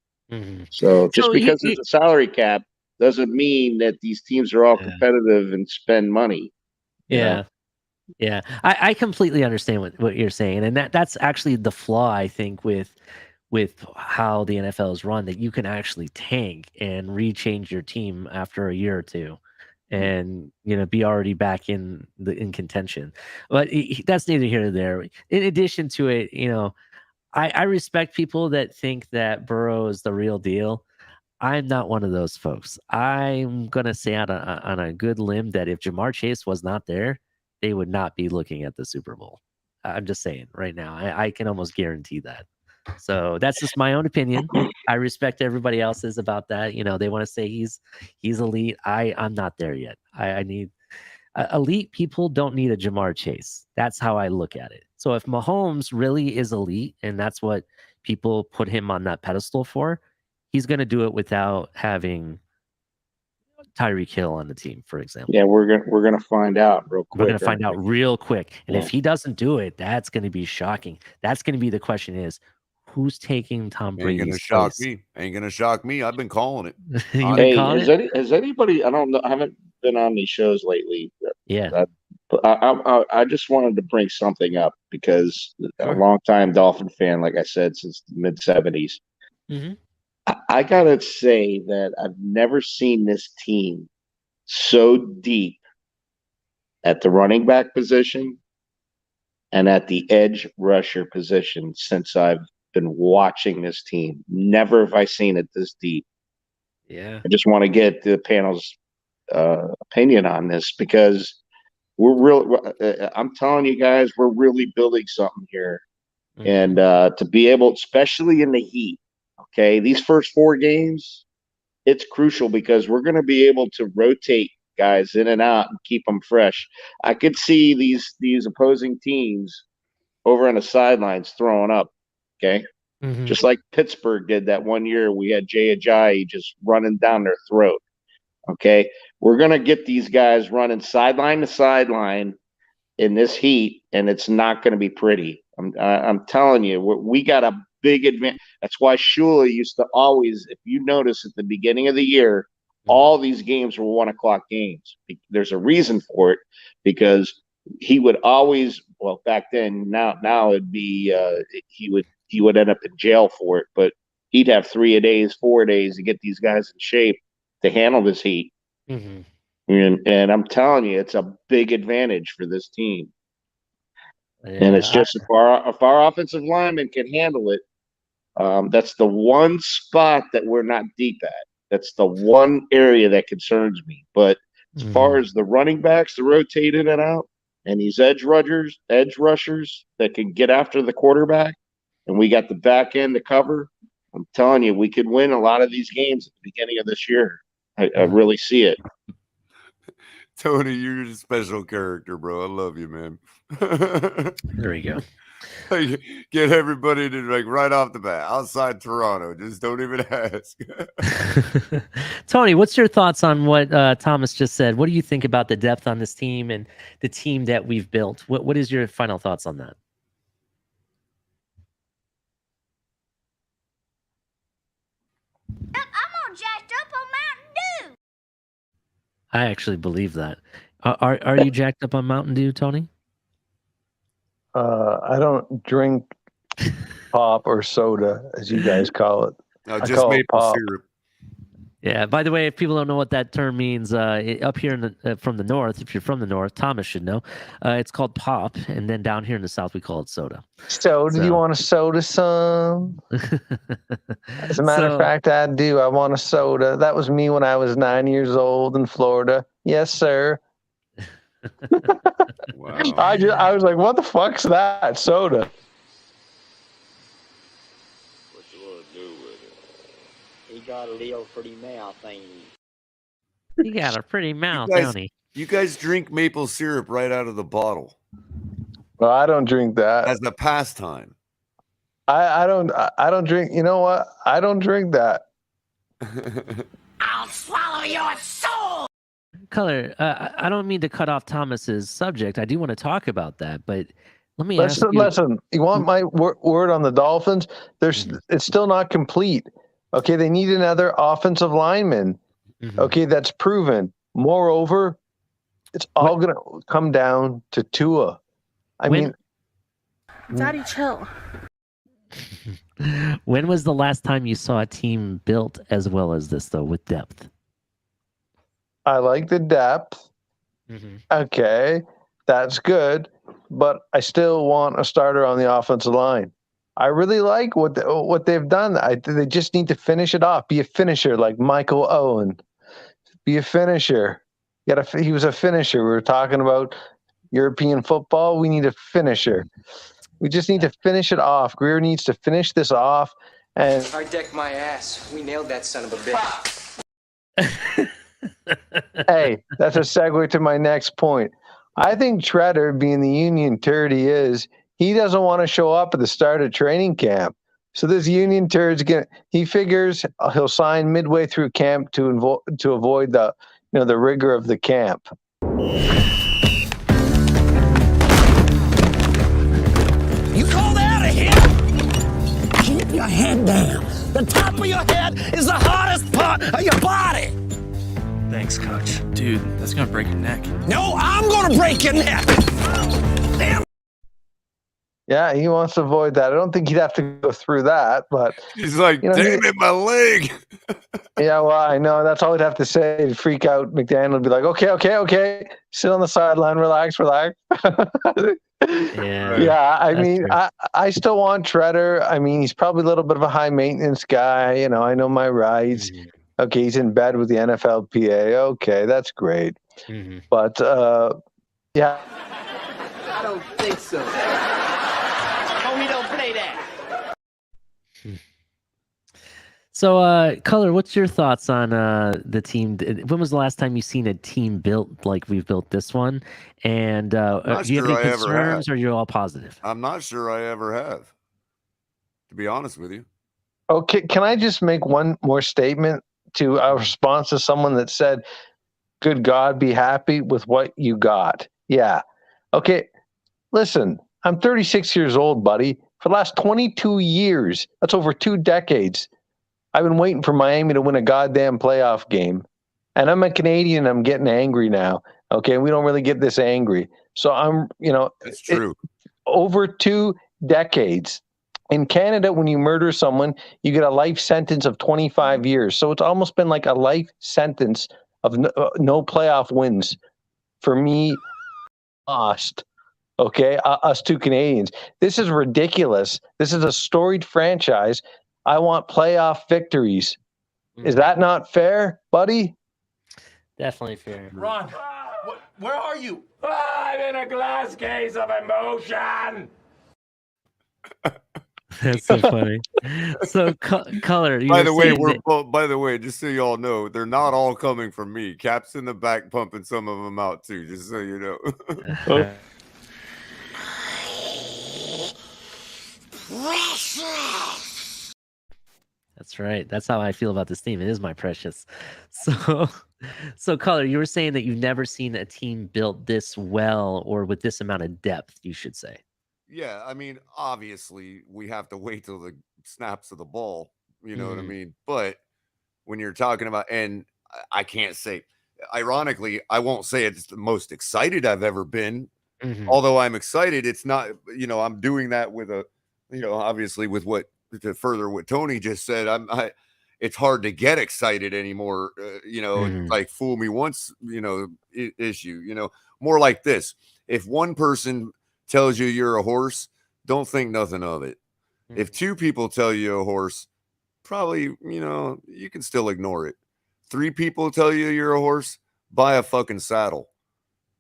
So just because there's a salary cap doesn't mean that these teams are all competitive and spend money. Yeah. I completely understand what you're saying. And that's actually the flaw, I think, with how the NFL is run, that you can actually tank and rechange your team after a year or two and, be already back in contention. But that's neither here nor there. In addition to it, I respect people that think that Burrow is the real deal. I'm not one of those folks. I'm going to say on a good limb that if Jamar Chase was not there, they would not be looking at the Super Bowl. I'm just saying right now. I can almost guarantee that. So that's just my own opinion. I respect everybody else's about that. They want to say he's elite. I'm not there yet. I need elite people don't need a Jamar Chase. That's how I look at it. So if Mahomes really is elite, and that's what people put him on that pedestal for, he's going to do it without having Tyreek Hill on the team, for example. Yeah, we're gonna find out real quick. We're going to find out real quick. And Yeah. if he doesn't do it, that's going to be shocking. That's going to be the question is, who's taking Tom Ain't Brady's gonna shock place? me. Ain't gonna shock me. I've been calling it. You've been calling it? Has anybody? I don't know. I haven't been on these shows lately. Yeah. I just wanted to bring something up because a longtime Dolphin fan, like I said, since the mid '70s. Mm-hmm. I gotta say that I've never seen this team so deep at the running back position and at the edge rusher position since I've been watching this team. Never have I seen it this deep. Yeah. I just want to get the panel's opinion on this because I'm telling you guys, we're really building something here. Mm-hmm. And to be able, especially in the heat, okay, these first 4 games, it's crucial because we're going to be able to rotate guys in and out and keep them fresh. I could see these opposing teams over on the sidelines throwing up, okay? Mm-hmm. Just like Pittsburgh did that one year. We had Jay Ajayi just running down their throat, okay? We're going to get these guys running sideline to sideline in this heat, and it's not going to be pretty. I'm telling you, we got a big advantage. That's why Shula used to always, if you notice at the beginning of the year, all these games were 1 o'clock games. There's a reason for it because he would always, well, back then, now it'd be he would end up in jail for it, but he'd have 3 days, 4 days to get these guys in shape to handle this heat. Mm-hmm. And I'm telling you, it's a big advantage for this team. Yeah, and it's just if our offensive lineman can handle it, that's the one spot that we're not deep at. That's the one area that concerns me. But as far as the running backs to rotate in and out, and these edge rushers that can get after the quarterback, and we got the back end to cover, I'm telling you, we could win a lot of these games at the beginning of this year. I really see it. Tony, you're a special character, bro. I love you, man. There we go. Get everybody to right off the bat outside Toronto. Just don't even ask. Tony, what's your thoughts on what Thomas just said? What do you think about the depth on this team and the team that we've built? What is your final thoughts on that? I'm all jacked up on Mountain Dew. I actually believe that. Are you jacked up on Mountain Dew, Tony? I don't drink pop or soda, as you guys call it. No, I just call it maple pop. syrup. Yeah. By the way, if people don't know what that term means, up here in the, from the north, if you're from the north, Thomas should know. It's called pop, and then down here in the south, we call it soda. So, do you want a soda, son? As a matter of fact, I do. I want a soda. That was me when I was 9 years old in Florida. Yes, sir. Wow. I was like, what the fuck's that? Soda. What you want to do with it? He got a little pretty mouth, ain't he? He got a pretty mouth, You guys, don't he? you guys drink maple syrup right out of the bottle Well, I don't drink that. as a pastime. I don't drink. You know what? I don't drink that. I'll swallow your soul. Culler, I don't mean to cut off Thomas's subject. I do want to talk about that, but let me ask you. Listen, you want my word on the Dolphins? It's still not complete. Okay, they need another offensive lineman. Okay, that's proven. Moreover, it's all going to come down to Tua. I mean, Daddy, chill. When was the last time you saw a team built as well as this, though, with depth? I like the depth. Okay, that's good, but I still want a starter on the offensive line. I really like what they've done. They just need to finish it off. Be a finisher like Michael Owen. Be a finisher. He was a finisher. We were talking about European football. We need a finisher. We just need to finish it off. Greer needs to finish this off. And I decked my ass. We nailed that son of a bitch. hey, that's a segue to my next point. I think Treader, being the Union turd he is, he doesn't want to show up at the start of training camp. So this Union turd's he figures he'll sign midway through camp to avoid the the rigor of the camp. You call that a hit? Keep your head down. The top of your head is the hardest part of your body. Thanks, Coach. Dude, that's gonna break your neck. No, I'm gonna break your neck. Damn. Yeah, he wants to avoid that. I don't think he'd have to go through that, but he's like, damn it, my leg. Yeah, well, I know. That's all he'd have to say to freak out. McDaniel would be like, okay. Sit on the sideline, relax. Yeah, I mean, I still want Treader. I mean, he's probably a little bit of a high maintenance guy. I know my rights. Mm-hmm. Okay, he's in bed with the NFLPA. Okay, that's great. Mm-hmm. But yeah. I don't think so. Homie, don't play that. So, Culler, what's your thoughts on the team? When was the last time you seen a team built like we've built this one? And do you have any concerns, or are you all positive? I'm not sure I ever have, to be honest with you. Okay, can I just make one more statement to a response to someone that said, "Good God, be happy with what you got." Yeah. Okay. Listen, I'm 36 years old, buddy. For the last 22 years, that's over 2 decades, I've been waiting for Miami to win a goddamn playoff game. And I'm a Canadian. I'm getting angry now. Okay. We don't really get this angry. So I'm, it's true. Over 2 decades. In Canada, when you murder someone, you get a life sentence of 25 years. So it's almost been like a life sentence of no playoff wins for me. Lost. Okay. Us 2 Canadians. This is ridiculous. This is a storied franchise. I want playoff victories. Is that not fair, buddy? Definitely fair. Ron, where are you? I'm in a glass case of emotion. That's so funny. So, Culler. By the way, just so you all know, they're not all coming from me. Cap's in the back pumping some of them out too. Just so you know. That's right. That's how I feel about this team. It is my precious. So Culler, you were saying that you've never seen a team built this well or with this amount of depth, you should say. Yeah, I mean, obviously, we have to wait till the snaps of the ball. You know what I mean? But when you're talking about, and I can't say, ironically, I won't say it's the most excited I've ever been. Although I'm excited, it's not, I'm doing that with obviously with to further what Tony just said, it's hard to get excited anymore. It's like fool me once, issue, more like this. If one person tells you you're a horse, don't think nothing of it. If 2 people tell you a horse, probably, you can still ignore it. 3 people tell you you're a horse, buy a fucking saddle.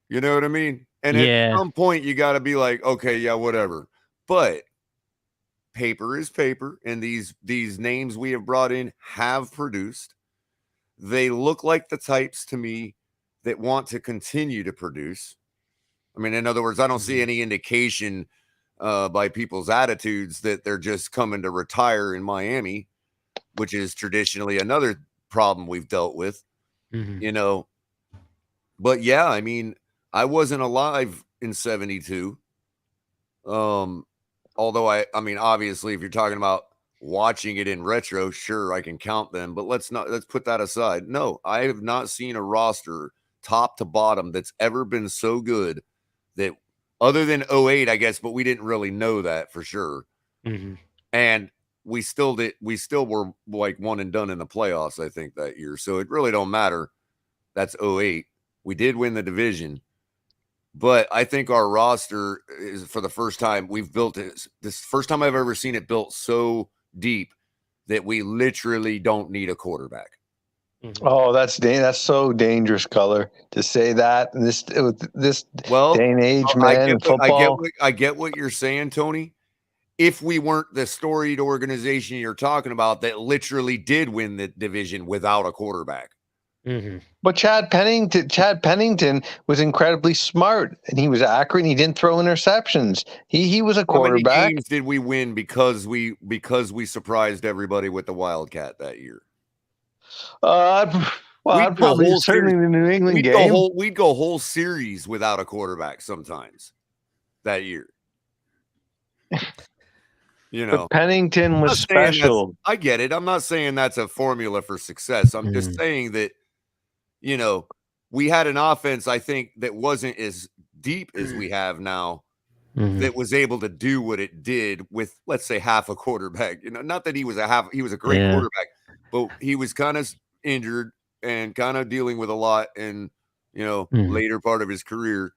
You know what I mean? And at some point you got to be like, okay, yeah, whatever. But paper is paper, and these names we have brought in have produced. They look like the types to me that want to continue to produce. I mean, in other words, I don't see any indication by people's attitudes that they're just coming to retire in Miami, which is traditionally another problem we've dealt with, But yeah, I mean, I wasn't alive in 72. Although I mean, obviously, if you're talking about watching it in retro, sure, I can count them, but let's put that aside. No, I have not seen a roster top to bottom that's ever been so good that, other than 08, I guess, but we didn't really know that for sure. And we still were like one and done in the playoffs, I think, that year. So it really don't matter. That's 08. We did win the division. But I think our roster is, for the first time, we've built this first time I've ever seen it built so deep that we literally don't need a quarterback. Oh, that's so dangerous, Color, to say that in this day and age, man. In football, I get what you're saying, Tony. If we weren't the storied organization you're talking about that literally did win the division without a quarterback. But Chad Pennington was incredibly smart, and he was accurate. And he didn't throw interceptions. He was a quarterback. How many games did we win because we surprised everybody with the Wildcat that year? I'd probably certainly the New England game. We'd go whole series without a quarterback sometimes that year. You know, but Pennington was special. I get it. I'm not saying that's a formula for success. I'm just saying that, you know, we had an offense, I think, that wasn't as deep as we have now, that was able to do what it did with, let's say, half a quarterback. You know, not that he was a great quarterback, but he was kind of injured and kind of dealing with a lot in, you know, later part of his career.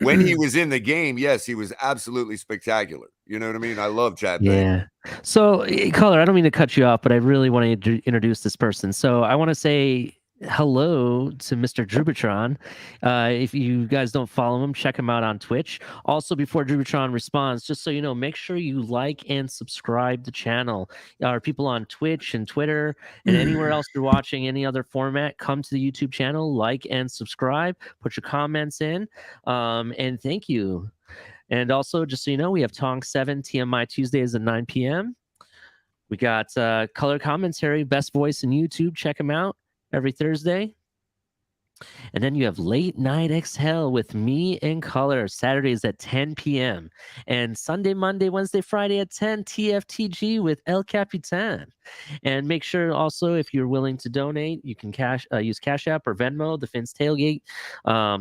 When he was in the game, yes, he was absolutely spectacular. You know what I mean? I love Chad. Yeah. So, Color, I don't mean to cut you off, but I really want to introduce this person. So I want to say hello to Mr. Drubitron. If you guys don't follow him, check him out on Twitch. Also, before Drubitron responds, just so you know, make sure you like and subscribe the channel. Our people on Twitch and Twitter and anywhere else you're watching any other format, come to the YouTube channel, like and subscribe, put your comments in, and thank you. And also, just so you know, we have Tonk 7 TMI Tuesdays at 9 p.m. We got Color Commentary, best voice in YouTube. Check him out every Thursday. And then you have Late Night Exhale with me and Color, Saturdays at 10 p.m. And Sunday, Monday, Wednesday, Friday at 10, TFTG with El Capitan. And make sure also, if you're willing to donate, you can use Cash App or Venmo, the Fins Tailgate.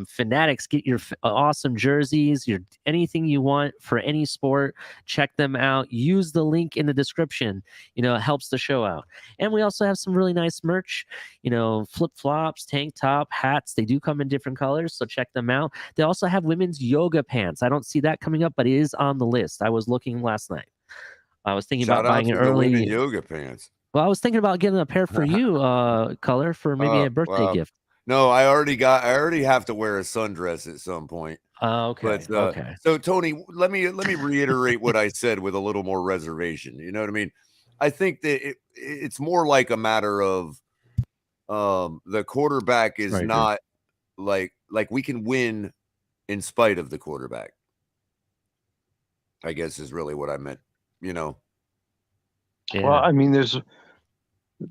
Fanatics, get your awesome jerseys, anything you want for any sport. Check them out. Use the link in the description. You know, it helps the show out. And we also have some really nice merch, you know, flip-flops, tank top, hats. They do come in different colors, so check them out. They also have women's yoga pants. I don't see that coming up, but it is on the list. I was looking last night. I was thinking about buying it early. Yoga pants. Well, I was thinking about getting a pair for you, Color, for maybe a birthday gift. No, I already have to wear a sundress at some point. Okay. But, okay. So Tony, let me reiterate what I said with a little more reservation. You know what I mean? I think that it's more like a matter of the quarterback is not like we can win in spite of the quarterback, I guess is really what I meant, you know. Well, I mean, there's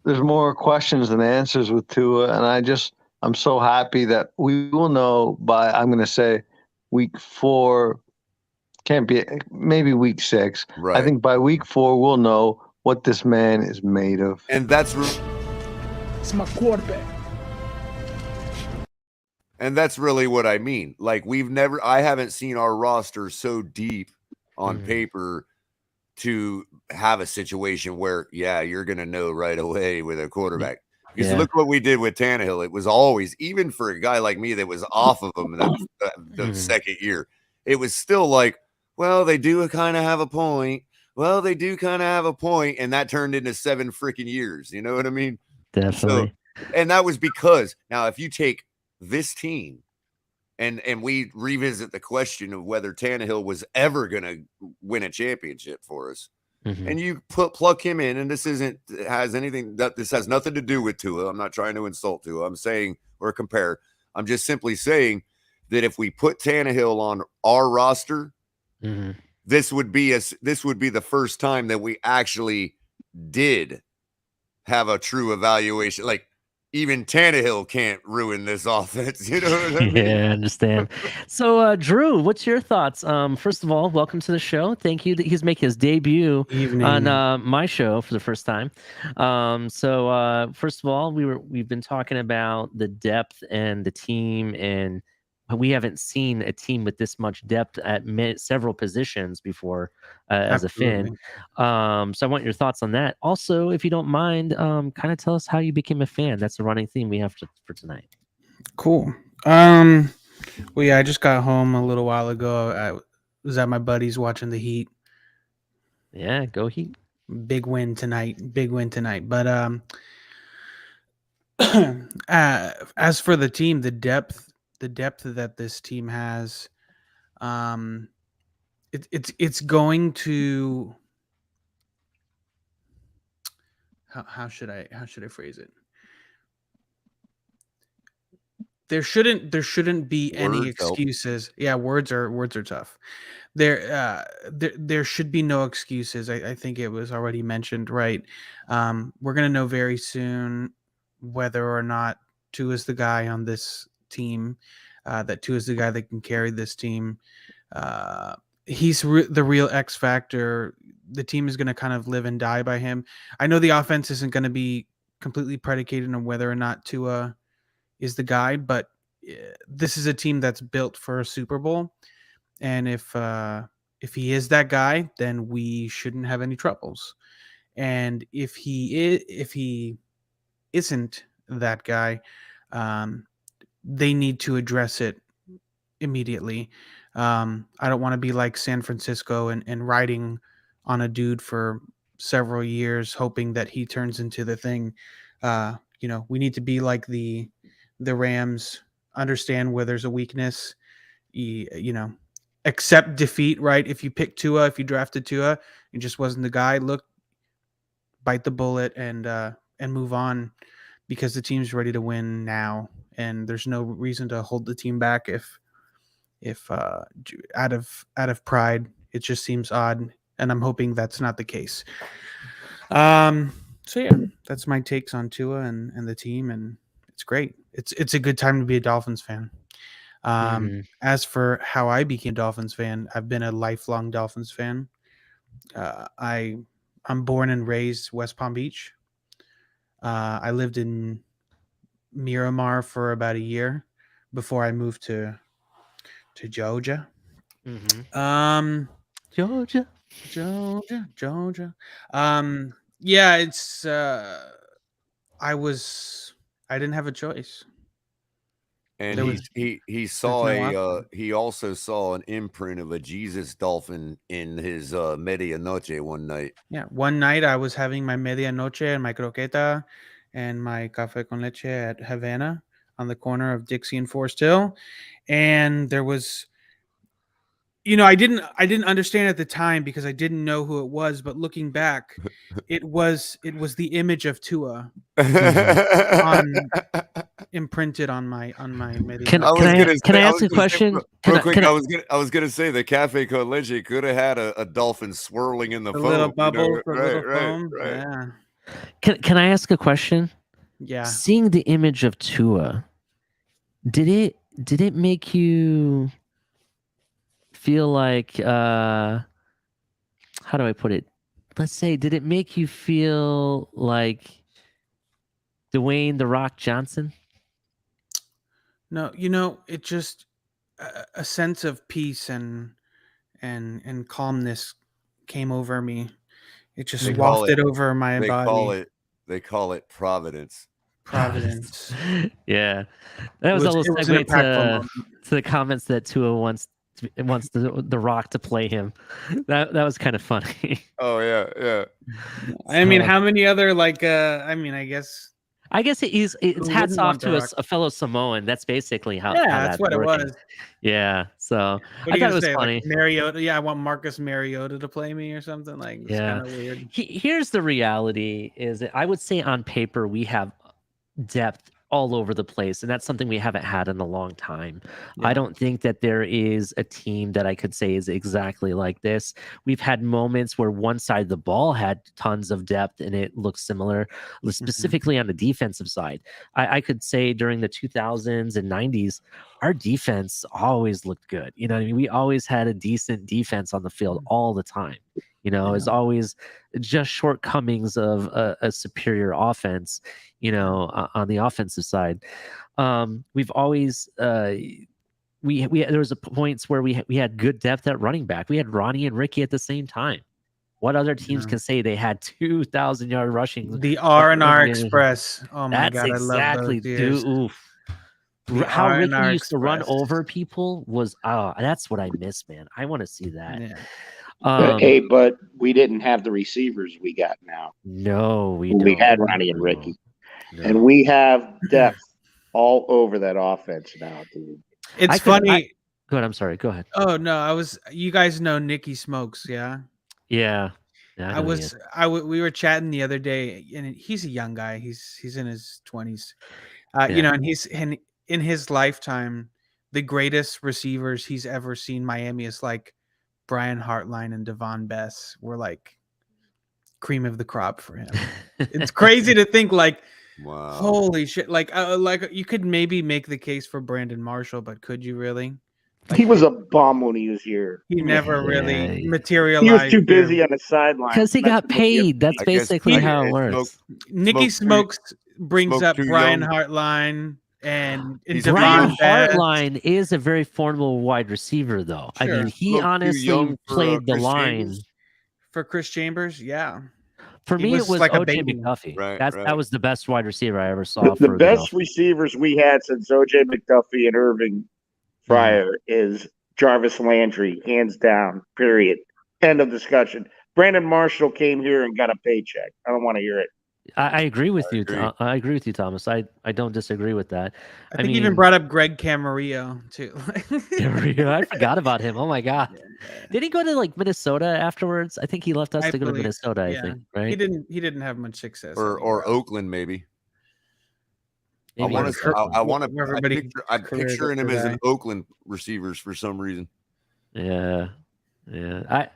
more questions than answers with Tua, and I'm so happy that we will know by, I'm going to say, week 4, can't be, maybe week 6. Right. I think by week 4 we'll know what this man is made of. And that's it's my quarterback. And that's really what I mean. Like I haven't seen our roster so deep on paper to have a situation where, you're going to know right away with a quarterback. Because look what we did with Tannehill. It was always, even for a guy like me that was off of him the second year, it was still like, well, they do kind of have a point. Well, they do kind of have a point. And that turned into 7 freaking years. You know what I mean? Definitely. So, and that was because, now if you take this team and we revisit the question of whether Tannehill was ever going to win a championship for us, and you plug him in, and this has nothing to do with Tua. I'm not trying to insult Tua. I'm saying, or compare. I'm just simply saying that if we put Tannehill on our roster, this would be the first time that we actually did have a true evaluation. Like, even Tannehill can't ruin this offense. You know what I mean? Yeah, I understand. So, Drew, what's your thoughts? First of all, welcome to the show. Thank you that he's making his debut on my show for the first time. So, first of all, we've been talking about the depth and the team, and we haven't seen a team with this much depth at several positions before as a Fin. So I want your thoughts on that. Also, if you don't mind, kind of tell us how you became a fan. That's the running theme we have for tonight. Cool. Well, yeah, I just got home a little while ago. I was at my buddy's watching the Heat. Yeah, go Heat. Big win tonight. But As for the team, the depth that this team has, it's going to how should I phrase it? There shouldn't be any Words help. excuses. Yeah, words are tough. There should be no excuses. I think it was already mentioned, right? We're gonna know very soon whether or not Tua is the guy on this team. That Tua is the guy that can carry this team. He's the real X factor. The team is going to kind of live and die by him. I know the offense isn't going to be completely predicated on whether or not Tua is the guy, but this is a team that's built for a Super Bowl, and if he is that guy, then we shouldn't have any troubles. And if he isn't that guy, they need to address it immediately. I don't want to be like San Francisco and riding on a dude for several years, hoping that he turns into the thing. We need to be like the Rams, understand where there's a weakness, accept defeat, right? If you pick Tua, if you drafted Tua, and just wasn't the guy, look, bite the bullet and move on, because the team's ready to win now, and there's no reason to hold the team back if out of pride. It just seems odd, and I'm hoping that's not the case. So yeah, that's my takes on Tua and the team, and it's great. It's a good time to be a Dolphins fan. As for how I became a Dolphins fan, I've been a lifelong Dolphins fan. I'm born and raised West Palm Beach. I lived in Miramar for about a year before I moved to Georgia. Georgia. Yeah, it's I didn't have a choice. And There he saw no he also saw an imprint of a Jesus dolphin in his medianoche one night. Yeah, one night I was having my medianoche and my croqueta and my café con leche at Havana on the corner of Dixie and Forest Hill, and there was, I didn't understand at the time because I didn't know who it was, but looking back, it was the image of Tua imprinted on my medianoche. Can I ask a question? I was gonna say the Cafe Con Leche could have had a dolphin swirling in the foam. Little bubbles, Right. foam. Yeah. Can I ask a question? Yeah. Seeing the image of Tua, did it make you feel like how do I put it? Let's say, did it make you feel like Dwayne "The Rock" Johnson? No, it just a sense of peace and calmness came over me. It just wafted over my body. They call it Providence. Providence. Yeah, that was a little segue to the comments that Tua wants the Rock to play him. That was kind of funny. Oh yeah. I mean, how many other I guess it's hats off to a fellow Samoan. That's basically how. Yeah, how that's what working. it was. Yeah, so I thought it was funny. Like Mariota. Yeah, I want Marcus Mariota to play me or something. Like, it's kind of weird. Here's the reality: is that I would say on paper we have depth all over the place, and that's something we haven't had in a long time. I don't think that there is a team that I could say is exactly like this. We've had moments where one side of the ball had tons of depth and it looks similar, specifically on the defensive side. I could say during the 2000s and 90s, our defense always looked good. You know what I mean? We always had a decent defense on the field all the time. It's always just shortcomings of a superior offense, on the offensive side. We've always, there was points where we had good depth at running back. We had Ronnie and Ricky at the same time. What other teams can say they had 2,000-yard rushing? The R&R Express. Oh my God, I love those years. Dude, oof. How Ricky used to run over people was, that's what I miss, man. I want to see that. Yeah. But we didn't have the receivers we got now. No, we had Ronnie and Ricky. And we have depth all over that offense now, dude. It's funny. Go ahead. I'm sorry. Go ahead. Oh no, you guys know Nicky Smokes, yeah? Yeah. Yeah, we were chatting the other day, and he's a young guy. He's in his 20s. Yeah. You know, and in his lifetime, the greatest receivers he's ever seen Miami is like Brian Hartline and Devon Bess were like cream of the crop for him. It's crazy to think like, wow, holy shit! Like you could maybe make the case for Brandon Marshall, but could you really? Like, he was a bum when he was here. He never really materialized. He was too busy on the sideline because he got paid. That's basically how it works. Nicky Smokes brings up Brian Hartline and Brian Devon Bess. Hartline is a very formidable wide receiver, though. I mean, he honestly played the line for Chris Chambers. Yeah, for me, it was like OJ McDuffie. That was the best wide receiver I ever saw. The best receivers we had since OJ McDuffie and Irving Fryer is Jarvis Landry, hands down, period. End of discussion. Brandon Marshall came here and got a paycheck. I don't want to hear it. I agree with you. I agree with you, Thomas. I don't disagree with that. I think you even brought up Greg Camarillo too. I forgot about him. Oh my god! Did he go to like Minnesota afterwards? I think he left us to go to Minnesota. I think, right? He didn't have much success. Or Oakland, maybe. I I'm picturing him as an Oakland receivers for some reason. Yeah. For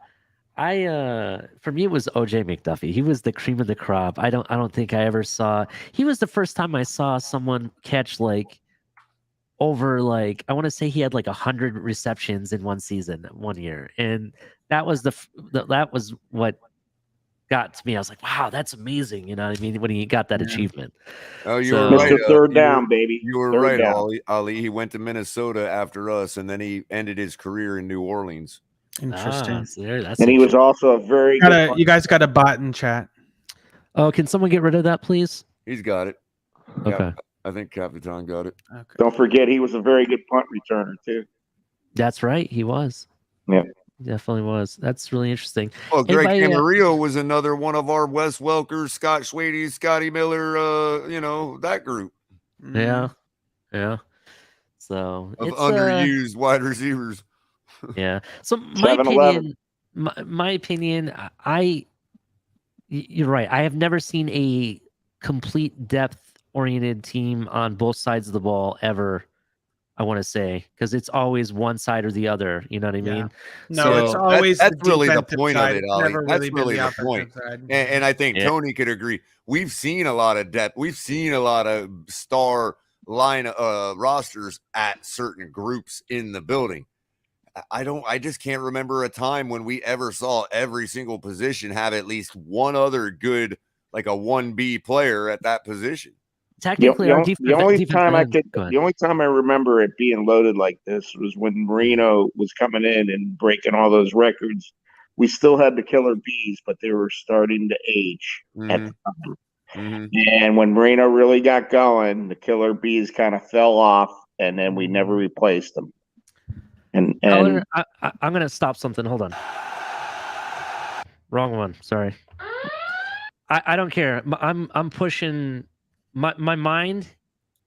me it was OJ McDuffie. He was the cream of the crop. I don't think I ever saw. He was the first time I saw someone catch like over like I want to say he had like 100 receptions in one season, 1 year, and that was that was what got to me. I was like, wow, that's amazing. You know what I mean? When he got that achievement. Oh, you were right. Mr. Third down, baby. You were right, Ali. He went to Minnesota after us, and then he ended his career in New Orleans. Interesting. And he was also a very good you guys got a bot in chat. Oh, can someone get rid of that, please? He's got it. Okay. I think Capitan got it. Okay. Don't forget, he was a very good punt returner, too. That's right. He was. Yeah. Definitely was. That's really interesting. Well, Greg Camarillo was another one of our Wes Welker, Scott Schwady, Scotty Miller, that group. Yeah. Yeah. So of underused wide receivers. Yeah. So my opinion, you're right. I have never seen a complete depth-oriented team on both sides of the ball ever. I want to say because it's always one side or the other. You know what I mean? No, so it's always that's really the defensive point side. of it, Ali. Never That's really really been the point. And I think Tony could agree. We've seen a lot of depth. We've seen a lot of star line rosters at certain groups in the building. I just can't remember a time when we ever saw every single position have at least one other good, like a 1B player at that position. Technically, the only time I remember it being loaded like this was when Marino was coming in and breaking all those records. We still had the killer bees, but they were starting to age at the time. And when Marino really got going, the killer bees kind of fell off, and then we never replaced them. And I'm gonna stop something. Hold on. Wrong one. Sorry. I don't care. I'm pushing. My mind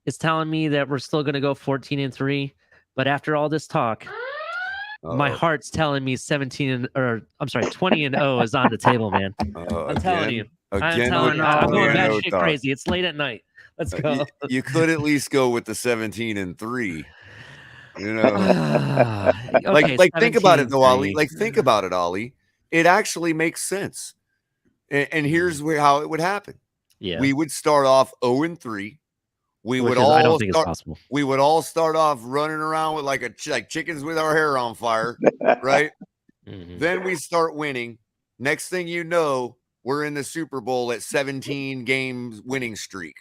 is telling me that we're still going to go 14-3, but after all this talk, my heart's telling me 20-0 is on the table, man. I'm telling you. I'm going batshit crazy. It's late at night. Let's go. You could at least go with the 17-3. You know, like think about it though, Ali. Like think about it, Ali. It actually makes sense. And here's how it would happen. Yeah, we would start off 0-3. We would all start off running around with like chickens with our hair on fire, right? Then we start winning. Next thing you know, we're in the Super Bowl at 17 games winning streak.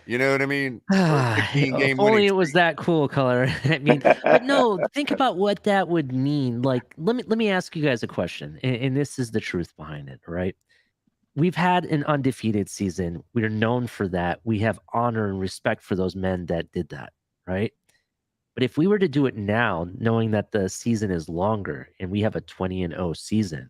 You know what I mean? If only it was that cool, Culler. I mean, but no, think about what that would mean. Like, let me ask you guys a question, and this is the truth behind it, right? We've had an undefeated season. We're known for that. We have honor and respect for those men that did that, right? But if we were to do it now, knowing that the season is longer and we have a 20-0 season,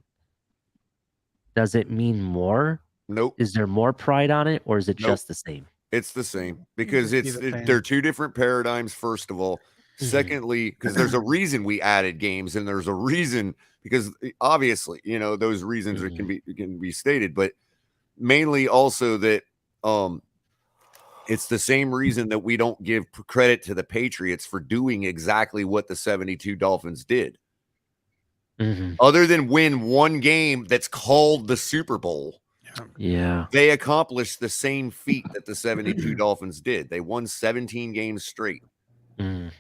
does it mean more? Nope. Is there more pride on it, or is it just the same? It's the same because Just be the they're fan. two different paradigms. First of all, secondly, because there's a reason we added games, and there's a reason because obviously, those reasons can be stated, but mainly also that it's the same reason that we don't give credit to the Patriots for doing exactly what the 72 Dolphins did. Other than win one game that's called the Super Bowl. Yeah. They accomplished the same feat that the 72 Dolphins did. They won 17 games straight. And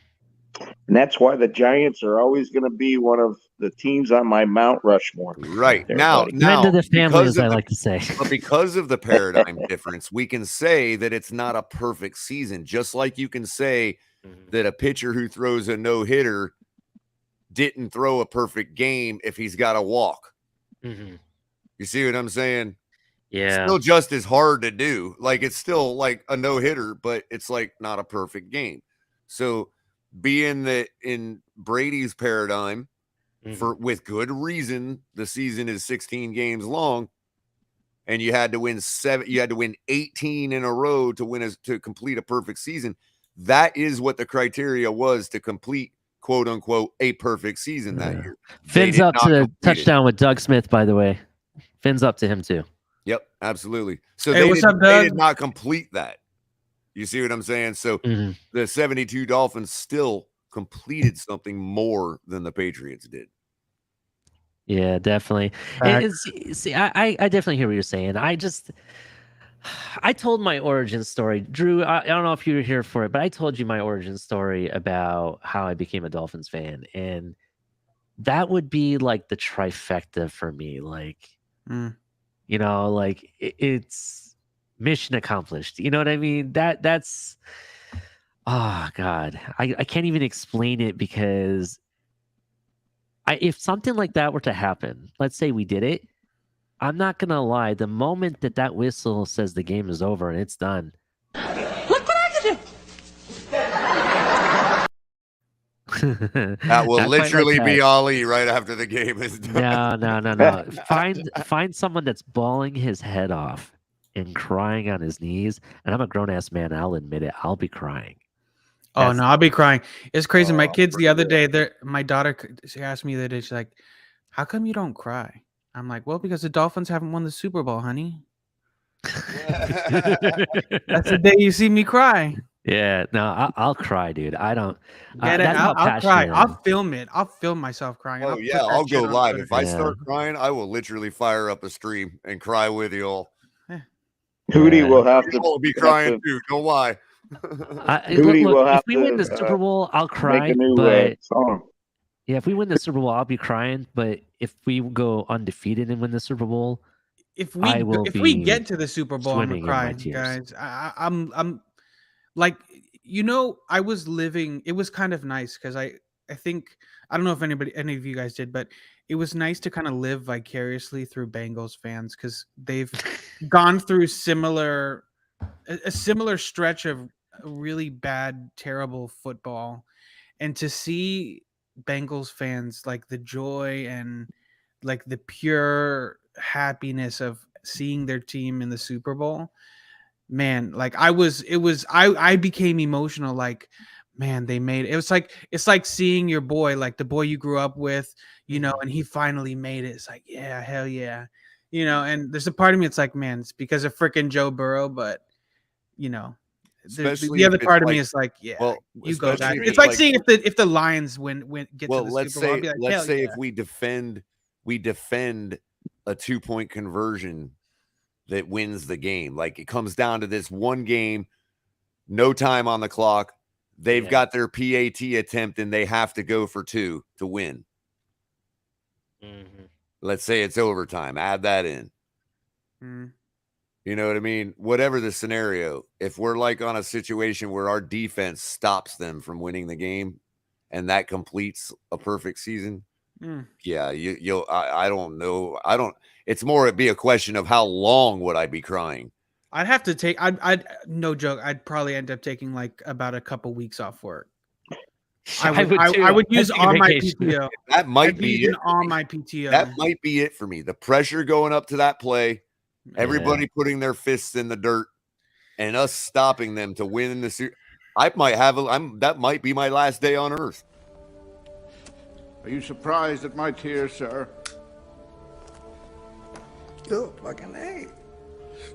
that's why the Giants are always going to be one of the teams on my Mount Rushmore. Right. There, Now, buddy. Men to the family, as I like to say. But because of the paradigm difference, we can say that it's not a perfect season. Just like you can say that a pitcher who throws a no-hitter didn't throw a perfect game if he's got to walk. You see what I'm saying? Yeah. Still just as hard to do. Like, it's still like a no-hitter, but it's like not a perfect game. So being that in Brady's paradigm, with good reason, the season is 16 games long, and you had to win 18 in a row to complete a perfect season. That is what the criteria was to complete, quote unquote, a perfect season that year. Finn's up to the touchdown with Doug Smith, by the way. Finn's up to him too. Yep, absolutely. So Hey, what's up, they Doug? did not complete that. You see what I'm saying? So the 72 Dolphins still completed something more than the Patriots did. Yeah, definitely. See, I definitely hear what you're saying. I told my origin story. Drew, I don't know if you were here for it, but I told you my origin story about how I became a Dolphins fan. And that would be like the trifecta for me. Like, it's mission accomplished. You know what I mean? That's oh God. I can't even explain it because if something like that were to happen, let's say we did it, I'm not gonna lie. The moment that whistle says the game is over and it's done, Look what I can do! That will Not quite literally like be that. Ali right after the game is done. No. Find someone that's bawling his head off and crying on his knees. And I'm a grown ass man. I'll admit it. I'll be crying. Oh no, I'll be crying. It's crazy. My kids the other day, my daughter, she asked me the other day, she's like, "How come you don't cry?" I'm like, "Well, because the Dolphins haven't won the Super Bowl, honey." That's the day you see me cry. Yeah, no, I'll cry, dude. I don't. Get it? That's how I'll cry. passionate I am. I'll film it. I'll film myself crying. Oh put yeah, that I'll shit go on live. Twitter. If I start crying, I will literally fire up a stream and cry with you all. Hootie will have to I'll be crying too. Don't lie. Hootie will Look, if have we win the to, Super Bowl, I'll make cry. a new But song. yeah, if we win the Super Bowl, I'll be crying. But if we go undefeated and win the Super Bowl, If I will we be get to the Super Bowl, I'm gonna swimming in my cry, tears. guys. I'm like, I was living. It was kind of nice because I think I don't know if any of you guys did, but it was nice to kind of live vicariously through Bengals fans because they've gone through a similar stretch of really bad, terrible football, and to see Bengals fans like the joy and like the pure happiness of seeing their team in the Super Bowl, man, like I became emotional. Like, man, they made it. It's like seeing your boy, like the boy you grew up with, and he finally made it. It's like, yeah, hell yeah, and there's a part of me, it's like, man, it's because of freaking Joe Burrow, but Especially the if other it's part of like- me is like, yeah, well, you go especially back. if It's it's like like- seeing if the Lions get Well, to the let's Super Bowl. I'll say be like, hell if yeah. we defend a 2-point conversion that wins the game. Like, it comes down to this one game, no time on the clock. They've got their PAT attempt and they have to go for 2 to win. Let's say it's overtime. Add that in. You know what I mean? Whatever the scenario, if we're like on a situation where our defense stops them from winning the game and that completes a perfect season, yeah, I don't know. It's more, it'd be a question of how long would I be crying? I'd have to take. I'd no joke. I'd probably end up taking like about a couple weeks off work. I would use all my PTO. That might I'd be using it. all my PTO. That might be it for me. The pressure going up to that play, everybody putting their fists in the dirt. and us stopping them to win the Super. That might be my last day on Earth. Are you surprised at my tears, sir? You fucking A.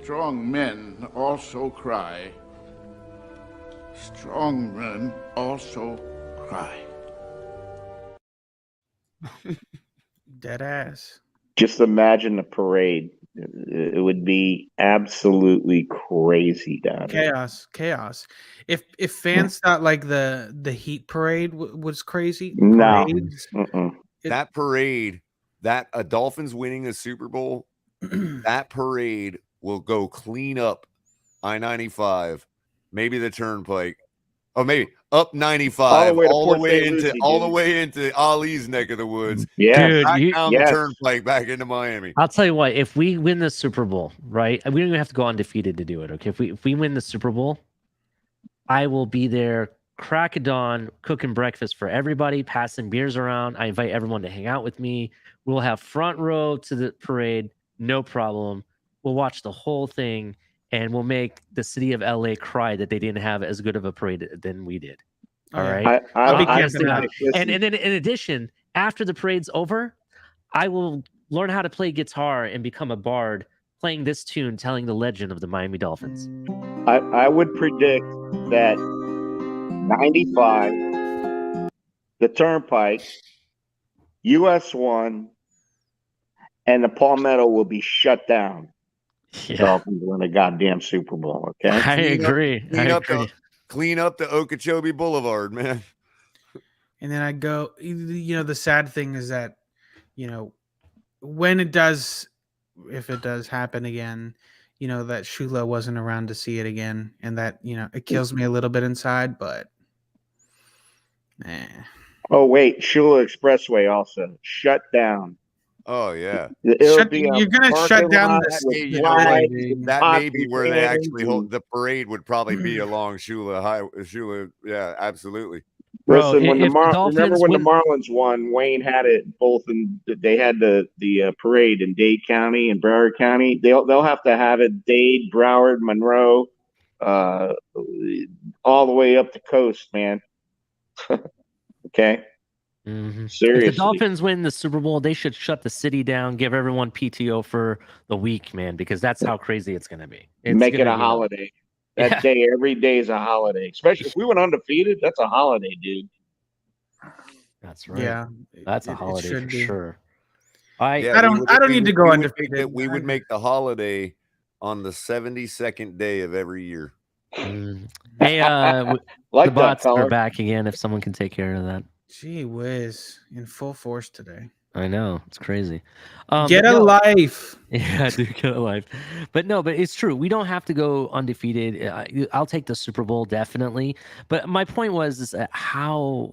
Strong men also cry. Strong men also cry. Dead ass. Just imagine the parade. It would be absolutely crazy down there. Chaos. If fans thought like the Heat parade was crazy, No. parades, That parade, that a Dolphins winning a Super Bowl, that parade will go clean up I-95, maybe the Turnpike, or maybe up 95, all the way into Ali's neck of the woods. Yeah, Dude, back down the Turnpike back into Miami. I'll tell you what, if we win the Super Bowl, right? We don't even have to go undefeated to do it. Okay. If we win the Super Bowl, I will be there crack of dawn, cooking breakfast for everybody, passing beers around. I invite everyone to hang out with me. We'll have front row to the parade, no problem. We'll watch the whole thing, and we'll make the city of LA cry that they didn't have as good of a parade than we did. All right. And then in addition, after the parade's over, I will learn how to play guitar and become a bard, playing this tune, telling the legend of the Miami Dolphins. I would predict that 95, the Turnpike, US 1, and the Palmetto will be shut down. The Dolphins win a goddamn Super Bowl. Okay, I agree. Clean up the Okeechobee Boulevard, man. And then I go. The sad thing is that, when it does, if it does happen again, that Shula wasn't around to see it again, and that it kills me a little bit inside, but. Oh wait, Shula Expressway also shut down. Oh yeah, you're gonna shut down that may be where they actually hold the parade. Would probably be along Shula. Yeah, absolutely. Listen, remember when the Marlins won? Wayne had it both, and they had the parade in Dade County and Broward County. They'll have to have it Dade, Broward, Monroe, all the way up the coast, man. Okay. Seriously. If the Dolphins win the Super Bowl, they should shut the city down, give everyone PTO for the week, man, because that's how crazy it's going to be. Make it a holiday. That day, every day is a holiday. Especially if we went undefeated, that's a holiday, dude. That's right. Yeah, that's a holiday for sure. I don't need to go undefeated. We would make the holiday on the 72nd day of every year. Hey, like the bots that, are back again. If someone can take care of that. Gee whiz, in full force today. I know, it's crazy. Get a life. Yeah, dude, get a life. But it's true. We don't have to go undefeated. I'll take the Super Bowl, definitely. But my point was how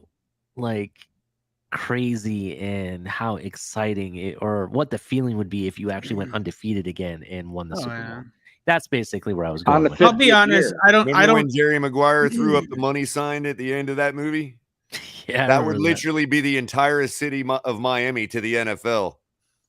crazy and how exciting or what the feeling would be if you actually went undefeated again and won the Super Bowl. That's basically where I was going. I'll be honest. I don't. When Jerry Maguire threw up the money sign at the end of that movie. Yeah, that would literally be the entire city of Miami to the NFL.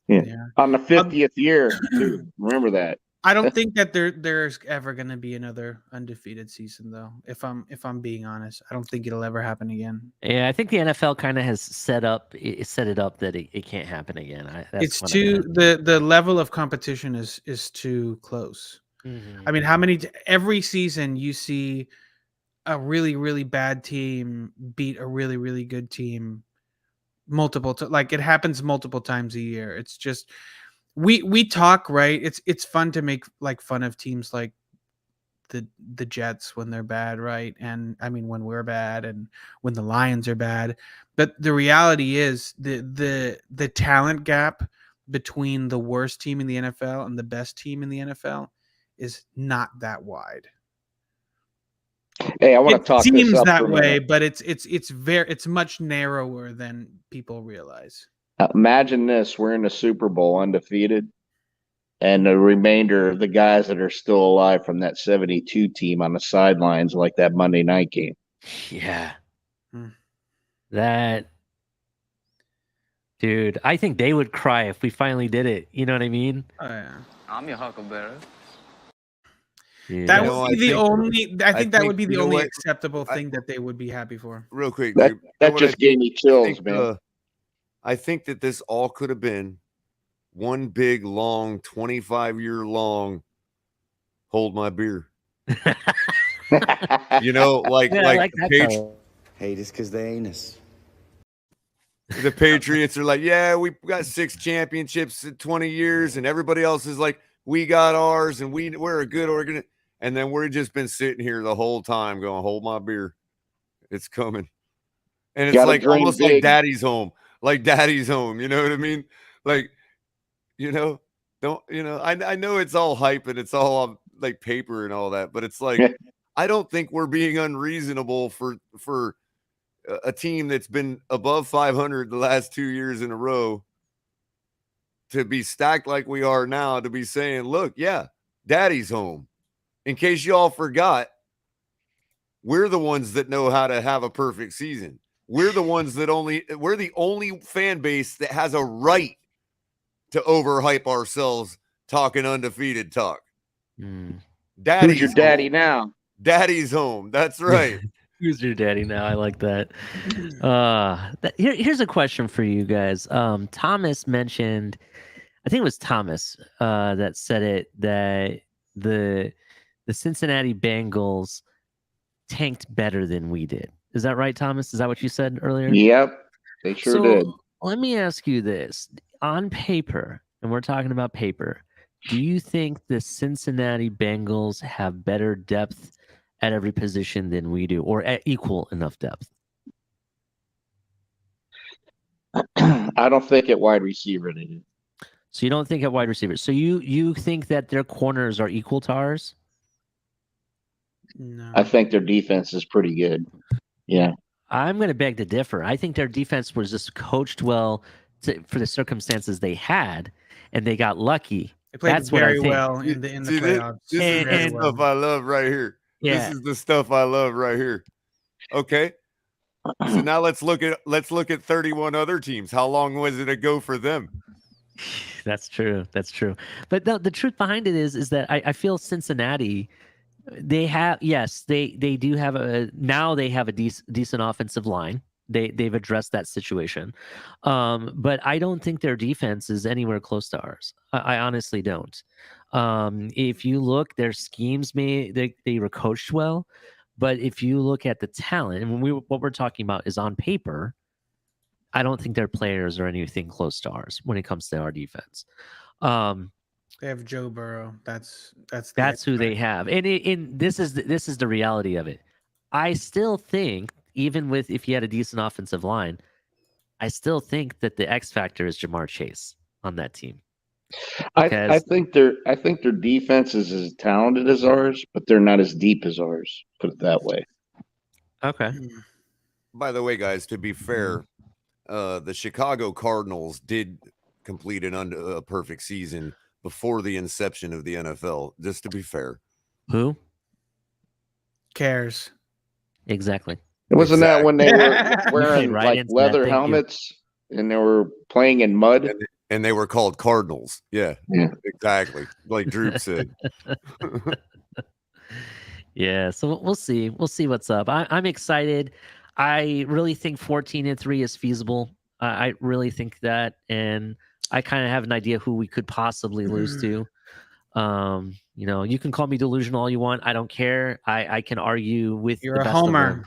Yeah. On the 50th year, too. Remember that. I don't think that there's ever going to be another undefeated season, though. If I'm being honest, I don't think it'll ever happen again. Yeah, I think the NFL kind of has set it up that it can't happen again. It's too the level of competition is too close. Mm-hmm. I mean, every season you see a really, really bad team beat a really, really good team it happens multiple times a year. It's just we talk, right? It's fun to make fun of teams like the Jets when they're bad, right? And I mean when we're bad and when the Lions are bad. But the reality is the talent gap between the worst team in the NFL and the best team in the NFL is not that wide. Hey, I want to talk. It seems this up that for a way, minute. but it's much narrower than people realize. Imagine this: we're in the Super Bowl undefeated, and the remainder of the guys that are still alive from that 72 team on the sidelines, like that Monday night game. Yeah, that dude. I think they would cry if we finally did it. You know what I mean? Oh yeah. I'm your huckleberry. Yeah. That You know, would be the only. I think that would be you the know only what? acceptable thing that they would be happy for. Real quick, That Drew, you know that what I just gave think? me I chills, think, man. I think that this all could have been one big, long, 25-year long hold my beer. You know, like Yeah, I like that color. Hate is because they ain't us. the Patriots are like, yeah, we got 6 championships in 20 years, and everybody else is like, we got ours, and we're a good organ. And then we've just been sitting here the whole time going, hold my beer. It's coming. And it's Gotta like dream almost like big. daddy's home. Like daddy's home. You know what I mean? Like, you know, don't, you know, I know it's all hype and it's all like paper and all that, but it's like, I don't think we're being unreasonable for a team that's been above 500 the last 2 years in a row to be stacked like we are now, to be saying, look, yeah, daddy's home. In case y'all forgot, we're the ones that know how to have a perfect season. We're the ones that we're the only fan base that has a right to overhype ourselves talking undefeated talk. Who's your daddy home. now? Daddy's home. That's right. Who's your daddy now? I like that. Here's a question for you guys. Thomas mentioned, I think it was Thomas that said it, that the Cincinnati Bengals tanked better than we did. Is that right, Thomas? Is that what you said earlier? Yep, they sure did. Let me ask you this. On paper, and we're talking about paper, do you think the Cincinnati Bengals have better depth at every position than we do, or at equal enough depth? I don't think at wide receiver they do. So you don't think at wide receiver. So you think that their corners are equal to ours? No. I think their defense is pretty good. Yeah. I'm going to beg to differ. I think their defense was just coached well for the circumstances they had, and they got lucky. They played That's what I very think. well in the playoffs. This is the stuff I love right here. Yeah. This is the stuff I love right here. Okay. So now let's look at 31 other teams. How long was it ago for them? That's true. That's true. But the truth behind it is that I feel Cincinnati, they have, yes, they do have they have a decent offensive line. They've addressed that situation. But I don't think their defense is anywhere close to ours. I honestly don't. If you look, their schemes they were coached well, but if you look at the talent, and what we're talking about is on paper, I don't think their players are anything close to ours when it comes to our defense. They have Joe Burrow. That's who they have, and this is the reality of it. I still think, even if you had a decent offensive line, I still think that the X factor is Jamar Chase on that team. I think their defense is as talented as ours, but they're not as deep as ours. Put it that way. Okay. By the way, guys, to be fair, the Chicago Cardinals did complete a perfect season before the inception of the NFL. Just to be fair. Who cares? Exactly. Wasn't that when they were wearing like leather helmets and they were playing in mud? And they were called Cardinals. Yeah. Exactly. Like Drew said. Yeah. So we'll see. We'll see what's up. I'm excited. I really think 14-3 is feasible. I really think that, and I kind of have an idea who we could possibly lose to. You can call me delusional all you want. I don't care. I can argue with You're the a best of homer. them.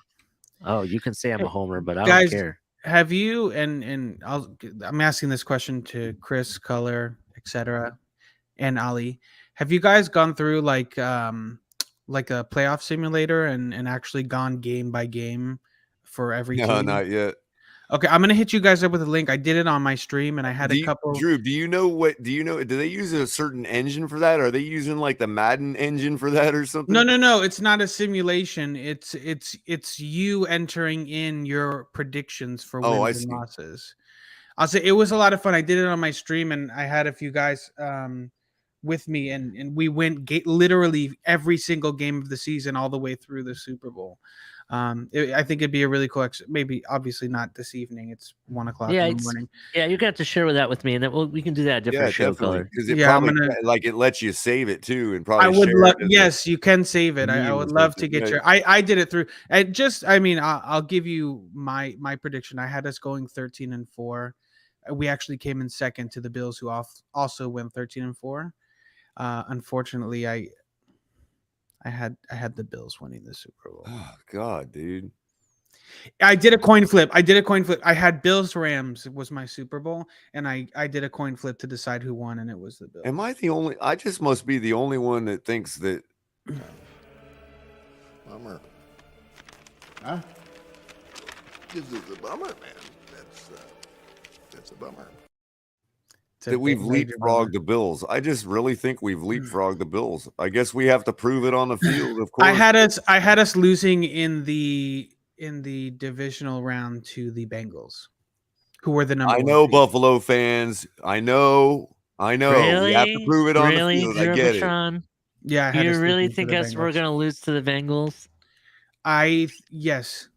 Oh, you can say I'm a homer, but I Guys, don't care. Have you and I'm asking this question to Chris, Culler, etc., and Ali. Have you guys gone through like a playoff simulator and actually gone game by game for every team? No, not yet. Okay, I'm gonna hit you guys up with a link. I did it on my stream, and I had a couple. Drew, do they use a certain engine for that? Are they using like the Madden engine for that or something? No. It's not a simulation. It's you entering in your predictions for wins and losses. I'll say it was a lot of fun. I did it on my stream, and I had a few guys with me, and we went literally every single game of the season all the way through the Super Bowl. I think it'd be a really cool. Maybe obviously not this evening. It's 1 o'clock in the morning. Yeah, you're gonna have to share that with me, and then we can do that a different show, Color. Because it probably like it lets you save it too, and probably I would share love. it as Yes, you can save it. I meme would or love to something. get Yeah. your. I did it through. And just I mean I'll give you my prediction. I had us going 13-4. We actually came in second to the Bills, who also went 13-4. Unfortunately, I had the Bills winning the Super Bowl. Oh God, dude. I did a coin flip. I had Bills Rams was my Super Bowl, and I did a coin flip to decide who won, and it was the Bills. Am I the only? I just must be the only one that thinks that. Bummer. Huh? This is a bummer, man. That's a bummer. That we've leapfrogged the Bills. I just really think we've leapfrogged the Bills. I guess we have to prove it on the field, of course. I had us losing in the divisional round to the Bengals, who were the number one. I know Buffalo fans. I know. Really? We have to prove it on the field. I get it. Yeah, you really think we're gonna lose to the Bengals? Yes.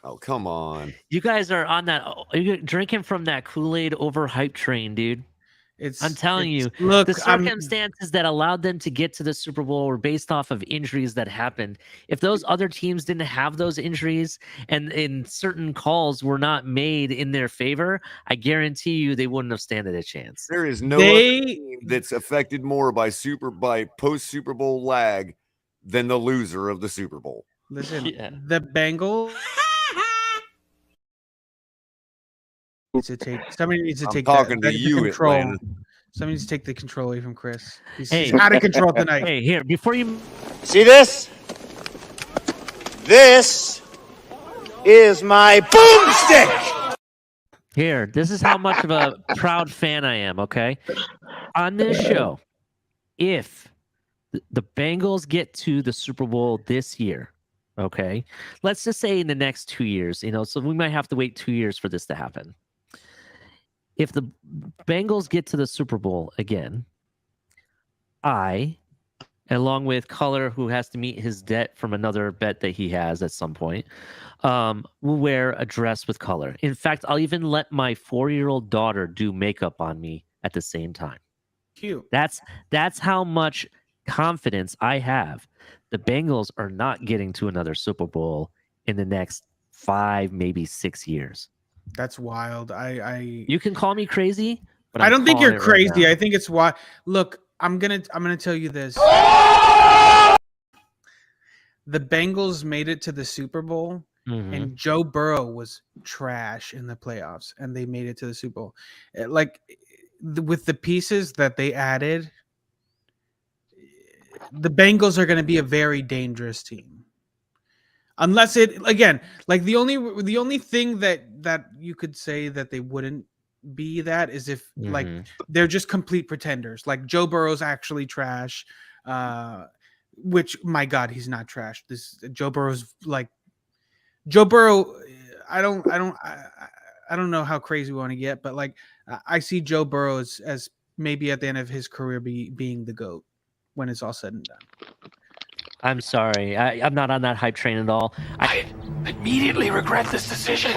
Oh, come on. You guys are on that. You're drinking from that Kool-Aid overhyped train, dude. I'm telling you, look, the circumstances that allowed them to get to the Super Bowl were based off of injuries that happened. If those other teams didn't have those injuries and in certain calls were not made in their favor, I guarantee you they wouldn't have standed a chance. There is no other team that's affected more by post Super Bowl lag than the loser of the Super Bowl. Listen, the Bengals somebody needs to take control. Atlanta. Somebody needs to take the control away from Chris. He's out of control tonight. Hey, here, before you see this? This is my boomstick. Here, this is how much of a proud fan I am, okay? On this show, if the Bengals get to the Super Bowl this year, okay? Let's just say in the next 2 years, so we might have to wait 2 years for this to happen. If the Bengals get to the Super Bowl again, I, along with Culler, who has to meet his debt from another bet that he has at some point, will wear a dress with Culler. In fact, I'll even let my 4-year-old daughter do makeup on me at the same time. Cute. That's how much confidence I have. The Bengals are not getting to another Super Bowl in the next 5, maybe 6 years. That's wild. You can call me crazy, but I don't think you're crazy. Right, I think it's why. Look, I'm gonna tell you this. The Bengals made it to the Super Bowl, and Joe Burrow was trash in the playoffs, and they made it to the Super Bowl. With the pieces that they added, the Bengals are going to be a very dangerous team. Unless it again, like the only thing that you could say that they wouldn't be that is if like they're just complete pretenders. Like Joe Burrow's actually trash, which my God, he's not trash. This Joe Burrow's like Joe Burrow. I don't know how crazy we want to get, but like I see Joe Burrow as maybe at the end of his career being the GOAT when it's all said and done. I'm sorry. I'm not on that hype train at all. I immediately regret this decision.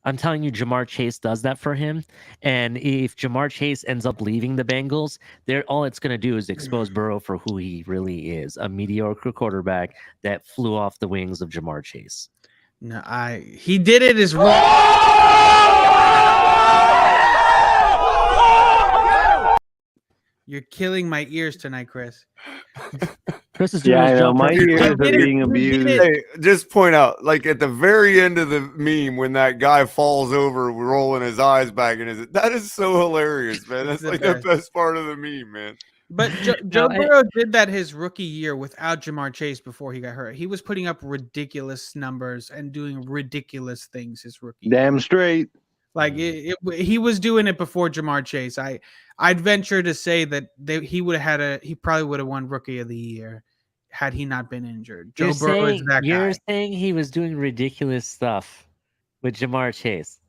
I'm telling you, Jamar Chase does that for him. And if Jamar Chase ends up leaving the Bengals, all it's going to do is expose Burrow for who he really is, a mediocre quarterback that flew off the wings of Jamar Chase. No, he did it as wrong. You're killing my ears tonight, Chris. Chris is doing his job. My ears are being abused. Hey, just point out, like at the very end of the meme, when that guy falls over, rolling his eyes back, that is so hilarious, man. That's like the best part of the meme, man. But Joe Burrow did that his rookie year without Jamar Chase before he got hurt. He was putting up ridiculous numbers and doing ridiculous things his rookie Damn year. straight. Like he was doing it before Jamar Chase. I'd venture to say that he probably would have won Rookie of the Year had he not been injured. Joe Burrow is that guy. You're saying he was doing ridiculous stuff with Jamar Chase.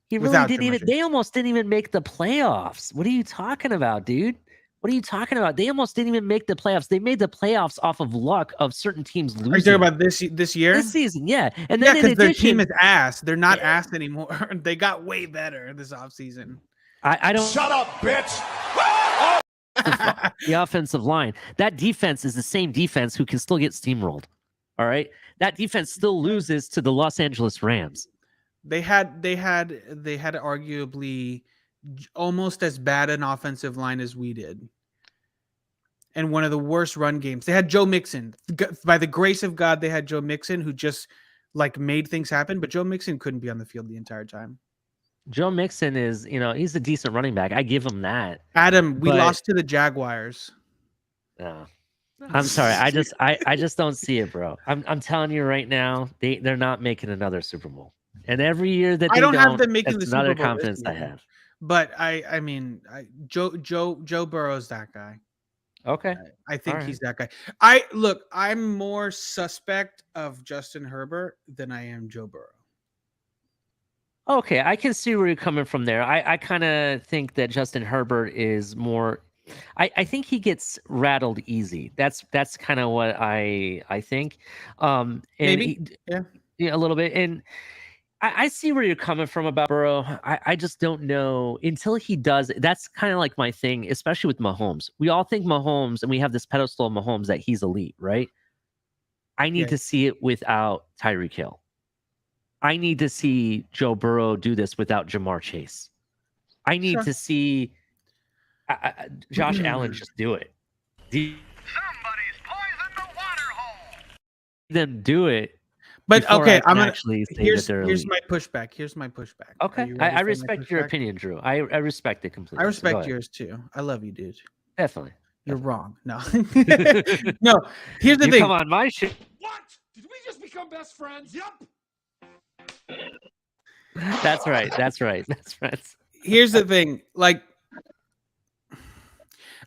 He really Without didn't Jamar even. Chase. They almost didn't even make the playoffs. What are you talking about, dude? What are you talking about? They almost didn't even make the playoffs. They made the playoffs off of luck of certain teams losing. Are you talking about this year? This season, yeah. And then because in their addition, team is ass. They're not ass anymore. They got way better this offseason. I don't Shut up, bitch. the offensive line. That defense is the same defense who can still get steamrolled. All right. That defense still loses to the Los Angeles Rams. They had arguably almost as bad an offensive line as we did. And one of the worst run games. They had Joe Mixon. By the grace of God, they had Joe Mixon who just like made things happen, but Joe Mixon couldn't be on the field the entire time. Joe Mixon is, he's a decent running back. I give him that. Adam, we lost to the Jaguars. No. I'm sorry. I just don't see it, bro. I'm telling you right now, they're not making another Super Bowl. And every year that they don't have them making the Super another Bowl confidence I have. But I mean, Joe Burrow's that guy. Okay. I think All he's that guy. I'm more suspect of Justin Herbert than I am Joe Burrow. Okay, I can see where you're coming from there. I kind of think that Justin Herbert is more. I think he gets rattled easy. That's kind of what I think. And Maybe, yeah, a little bit. And I see where you're coming from about Burrow. I just don't know until he does. That's kind of like my thing, especially with Mahomes. We all think Mahomes, and we have this pedestal of Mahomes that he's elite, right? I need to see it without Tyreek Hill. I need to see Joe Burrow do this without Jamar Chase. I need to see Josh Allen just do it. Somebody's poisoned the water hole. Them do it. But okay, I'm gonna actually say here's that my pushback. Here's my pushback. Okay, I respect your opinion, Drew. I respect it completely. I respect yours too. I love you, dude. Definitely. You're wrong. No, no. Here's the thing. Come on, my shit. What? Did we just become best friends? Yep. That's right. That's right. That's right. Here's the thing. Like,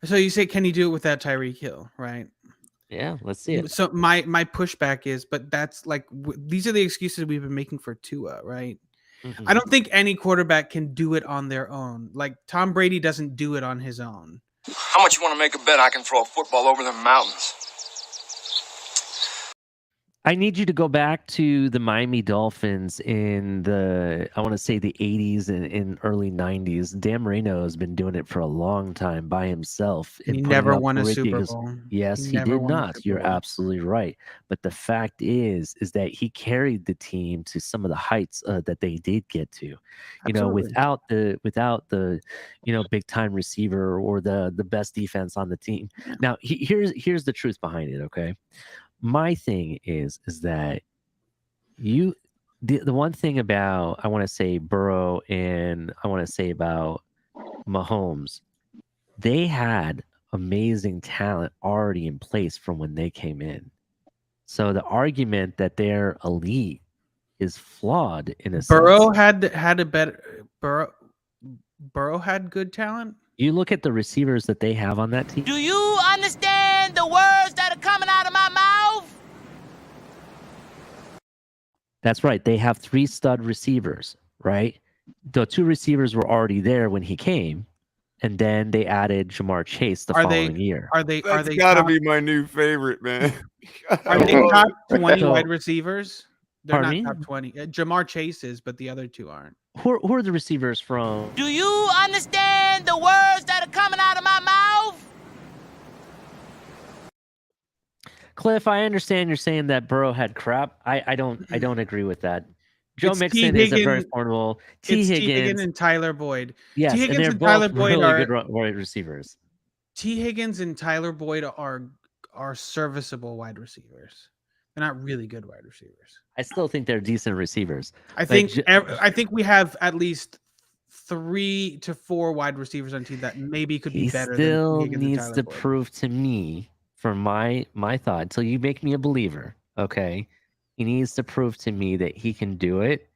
so you say, can he do it without Tyreek Hill? Right. Yeah, let's see it. So my pushback is, but that's like these are the excuses we've been making for Tua, right? Mm-hmm. I don't think any quarterback can do it on their own. Like Tom Brady doesn't do it on his own. How much you want to make a bet I can throw a football over the mountains? I need you to go back to the Miami Dolphins in the 80s and early 90s. Dan Marino has been doing it for a long time by himself. He never won a Super Bowl. Yes, he did not. You're absolutely right. But the fact is that he carried the team to some of the heights that they did get to. Without the big time receiver or the best defense on the team. Now, here's the truth behind it, okay? My thing is that the one thing about I want to say Burrow and I want to say about Mahomes, they had amazing talent already in place from when they came in. So the argument that they're elite is flawed in a Burrow sense. had a better Burrow had good talent. You look at the receivers that they have on that team. Do you understand the words that are coming out of my mouth? That's right. They have 3 stud receivers, right? The 2 receivers were already there when he came, and then they added Jamar Chase the following year. That's gotta be my new favorite, man. Are they top 20 wide receivers? They're Pardon not me? top 20. Jamar Chase is, but the other 2 aren't. Who are the receivers from? Do you understand the words that are coming out of my mouth? Cliff, I understand you're saying that Burrow had crap. I don't agree with that. Joe It's Mixon T. is a very Higgins- formidable. It's T. Higgins and Tyler Boyd. Yes, T. and Higgins they're and both Tyler Boyd really are good wide receivers. T. Higgins and Tyler Boyd are serviceable wide receivers. They're not really good wide receivers. I still think they're decent receivers. I think we have at least 3 to 4 wide receivers on the team that maybe could be He better. still than Higgins and needs Tyler to Boyd. prove to me, from my thought, until you make me a believer, okay? He needs to prove to me that he can do it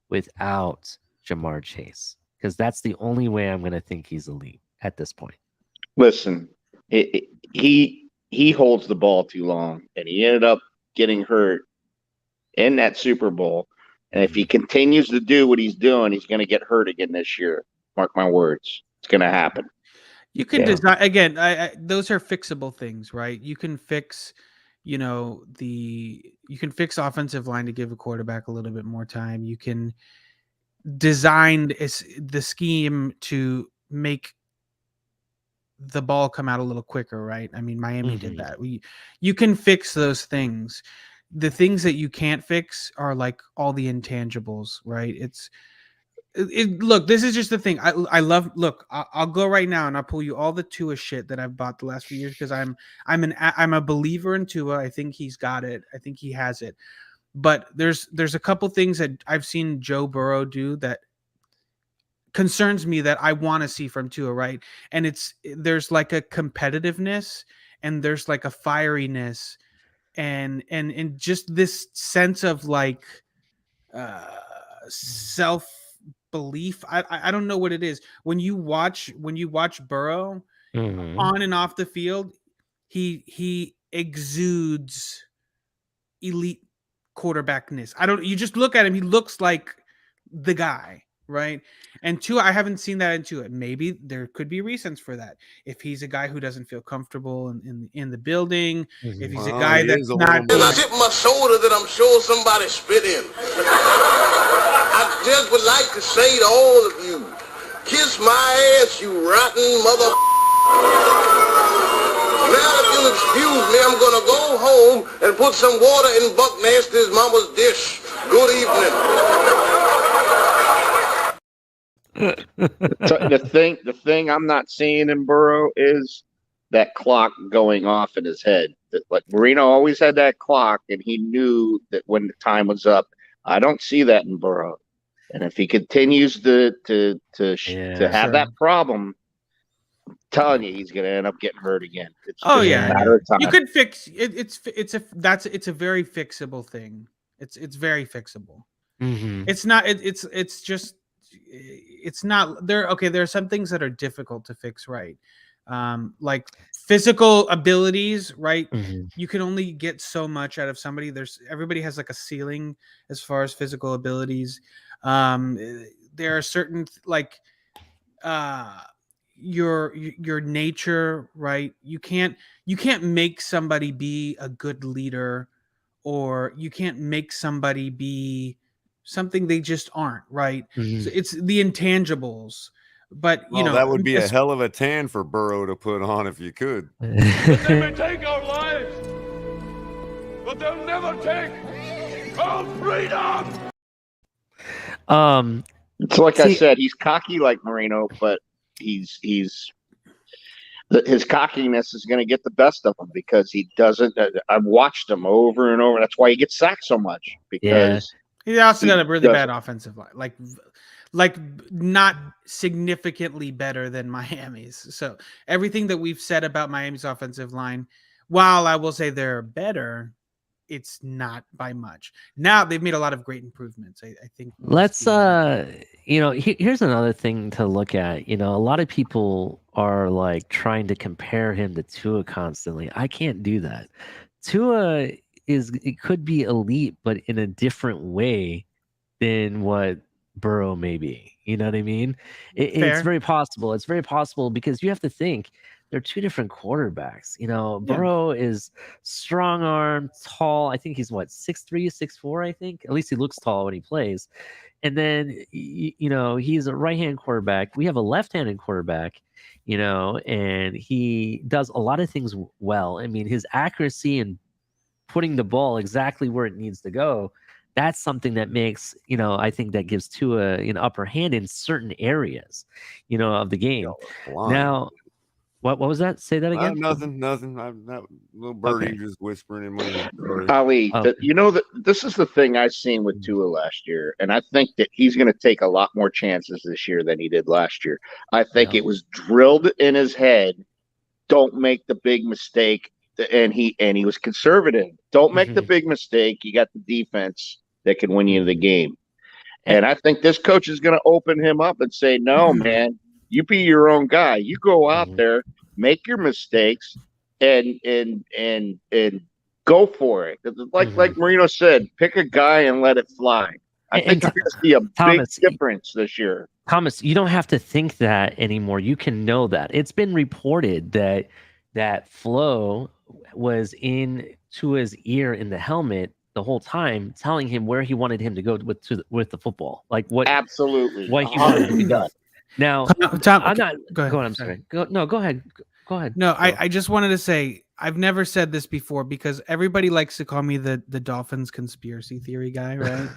without Jamar Chase, because that's the only way I'm going to think he's elite at this point. Listen, he holds the ball too long, and he ended up getting hurt in that Super Bowl. And if he continues to do what he's doing, he's going to get hurt again this year. Mark my words. It's going to happen. You can design again. Those are fixable things, right? You can fix, you can fix offensive line to give a quarterback a little bit more time. You can design the scheme to make the ball come out a little quicker, right? I mean, Miami did that. You can fix those things. The things that you can't fix are like all the intangibles, right? Look, this is just the thing. I love. Look, I'll go right now and I'll pull you all the Tua shit that I've bought the last few years because I'm a believer in Tua. I think he's got it. I think he has it. But there's a couple things that I've seen Joe Burrow do that concerns me that I want to see from Tua, right? And there's like a competitiveness and there's like a fieriness and just this sense of like self belief. I don't know what it is. When you watch Burrow on and off the field, he exudes elite quarterbackness. You just look at him, he looks like the guy, right? And Tua, I haven't seen that in Tua. Maybe there could be reasons for that. If he's a guy who doesn't feel comfortable in the building, if he's a guy that's not and I tip my shoulder that I'm sure somebody spit in. I just would like to say to all of you, kiss my ass, you rotten mother. Now, if you'll excuse me, I'm going to go home and put some water in Buck Nasty's mama's dish. Good evening. So the thing I'm not seeing in Burrow is that clock going off in his head. Like Marino always had that clock, and he knew that when the time was up. I don't see that in Burrow, and if he continues to have that problem, I'm telling you, he's going to end up getting hurt again. It's just a matter of time. You could fix it. It's a very fixable thing. It's very fixable. It's not. It's just. It's not there. Okay, there are some things that are difficult to fix, right? Like physical abilities, right? You can only get so much out of somebody. Everybody has like a ceiling as far as physical abilities. There are certain like your nature, right? You can't make somebody be a good leader, or you can't make somebody be something they just aren't, right? So it's the intangibles. But that would be a hell of a tan for Burrow to put on if you could. They may take our lives, but they'll never take our freedom. It's like I said, he's cocky like Marino, but his cockiness is going to get the best of him because he doesn't. I've watched him over and over. That's why he gets sacked so much, because he also got a really bad offensive line, like not significantly better than Miami's. So everything that we've said about Miami's offensive line, while I will say they're better, it's not by much. Now they've made a lot of great improvements. I think. Let's here's another thing to look at. A lot of people are like trying to compare him to Tua constantly. I can't do that. Tua it could be elite, but in a different way than what Burrow may be. You know what I mean? It's very possible. It's very possible because you have to think they're two different quarterbacks. Burrow is strong arm, tall. I think he's 6'3", 6'4", I think. At least he looks tall when he plays. And then, he's a right-hand quarterback. We have a left-handed quarterback, and he does a lot of things well. I mean, his accuracy and putting the ball exactly where it needs to go, that's something that makes, I think that gives Tua an upper hand in certain areas, of the game. Now, what was that? Say that again. Nothing. That little birdie just whispering in my ear. Ali, this is the thing I've seen with Tua last year, and I think that he's going to take a lot more chances this year than he did last year. I think it was drilled in his head, don't make the big mistake, and he was conservative. Don't make the big mistake. You got the defense that can win you the game. And I think this coach is going to open him up and say, no, man, you be your own guy. You go out there, make your mistakes, and go for it. Like Marino said, pick a guy and let it fly. I think you're going to see a big difference this year. Thomas, you don't have to think that anymore. You can know that. It's been reported that Flo was in Tua's ear in the helmet the whole time, telling him where he wanted him to go with the football, like what Absolutely, what he wanted to be done. Now, Tom, I'm not. go ahead. Go on. I'm sorry. Go ahead. Go ahead. No, I just wanted to say I've never said this before because everybody likes to call me the Dolphins conspiracy theory guy, right?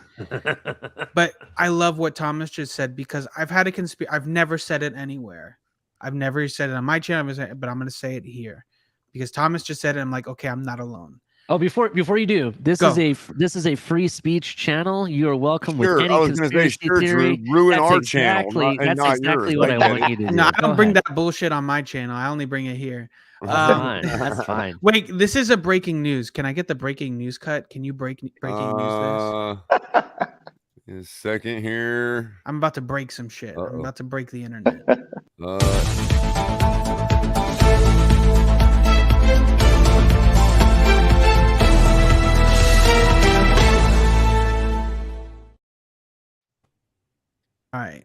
But I love what Thomas just said because I've had a I've never said it anywhere. I've never said it on my channel, but I'm going to say it here because Thomas just said it. I'm like, okay, I'm not alone. Oh, before you do, this is a free speech channel. You are welcome with any conspiracy theory. Drew, ruin our channel, that's exactly what I want you to do. No, I don't bring that bullshit on my channel. I only bring it here. That's fine. Wait, this is a breaking news. Can I get the breaking news cut? Can you breaking news this? In a second here. I'm about to break some shit. I'm about to break the internet. All right.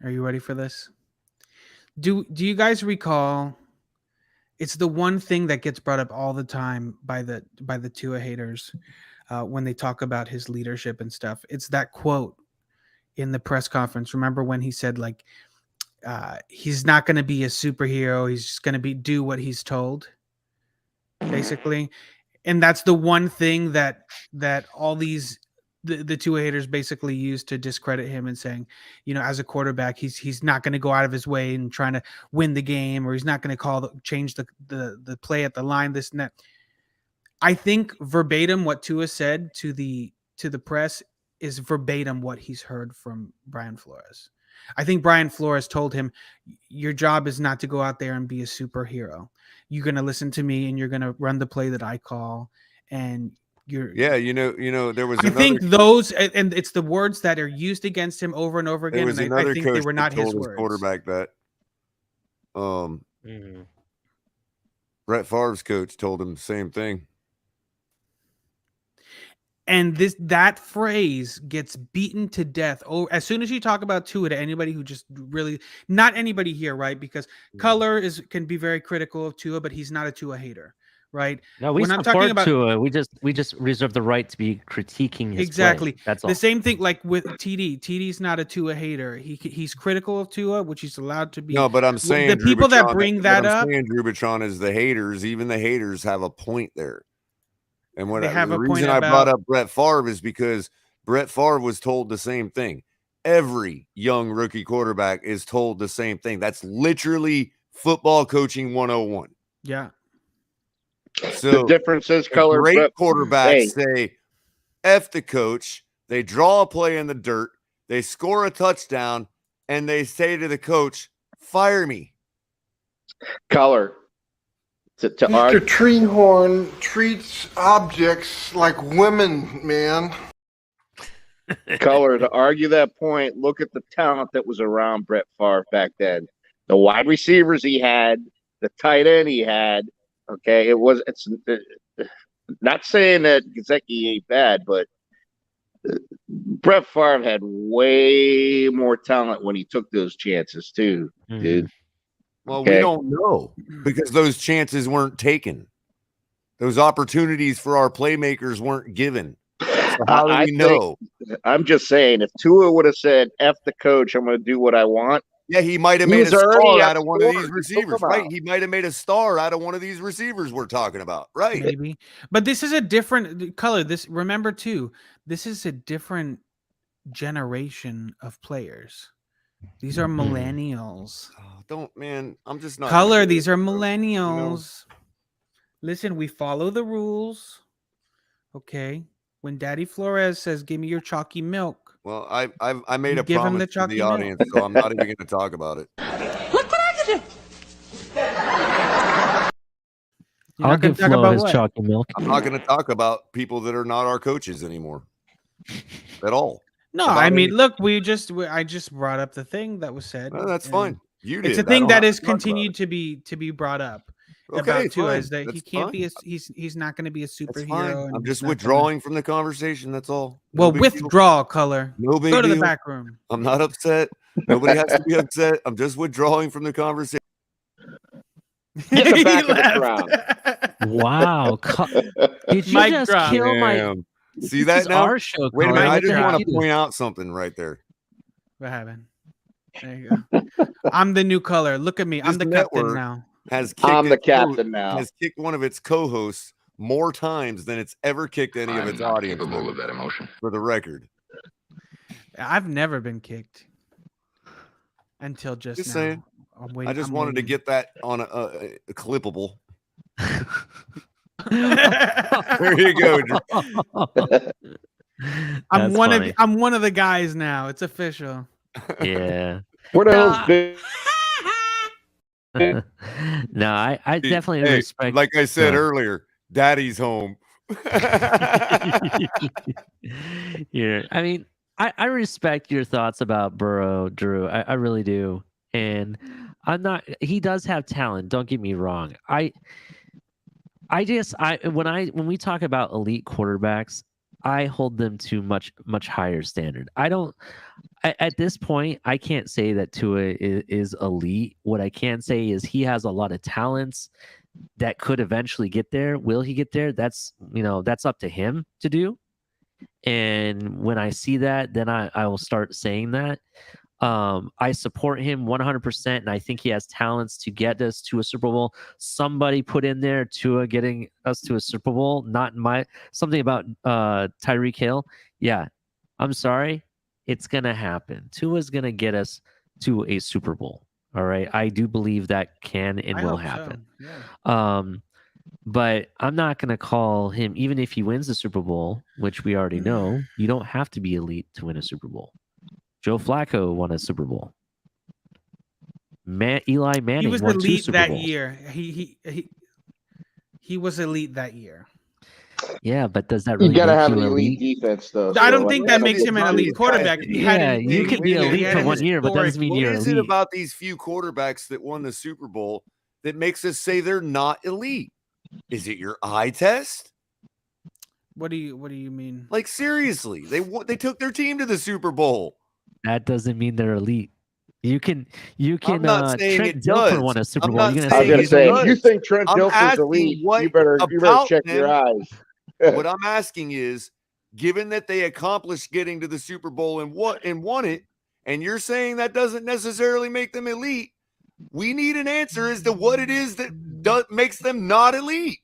Are you ready for this? Do you guys recall? It's the one thing that gets brought up all the time by the Tua haters when they talk about his leadership and stuff. It's that quote in the press conference. Remember when he said like he's not going to be a superhero. He's just going to do what he's told, basically. And that's the one thing that all these the Tua haters basically use to discredit him and saying, as a quarterback, he's not going to go out of his way and trying to win the game, or he's not going to change the play at the line, this and that. I think verbatim what Tua said to the press is verbatim what he's heard from Brian Flores. I think Brian Flores told him, your job is not to go out there and be a superhero. You're going to listen to me and you're going to run the play that I call. And there was. I think those, and it's the words that are used against him over and over again. And I think they were not his words. Quarterback that. Brett Favre's coach told him the same thing. And that phrase gets beaten to death. Oh, as soon as you talk about Tua to anybody who just really, not anybody here, right? Because Culler can be very critical of Tua, but he's not a Tua hater, right? No, we support Tua. We just reserve the right to be critiquing his exactly. Play. That's all. The same thing like with TD. TD's not a Tua hater. He's critical of Tua, which he's allowed to be. No, but I'm saying the people that bring that up. Drew Bitron is the haters. Even the haters have a point there. And the point reason I brought up Brett Favre is because Brett Favre was told the same thing. Every young rookie quarterback is told the same thing. That's literally football coaching 101. Yeah. So the difference is Culler. Great quarterbacks say, F the coach. They draw a play in the dirt. They score a touchdown. And they say to the coach, fire me. Culler. Mr. Treehorn treats objects like women, man. Culler, to argue that point, look at the talent that was around Brett Favre back then. The wide receivers he had, the tight end he had. Okay, it's not saying that Gesicki ain't bad, but Brett Favre had way more talent when he took those chances too, dude. Well, we don't know because those chances weren't taken. Those opportunities for our playmakers weren't given. So how do we know? I'm just saying, if Tua would have said, F the coach, I'm going to do what I want. Yeah, he might have made a star out of one of these receivers, right? He might have made a star out of one of these receivers we're talking about, right? Maybe. But this is a different Culler. Remember, too, this is a different generation of players. These are millennials. I'm just not. Culler, these are millennials. Listen, we follow the rules. Okay. When Daddy Flores says, give me your chalky milk. Well, I made a promise to the audience, so I'm not even going to talk about it. Look what I can do. I'll give Flo his chalky milk. I'm not going to talk about people that are not our coaches anymore at all. No, I mean, look, I just brought up the thing that was said. Well, that's fine. You did. It's a thing that is continued to be brought up. Okay, about Tua is that that's he can't fine. be he's not going to be a superhero. I'm just withdrawing from the conversation. That's all. Well, withdraw, Culler. No big Go to the deal. back room. I'm not upset. Nobody has to be upset. I'm just withdrawing from the conversation. Get the back of the crowd. Wow. Did you Mic just drop. kill my... Damn. See This that is now? our show, Wait a Colin. minute. I What the just heck want you to do? point out something right there. What happened? There you go. I'm the new color. Look at me. I'm This the captain network now. has kicked I'm the its captain now. Has kicked one of its co-hosts more times than it's ever kicked any of its audience. capable of that emotion. For the record. I've never been kicked until just Just now. saying. I just wanted to get that on a clippable. There you go. I'm That's one funny. of I'm one of the guys now. It's official. Yeah. Where the hell's big? No, I definitely Hey, respect. like I said no. earlier, Daddy's home. Yeah, I mean, I respect your thoughts about Burrow, Drew. I really do, and I'm not. He does have talent. Don't get me wrong. When we talk about elite quarterbacks, I hold them to much higher standard. I don't. At this point, I can't say that Tua is elite. What I can say is he has a lot of talents that could eventually get there. Will he get there? That's up to him to do. And when I see that, then I will start saying that. I support him 100%, and I think he has talents to get us to a Super Bowl. Somebody put in there Tua getting us to a Super Bowl, not something about Tyreek Hill. Yeah, I'm sorry. It's going to happen. Tua's going to get us to a Super Bowl. All right. I do believe that can and will happen. So. Yeah. But I'm not going to call him, even if he wins the Super Bowl, which we already know, you don't have to be elite to win a Super Bowl. Joe Flacco won a Super Bowl. Eli Manning He was won 2 elite Super that Bowls. year. He was elite that year. Yeah, but does that really You gotta make have you an elite elite? defense, though. I don't so, think like, that makes him an elite quarterback. He had Yeah, an- you he- can be he elite had for an 1 year, but that doesn't mean What you're is elite. it about these few quarterbacks that won the Super Bowl that makes us say they're not elite? Is it your eye test? What do you mean? Like seriously, they took their team to the Super Bowl. That doesn't mean they're elite. You can. I'm not saying Trent it Dilfer does. won a Super I'm Bowl. not You're gonna saying I was gonna it say, does. if you think Trent I'm Dilfer's asking elite, what you better about check your them- eyes. What I'm asking is, given that they accomplished getting to the Super Bowl and won it, and you're saying that doesn't necessarily make them elite, we need an answer as to what it is that makes them not elite.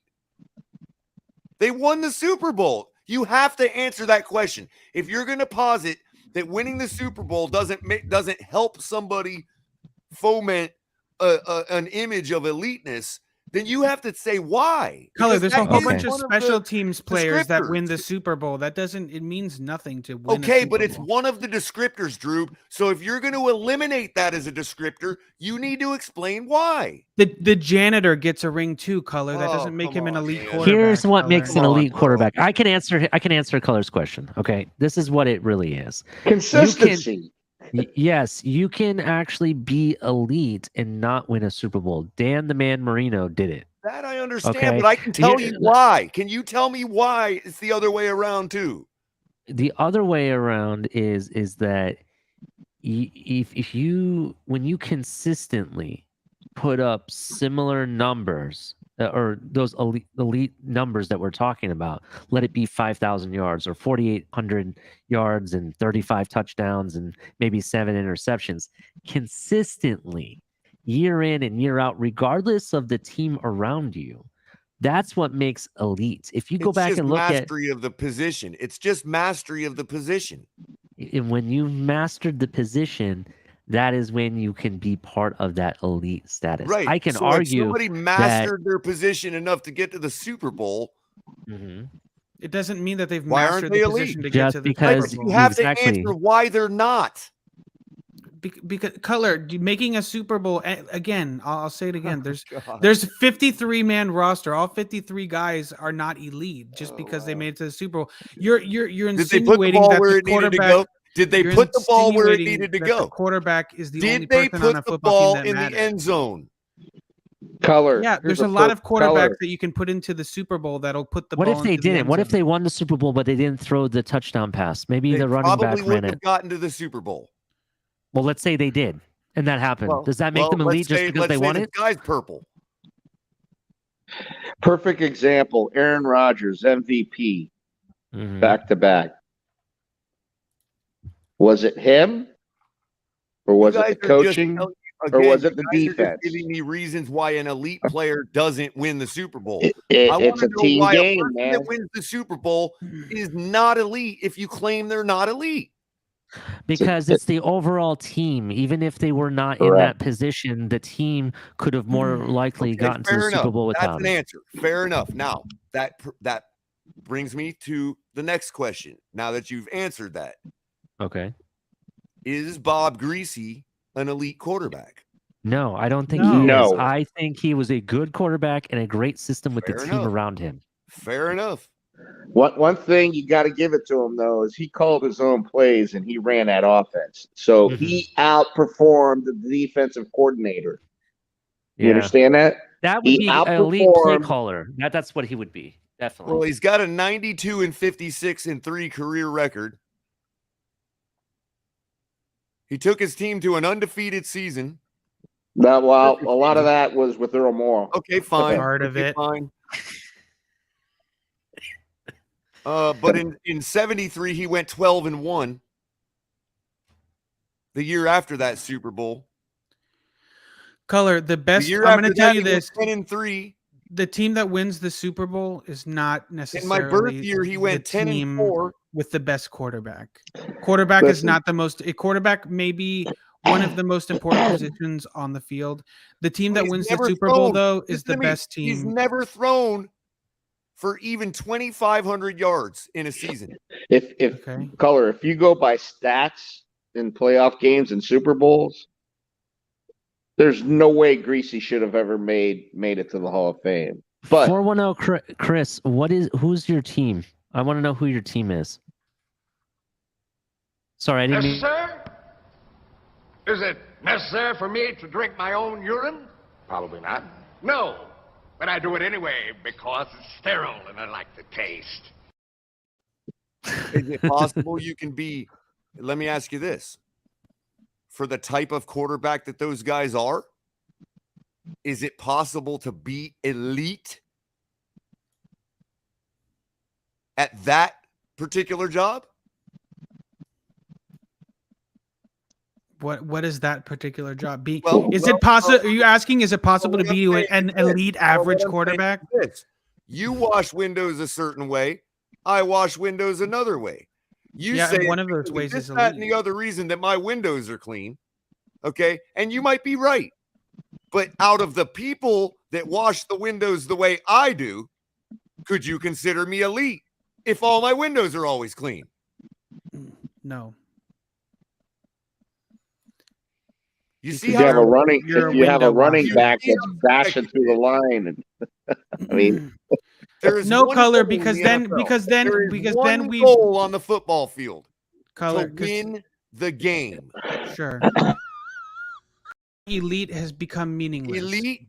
They won the Super Bowl. You have to answer that question. If you're going to posit that winning the Super Bowl doesn't help somebody foment an image of eliteness, then you have to say why. Color, Because there's a that whole is bunch of one special the teams players that win descriptors. the Super Bowl. It means nothing to win. Okay, a but Super it's Bowl. one of the descriptors, Drew. So if you're going to eliminate that as a descriptor, you need to explain why. The janitor gets a ring too, Color. That Oh, doesn't make come him an on, elite man. quarterback. Here's what Color. makes an Come on, elite bro. quarterback. I can answer Color's question. Okay, this is what it really is. Consistency. Yes, you can actually be elite and not win a Super Bowl. Dan the Man Marino did it. That I understand, Okay. but I can tell you why. Can you tell me why it's the other way around too? The other way around is that when you consistently put up similar numbers or those elite numbers that we're talking about, let it be 5,000 yards or 4,800 yards and 35 touchdowns and maybe 7 interceptions consistently year in and year out, regardless of the team around you. That's what makes elite. If you go It's back just and look at mastery of the position. It's just mastery of the position. and when you've mastered the position, that is when you can be part of that elite status. Right. I can so argue if somebody mastered their position enough to get to the Super Bowl. It doesn't mean that they've Why aren't mastered they the elite? position to Just get to the because Super Bowl. You have Exactly. to answer why they're not. Because Color making a Super Bowl again. I'll say it again. There's God. there's a 53-man roster. All 53 guys are not elite just because they made it to the Super Bowl. You're Did they put the insinuating ball that where the it needed to quarterback. go? Did they you're put the ball where it insinuating needed to that go? The quarterback is the only Did they person on put a the football ball team that in the matters. end zone? Color. Yeah, there's a lot of quarterbacks that you can put into the Super Bowl that'll put the what ball if they into the didn't? end What if zone. they won the Super Bowl but they didn't throw the touchdown pass? Maybe They the running probably back ran wouldn't it. have gotten to the Super Bowl. Well, let's say they did, and that happened. Well, Does that make them elite just because they won the it? guy's purple. Perfect example. Aaron Rodgers, MVP, back to back. Was it him, or was it the coaching, or was it the defense? Giving me reasons why an elite player doesn't win the Super Bowl. It's a team game, man. That wins the Super Bowl is not elite if you claim they're not elite. Because it's the overall team. Even if they were not in that position, the team could have more likely gotten to the Super Bowl without That's an answer. Fair enough. Now, that brings me to the next question. Now that you've answered that. Okay. Is Bob Greasy an elite quarterback? No, I don't think he is. I think he was a good quarterback and a great system with the team around him. Fair enough. One thing you got to give it to him, though, is he called his own plays and he ran that offense. So he outperformed the defensive coordinator. You understand that? That would be an elite play caller. That's what he would be. Definitely. Well, he's got a 92-56-3 career record. He took his team to an undefeated season. Well, a lot of that was with Earl Morrall. Okay, fine. Part of it. Fine. But in 73, he went 12-1. The year after that Super Bowl. Color, the best. The year I'm going to after tell that, you he this. went 10-3. The team that wins the Super Bowl is not necessarily. In my birth year, he went 10-4 with the best quarterback. Quarterback is not the most. A quarterback may be one of the most important positions on the field. The team that wins the Super Bowl, though, is the best team. He's never thrown for even 2,500 yards in a season. Color, if you go by stats in playoff games and Super Bowls, there's no way Greasy should have ever made it to the Hall of Fame. But 410 Chris, who's your team? I want to know who your team is. Sorry, I didn't mean. Sir? Is it necessary for me to drink my own urine? Probably not. No, but I do it anyway because it's sterile and I like the taste. Is it possible you can be? Let me ask you this. For the type of quarterback that those guys are, is it possible to be elite at that particular job? What is that particular job? Is it possible? Are you asking? Is it possible to be an elite average quarterback? You wash windows a certain way. I wash windows another way. You say one of those ways is elite. That and the other reason that my windows are clean. Okay, and you might be right, but out of the people that wash the windows the way I do, could you consider me elite if all my windows are always clean? No. You see, if you have a running back that's bashing through the line, and I mean, there's no Color because then we goal on the football field. Color to win the game. Sure. Elite has become meaningless. Elite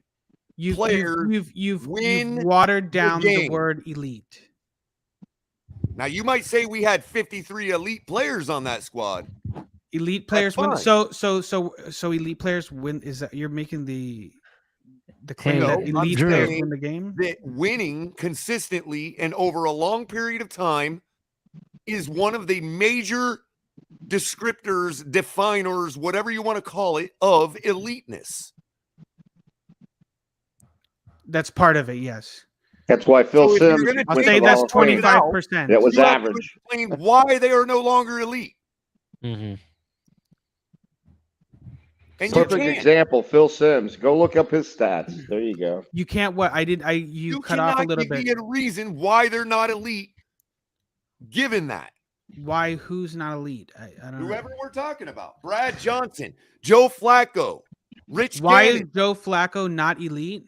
players you've watered down the word elite. Now you might say we had 53 elite players on that squad. Elite players win. So elite players win. Is that you're making the claim that elite players win the game? That winning consistently and over a long period of time is one of the major descriptors, definers, whatever you want to call it, of eliteness. That's part of it, yes. That's why Phil Sims. I'll say that's 25%. That was average. Explain why they are no longer elite. Mm-hmm. And perfect example, Phil Sims. Go look up his stats. There you go. You can't. You cut off a little bit. You cannot give me a reason why they're not elite. Given that. Why? Who's not elite? I don't know. Whoever we're talking about. Brad Johnson, Joe Flacco, Rich Why Gannon. is Joe Flacco not elite?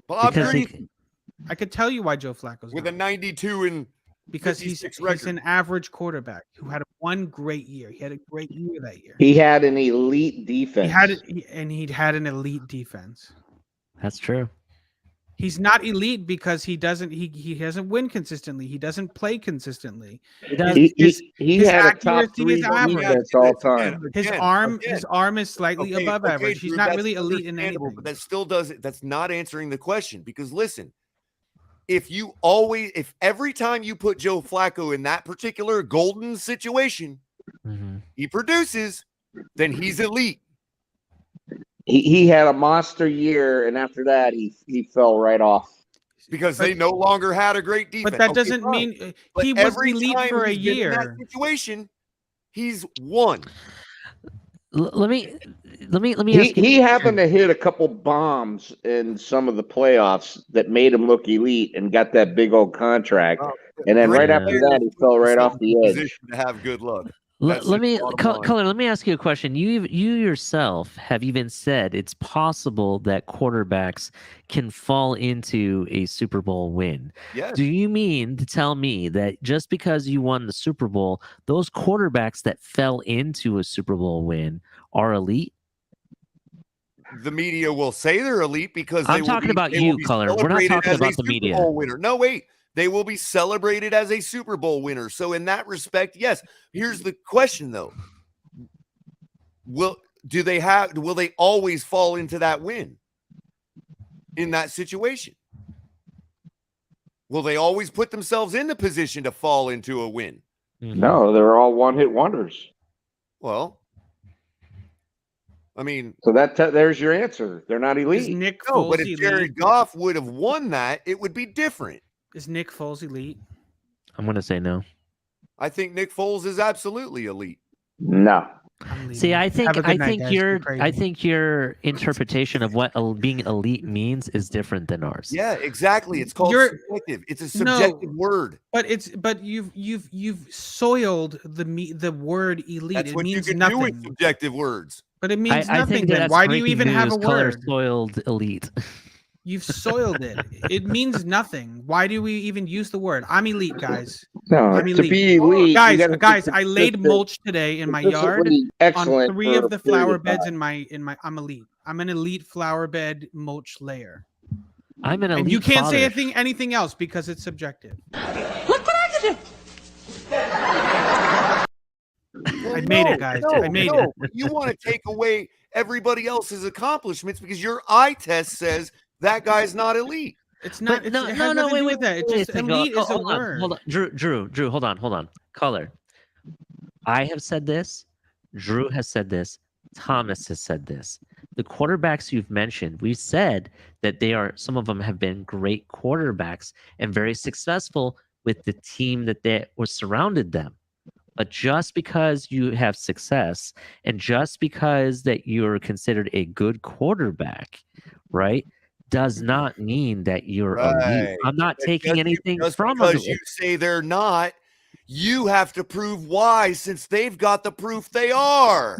Bob Greasy. I could tell you why Joe Flacco's with a 92 and because he's an average quarterback who had one great year. He had a great year that year. He had an elite defense. He'd had an elite defense. That's true. He's not elite because he doesn't win consistently. He doesn't play consistently. He His had a top accuracy 3 is average. defense all time. His arm is slightly above average. He's Drew, not that's really elite in understandable, anything. but that still doesn't. That's not answering the question, because listen, if every time you put Joe Flacco in that particular golden situation, he produces, then he's elite. He had a monster year, and after that, he fell right off because they no longer had a great defense. But that doesn't mean he was elite for a year. In that situation, he's won. Let me ask you. He happened to hit a couple bombs in some of the playoffs that made him look elite and got that big old contract. And then right after that, he fell right off the edge. To have good luck. Let me Culler, let me ask you a question. You yourself have even said it's possible that quarterbacks can fall into a Super Bowl win. Yes. Do you mean to tell me that just because you won the Super Bowl, those quarterbacks that fell into a Super Bowl win are elite? The media will say they're elite because I'm talking about you, Culler. We're not talking about the media. Super Bowl winner. No, wait. They will be celebrated as a Super Bowl winner. So in that respect, yes. Here's the question though. Will they always fall into that win in that situation? Will they always put themselves in the position to fall into a win? No, they're all one-hit wonders. Well, I mean, so there's your answer. They're not elite. But if Jared Goff would have won that, it would be different. Is Nick Foles elite? I'm gonna say no. I think Nick Foles is absolutely elite. No. See, I think your interpretation of what being elite means is different than ours. Yeah, exactly. It's called subjective. It's a subjective word. But you've soiled the word elite. That's it what means you can nothing. do with subjective words. But it means I nothing. think Then why do you even have a Culler word? Soiled elite. You've soiled it. It means nothing. Why do we even use the word? I'm elite, guys. No, I'm to elite. be elite, guys, I laid mulch today in my yard on 3 of the flower beds in my. I'm elite. I'm an elite flower bed mulch layer. I'm an elite. And you can't father. say anything else because it's subjective. Look what I can do. I made it, guys. I made it. You want to take away everybody else's accomplishments because your eye test says that guy's not elite. It's not. But it has nothing to do with that. It's just elite is a word. Hold on, Drew. Hold on. Culler. I have said this. Drew has said this. Thomas has said this. The quarterbacks you've mentioned, we've said that some of them have been great quarterbacks and very successful with the team that was surrounded them. But just because you have success and just because that you're considered a good quarterback, right, does not mean that you're elite. I'm not taking anything from them. Because you say they're not, you have to prove why, since they've got the proof they are.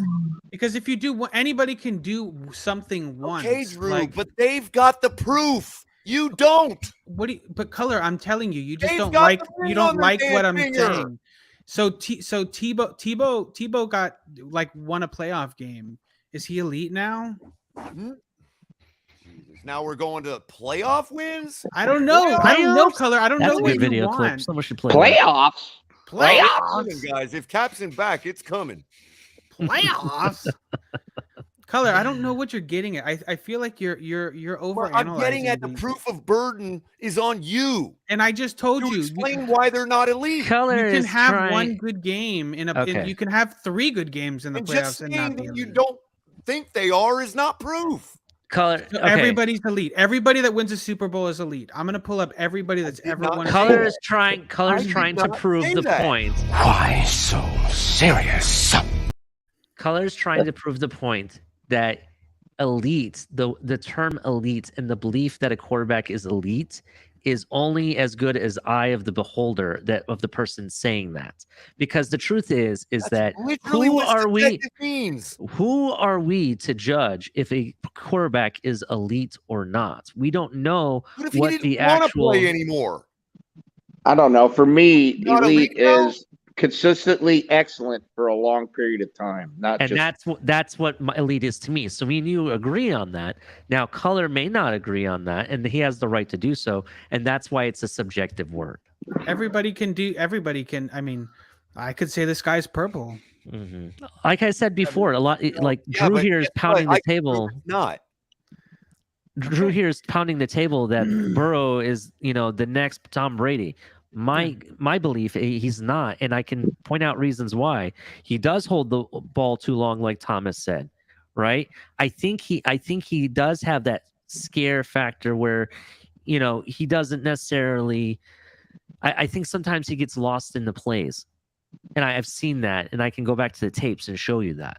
Because if you do, anybody can do something once. Okay, Drew, but they've got the proof. You don't. But Culler, I'm telling you, you just don't like. You don't like what I'm saying. So Tebow got won a playoff game. Is he elite now? Now we're going to playoff wins? I don't know. I don't know, Culler. I don't know what you want. Clip. Someone should play playoffs. Playoffs. Guys, if Cap's in back, it's coming. Playoffs. Culler, I don't know what you're getting at. I feel like you're overanalyzing. I'm getting at the proof of burden is on you. And I just told you. Explain why they're not elite. Culler you can have one good game you can have 3 good games in the playoffs just and not be elite. You don't think they are is not proof. Culler, so everybody's elite. Everybody that wins a Super Bowl is elite. I'm gonna pull up everybody that's ever won. Culler is trying to prove the point. Why so serious? Culler is trying to prove the point that elite, the term elite and the belief that a quarterback is elite is only as good as eye of the beholder of the person saying that. Because the truth is that who are we to judge if a quarterback is elite or not? We don't know what the actual play anymore. I don't know. For me, elite is consistently excellent for a long period of time. Not And just that's what elite is to me. So me and you agree on that. Now, Culler may not agree on that, and he has the right to do so. And that's why it's a subjective word. Everybody can. I mean, I could say the sky's purple. Like I said before, a lot like Drew here is pounding the table. Not. Drew here is pounding the table that Burrow is, the next Tom Brady. My belief, he's not, and I can point out reasons why. He does hold the ball too long, like Thomas said, right? I think he does have that scare factor where, he doesn't necessarily. I think sometimes he gets lost in the plays, and I've seen that, and I can go back to the tapes and show you that.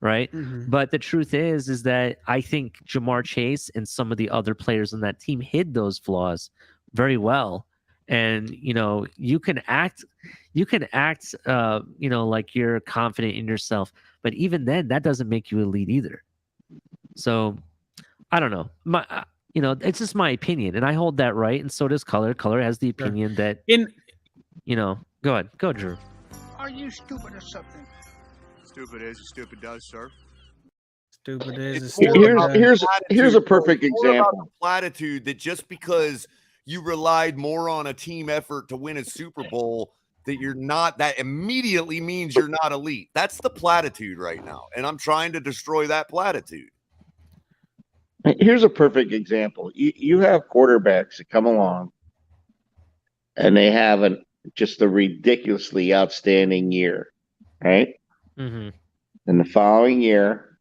Right. But the truth is that I think Jamar Chase and some of the other players on that team hid those flaws very well. And, you can act, like you're confident in yourself, but even then that doesn't make you elite either. So I don't know. It's just my opinion, and I hold that right. And so does Culler. Culler has the opinion that go ahead. Go, Drew. Are you stupid or something? Stupid is, stupid does, sir. Stupid is. Here's a perfect example. Platitude that just because you relied more on a team effort to win a Super Bowl, that immediately means you're not elite. That's the platitude right now, and I'm trying to destroy that platitude. Here's a perfect example. You have quarterbacks that come along, and they have just a ridiculously outstanding year, right? Mm-hmm. And the following year,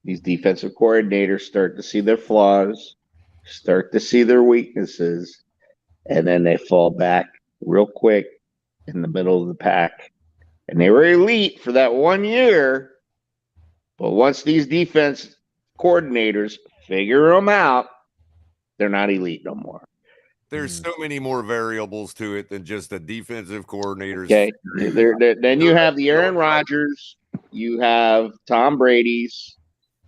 these defensive coordinators start to see their flaws, start to see their weaknesses, and then they fall back real quick in the middle of the pack. And they were elite for that 1 year, but once these defense coordinators figure them out, they're not elite no more. There's so many more variables to it than just the defensive coordinators. Okay. Then you have the Aaron Rodgers, you have Tom Brady's,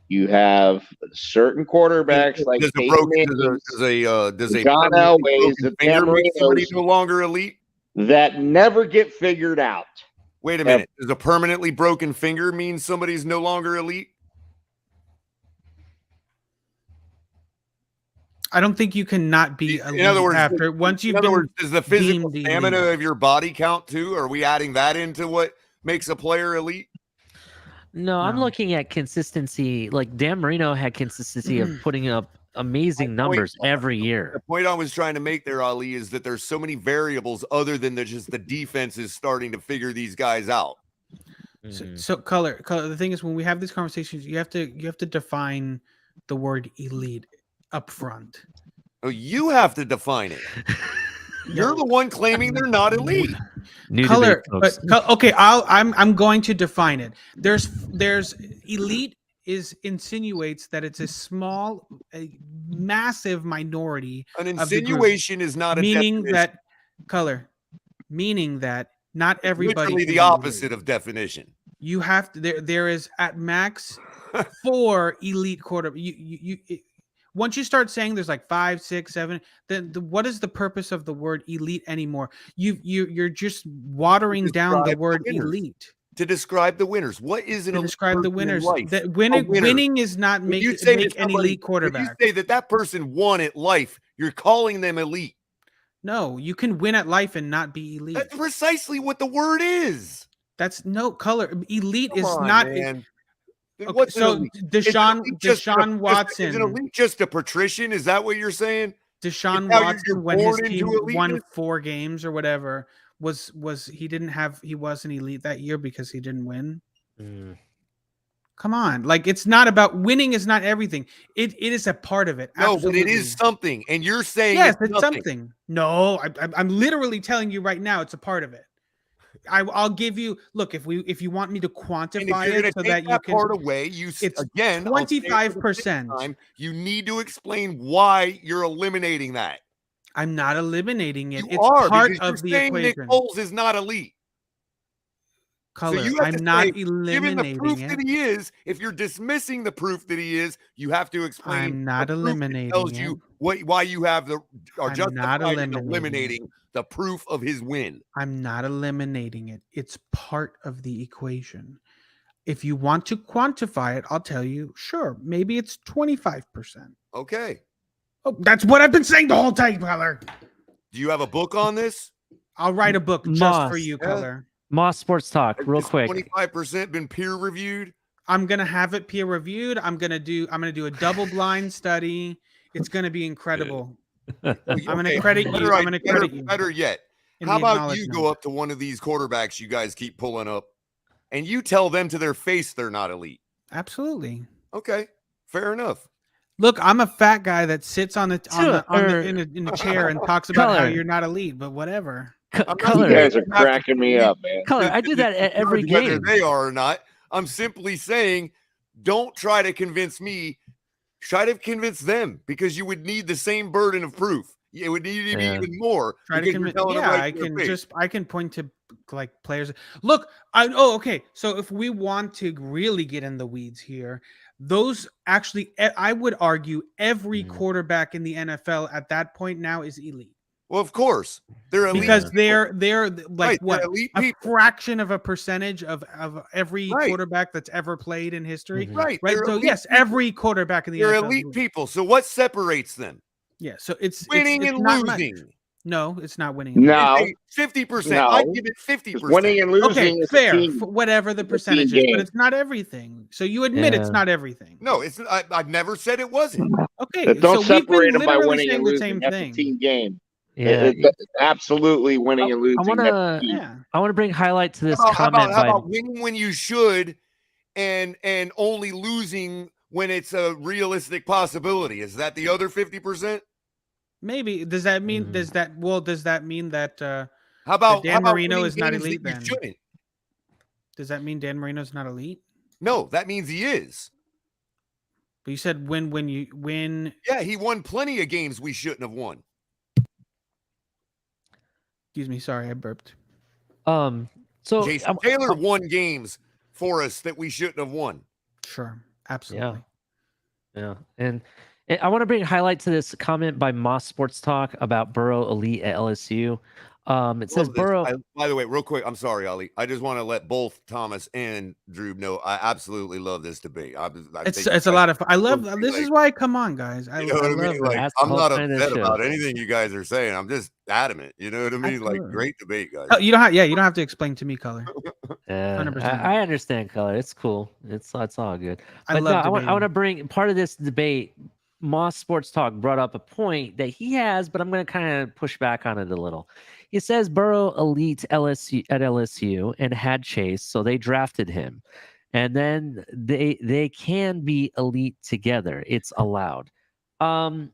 you have certain quarterbacks like does a John Elway's, the finger make somebody no longer elite that never get figured out. Wait a minute. Does a permanently broken finger mean somebody's no longer elite? I don't think you can not be elite. In other words, does the physical stamina of your body count too? Are we adding that into what makes a player elite? No, I'm looking at consistency. Like Dan Marino had consistency of putting up amazing numbers every year. The point I was trying to make there, Ali, is that there's so many variables other than just the defense is starting to figure these guys out. So Culler. The thing is, when we have these conversations, you have to define the word elite up front. Oh, you have to define it. You're the one claiming they're not elite. Culler, okay, I'm going to define it. There's elite insinuates that it's a massive minority. An insinuation is not a meaning definition. that Culler, meaning that not everybody. Literally the opposite of definition. You have to. There is at max 4 elite quarterbacks. Once you start saying there's like 5, 6, 7, then what is the purpose of the word elite anymore? You're just watering down the word elite. To describe the winners. What is an elite describe the winners? That winning is not make an elite quarterback. When you say that person won at life, you're calling them elite. No, you can win at life and not be elite. That's precisely what the word is. That's no Culler. Elite Come is on, not. Man. Okay, so Deshaun Watson. Is an elite just a patrician? Is that what you're saying? Deshaun Watson, when his team won 4 games or whatever, was he wasn't elite that year because he didn't win. Come on, like it's not about winning. Is not everything. It is a part of it. No, but it is something, and you're saying yes, it's something. No, I'm literally telling you right now, it's a part of it. I'll give you. Look, if you want me to quantify it so that you can part away, it's 25%. You need to explain why you're eliminating that. I'm not eliminating it. You it's are, part because of you're the saying equation. Nick Foles is not elite. Color. So you have I'm to not say, given the proof eliminating that it. he is, if you're dismissing the proof that he is, you have to explain I'm not the proof that eliminating tells it. you why you have are I'm not justified in eliminating it. eliminating the proof of his win. I'm not eliminating it. It's part of the equation. If you want to quantify it, I'll tell you, sure, maybe it's 25%. Okay. Oh, that's what I've been saying the whole time, Color. Do you have a book on this? I'll write a book just Moss. for you, Yeah. Color. Moss Sports Talk, real Has quick. 25% been peer reviewed? I'm gonna have it peer reviewed. I'm gonna do a double blind study. It's gonna be incredible. I'm gonna credit you. I'm gonna credit you. Better yet, in how the about you acknowledgement. go up to one of these quarterbacks you guys keep pulling up, and you tell them to their face they're not elite? Absolutely. Okay, fair enough. Look, I'm a fat guy that sits in a chair and talks about how Color. you're not elite, but whatever. You guys are cracking me up, man. Color, I do that at every Whether game. they are or not, I'm simply saying, don't try to convince me. Try to convince them, because you would need the same burden of proof. It would need to be even more. Try to because you're convince. telling them Yeah, right to their face. I can point to like players. Look, okay. So if we want to really get in the weeds here, those actually, I would argue every quarterback in the NFL at that point now is elite. Well, of course, they're elite because people. they're like Right, what they're elite a people. fraction of a percentage of every Right. quarterback that's ever played in history. Right. Right. They're So elite yes, people. every quarterback in the They're NFL is elite people. So what separates them? Yeah. So it's Winning it's and not much. losing. No, it's not winning. And No. losing. 50%. I'd give it 50%. Winning and losing Okay, is fair. a team. Whatever the It's a team percentage is, but game. it's not everything. So you admit it's Yeah. not everything. No, it's. I've never said it wasn't. Okay. But don't so we've been separate them by literally winning saying and the losing. same That's thing. a team game. Yeah. Absolutely winning and losing. I want that's to. key. Yeah. I want to bring highlight to this How comment by. about winning when you should, and only losing when it's a realistic possibility? Is that the other 50%? Maybe. Does that mean does that mean that How about Dan Marino winning is not games that elite you then? shouldn't? Does that mean Dan Marino's not elite? No, that means he is. But you said when you win. Yeah, he won plenty of games we shouldn't have won. Excuse me, sorry, I burped. So Jason Taylor won games for us that we shouldn't have won. Sure, absolutely. Yeah. And I want to bring a highlight to this comment by Moss Sports Talk about Burrow elite at LSU. It says Burrow. By the way, real quick, I'm sorry, Ali. I just want to let both Thomas and Drew know I absolutely love this debate. It's a lot of fun. I love this. Is why I come on, guys. I You know what I love mean? it. Like, That's the I'm whole not point of upset the show. about anything you guys are saying. I'm just adamant. You know what I mean? Absolutely. Like, great debate, guys. Oh, you don't have to explain to me, Color. Yeah, 100%. I understand, Color. It's cool. It's all good. I But love I want debating. to bring part of this debate. Moss Sports Talk brought up a point that he has, but I'm going to kind of push back on it a little. He says Burrow elite at LSU and had Chase, so they drafted him, and then they can be elite together. It's allowed. I'm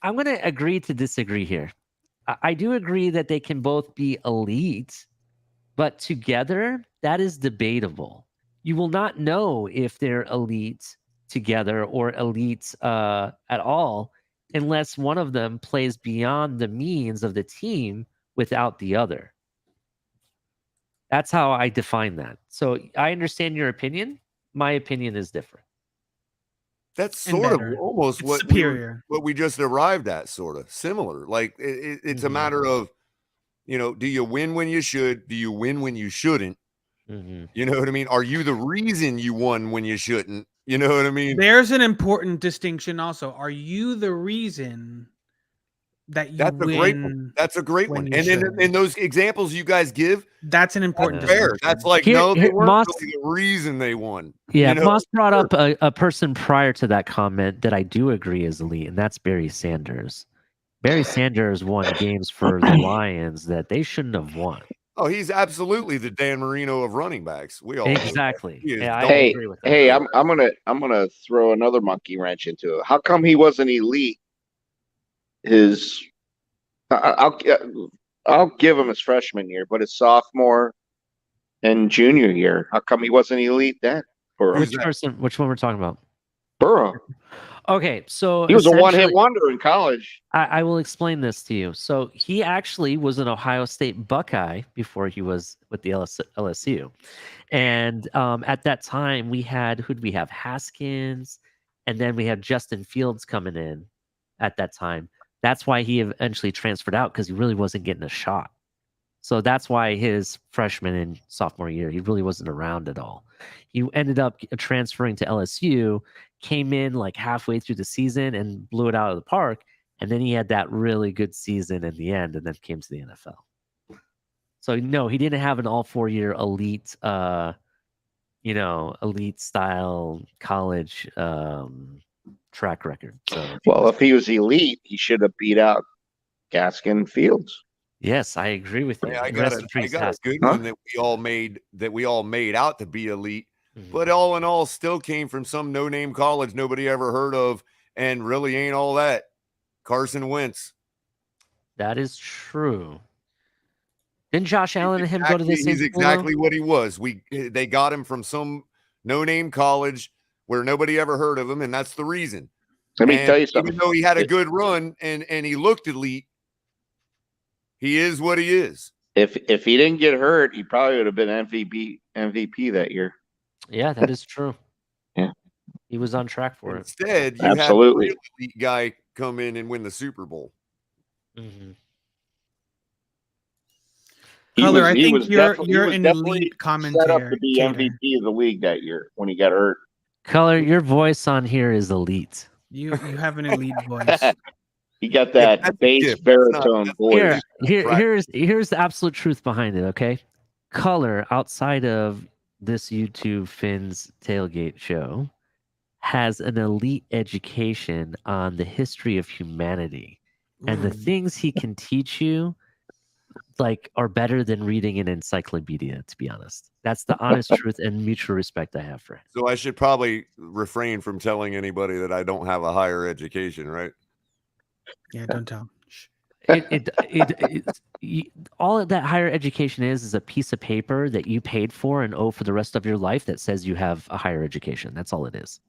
going to agree to disagree here. I do agree that they can both be elite, but together that is debatable. You will not know if they're elite together or elite at all unless one of them plays beyond the means of the team without the other. That's how I define that. So I understand your opinion. My opinion is different. That's sort of almost It's what superior. what we just arrived at, sort of similar. Like it's a matter of, do you win when you should? Do you win when you shouldn't? You know what I mean? Are you the reason you won when you shouldn't? You know what I mean? There's an important distinction also. Are you the reason that you That's a win? great one. That's a great when one. you And then shouldn't? in those examples you guys give, That's an important that's fair. distinction. That's like, Here- no, they here, weren't Moss- really the reason they won. Yeah, You know? Moss brought up a person prior to that comment that I do agree is elite, and that's Barry Sanders. Barry Sanders won games for the Lions that they shouldn't have won. Oh, he's absolutely the Dan Marino of running backs. We all know that. Exactly. He is Yeah, I double- agree with that. Hey, I'm gonna throw another monkey wrench into it. How come he wasn't elite? I'll give him his freshman year, but his sophomore and junior year, how come he wasn't elite then? For Which one we're talking about? Burrow. Okay, so He was a one-hit essentially- wonder in college. I will explain this to you. So he actually was an Ohio State Buckeye before he was with the LSU. And at that time, who'd we have? Haskins, and then we had Justin Fields coming in at that time. That's why he eventually transferred out, because he really wasn't getting a shot. So that's why his freshman and sophomore year, he really wasn't around at all. He ended up transferring to LSU, came in like halfway through the season and blew it out of the park. And then he had that really good season in the end and then came to the NFL. So no, he didn't have an all 4-year elite, elite style college track record. So Well, if he was elite, he should have beat out Gaskin Fields. yes, I agree with you. Yeah, I Rest got in a peace, good Haskins. one that we all made out to be elite, but all in all, still came from some no-name college nobody ever heard of, and really ain't all that. Carson Wentz. That is true. Didn't Josh Allen and him go to the same He's school, exactly though? what he was. They got him from some no-name college where nobody ever heard of him, and that's the reason. Let me tell you something. Even though he had a good run and he looked elite, he is what he is. If he didn't get hurt, he probably would have been MVP that year. Yeah, that is true. Yeah. He was on track for it. Instead, you Absolutely. had a real elite guy come in and win the Super Bowl. Mm-hmm. Color, I think you're an an elite commentator. Set up to be MVP of the league that year when he got hurt. Color, your voice on here is elite. You have an elite voice. He got that bass baritone voice. Here's the absolute truth behind it, okay? Color, outside of this YouTube Finn's Tailgate show, has an elite education on the history of humanity. And the things he can teach you are better than reading an encyclopedia, to be honest. That's the honest truth and mutual respect I have for him. So I should probably refrain from telling anybody that I don't have a higher education, right? Yeah, don't tell. All of that higher education is a piece of paper that you paid for and owe for the rest of your life that says you have a higher education. That's all it is.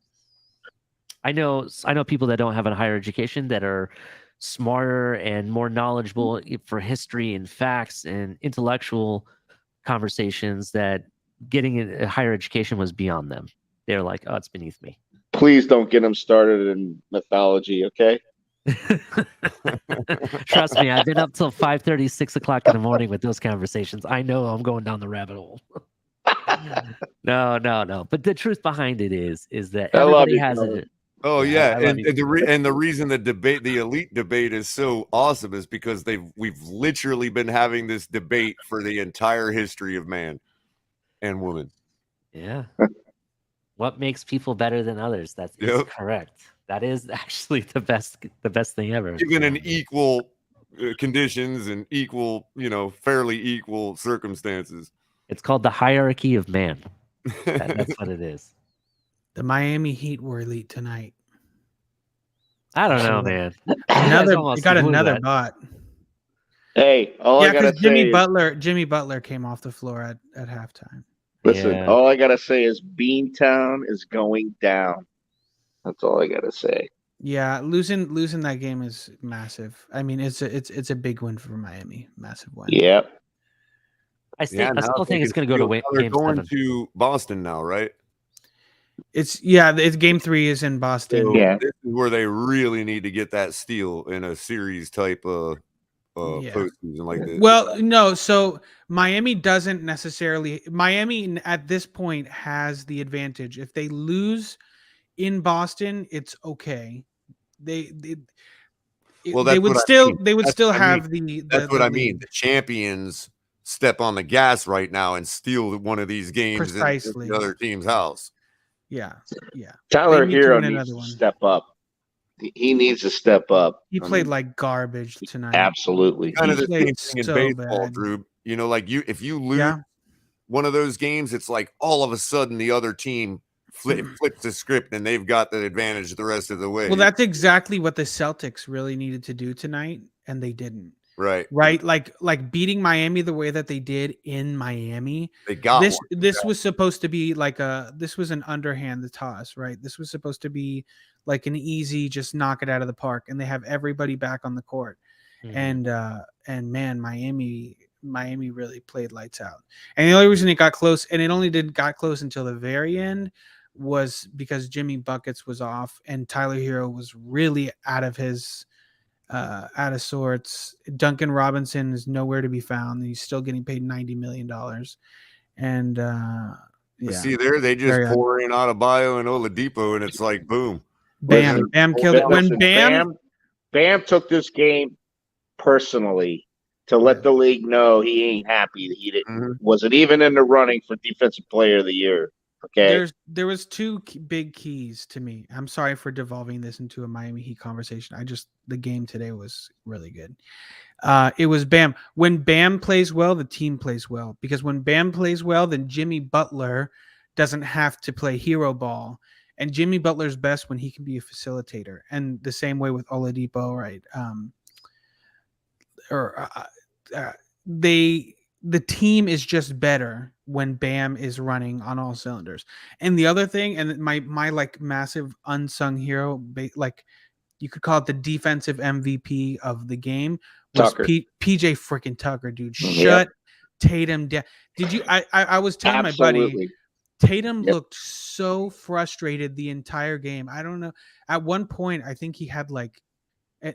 I know people that don't have a higher education that are smarter and more knowledgeable for history and facts and intellectual conversations that getting a higher education was beyond them. They're like, oh, it's beneath me. Please don't get him started in mythology, okay? Trust me, I've been up till 5:30, 6 o'clock in the morning with those conversations. I know I'm going down the rabbit hole. No. But the truth behind it is that everybody has it. Oh yeah, and the reason the elite debate is so awesome is because we've literally been having this debate for the entire history of man and woman. Yeah. What makes people better than others? That's correct. That is actually the best thing ever. Given in equal conditions and equal, fairly equal circumstances. It's called the hierarchy of man. That's what it is. The Miami Heat were elite tonight. I don't know, man. You got another bot. Hey, I gotta say, Jimmy Butler came off the floor at halftime. Listen, all I gotta say is Beantown is going down. That's all I gotta say. Yeah, losing that game is massive. I mean, it's a big win for Miami. Massive win. Yep. I still think it's going to go to they're Game going 7. to Boston now, right? It's Game 3 is in Boston. So this is where they really need to get that steal in a series type of postseason like this. Well, no, so Miami doesn't necessarily. Miami at this point has the advantage. If they lose in Boston, it's okay. They would still have the. That's what I mean. The champions step on the gas right now and steal one of these games in the other team's house. Yeah. Tyler Hero needs to step up. He needs to step up. He played like garbage tonight. Absolutely. Kind of the same thing in baseball, Drew. If you lose one of those games, it's like all of a sudden the other team flips the script and they've got the advantage the rest of the way. Well, that's exactly what the Celtics really needed to do tonight, and they didn't. Right. Like beating Miami the way that they did in Miami. They got this was supposed to be this was an underhand toss, right? This was supposed to be like an easy, just knock it out of the park, and they have everybody back on the court. And man, Miami really played lights out. And the only reason it got close, and it only got close until the very end, was because Jimmy Buckets was off and Tyler Hero was really out of sorts. Duncan Robinson is nowhere to be found. He's still getting paid $90 million. And See there, they just pour in Adebayo and Oladipo, and it's like boom. Bam killed it. When Bam took this game personally to let the league know he ain't happy. He wasn't even in the running for Defensive Player of the Year. Okay. There was two big keys to me. I'm sorry for devolving this into a Miami Heat conversation. The game today was really good. It was Bam. When Bam plays well, the team plays well. Because when Bam plays well, then Jimmy Butler doesn't have to play hero ball. And Jimmy Butler's best when he can be a facilitator. And the same way with Oladipo, right? The team is just better when Bam is running on all cylinders. And the other thing, and my like massive unsung hero, like you could call it the defensive MVP of the game, was PJ freaking Tucker, dude. Shut Tatum down. Did you? I was telling my buddy, Tatum looked so frustrated the entire game. I don't know. At one point, I think he had like,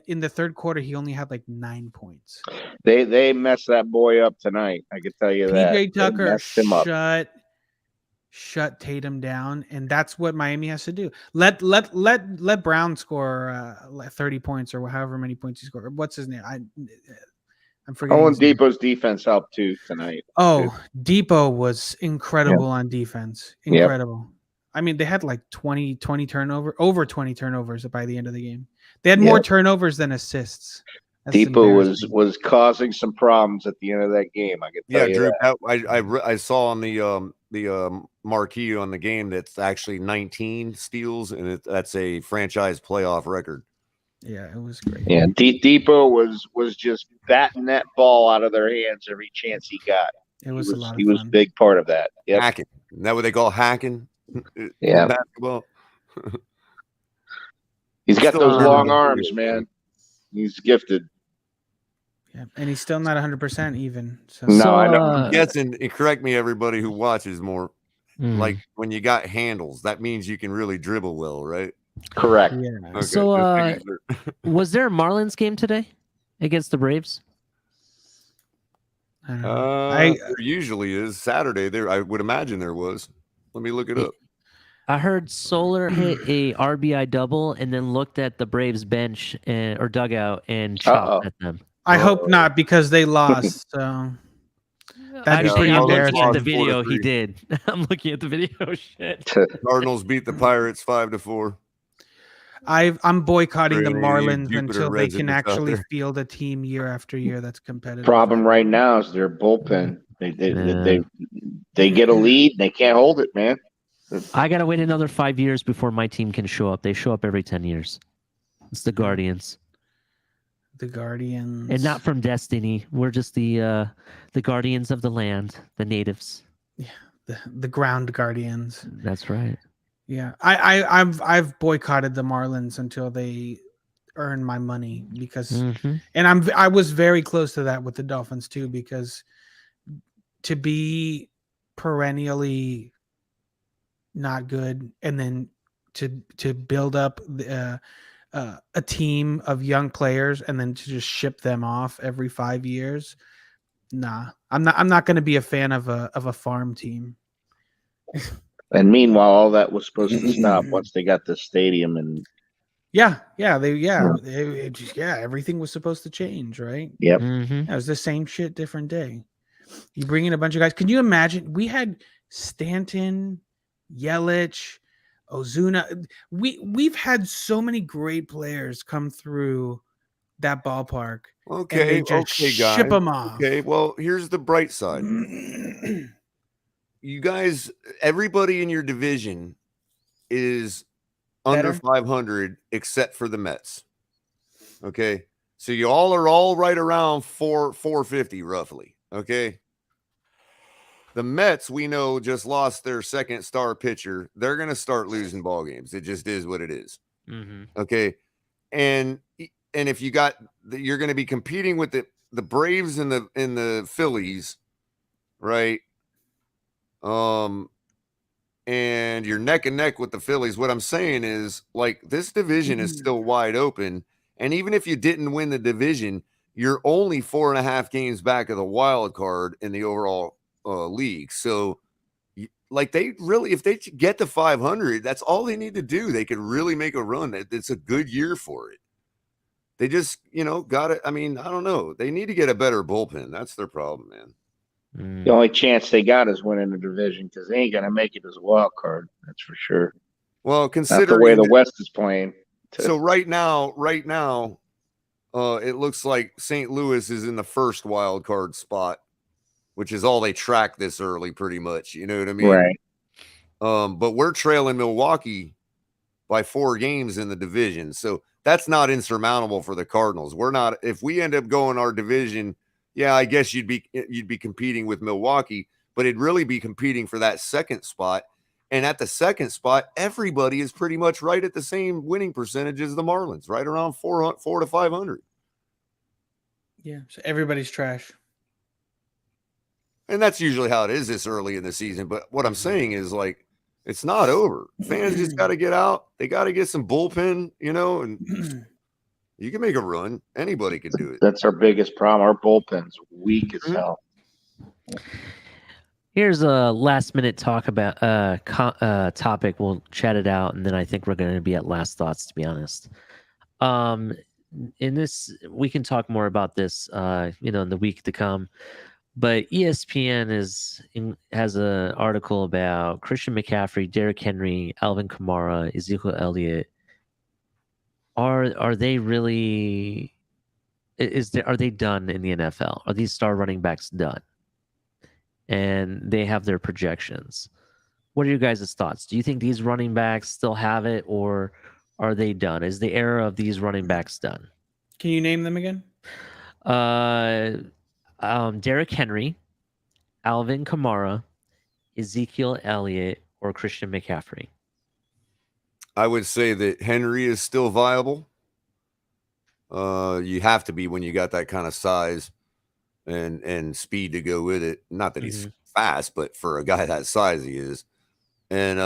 in the third quarter, he only had like 9 points. They messed that boy up tonight. I can tell you that. PJ Tucker shut Tatum down, and that's what Miami has to do. Let Brown score 30 points or however many points he scored. What's his name? I'm forgetting. And Depot's defense helped too tonight. Oh, Depot was incredible on defense. Incredible. I mean, they had like 20 turnovers, over 20 turnovers by the end of the game. They had more turnovers than assists. Depot was causing some problems at the end of that game. I can tell you Drew, that. I saw on the marquee on the game that's actually 19 steals, and that's a franchise playoff record. Yeah, it was great. Yeah, Depot was just batting that ball out of their hands every chance he got. It was a lot of fun. He was a big part of that. Yep. Hacking. Isn't that what they call hacking? Yeah. Basketball. He's got those long arms, man. He's gifted. Yeah, and he's still not 100% even. So. No, I know. I'm guessing, and correct me, everybody who watches more. Like when you got handles, that means you can really dribble well, right? Correct. Yeah. Okay. So, was there a Marlins game today against the Braves? There usually is Saturday. There, I would imagine there was. Let me look it up. I heard Solar hit a RBI double and then looked at the Braves bench or dugout and chopped at them. I hope not, because they lost. So that'd be pretty embarrassing. I'm looking at the video. He did. I'm looking at the video. Shit. Cardinals beat the Pirates 5-4. I'm boycotting the Marlins until they can actually field a team year after year that's competitive. Problem right now is their bullpen. They get a lead, they can't hold it, man. I gotta wait another 5 years before my team can show up. They show up every 10 years. It's the Guardians. The Guardians, and not from Destiny. We're just the guardians of the land, the natives. Yeah, the ground guardians. That's right. Yeah, I've boycotted the Marlins until they earn my money, because, and I was very close to that with the Dolphins too, because to be perennially not good and then to build up a team of young players and then to just ship them off every 5 years, nah, I'm not going to be a fan of a farm team. And meanwhile, all that was supposed to stop once they got the stadium and everything was supposed to change, right? Yep. It was the same shit, different day. You bring in a bunch of guys. Can you imagine? We had Stanton, Yelich, Ozuna. We've had so many great players come through that ballpark. Okay, guys. Ship them off. Okay, well, here's the bright side. You guys, everybody in your division is under 500 except for the Mets. Okay, so you all are right around 450 roughly. Okay. The Mets, we know, just lost their second star pitcher. They're going to start losing ball games. It just is what it is. Okay, and if you got, you're going to be competing with the Braves and the Phillies, right? And you're neck and neck with the Phillies. What I'm saying is, like, this division is still wide open, and even if you didn't win the division, you're only 4.5 games back of the wild card in the overall league. So, like, they really, if they get to 500, that's all they need to do. They could really make a run. It's a good year for it. They just, got it. I mean, I don't know. They need to get a better bullpen. That's their problem, man. The only chance they got is winning the division because they ain't gonna make it as a wild card. That's for sure. Well, Not considering the way the West is playing. So right now, it looks like St. Louis is in the first wild card spot, which is all they track this early, pretty much. You know what I mean? Right. But we're trailing Milwaukee by 4 games in the division, so that's not insurmountable for the Cardinals. We're not. If we end up going our division, yeah, I guess you'd be competing with Milwaukee, but it'd really be competing for that second spot. And at the second spot, everybody is pretty much right at the same winning percentage as the Marlins, right around 4 to 500. Yeah, so everybody's trash. And that's usually how it is this early in the season. But what I'm saying is, like, it's not over. Fans just got to get out. They got to get some bullpen, and you can make a run. Anybody can do it. That's our biggest problem. Our bullpen's weak as hell. Here's a last minute talk about topic. We'll chat it out, and then I think we're going to be at last thoughts, to be honest. In this, we can talk more about this, in the week to come. But ESPN has an article about Christian McCaffrey, Derrick Henry, Alvin Kamara, Ezekiel Elliott. Are they really? Are they done in the NFL? Are these star running backs done? And they have their projections. What are your guys' thoughts? Do you think these running backs still have it, or are they done? Is the era of these running backs done? Can you name them again? Derrick Henry, Alvin Kamara, Ezekiel Elliott, or Christian McCaffrey? I would say that Henry is still viable. You have to be when you got that kind of size and speed to go with it. Not that he's fast, but for a guy that size, he is. And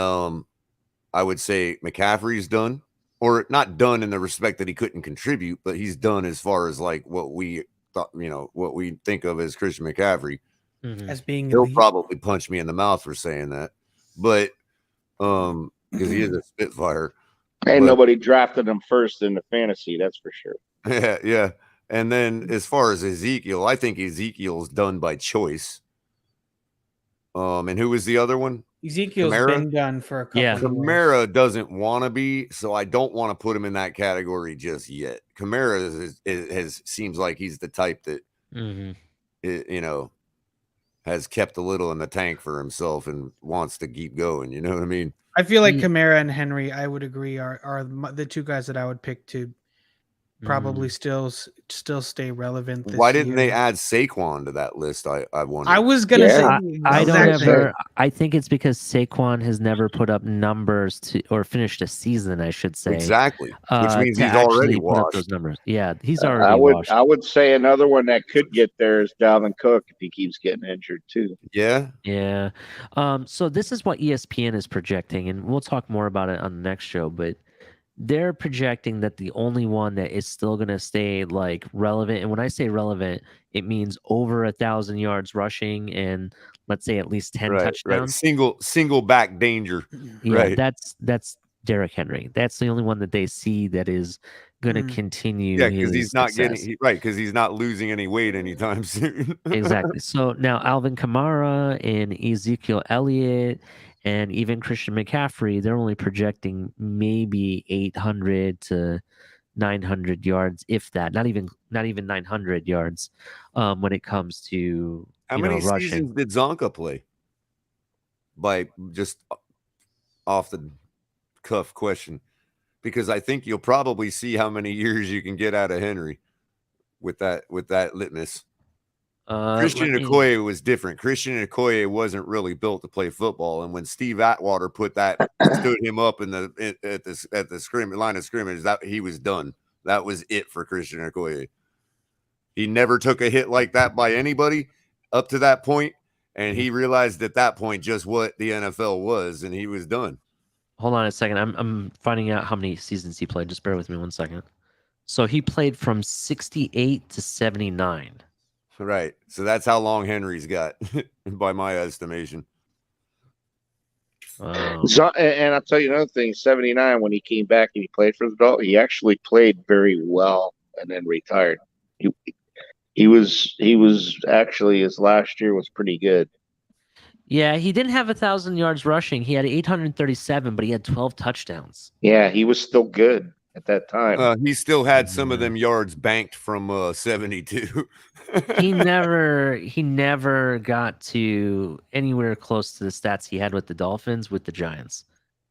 I would say McCaffrey's done, or not done in the respect that he couldn't contribute, but he's done as far as like what we thought, what we think of as Christian McCaffrey. As being He'll elite. probably punch me in the mouth for saying that, but because he is a spitfire. Ain't nobody drafted him first in the fantasy, that's for sure. Yeah. And then as far as Ezekiel, I think Ezekiel's done by choice. And who was the other one? Ezekiel's Kamara? been done for a couple of years. Kamara doesn't want to be, so I don't want to put him in that category just yet. Kamara seems like he's the type that has kept a little in the tank for himself and wants to keep going. You know what I mean? I feel like Kamara and Henry, I would agree, are the two guys that I would pick to probably still stay relevant this Why didn't year. they add Saquon to that list? I wonder. I was gonna say I think it's because Saquon has never put up numbers or finished a season, I should say. Exactly. Which means to he's already actually put up washed. those numbers. Yeah, he's already washed. I would say another one that could get there is Dalvin Cook if he keeps getting injured too. Yeah. Yeah. So this is what ESPN is projecting, and we'll talk more about it on the next show, but they're projecting that the only one that is still going to stay like relevant, and when I say relevant, it means over 1,000 yards rushing and let's say at least 10 touchdowns. Right. Single back danger. Yeah, Right. That's Derrick Henry. That's the only one that they see that is going to continue. Yeah, because he's not success. because he's not losing any weight anytime soon. Exactly. So now Alvin Kamara and Ezekiel Elliott and even Christian McCaffrey, they're only projecting maybe 800 to 900 yards, if that. Not even 900 yards when it comes to How many rushing. seasons did Zonka play? By just off the cuff question, because I think you'll probably see how many years you can get out of Henry with that litmus. Christian Okoye was different. Christian Okoye wasn't really built to play football, and when Steve Atwater stood him up at the line of scrimmage, that he was done. That was it for Christian Okoye. He never took a hit like that by anybody up to that point, and he realized at that point just what the NFL was, and he was done. Hold on a second. I'm finding out how many seasons he played. Just bear with me 1 second. So he played from 68 to 79. Right. So that's how long Henry's got, by my estimation. And I'll tell you another thing, 79, when he came back and he played for the Dolphins, he actually played very well and then retired. He was actually, his last year was pretty good. Yeah, he didn't have 1,000 yards rushing. He had 837, but he had 12 touchdowns. Yeah, he was still good at that time. He still had some of them yards banked from 72. he never got to anywhere close to the stats he had with the Dolphins with the Giants.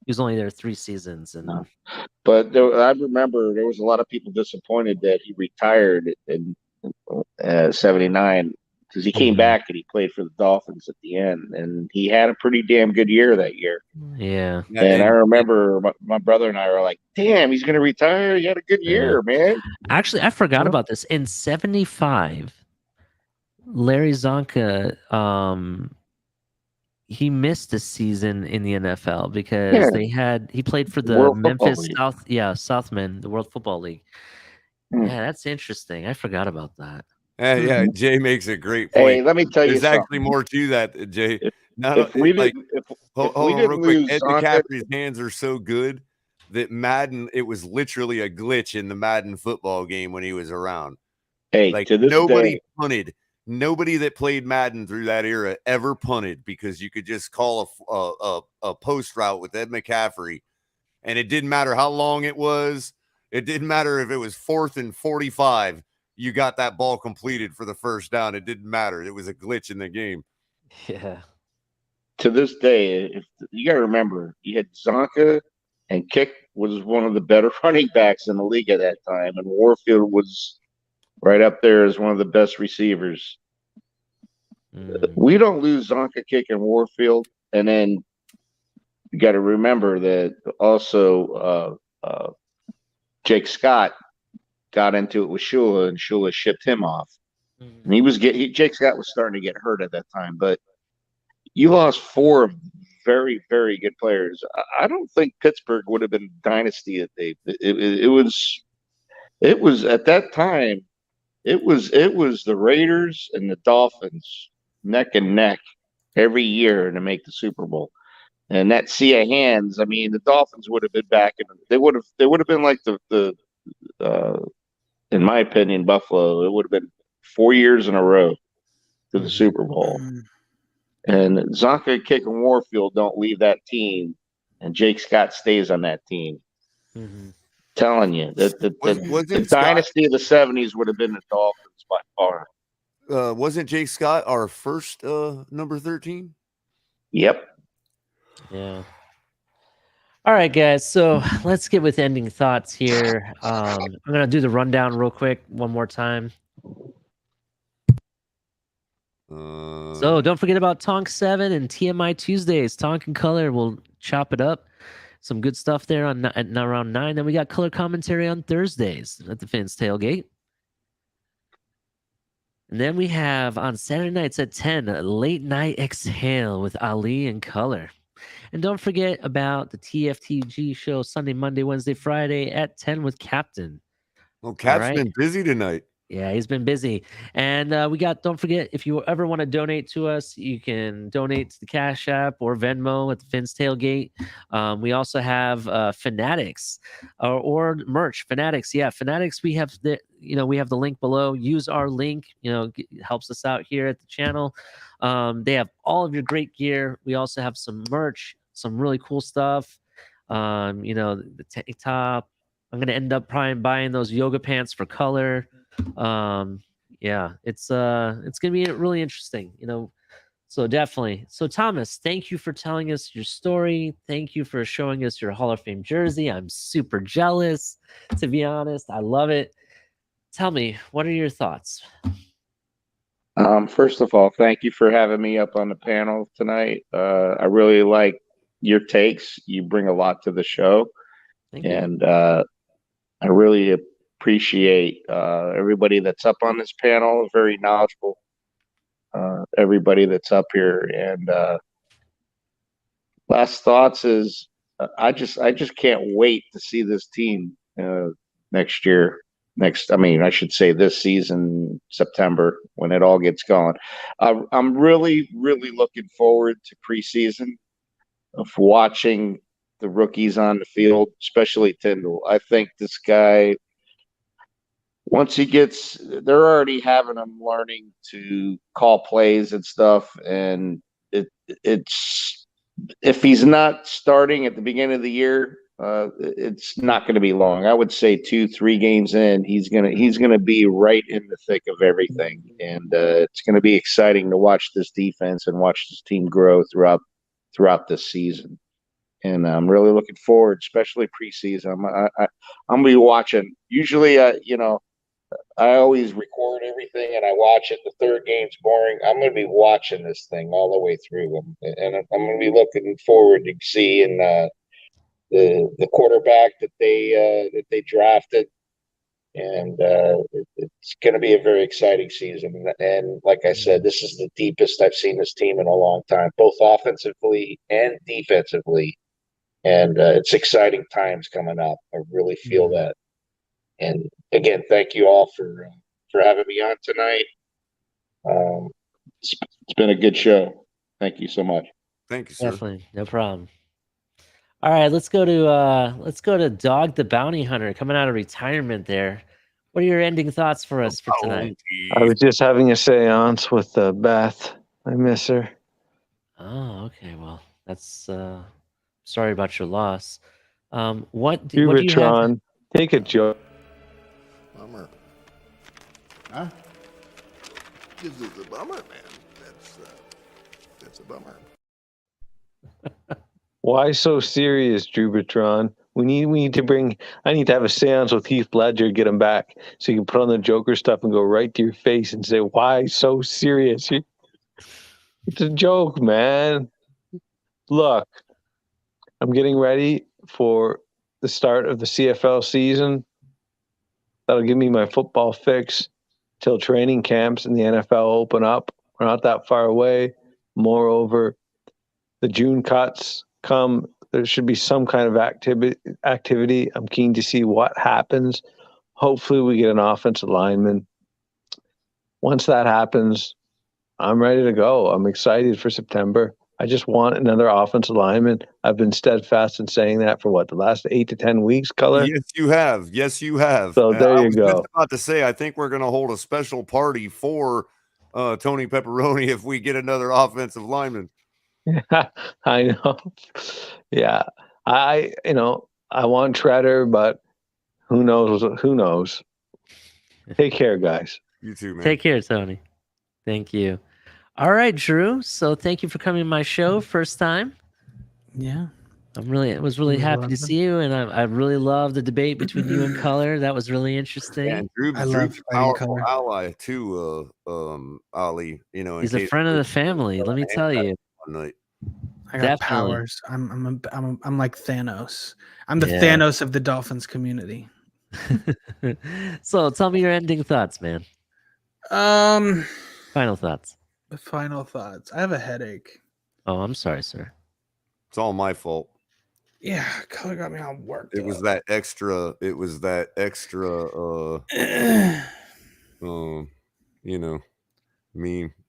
He was only there 3 seasons, but I remember there was a lot of people disappointed that he retired in 79 because he came back and he played for the Dolphins at the end, and he had a pretty damn good year that year. Yeah, and I remember my brother and I were like, "Damn, he's gonna retire. He had a good year, man." Actually, I forgot about this. In 75, Larry Zonka, he missed a season in the NFL because he played for the World Memphis Football Southmen, the World Football League. Yeah, that's interesting. I forgot about that. Yeah, Jay makes a great point. Hey, let me tell you There's something. actually more to that, Jay. If we didn't lose Ed Zonka, McCaffrey's hands are so good that Madden, it was literally a glitch in the Madden football game when he was around. Hey, like to this nobody day, punted. Nobody that played Madden through that era ever punted because you could just call a post route with Ed McCaffrey, and it didn't matter how long it was. It didn't matter if it was 4th and 45. You got that ball completed for the first down. It didn't matter. It was a glitch in the game. Yeah. To this day, you got to remember, you had Zonka, and Kick was one of the better running backs in the league at that time, and Warfield was right up there as one of the best receivers. We don't lose Zonka, Kick, and Warfield, and then you got to remember that also Jake Scott got into it with Shula, and Shula shipped him off. And Jake Scott was starting to get hurt at that time, but you lost 4 very, very good players. I don't think Pittsburgh would have been a dynasty if it was at that time. It was the Raiders and the Dolphins neck and neck every year to make the Super Bowl. And that sea of hands, I mean, the Dolphins would have been back, and they would have been like the in my opinion, Buffalo. It would have been 4 years in a row to the Super Bowl. And Zonka, Kick, and Warfield don't leave that team, and Jake Scott stays on that team. Telling you that the dynasty of the 70s would have been the Dolphins by far. Wasn't Jake Scott our first number 13? Yep. Yeah. All right, guys. So let's get with ending thoughts here. I'm gonna do the rundown real quick one more time. So don't forget about Tonk 7 and TMI Tuesdays. Tonk and Culler will chop it up. Some good stuff there at around 9. Then we got color commentary on Thursdays at the Fins Tailgate. And then we have on Saturday nights at 10, a late night exhale with Ali and Culler. And don't forget about the TFTG show Sunday, Monday, Wednesday, Friday at 10 with Captain. Well, Cap's been busy tonight. Yeah, he's been busy. And don't forget, if you ever want to donate to us, you can donate to the Cash App or Venmo at the Fins Tailgate. We also have Fanatics or merch. Fanatics, yeah, Fanatics. We have the link below. Use our link. It helps us out here at the channel. They have all of your great gear. We also have some merch, some really cool stuff. The tank top. I'm gonna end up probably buying those yoga pants for Culler. It's gonna be really interesting, so definitely. So Thomas, thank you for telling us your story. Thank you for showing us your Hall of Fame jersey. I'm super jealous, to be honest. I love it. Tell me, what are your thoughts? First of all, thank you for having me up on the panel tonight. I really like your takes. You bring a lot to the show. And I really appreciate everybody that's up on this panel, very knowledgeable. Everybody that's up here. And last thoughts is I just can't wait to see this team next year. I should say this season, September, when it all gets going. I'm really, really looking forward to preseason of watching the rookies on the field, especially Tyndall. I think this guy, once he gets, they're already having him learning to call plays and stuff. And it's, if he's not starting at the beginning of the year, it's not going to be long. I would say 2-3 games in, he's gonna be right in the thick of everything, and it's going to be exciting to watch this defense and watch this team grow throughout this season. And I'm really looking forward, especially preseason. I'm gonna be watching. Usually, I always record everything and I watch it. The third game's boring. I'm going to be watching this thing all the way through, and I'm going to be looking forward to seeing the quarterback that they drafted, and it's going to be a very exciting season. And like I said, this is the deepest I've seen this team in a long time, both offensively and defensively. And it's exciting times coming up. I really feel that. And again, thank you all for having me on tonight. It's been a good show. Thank you so much. Thank you, sir. Definitely, no problem. All right, let's go to Dog the Bounty Hunter coming out of retirement there. What are your ending thoughts for us for tonight? I was just having a seance with Beth. I miss her. Oh, okay. Well, that's sorry about your loss. What do you have? Take a joke. Bummer. Huh? This is a bummer, man. That's a bummer. Why so serious, Drewbitron? I need to have a seance with Heath Ledger, get him back, so you can put on the Joker stuff and go right to your face and say, "Why so serious?" It's a joke, man. Look, I'm getting ready for the start of the CFL season. That'll give me my football fix till training camps and the NFL open up. We're not that far away. Moreover, the June cuts come. There should be some kind of activity. I'm keen to see what happens. Hopefully we get an offensive lineman. Once that happens, I'm ready to go. I'm excited for September. I just want another offensive lineman. I've been steadfast in saying that for the last 8 to 10 weeks, Culler? Yes, you have. Yes, you have. So there I you was go. just about to say, I think we're going to hold a special party for Tony Pepperoni if we get another offensive lineman. I know. Yeah. I want Treader, but who knows? Who knows? Take care, guys. You too, man. Take care, Tony. Thank you. All right, Drew. So thank you for coming to my show first time. Yeah. I was really happy to see you, and I really loved the debate between you and Culler. That was really interesting. And Drew's a powerful ally too, Ali. He's a friend of the family. Let me tell you. I got powers. I'm like Thanos. I'm the Thanos of the Dolphins community. So tell me your ending thoughts, man. Final thoughts. The final thoughts. I have a headache. Oh, I'm sorry, sir. It's all my fault. Yeah, Culler got me all worked. It was that extra meme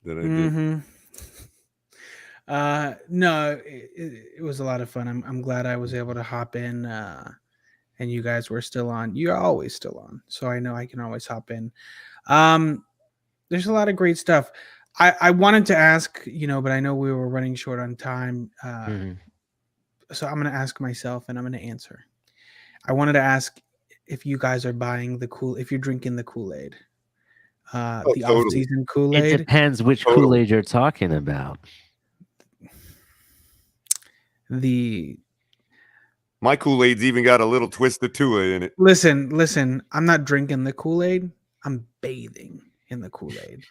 that I did. No, it was a lot of fun. I'm glad I was able to hop in, and you guys were still on. You're always still on, so I know I can always hop in. There's a lot of great stuff. I wanted to ask, but I know we were running short on time. So I'm going to ask myself, and I'm going to answer. I wanted to ask if you guys are buying if you're drinking the Kool-Aid, the off-season Kool-Aid. It depends which Kool-Aid you're talking about. My Kool-Aid's even got a little twist of Tua in it. Listen. I'm not drinking the Kool-Aid. I'm bathing in the Kool-Aid.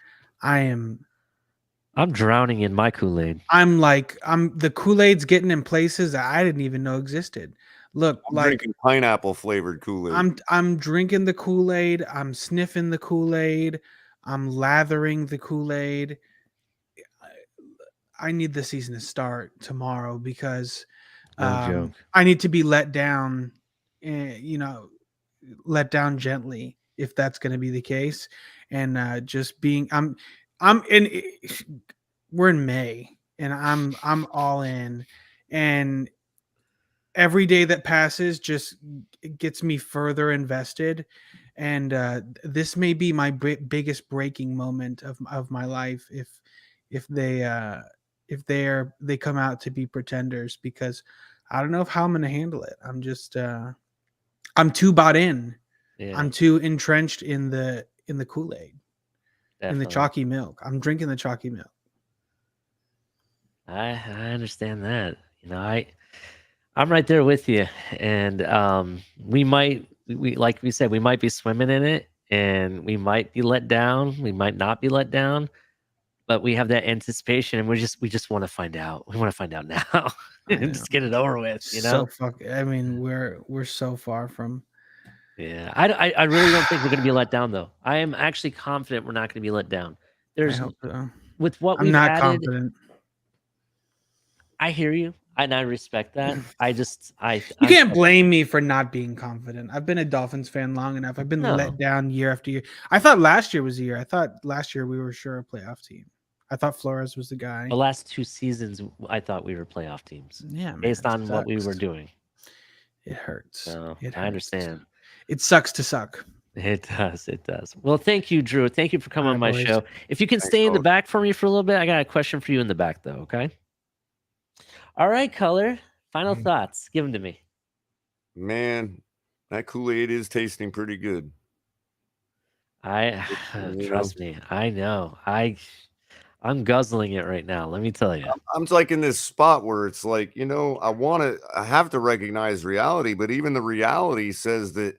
I'm drowning in my Kool-Aid. I'm the Kool-Aid's getting in places that I didn't even know existed. Look, I'm drinking pineapple flavored Kool-Aid. I'm drinking the Kool-Aid, I'm sniffing the Kool-Aid, I'm lathering the Kool-Aid. I need the season to start tomorrow because No joke. I need to be let down, let down gently if that's going to be the case. And just being, we're in May and I'm all in, and every day that passes just gets me further invested. And this may be my biggest breaking moment of my life if they come out to be pretenders, because I don't know how I'm going to handle it. I'm just I'm too bought in. Yeah. I'm too entrenched in the Kool-Aid, in the Definitely. chalky milk. I'm drinking the chalky milk. I understand that. I'm right there with you, and we like we said, we might be swimming in it, and we might be let down. We might not be let down, but we have that anticipation, and we just want to find out. We want to find out now and just get it over with. I mean, we're so far from. Yeah, I really don't think we're going to be let down, though. I am actually confident we're not going to be let down. I hope so. With what I'm we've not added, confident. I hear you, and I respect that. You can't blame me for not being confident. I've been a Dolphins fan long enough. I've been let down year after year. I thought last year was the year. I thought last year we were sure a playoff team. I thought Flores was the guy. The last 2 seasons, I thought we were playoff teams. Yeah, man, based on what we were doing. It hurts. So It hurts. I understand. It sucks to suck. It does. It does. Well, thank you, Drew. Thank you for coming on my boys. show. If you can stay in the back for me for a little bit, I got a question for you in the back, though. Okay. All right, Culler. Final thoughts. Give them to me. Man, that Kool-Aid is tasting pretty good. Trust me. I know. I'm guzzling it right now. Let me tell you. I'm like in this spot where it's like, I have to recognize reality, but even the reality says that,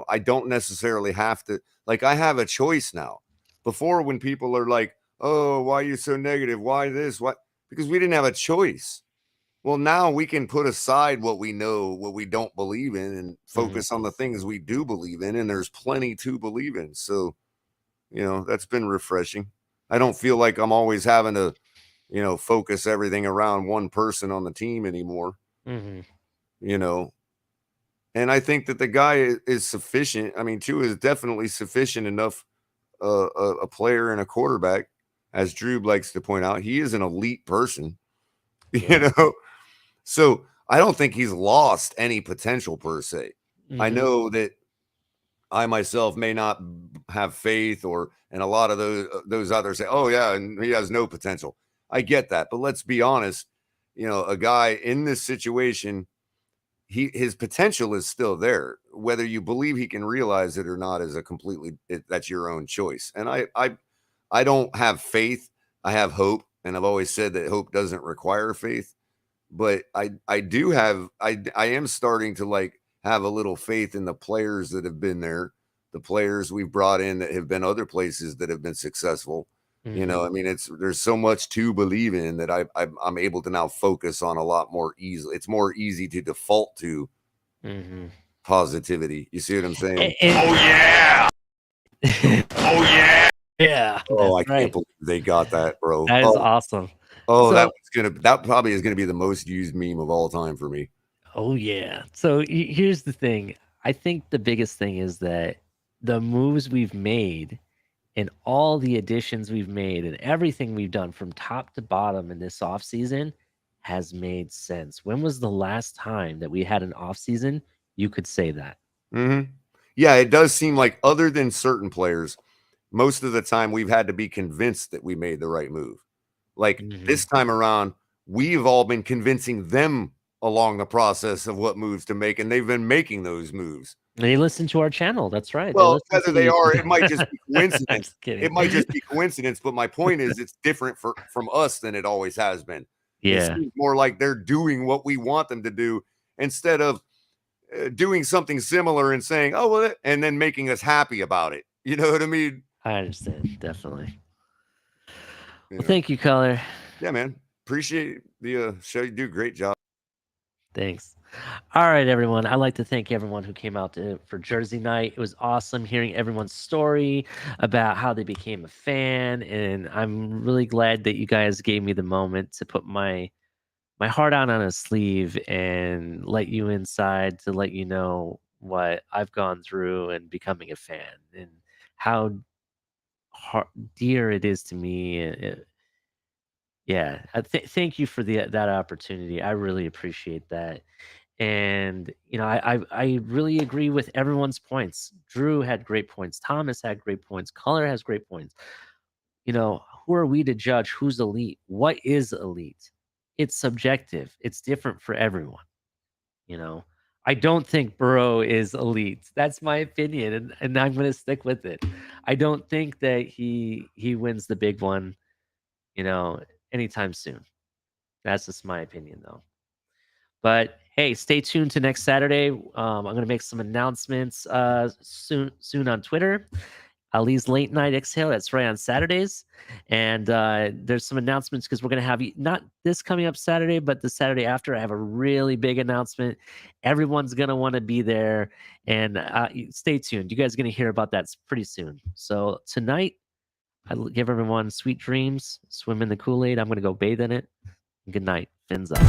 I don't necessarily have to, like, I have a choice now. Before, when people are like, oh, why are you so negative? Why this? What? Because we didn't have a choice. Well, now we can put aside what we know, what we don't believe in, and focus on the things we do believe in. And there's plenty to believe in. So, that's been refreshing. I don't feel like I'm always having to, focus everything around one person on the team anymore. And I think that the guy is sufficient. I mean, Tua is definitely sufficient enough, a player and a quarterback, as Drew likes to point out. He is an elite person, So I don't think he's lost any potential per se. I know that I myself may not have faith, and a lot of those others say, oh yeah, and he has no potential. I get that, but let's be honest. A guy in this situation, his potential is still there. Whether you believe he can realize it or not is that's your own choice. And I don't have faith. I have hope, and I've always said that hope doesn't require faith. But I am starting to have a little faith in the players that have been there, the players we've brought in that have been other places that have been successful. I mean, there's so much to believe in that I'm able to now focus on a lot more easily. It's more easy to default to positivity. You see what I'm saying? Oh yeah. Oh yeah. Yeah. Oh, I can't believe they got that, bro. That is awesome. Oh, that probably is gonna be the most used meme of all time for me. Oh yeah. So here's the thing. I think the biggest thing is that the moves we've made and all the additions we've made and everything we've done from top to bottom in this offseason has made sense. When was the last time that we had an offseason you could say that? Yeah, it does seem like, other than certain players, most of the time we've had to be convinced that we made the right move. Like this time around, we've all been convincing them along the process of what moves to make, and they've been making those moves. They listen to our channel. That's right. Well, whether they are, it might just be coincidence. Just kidding. It might just be coincidence. But my point is, it's different from us than it always has been. Yeah. It seems more like they're doing what we want them to do instead of doing something similar and saying, oh, well, and then making us happy about it. You know what I mean? I understand. Definitely. You Well, know? thank you, Culler. Yeah, man. Appreciate the show. You do a great job. Thanks. All right, everyone. I'd like to thank everyone who came out for Jersey night. It was awesome hearing everyone's story about how they became a fan, and I'm really glad that you guys gave me the moment to put my heart out on a sleeve and let you inside to let you know what I've gone through and becoming a fan and how dear it is to me. Yeah, thank you for that opportunity. I really appreciate that. And I really agree with everyone's points. Drew had great points. Thomas had great points. Culler has great points. Who are we to judge who's elite? What is elite? It's subjective. It's different for everyone. I don't think Burrow is elite. That's my opinion, and I'm going to stick with it. I don't think that he wins the big one, anytime soon. That's just my opinion, though. But hey, stay tuned to next Saturday. I'm going to make some announcements soon on Twitter. Ali's Late Night Exhale. That's right, on Saturdays. And there's some announcements because we're going to have, not this coming up Saturday, but the Saturday after. I have a really big announcement. Everyone's going to want to be there. And stay tuned. You guys are going to hear about that pretty soon. So tonight, I give everyone sweet dreams. Swim in the Kool-Aid. I'm going to go bathe in it. Good night. Fins up.